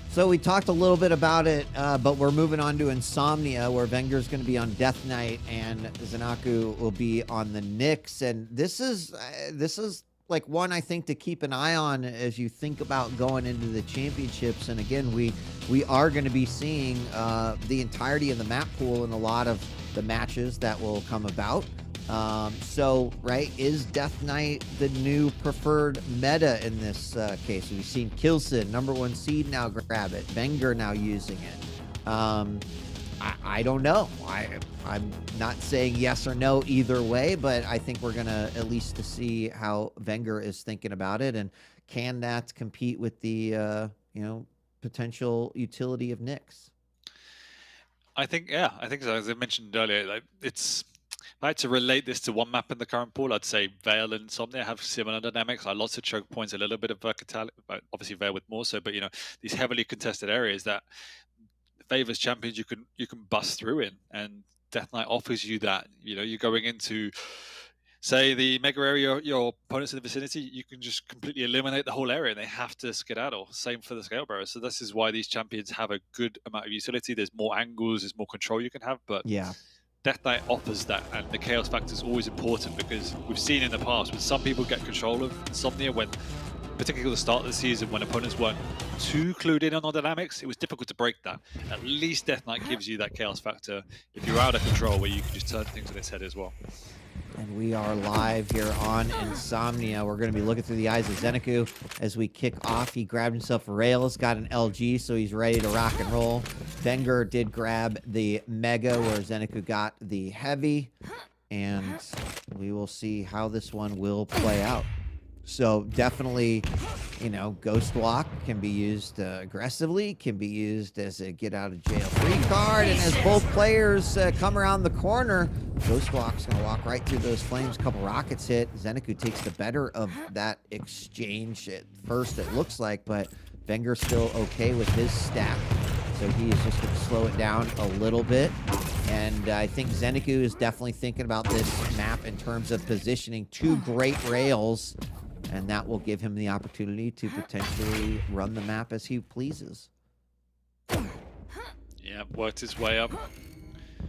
F: So we talked a little bit about it, but we're moving on to Insomnia, where Wenger's going to be on Death Knight and Zeniku will be on the Nyx. And this is like one I think to keep an eye on as you think about going into the championships. And again, we are going to be seeing the entirety of the map pool in a lot of the matches that will come about. So, right, is Death Knight the new preferred meta in this case? We've seen Kilson, #1 seed, now grab it. Wenger now using it. I don't know. I'm not saying yes or no either way, but I think we're going to at least to see how Wenger is thinking about it, and can that compete with the, you know, potential utility of Nyx?
A: I think so. As I mentioned earlier, like, if I had to relate this to one map in the current pool, I'd say Veil and Insomnia have similar dynamics. Like lots of choke points, a little bit of versatility, obviously Veil with more so, but you know, these heavily contested areas that favors champions you can bust through in, and Death Knight offers you that. You know, you're going into, say, the mega area, your opponents in the vicinity, you can just completely eliminate the whole area and they have to skedaddle. Same for the scale bearer. So this is why these champions have a good amount of utility. There's more angles, there's more control you can have, but
F: yeah,
A: Death Knight offers that, and the chaos factor is always important because we've seen in the past when some people get control of Insomnia, when particularly at the start of the season when opponents weren't too clued in on dynamics, it was difficult to break that. At least Death Knight gives you that chaos factor if you're out of control, where you can just turn things on its head as well.
F: And we are live here on Insomnia. We're going to be looking through the eyes of Zeniku as we kick off. He grabbed himself a rails, got an LG, so he's ready to rock and roll. Wenger did grab the Mega, where Zeniku got the Heavy. And we will see how this one will play out. So definitely, you know, Ghost Walk can be used aggressively, can be used as a get out of jail free card. And as both players come around the corner, Ghost Walk's going to walk right through those flames. Couple rockets hit. Zeniku takes the better of that exchange at first, it looks like, but Wenger's still okay with his stack. So he is just going to slow it down a little bit. And I think Zeniku is definitely thinking about this map in terms of positioning two great rails. And that will give him the opportunity to potentially run the map as he pleases.
A: Yeah, worked his way up.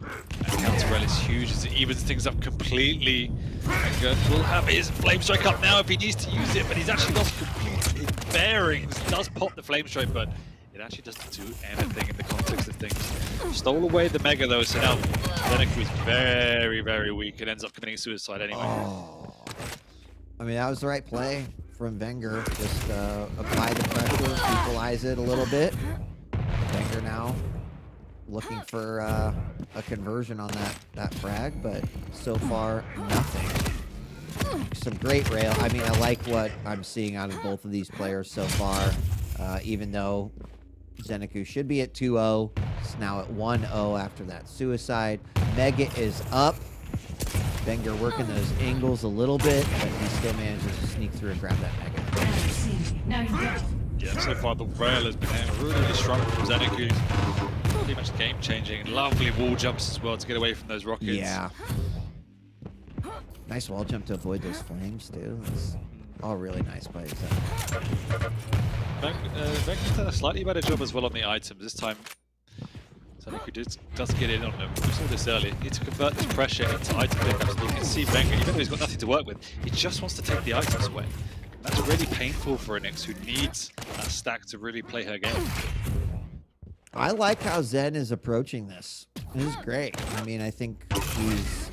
A: And counter rail is huge as it evens things up completely. Wenger will have his flame strike up now if he needs to use it, but he's actually lost completely his bearings. Does pop the flame strike, but it actually doesn't do anything in the context of things. Stole away the Mega though, so now Zeniku is very, very weak and ends up committing suicide anyway.
F: Oh. I mean, that was the right play from Wenger. Just apply the pressure, equalize it a little bit. Wenger now looking for a conversion on that frag, but so far, nothing. Some great rail. I mean, I like what I'm seeing out of both of these players so far, even though Zeniku should be at 2-0. It's now at 1-0 after that suicide. Mega is up. Wenger working those angles a little bit, but he still manages to sneak through and grab that Mega.
A: Yeah, so far the rail has been really, really strong from Zeniku. Pretty much game-changing. Lovely wall jumps as well to get away from those rockets.
F: Yeah. Nice wall jump to avoid those flames, too. That's all really nice plays.
A: Wenger's done a slightly better job as well on the items. This time, Zeniku does get in on them. We saw this earlier. Need to convert this pressure into item pickups. You can see Wenger, even though he's got nothing to work with, he just wants to take the items away. And that's really painful for an Nyx who needs that stack to really play her game.
F: I like how Zen is approaching this. This is great. I mean, I think he's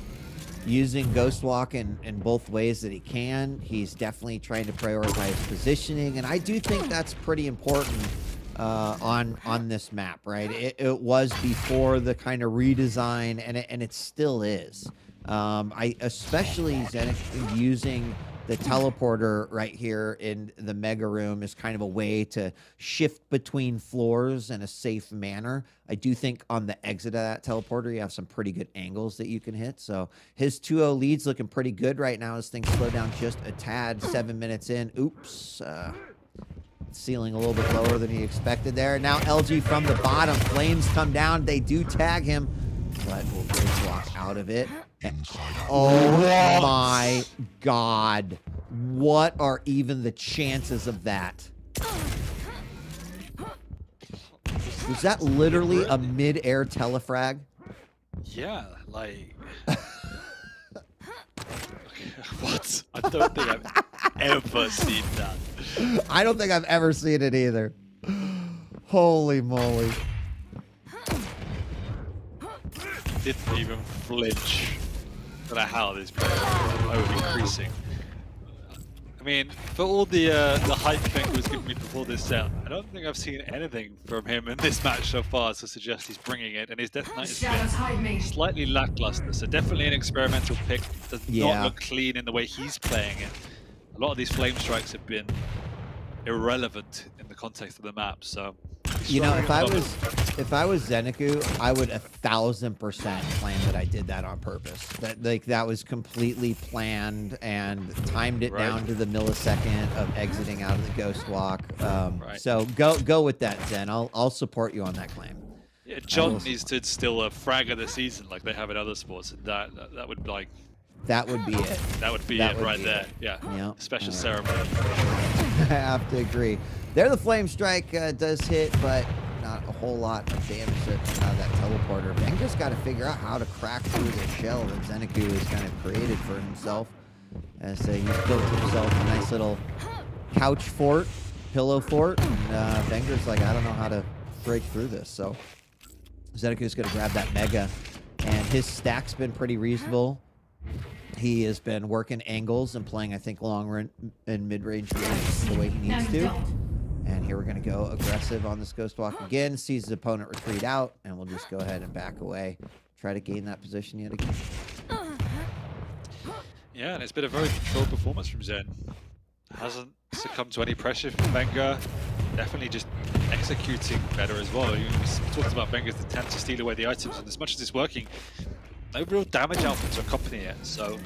F: using Ghost Walk in both ways that he can. He's definitely trying to prioritize positioning, and I do think that's pretty important on this map, right? It was before the kind of redesign, and it still is. I especially Zeniku using the teleporter right here in the Mega Room is kind of a way to shift between floors in a safe manner. I do think on the exit of that teleporter, you have some pretty good angles that you can hit. So his 2-0 lead's looking pretty good right now as things slow down just a tad. 7 minutes in. Oops. Ceiling a little bit lower than he expected there. Now LG from the bottom. Flames come down. They do tag him, but will Ghost Walk out of it. Oh my God. What are even the chances of that? Was that literally a mid-air telefrag?
A: Yeah, like... What? I don't think I've ever seen that.
F: I don't think I've ever seen it either. Holy moly.
A: Didn't even flinch. I don't know how this player is increasing. I mean, for all the hype Quake was giving me before this set, I don't think I've seen anything from him in this match so far to suggest he's bringing it, and his Death Knight has been slightly lackluster, so definitely an experimental pick. Does not look clean in the way he's playing it. A lot of these flame strikes have been irrelevant in the context of the map, so...
F: You know, if I was Zeniku, I would 1000% claim that I did that on purpose. That was completely planned and timed it down to the millisecond of exiting out of the Ghost Walk. So go with that, Zen. I'll support you on that claim.
A: Yeah, John needs to still a frag of the season like they have in other sports, and that would like.
F: That would be it.
A: That would be it right there. Yeah.
F: Yep.
A: Special ceremony.
F: I have to agree. There, the flame strike does hit, but not a whole lot of damage out of that teleporter. Wenger's got to figure out how to crack through the shell that Zeniku has kind of created for himself. As he's built himself a nice little couch fort, pillow fort, and Wenger's like, I don't know how to break through this. So Zeniku's going to grab that Mega, and his stack's been pretty reasonable. He has been working angles and playing, I think, long and mid-range the way he needs to. And here we're going to go aggressive on this Ghost Walk again. Sees his opponent retreat out, and we'll just go ahead and back away. Try to gain that position yet again.
A: Yeah, and it's been a very controlled performance from Zen. hasn't succumbed to any pressure from Wenger. Definitely just executing better as well. We talked about Wenger's attempt to steal away the items, and as much as it's working, no real damage output to accompany it. So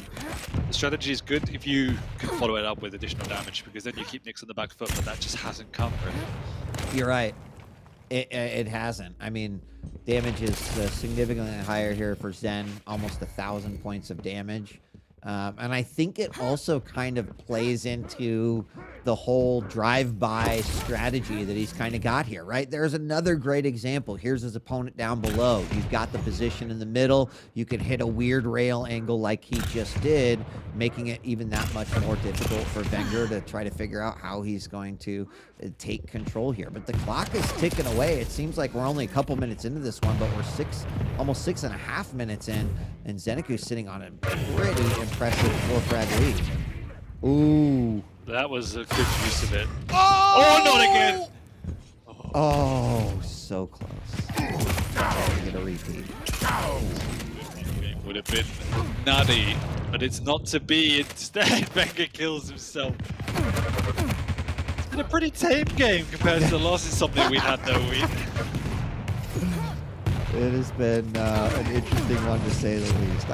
A: the strategy is good if you can follow it up with additional damage, because then you keep Nyx on the back foot, but that just hasn't come really.
F: You're right. It hasn't. I mean, damage is significantly higher here for Zen, almost 1,000 points of damage. And I think it also kind of plays into the whole drive-by strategy that he's kind of got here, right? There's another great example. Here's his opponent down below. You've got the position in the middle. You can hit a weird rail angle like he just did, making it even that much more difficult for Wenger to try to figure out how he's going to take control here. But the clock is ticking away. It seems like we're only a couple minutes into this one, but we're almost 6.5 minutes in, and Zeniku's sitting on a pretty impressive 4-frag lead. Ooh.
A: That was a good use of it. Oh, not again!
F: Oh, so close. Get a repeat.
A: It would have been nutty, but it's not to be. Instead, Wenger kills himself. It's been a pretty tame game compared to the last something we had that week.
F: It has been an interesting one to say the least.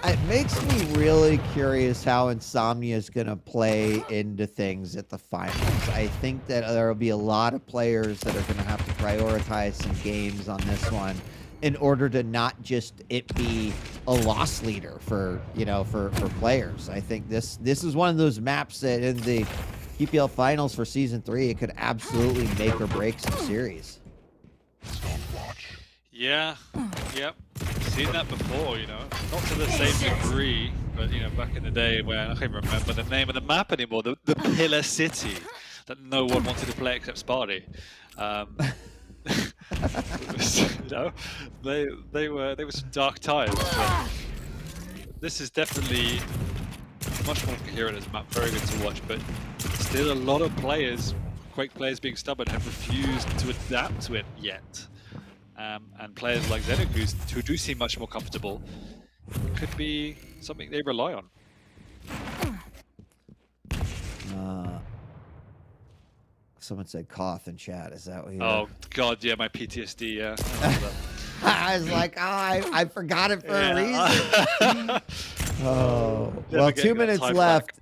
F: It makes me really curious how Insomnia is going to play into things at the finals. I think that there will be a lot of players that are going to have to prioritize some games on this one in order to not just it be a loss leader for players. I think this is one of those maps that in the PPL finals for season 3, it could absolutely make or break some series.
A: Yeah, yep. Seen that before, not to the same degree, but back in the day when I can't remember the name of the map anymore, the Pillar City that no one wanted to play except Sparty. They were some dark times. But this is definitely much more coherent as a map, very good to watch, but still a lot of players, Quake players being stubborn, have refused to adapt to it yet. And players like Zeniku, who do seem much more comfortable, could be something they rely on.
F: Someone said cough in chat. Is that what you?
A: Oh God, yeah, my PTSD. Yeah.
F: I was like, I forgot it for a reason. Oh, well, 2 minutes left.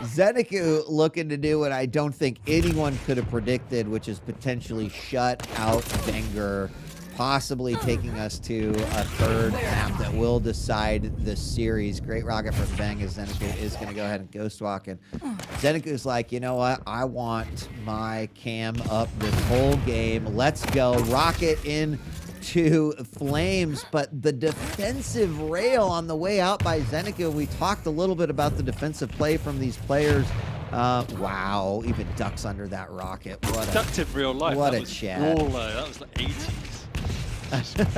F: Zeniku looking to do what I don't think anyone could have predicted, which is potentially shut out Wenger, possibly taking us to a third map that will decide the series. Great rocket from Bang as Zeniku is going to go ahead and ghost walk. And Zeniku's like, you know what? I want my cam up this whole game. Let's go. Rocket into flames. But the defensive rail on the way out by Zeniku, we talked a little bit about the defensive play from these players. Wow, even ducks under that rocket. What
A: ducked in real life.
F: What
A: that
F: a
A: was
F: chat.
A: Brawler. That was like 80s.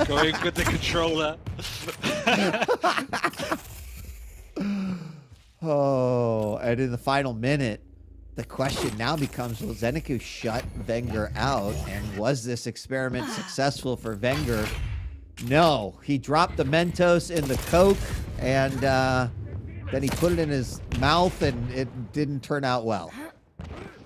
A: Going with the controller.
F: Oh, and in the final minute, the question now becomes, will Zeniku shut Wenger out? And was this experiment successful for Wenger? No, he dropped the Mentos in the Coke, and then he put it in his mouth, and it didn't turn out well.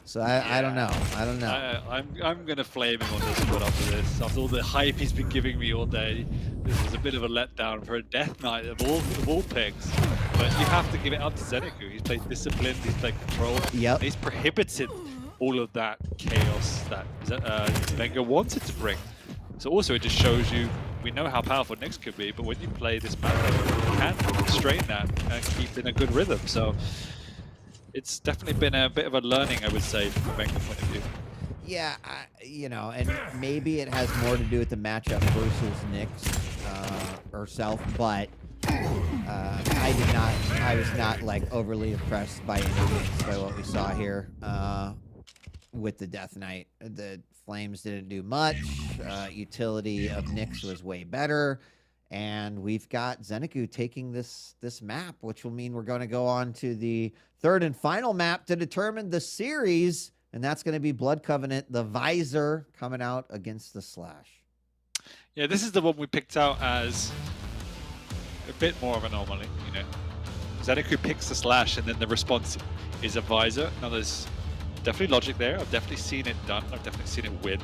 F: So I don't know. I don't know.
A: I'm gonna flame him on this one after this. After all the hype he's been giving me all day, this was a bit of a letdown for a Death Knight of all picks. But you have to give it up to Zeniku. He's played disciplined. He's played control.
F: Yep.
A: He's prohibited all of that chaos that Wenger wanted to bring. So also it just shows you, we know how powerful Nyx could be, but when you play this map, you can constrain that and keep in a good rhythm. So it's definitely been a bit of a learning, I would say, from a Wenger point of view.
F: Yeah, and maybe it has more to do with the matchup versus Nyx herself, but I was not like overly impressed by any means by what we saw here with the Death Knight. The Flames didn't do much. Utility of Nyx was way better. And we've got Zeniku taking this map, which will mean we're going to go on to the third and final map to determine the series. And that's going to be Blood Covenant, the Visor, coming out against the Slash.
A: Yeah, this is the one we picked out as a bit more of an anomaly, Zeniku picks the slash, and then the response is a visor. Now there's definitely logic there. I've definitely seen it done. I've definitely seen it win,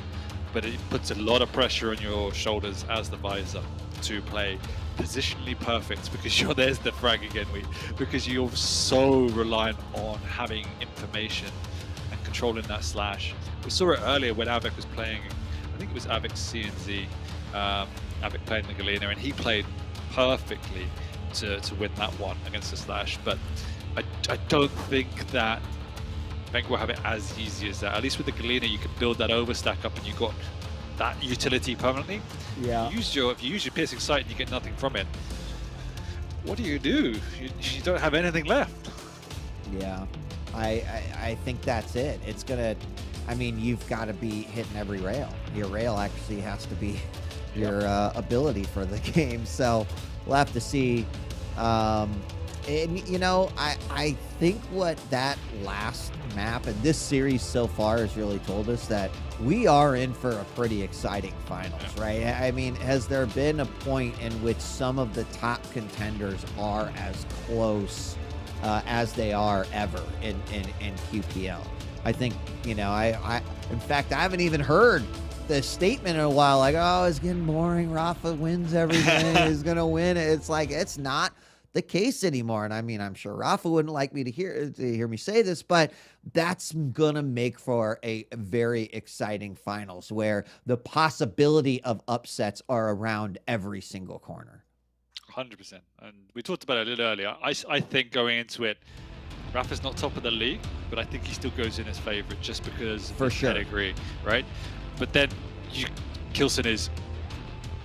A: but it puts a lot of pressure on your shoulders as the visor to play positionally perfect, because there's the frag again, because you're so reliant on having information and controlling that slash. We saw it earlier when Avec was playing, I think it was Avec CNZ, Avec playing the Galena, and he played perfectly to win that one against the slash. But I don't think that Wenger will have it as easy as that. At least with the Galena, you can build that overstack up, and you got that utility permanently.
F: Yeah.
A: If you use your piercing sight and you get nothing from it, what do? You don't have anything left.
F: Yeah, I think that's it. It's gonna, I mean, you've got to be hitting every rail. Your rail actually has to be your ability for the game. So we'll have to see. And, you know, I think what that last map and this series so far has really told us that we are in for a pretty exciting finals, right? I mean, has there been a point in which some of the top contenders are as close as they are ever in QPL? I think, you know, in fact, I haven't even heard the statement in a while, like, oh, it's getting boring. Rapha wins everything. He's going to win it. It's like, it's not the case anymore. And I mean, I'm sure Rapha wouldn't like me to hear me say this, but that's gonna make for a very exciting finals where the possibility of upsets are around every single corner.
A: 100%. And we talked about it a little earlier. I think going into it, Rapha's not top of the league, but I think he still goes in as favorite just because
F: for sure, pedigree,
A: right? But then Kilson is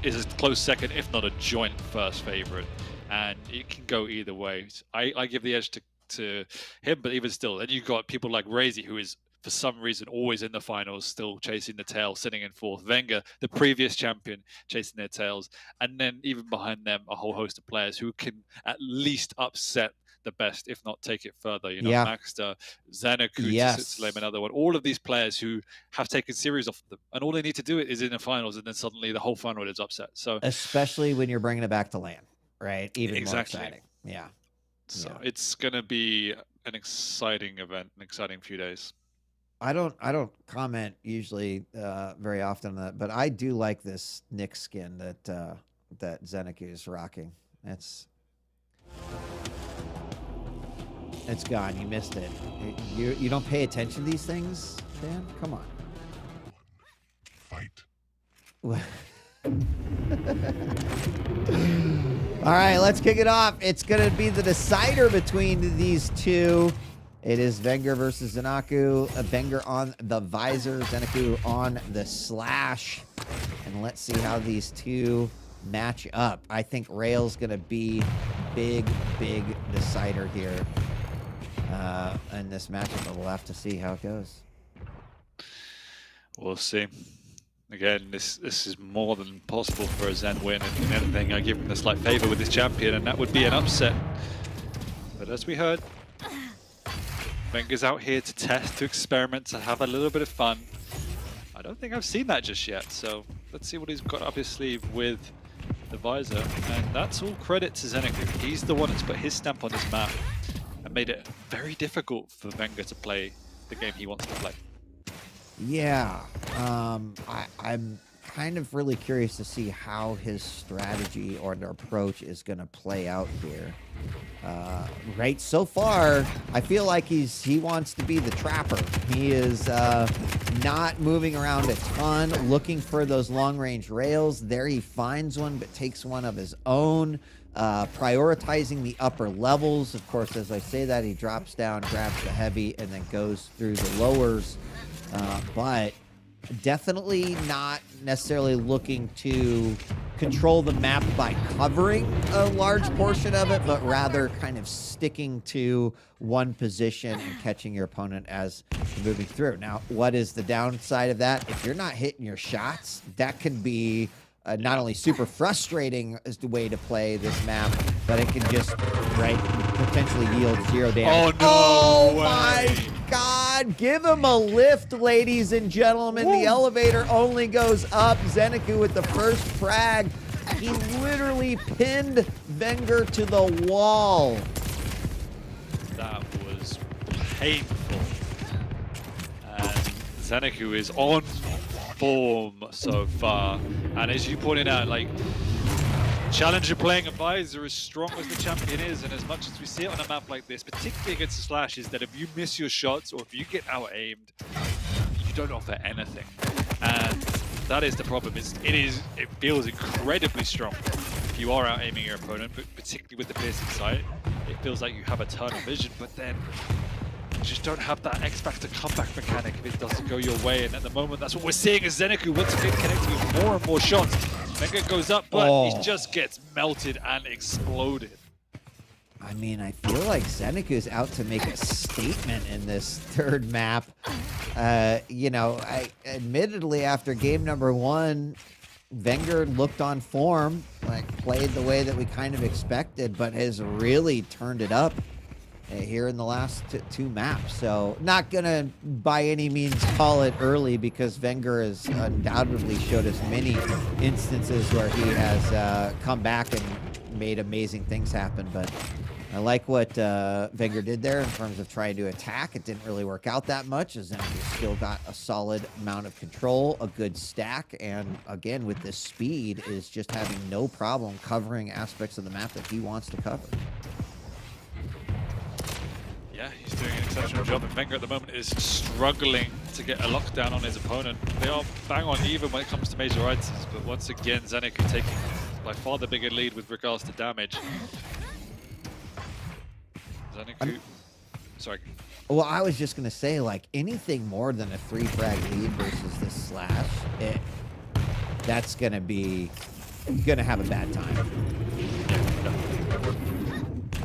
A: a close second, if not a joint first favorite. And it can go either way. I give the edge to him, but even still, then you've got people like Raisy, who is for some reason always in the finals, still chasing the tail, sitting in fourth. Wenger, the previous champion, chasing their tails. And then even behind them, a whole host of players who can at least upset the best, if not take it further. You know, Maxter, Zeniku, to name another one. All of these players who have taken series off them, and all they need to do is in the finals, and then suddenly the whole final is upset. So
F: especially when you're bringing it back to land. Right, even more exciting. Yeah.
A: So it's gonna be an exciting event, an exciting few days.
F: I don't comment usually very often on that, but I do like this Nick skin that Zeniku is rocking. It's gone. You missed it. You don't pay attention to these things, Dan? Come on. Fight. All right, let's kick it off. It's going to be the decider between these two. It is Wenger versus Zeniku. Wenger on the visor, Zeniku on the slash. And let's see how these two match up. I think Rail's going to be big decider here in this matchup, but we'll have to see how it goes.
A: We'll see. Again, this is more than possible for a Zen win. And if anything, I give him the slight favor with this champion, and that would be an upset. But as we heard, Wenger's out here to test, to experiment, to have a little bit of fun. I don't think I've seen that just yet, so let's see what he's got up his sleeve with the visor. And that's all credit to Zeniku. He's the one that's put his stamp on this map and made it very difficult for Wenger to play the game he wants to play.
F: Yeah, I'm kind of really curious to see how his strategy or the approach is going to play out here. Right, so far, I feel like he wants to be the trapper. He is not moving around a ton, looking for those long-range rails. There he finds one, but takes one of his own. Prioritizing the upper levels. Of course, as I say that, he drops down, grabs the heavy, and then goes through the lowers. But definitely not necessarily looking to control the map by covering a large portion of it, but rather kind of sticking to one position and catching your opponent as you're moving through. Now, what is the downside of that? If you're not hitting your shots, that can be not only super frustrating as the way to play this map, but it can just, potentially yield 0 damage.
A: Oh, no
F: my God. Give him a lift, ladies and gentlemen. Woo. The elevator only goes up. Zeniku with the first frag. He literally pinned Wenger to the wall.
A: That was painful. And Zeniku is on form so far. And as you pointed out, like, Challenger playing Advisor as strong as the champion is, and as much as we see it on a map like this, particularly against the Slash, is that if you miss your shots or if you get out-aimed, you don't offer anything. And that is the problem. It feels incredibly strong if you are out-aiming your opponent, but particularly with the piercing sight, it feels like you have a ton of vision, but then you just don't have that X-Factor comeback mechanic if it doesn't go your way. And at the moment, that's what we're seeing as Zeniku once again connecting with more and more shots. Wenger goes up, but he just gets melted and exploded.
F: I mean, I feel like Zeniku is out to make a statement in this third map. You know, admittedly, after game number 1, Wenger looked on form, like played the way that we kind of expected, but has really turned it up here in the last two maps. So not gonna by any means call it early, because Wenger has undoubtedly showed us many instances where he has come back and made amazing things happen. But I like what Wenger did there in terms of trying to attack. It didn't really work out that much, as Zeniku still got a solid amount of control, a good stack, and again, with this speed, is just having no problem covering aspects of the map that he wants to cover.
A: Yeah, he's doing an exceptional job, and Wenger at the moment is struggling to get a lockdown on his opponent. They are bang on even when it comes to major items, but once again, Zeniku taking by far the bigger lead with regards to damage. Zeniku, sorry.
F: Well, I was just gonna say, like, anything more than a 3-frag lead versus this Slash, that's gonna have a bad time.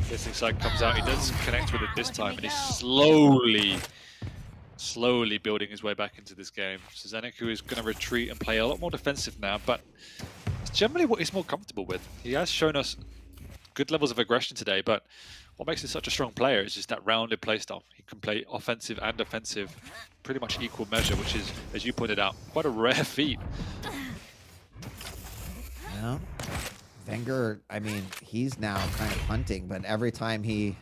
A: This side comes out, he does connect with it this time, and he's slowly building his way back into this game. So Zeniku is going to retreat and play a lot more defensive now, but it's generally what he's more comfortable with. He has shown us good levels of aggression today, but what makes him such a strong player is just that rounded playstyle. He can play offensive and defensive pretty much equal measure, which is, as you pointed out, quite a rare feat.
F: Yeah. Wenger, I mean, he's now kind of hunting, but every time he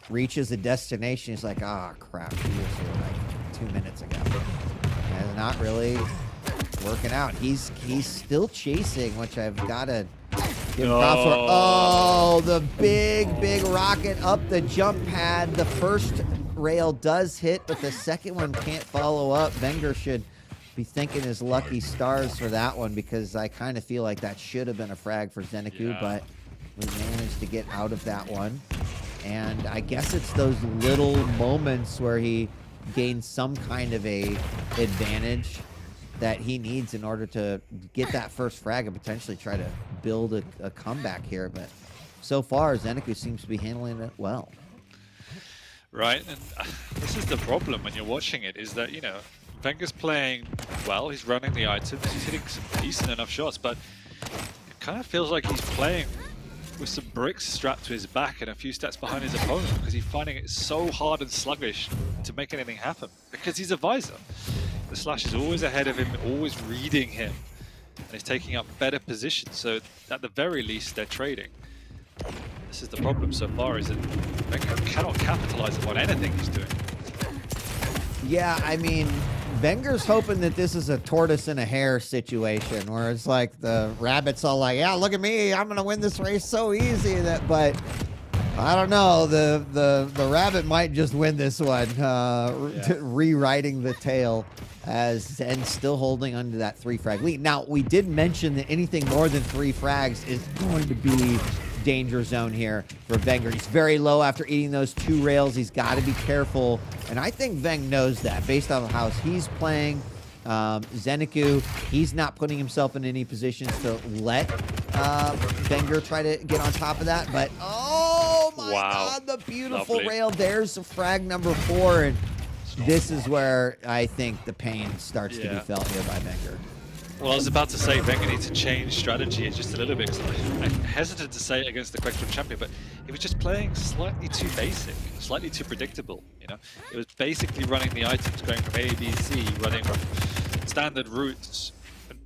F: reaches a destination, he's like, ah, crap, he was here like 2 minutes ago. And it's not really working out. He's still chasing, which I've got to give props for. Oh, the big rocket up the jump pad. The first rail does hit, but the second one can't follow up. Wenger should be thanking his lucky stars for that one, because I kind of feel like that should have been a frag for Zeniku, but we managed to get out of that one. And I guess it's those little moments where he gains some kind of a advantage that he needs in order to get that first frag and potentially try to build a comeback here. But so far, Zeniku seems to be handling it well.
A: Right, and this is the problem when you're watching it, is that, you know, Wenger's playing well, he's running the items, he's hitting some decent enough shots, but it kind of feels like he's playing with some bricks strapped to his back and a few steps behind his opponent, because he's finding it so hard and sluggish to make anything happen, because he's a visor. The Slash is always ahead of him, always reading him, and he's taking up better positions, so at the very least they're trading. This is the problem so far, is that Wenger cannot capitalize upon anything he's doing.
F: Yeah, I mean, Wenger's hoping that this is a tortoise and a hare situation, where it's like the rabbit's all like, yeah, look at me, I'm gonna win this race so easy. But I don't know, the rabbit might just win this one, rewriting the tale, as Zen's still holding onto that 3-frag lead. Now, we did mention that anything more than 3 frags is going to be danger zone here for Wenger. He's very low after eating those 2 rails. He's got to be careful, and I think Weng knows that based on how he's playing. Zeniku, he's not putting himself in any positions to let Wenger try to get on top of that, but oh my god, the beautiful rail. There's frag number 4, and this is where I think the pain starts to be felt here by Wenger.
A: Well, I was about to say Wenger needs to change strategy just a little bit. I'm hesitant to say it against the Quake champion, but he was just playing slightly too basic, slightly too predictable. You know, it was basically running the items, going from A, B, C, running from standard routes. And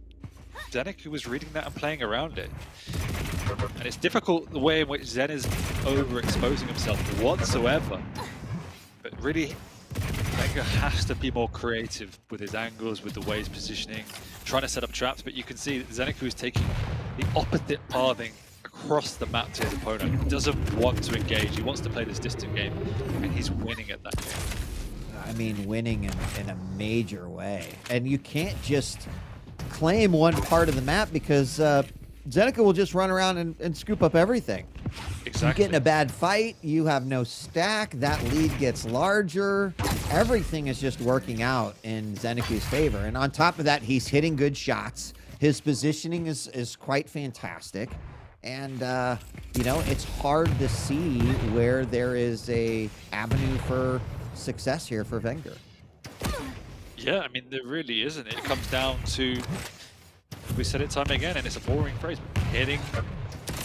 A: Zeniku was reading that and playing around it. And it's difficult the way in which Zen is overexposing himself whatsoever. But really, Wenger has to be more creative with his angles, with the way he's positioning, trying to set up traps. But you can see that Zeniku is taking the opposite pathing across the map to his opponent. He doesn't want to engage. He wants to play this distant game, and he's winning at that game.
F: I mean, winning in a major way. And you can't just claim one part of the map because Zeniku will just run around and scoop up everything.
A: Exactly.
F: You get in a bad fight, you have no stack, that lead gets larger. Everything is just working out in Zeniku's favor. And on top of that, he's hitting good shots. His positioning is quite fantastic. And, you know, it's hard to see where there is a avenue for success here for Wenger.
A: Yeah, I mean, there really isn't. It comes down to, we said it time again, and it's a boring phrase, but hitting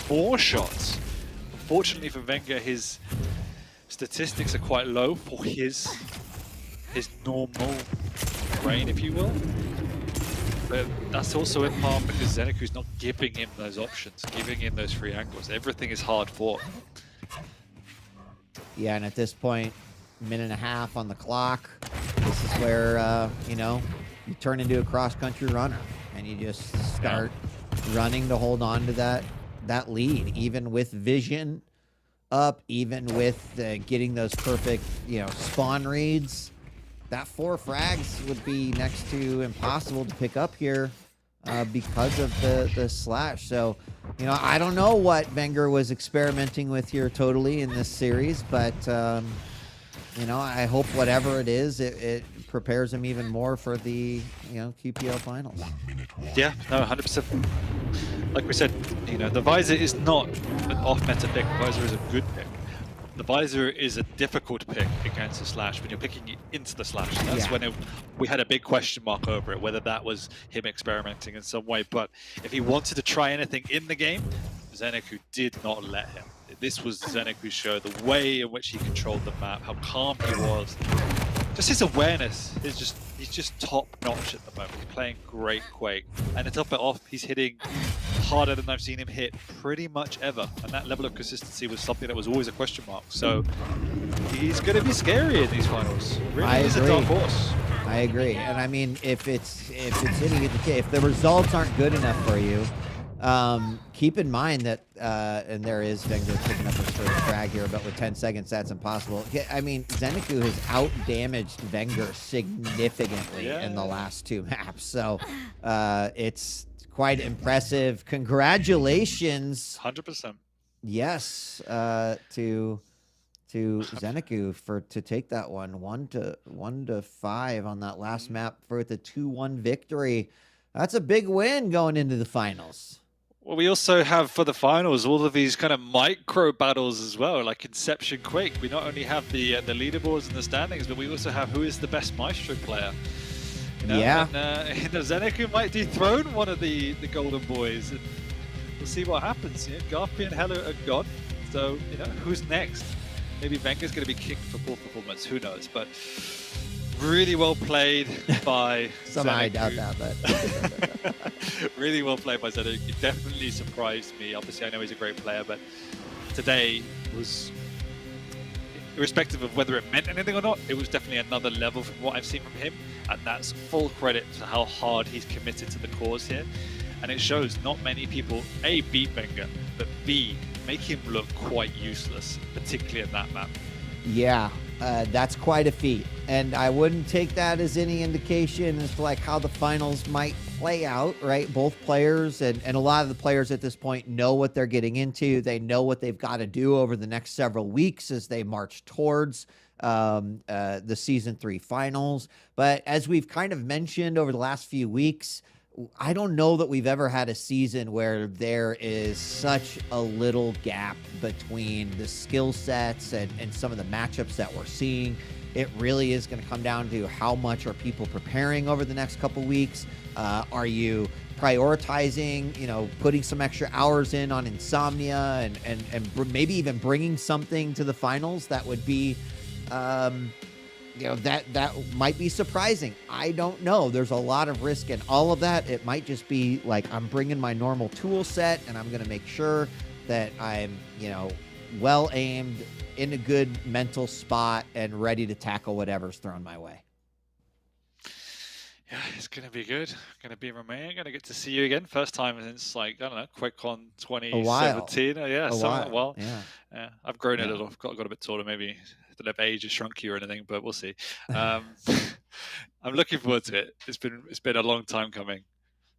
A: more shots. Unfortunately for Wenger, his statistics are quite low for his normal brain, if you will. But that's also in part because Zeniku's not giving him those options, giving him those free angles. Everything is hard fought.
F: Yeah, and at this point, minute and a half on the clock. This is where, you know, you turn into a cross-country runner and you just start running to hold on to that lead, even with vision up, even with getting those perfect, you know, spawn reads. That 4 frags would be next to impossible to pick up here because of the slash. So, you know, I don't know what Wenger was experimenting with here totally in this series, but, you know, I hope whatever it is, it prepares him even more for the, you know, QPL finals.
A: Yeah, no, 100%. Like we said, you know, the Visor is not an off-meta pick. The Visor is a good pick. The Visor is a difficult pick against the slash when you're picking it into the slash. That's when we had a big question mark over it, whether that was him experimenting in some way. But if he wanted to try anything in the game, Zeniku did not let him. This was Zeniku's show, the way in which he controlled the map, how calm he was. Just his awareness is he's just top notch at the moment. He's playing great Quake. And to top it off, he's hitting harder than I've seen him hit pretty much ever. And that level of consistency was something that was always a question mark. So he's going to be scary in these finals. Really is a dark horse.
F: I agree. And I mean, if the results aren't good enough for you, keep in mind that, and there is Wenger picking up his first frag here, but with 10 seconds, that's impossible. I mean, Zeniku has out-damaged Wenger significantly in the last 2 maps. So it's quite impressive. Congratulations.
A: 100%.
F: Yes, to Zeniku to take that one 1-5 on that last map for the 2-1 victory. That's a big win going into the finals.
A: Well, we also have for the finals all of these kind of micro battles as well, like Inception Quake. We not only have the leaderboards and the standings, but we also have who is the best Maestro player. You know?
F: Yeah.
A: And Zeniku might dethrone one of the Golden Boys. And we'll see what happens. You know, Garpy and Hello are gone. So, you know, who's next? Maybe Wenger's going to be kicked for poor performance. Who knows? But really well played by
F: Somehow I doubt that, but
A: really well played by Zeniku. He definitely surprised me. Obviously, I know he's a great player, but today was, irrespective of whether it meant anything or not, it was definitely another level from what I've seen from him, and that's full credit to how hard he's committed to the cause here. And it shows not many people, A, beat Wenger, but B, make him look quite useless, particularly in that map.
F: Yeah, that's quite a feat. And I wouldn't take that as any indication as to like how the finals might play out, right? Both players and a lot of the players at this point know what they're getting into. They know what they've got to do over the next several weeks as they march towards the Season 3 finals. But as we've kind of mentioned over the last few weeks, I don't know that we've ever had a season where there is such a little gap between the skill sets and some of the matchups that we're seeing. It really is going to come down to how much are people preparing over the next couple weeks. Are you prioritizing, you know, putting some extra hours in on Insomnia and maybe even bringing something to the finals that would be that might be surprising. I don't know. There's a lot of risk in all of that. It might just be like I'm bringing my normal tool set and I'm going to make sure that I'm, well aimed, in a good mental spot, and ready to tackle whatever's thrown my way.
A: Yeah, it's going to be good. Going to be in Romania. Going to get to see you again. First time since, QuakeCon 2017. Well, yeah. I've grown a little. I've got a bit taller. Maybe I don't know if age has shrunk you or anything, but we'll see. I'm looking forward to it. It's been a long time coming.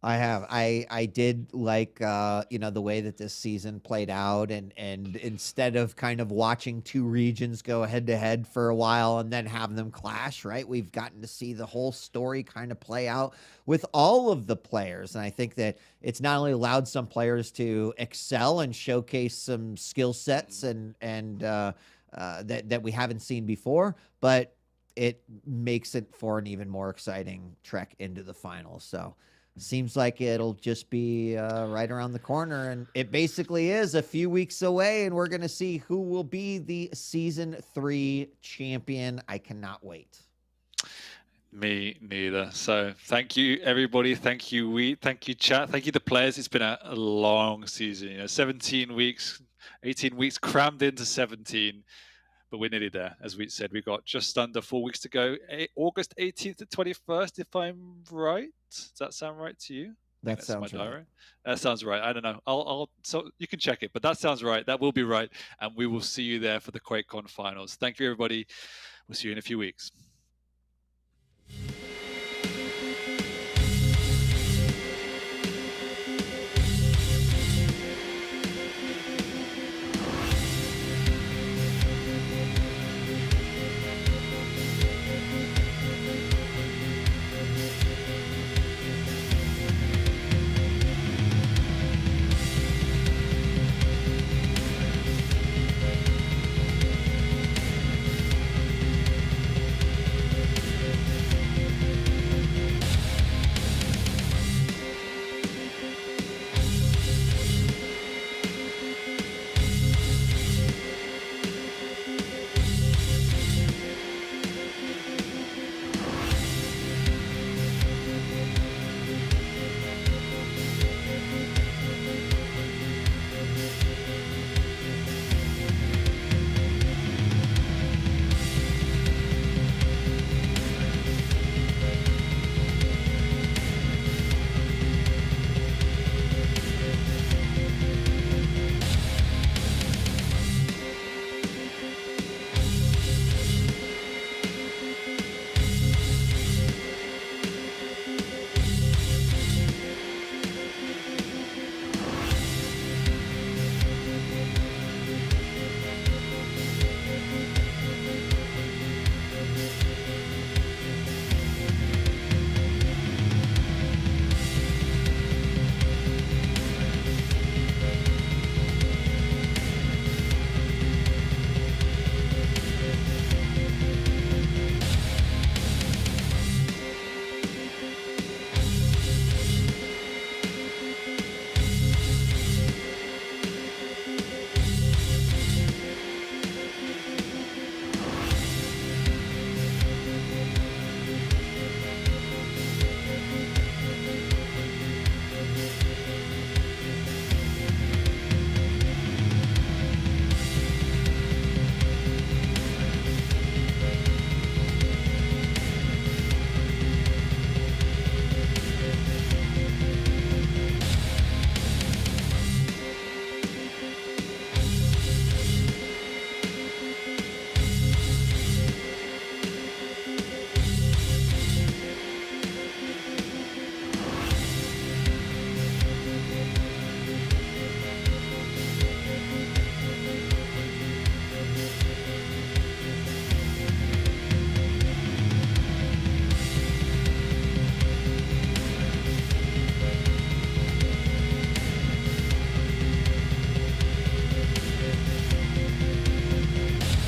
F: I have. I did like the way that this season played out, and instead of kind of watching two regions go head to head for a while and then have them clash, right? We've gotten to see the whole story kind of play out with all of the players, and I think that it's not only allowed some players to excel and showcase some skill sets and that we haven't seen before, but it makes it for an even more exciting trek into the finals. So. Seems like it'll just be right around the corner, and it basically is a few weeks away, and we're going to see who will be the Season 3 champion. I cannot wait.
A: Me neither. So thank you, everybody. Thank you, Thank you, chat. Thank you, the players. It's been a long season. 17 weeks, 18 weeks crammed into 17. But we're nearly there. As we said, we've got just under 4 weeks to go. August 18th to 21st, if I'm right. Does that sound right to you?
F: That sounds right.
A: That sounds right. I don't know. So you can check it, but that sounds right. That will be right. And we will see you there for the QuakeCon finals. Thank you, everybody. We'll see you in a few weeks.